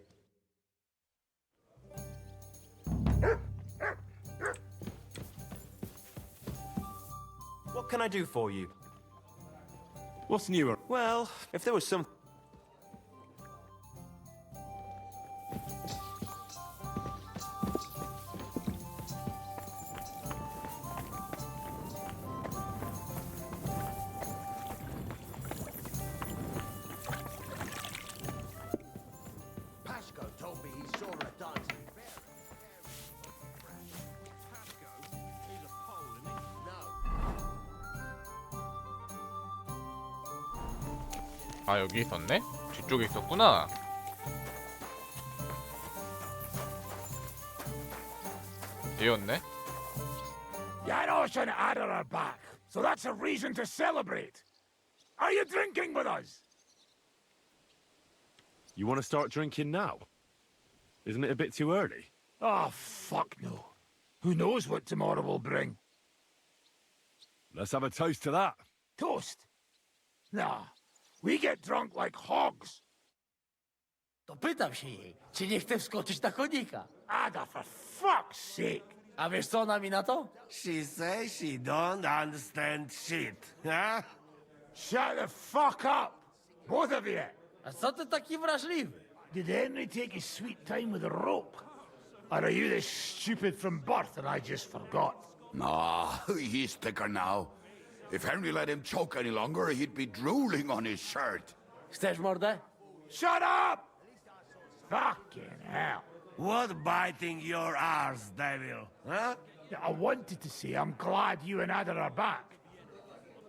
What can I do for you? What's newer? Well, if there was some... Pasco told me he saw a dancing bear. 아, 여기 있었네? 뒤쪽에 있었구나. 얘였네? Janos and Ada are back, so that's a reason to celebrate. Are you drinking with us? You want to start drinking now? Isn't it a bit too early? Oh, fuck no. Who knows what tomorrow will bring? Let's have a toast to that. Toast? Nah, we get drunk like hogs. To pytam się jej, czy nie chce wskoczyć na konika. Ada, for fuck's sake. A wiesz co ona mi na to? She says she don't understand shit, huh? Shut the fuck up, both of you. A co ty taki wrażliwy? Did Henry take his sweet time with a rope? Or are you this stupid from birth and I just forgot? Nah, he's thicker now. If Henry let him choke any longer, he'd be drooling on his shirt. Chcesz mordę? Shut up! Fucking hell. What biting your arse, devil, huh? I wanted to say I'm glad you and Ada are back.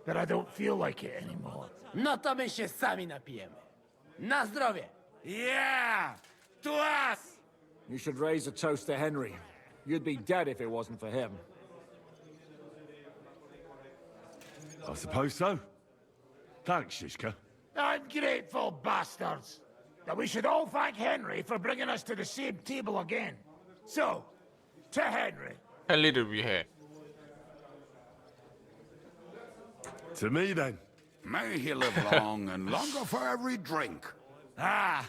But I don't feel like it anymore. No to my się sami napijemy. Na zdrowie! Yeah! To us! You should raise a toast to Henry. You'd be dead if it wasn't for him. I suppose so. Thanks, Shishka. Ungrateful bastards! That we should all thank Henry for bringing us to the same table again. So, to Henry. 헨리를 위해. To me, then. May he live long and longer for every drink. Ah,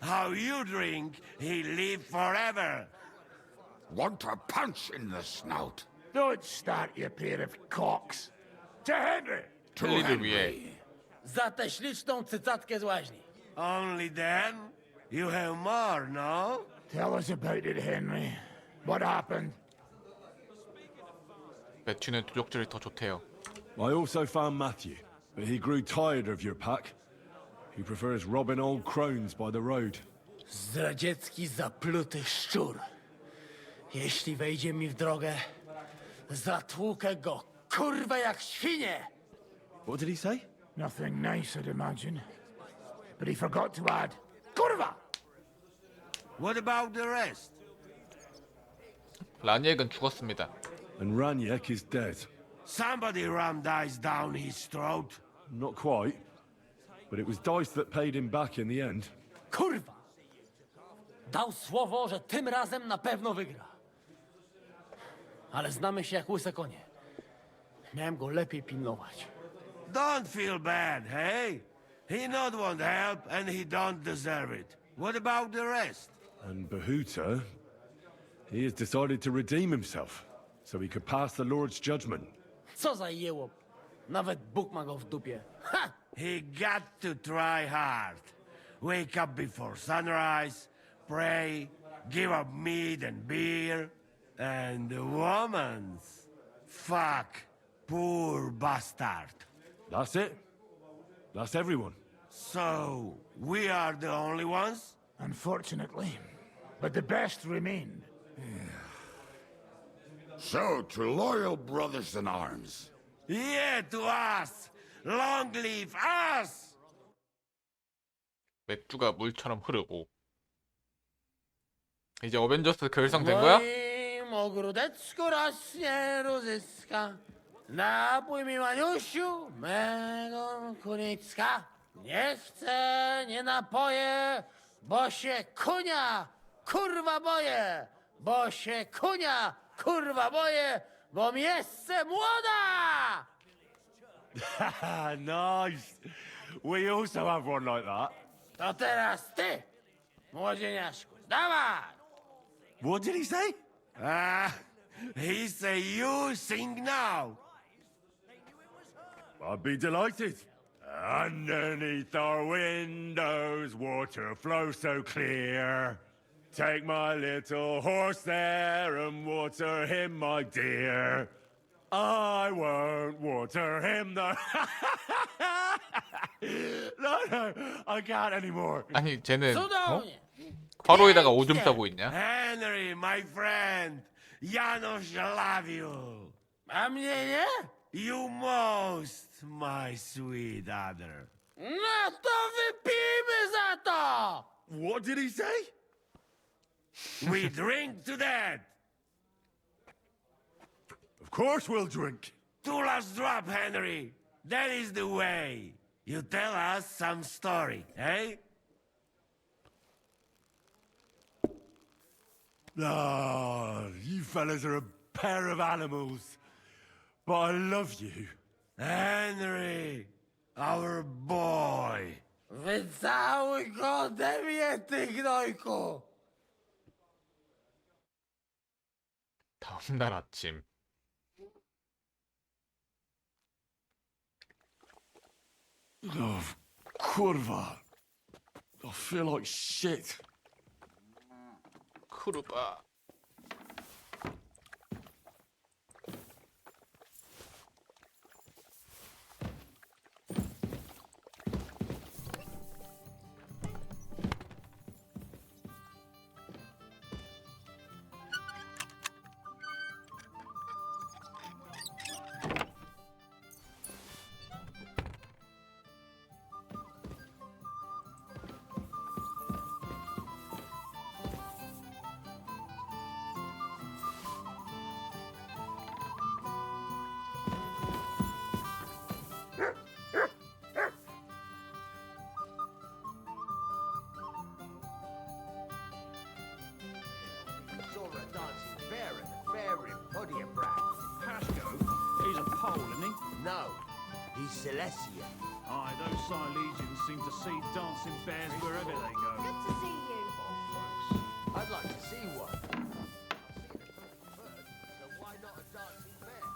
how you drink, he live forever. Want to punch in the snout. Don't start, you pair of cocks. To Henry. To 헨리를 위해. Za tę śliczną cycatkę z łaźni. Only then? You have more, no? Tell us about it, Henry. What happened? 매튜는 도적질이 더 좋대요. I also found Matthew, but he grew tired of your pack. He prefers robbing old crones by the road. Zdradziecki, zapluty szczur. Jeśli wejdzie mi w drogę, zatłukę go, kurwa, jak świnie! What did he say? Nothing nice, I'd imagine. But he forgot to add, Kurva! What about the rest? 라니액은 죽었습니다. And Raniek is dead. Somebody rammed ice down his throat. Not quite. But it was Dice that paid him back in the end. Kurwa! Dał słowo, że tym razem na pewno wygra. Ale znamy się jak łyse konie. Miałem go lepiej pilnować. Don't feel bad, hey? He not want help and he don't deserve it. What about the rest? And Bahuta, he has decided to redeem himself, so he could pass the Lord's judgment. Co za jełop. Nawet Bóg ma go w dupie. Ha! He got to try hard. Wake up before sunrise, pray, give up meat and beer. And the woman's. Fuck. Poor bastard. That's it? That's everyone? So, we are the only ones? Unfortunately. But the best remain. So, to loyal brothers in arms. Yeah, to us! Long live us! 맥주가 물처럼 흐르고. 이제 어벤져스 결성된 거야? Moim ogródecku rośnie różyska. Napój mi, Maniusiu, mego kunicka. Nie chcę, nie napoję, bo się kunia, kurwa boję. Bo się kunia, kurwa boję, bo miejsce młoda! Nice. We also have one like that. To teraz ty, młodzieniaszku, dawaj! What did he say? He say you sing now. I'd be delighted. Underneath our windows, water flows so clear. Take my little horse there and water him, my dear. I won't water him, though. No, I can't anymore. 아니 쟤는 화로에다가 오줌 싸고 있냐? Henry, my friend. Janusz, I love you. A mnie nie? You most, my sweet other. No to wypijmy za to! What did he say? We drink to that. Of course we'll drink. Two last drop, Henry. That is the way. You tell us some story, eh? Ah, you fellas are a pair of animals. But I love you. Henry, our boy. Wycałuj go ode mnie, ty gnojku! 다음 날 아침. Oh, kurwa. I feel like shit. 쿠르바. Saw a dancing bear at the fair in Podiumbrad. Pasco? He's a Pole, isn't he? No, he's Celestian. Aye, those Silesians seem to see dancing bears wherever they go. Good to see you. I'd like to see one. I've seen a talking bird, so why not a dancing bear?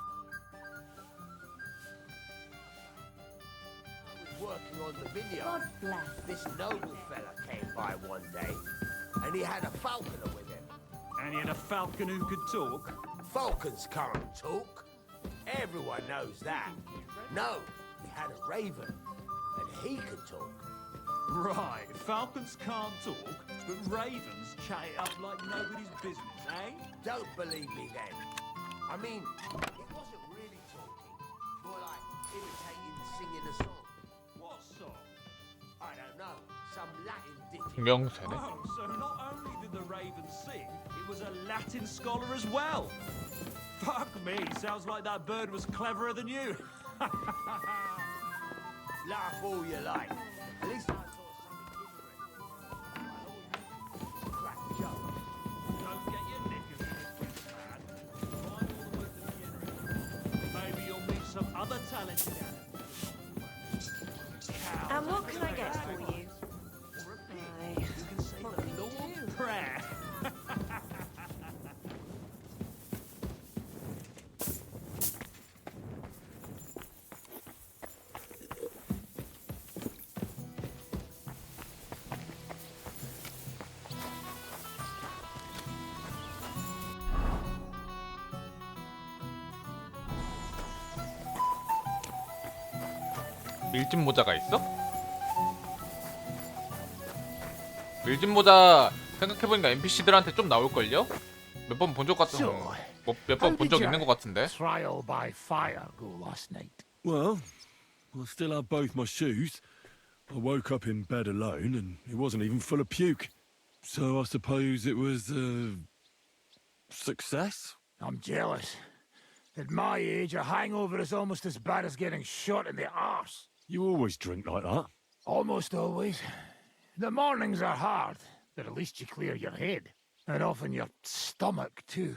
I was working on the vineyard. God bless. This noble fella came by one day, and he had a falconer with him. And he had a falcon who could talk. Falcons can't talk. Everyone knows that. No, he had a raven, and he could talk. Right, falcons can't talk, but ravens chat it up like nobody's business, eh? Don't believe me then. I mean, he wasn't really talking, more like imitating singing a song. What song? I don't know, some Latin ditty. 명세네. Oh, so not only did the raven sing, it was a Latin scholar as well. Fuck me, sounds like that bird was cleverer than you. Laugh all you like. At least I thought something different. Crack joke. Don't get your knickers in a twist, man. Find all the words of the generation. Maybe you'll meet some other talented animals. And what can I get for you? Aye. What can you do? Prayer. 밀짚 모자가 있어? 밀짚 모자 생각해보니까 NPC들한테 좀 나올걸요? 몇 번 본 적 같은 몇 번 본 적 있는 것 같은데. Trial by fire go last night. Well, I still have both my shoes. I woke up in bed alone and it wasn't even full of puke. So I suppose it was a success? I'm jealous. At my age, a hangover is almost as bad as getting shot in the arse. You always drink like that? Almost always. The mornings are hard, but at least you clear your head. And often your stomach, too.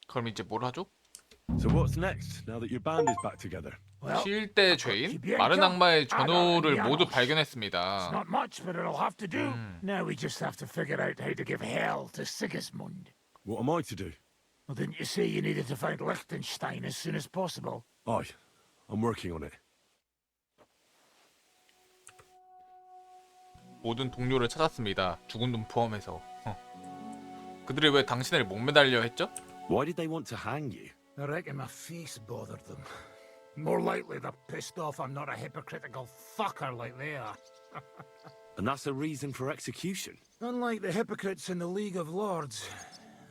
그럼 이제 뭘 하죠? So what's next, now that your band is back together? 쉴 때 죄인? 마른 악마의 전호를 모두 발견했습니다. Not much, but it'll have to do. Now we just have to figure out how to give hell to Sigismund. What am I to do? Well, didn't you say you needed to find Liechtenstein as soon as possible? Aye, I'm working on it. 모든 동료를 찾았습니다. 죽은 놈 포함해서. 그들이 왜 당신을 목매달려 했죠? Why did they want to hang you? I reckon my face bothered them. More likely they're pissed off I'm not a hypocritical fucker like they are. And that's a reason for execution? Unlike the hypocrites in the League of Lords,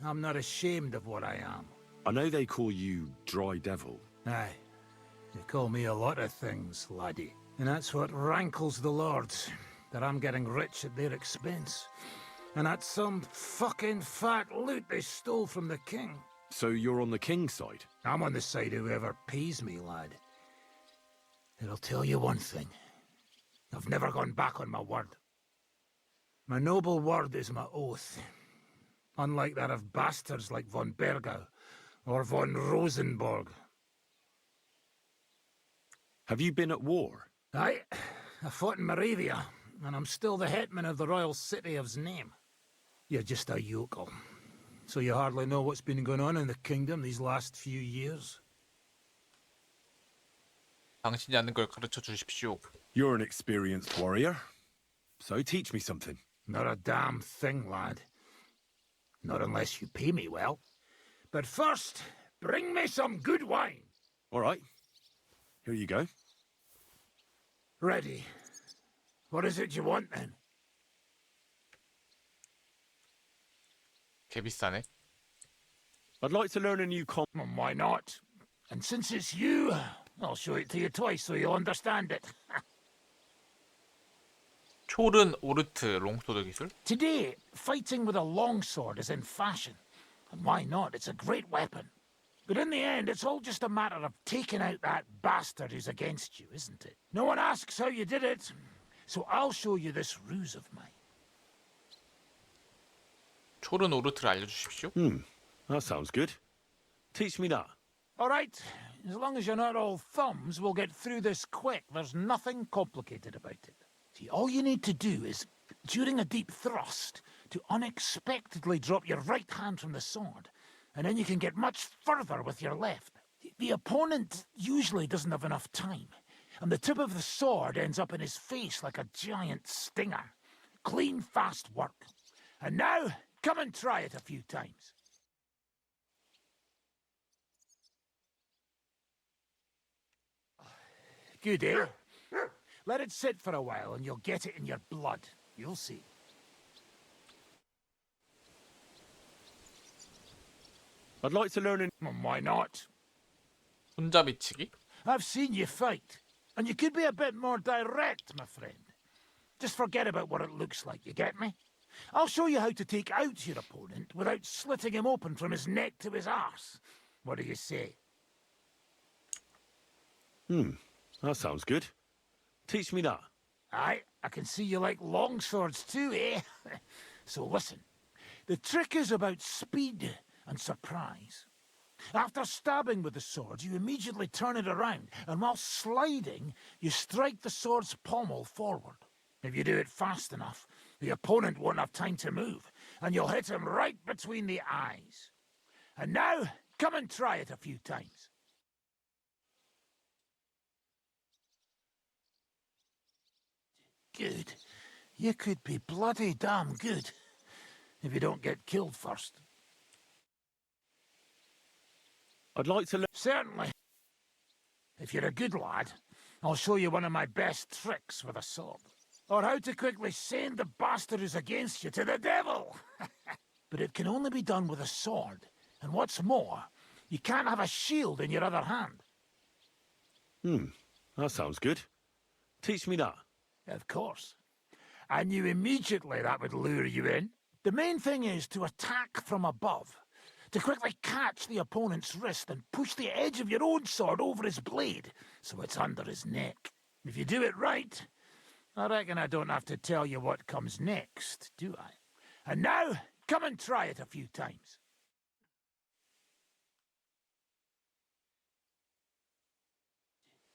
I'm not ashamed of what I am. I know they call you Dry Devil. Aye. They call me a lot of things, laddie. And that's what rankles the Lords, that I'm getting rich at their expense. And that's some fucking fat loot they stole from the king. So you're on the king's side? I'm on the side of whoever pays me, lad. And I'll tell you one thing. I've never gone back on my word. My noble word is my oath. Unlike that of bastards like von Bergau or von Rosenborg. Have you been at war? Aye, I fought in Moravia, and I'm still the hetman of the royal city of Znaim. You're just a yokel. So you hardly know what's been going on in the kingdom these last few years? 당신이 아는 걸 가르쳐 주십시오. You're an experienced warrior. So teach me something. Not a damn thing, lad. Not unless you pay me well. But first, bring me some good wine. All right. Here you go. Ready. What is it you want, then? 개 비싸네. I'd like to learn a new Why not? And since it's you, I'll show it to you twice so you'll understand it. 초른 오르트 롱소드 기술? Today, fighting with a longsword is in fashion. And why not? It's a great weapon. But in the end, it's all just a matter of taking out that bastard who's against you, isn't it? No one asks how you did it, so I'll show you this ruse of mine. 초른 오르트를 알려주십시오. That sounds good. Teach me that. All right. As long as you're not all thumbs, we'll get through this quick. There's nothing complicated about it. See, all you need to do is, during a deep thrust, to unexpectedly drop your right hand from the sword, and then you can get much further with your left. The opponent usually doesn't have enough time, and the tip of the sword ends up in his face like a giant stinger. Clean, fast work. And now, come and try it a few times. Good, eh? Let it sit for a while and you'll get it in your blood. You'll see. I'd like to learn Why not? 혼자 미치기? I've seen you fight, and you could be a bit more direct, my friend. Just forget about what it looks like, you get me? I'll show you how to take out your opponent without slitting him open from his neck to his arse. What do you say? That sounds good. Teach me that. Aye, I can see you like longswords too, eh? So listen, the trick is about speed and surprise. After stabbing with the sword, you immediately turn it around, and while sliding, you strike the sword's pommel forward. If you do it fast enough, the opponent won't have time to move, and you'll hit him right between the eyes. And now, come and try it a few times. Good. You could be bloody damn good, if you don't get killed first. I'd like to learn... Certainly. If you're a good lad, I'll show you one of my best tricks with a sword. Or how to quickly send the bastard who's against you to the devil. But it can only be done with a sword. And what's more, you can't have a shield in your other hand. That sounds good. Teach me that. Of course. I knew immediately that would lure you in. The main thing is to attack from above. To quickly catch the opponent's wrist and push the edge of your own sword over his blade, so it's under his neck. If you do it right, I reckon I don't have to tell you what comes next, do I? And now, come and try it a few times.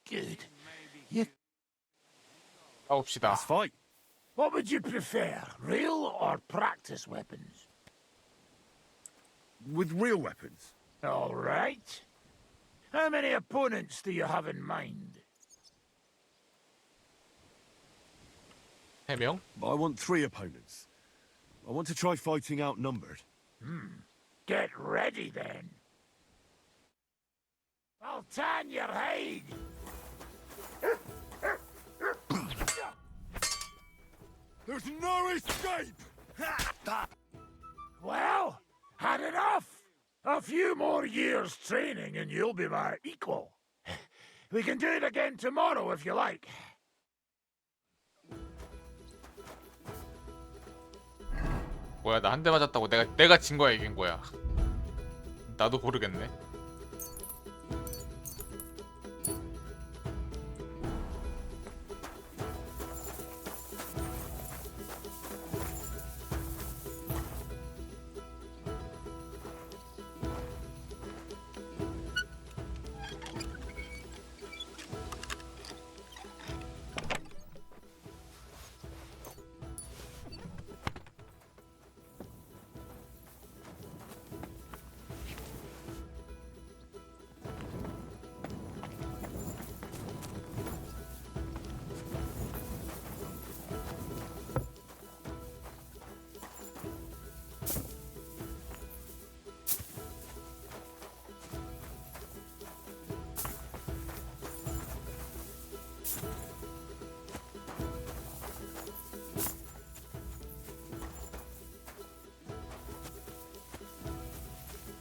Good. You... 가봅시다. Let's fight. What would you prefer, real or practice weapons? With real weapons. All right. How many opponents do you have in mind? 3명? I want 3 opponents. I want to try fighting outnumbered. Get ready, then. I'll tan your hide. There's no escape! Well, had enough. A few more years training and you'll be my equal. We can do it again tomorrow if you like. 뭐야, 나 한 대 맞았다고 내가 진 거야, 이긴 거야? 나도 모르겠네.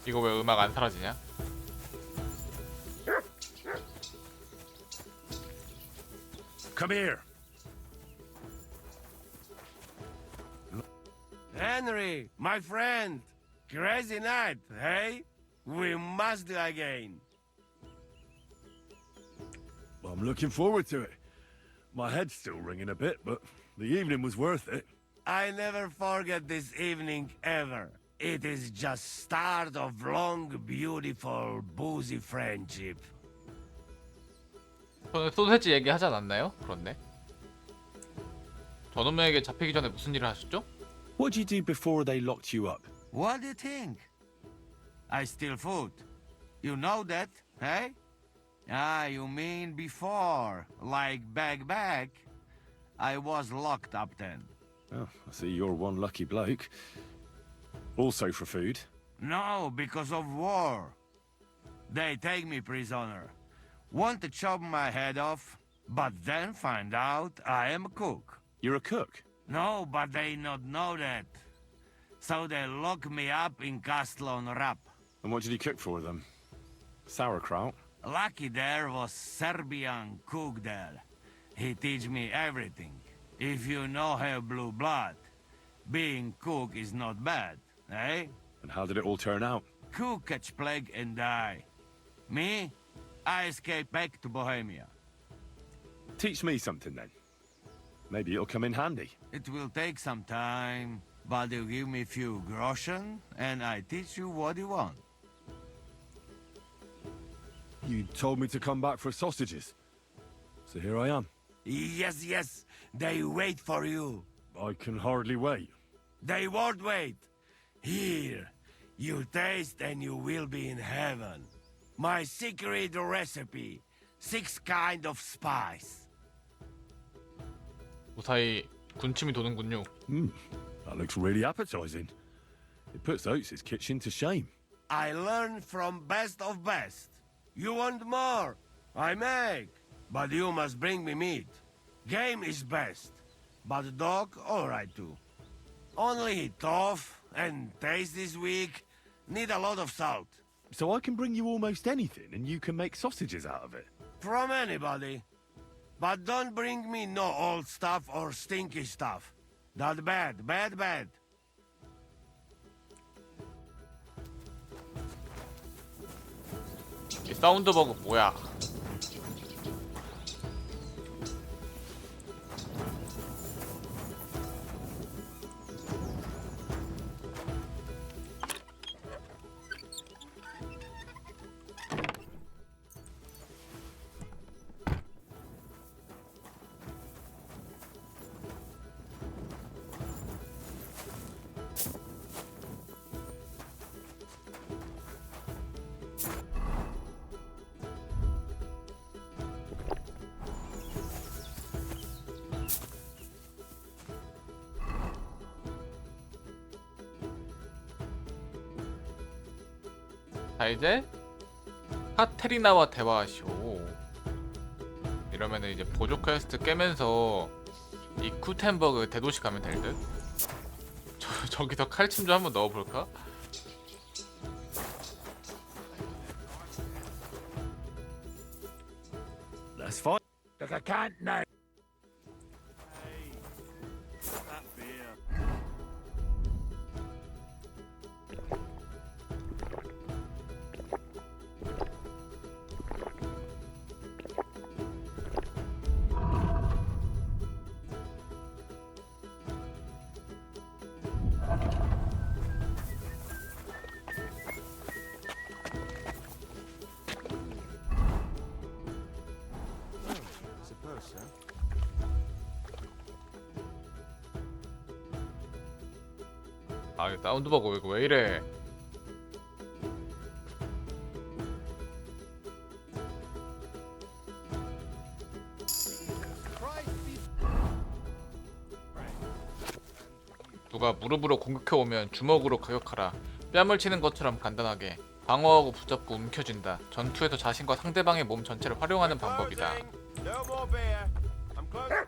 이거 왜 음악 안 사라지냐? Come here. Henry, my friend. Crazy night, hey? We must do again. I'm looking forward to it. My head's still ringing a bit, but the evening was worth it. I never forget this evening ever. It is just start of long, beautiful, boozy friendship. 저는 소세지 얘기하지 않았나요? 그렇네. 저놈에게 잡히기 전에 무슨 일을 하셨죠? What did you do before they locked you up? What do you think? I steal food. You know that, hey? Ah, you mean before, like back. I was locked up then. Oh, I see you're one lucky bloke. Also for food? No, because of war. They take me prisoner. Want to chop my head off, but then find out I am a cook. You're a cook? No, but they not know that. So they lock me up in Castle on Rap. And what did you cook for them? Sauerkraut? Lucky there was Serbian cook there. He teach me everything. If you no have blue blood, being cook is not bad, eh? And how did it all turn out? Cook catch plague and die. Me? I escape back to Bohemia. Teach me something then. Maybe it'll come in handy. It will take some time, but you give me few groschen, and I teach you what you want. You told me to come back for sausages. So here I am. Yes, they wait for you. I can hardly wait. They won't wait. Here, you taste and you will be in heaven. My secret recipe, 6 kind of spice. 무사히 군침이 도는군요. That looks really appetizing. It puts Oates' kitchen to shame. I learn from best of best. You want more? I make. but you must bring me meat. Game is best, but dog alright too. Only tough and taste is weak. Need a lot of salt. So I can bring you almost anything and you can make sausages out of it? From anybody. But don't bring me no old stuff or stinky stuff. That bad, bad, bad. 이 사운드 버그 뭐야? 자 이제 카테리나와 대화하시오. 이러면은 이제 보조 퀘스트 깨면서 이 쿠텐버그 대도시 가면 될 듯? 저기서 칼침 좀 한번 넣어볼까? Let's fight. Look, I can't now. That beer. 아, 이 사운드 버그 이거 왜 이래? 누가 무릎으로 공격해 오면 주먹으로 가격하라. 뺨을 치는 것처럼 간단하게 방어하고 붙잡고 움켜쥔다. 전투에서 자신과 상대방의 몸 전체를 활용하는 방법이다. No more beer. I'm close.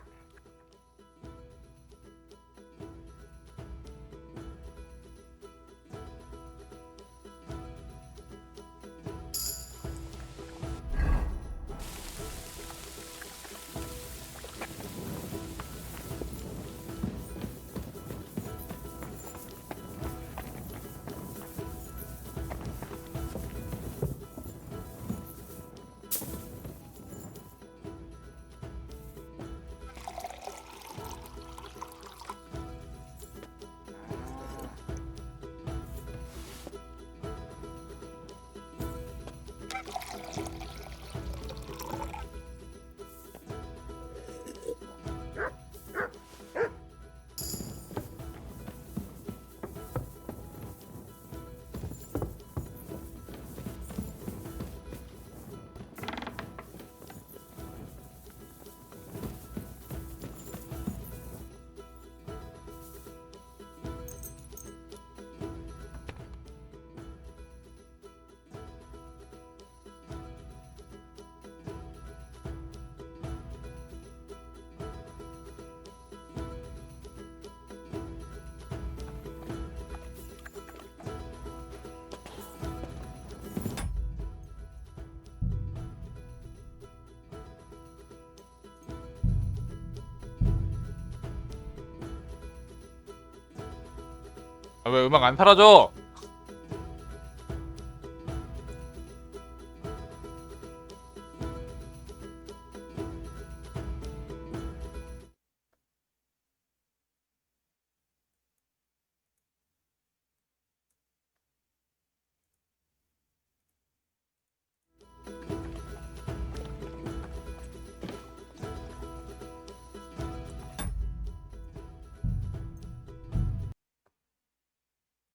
아, 왜 음악 안 사라져?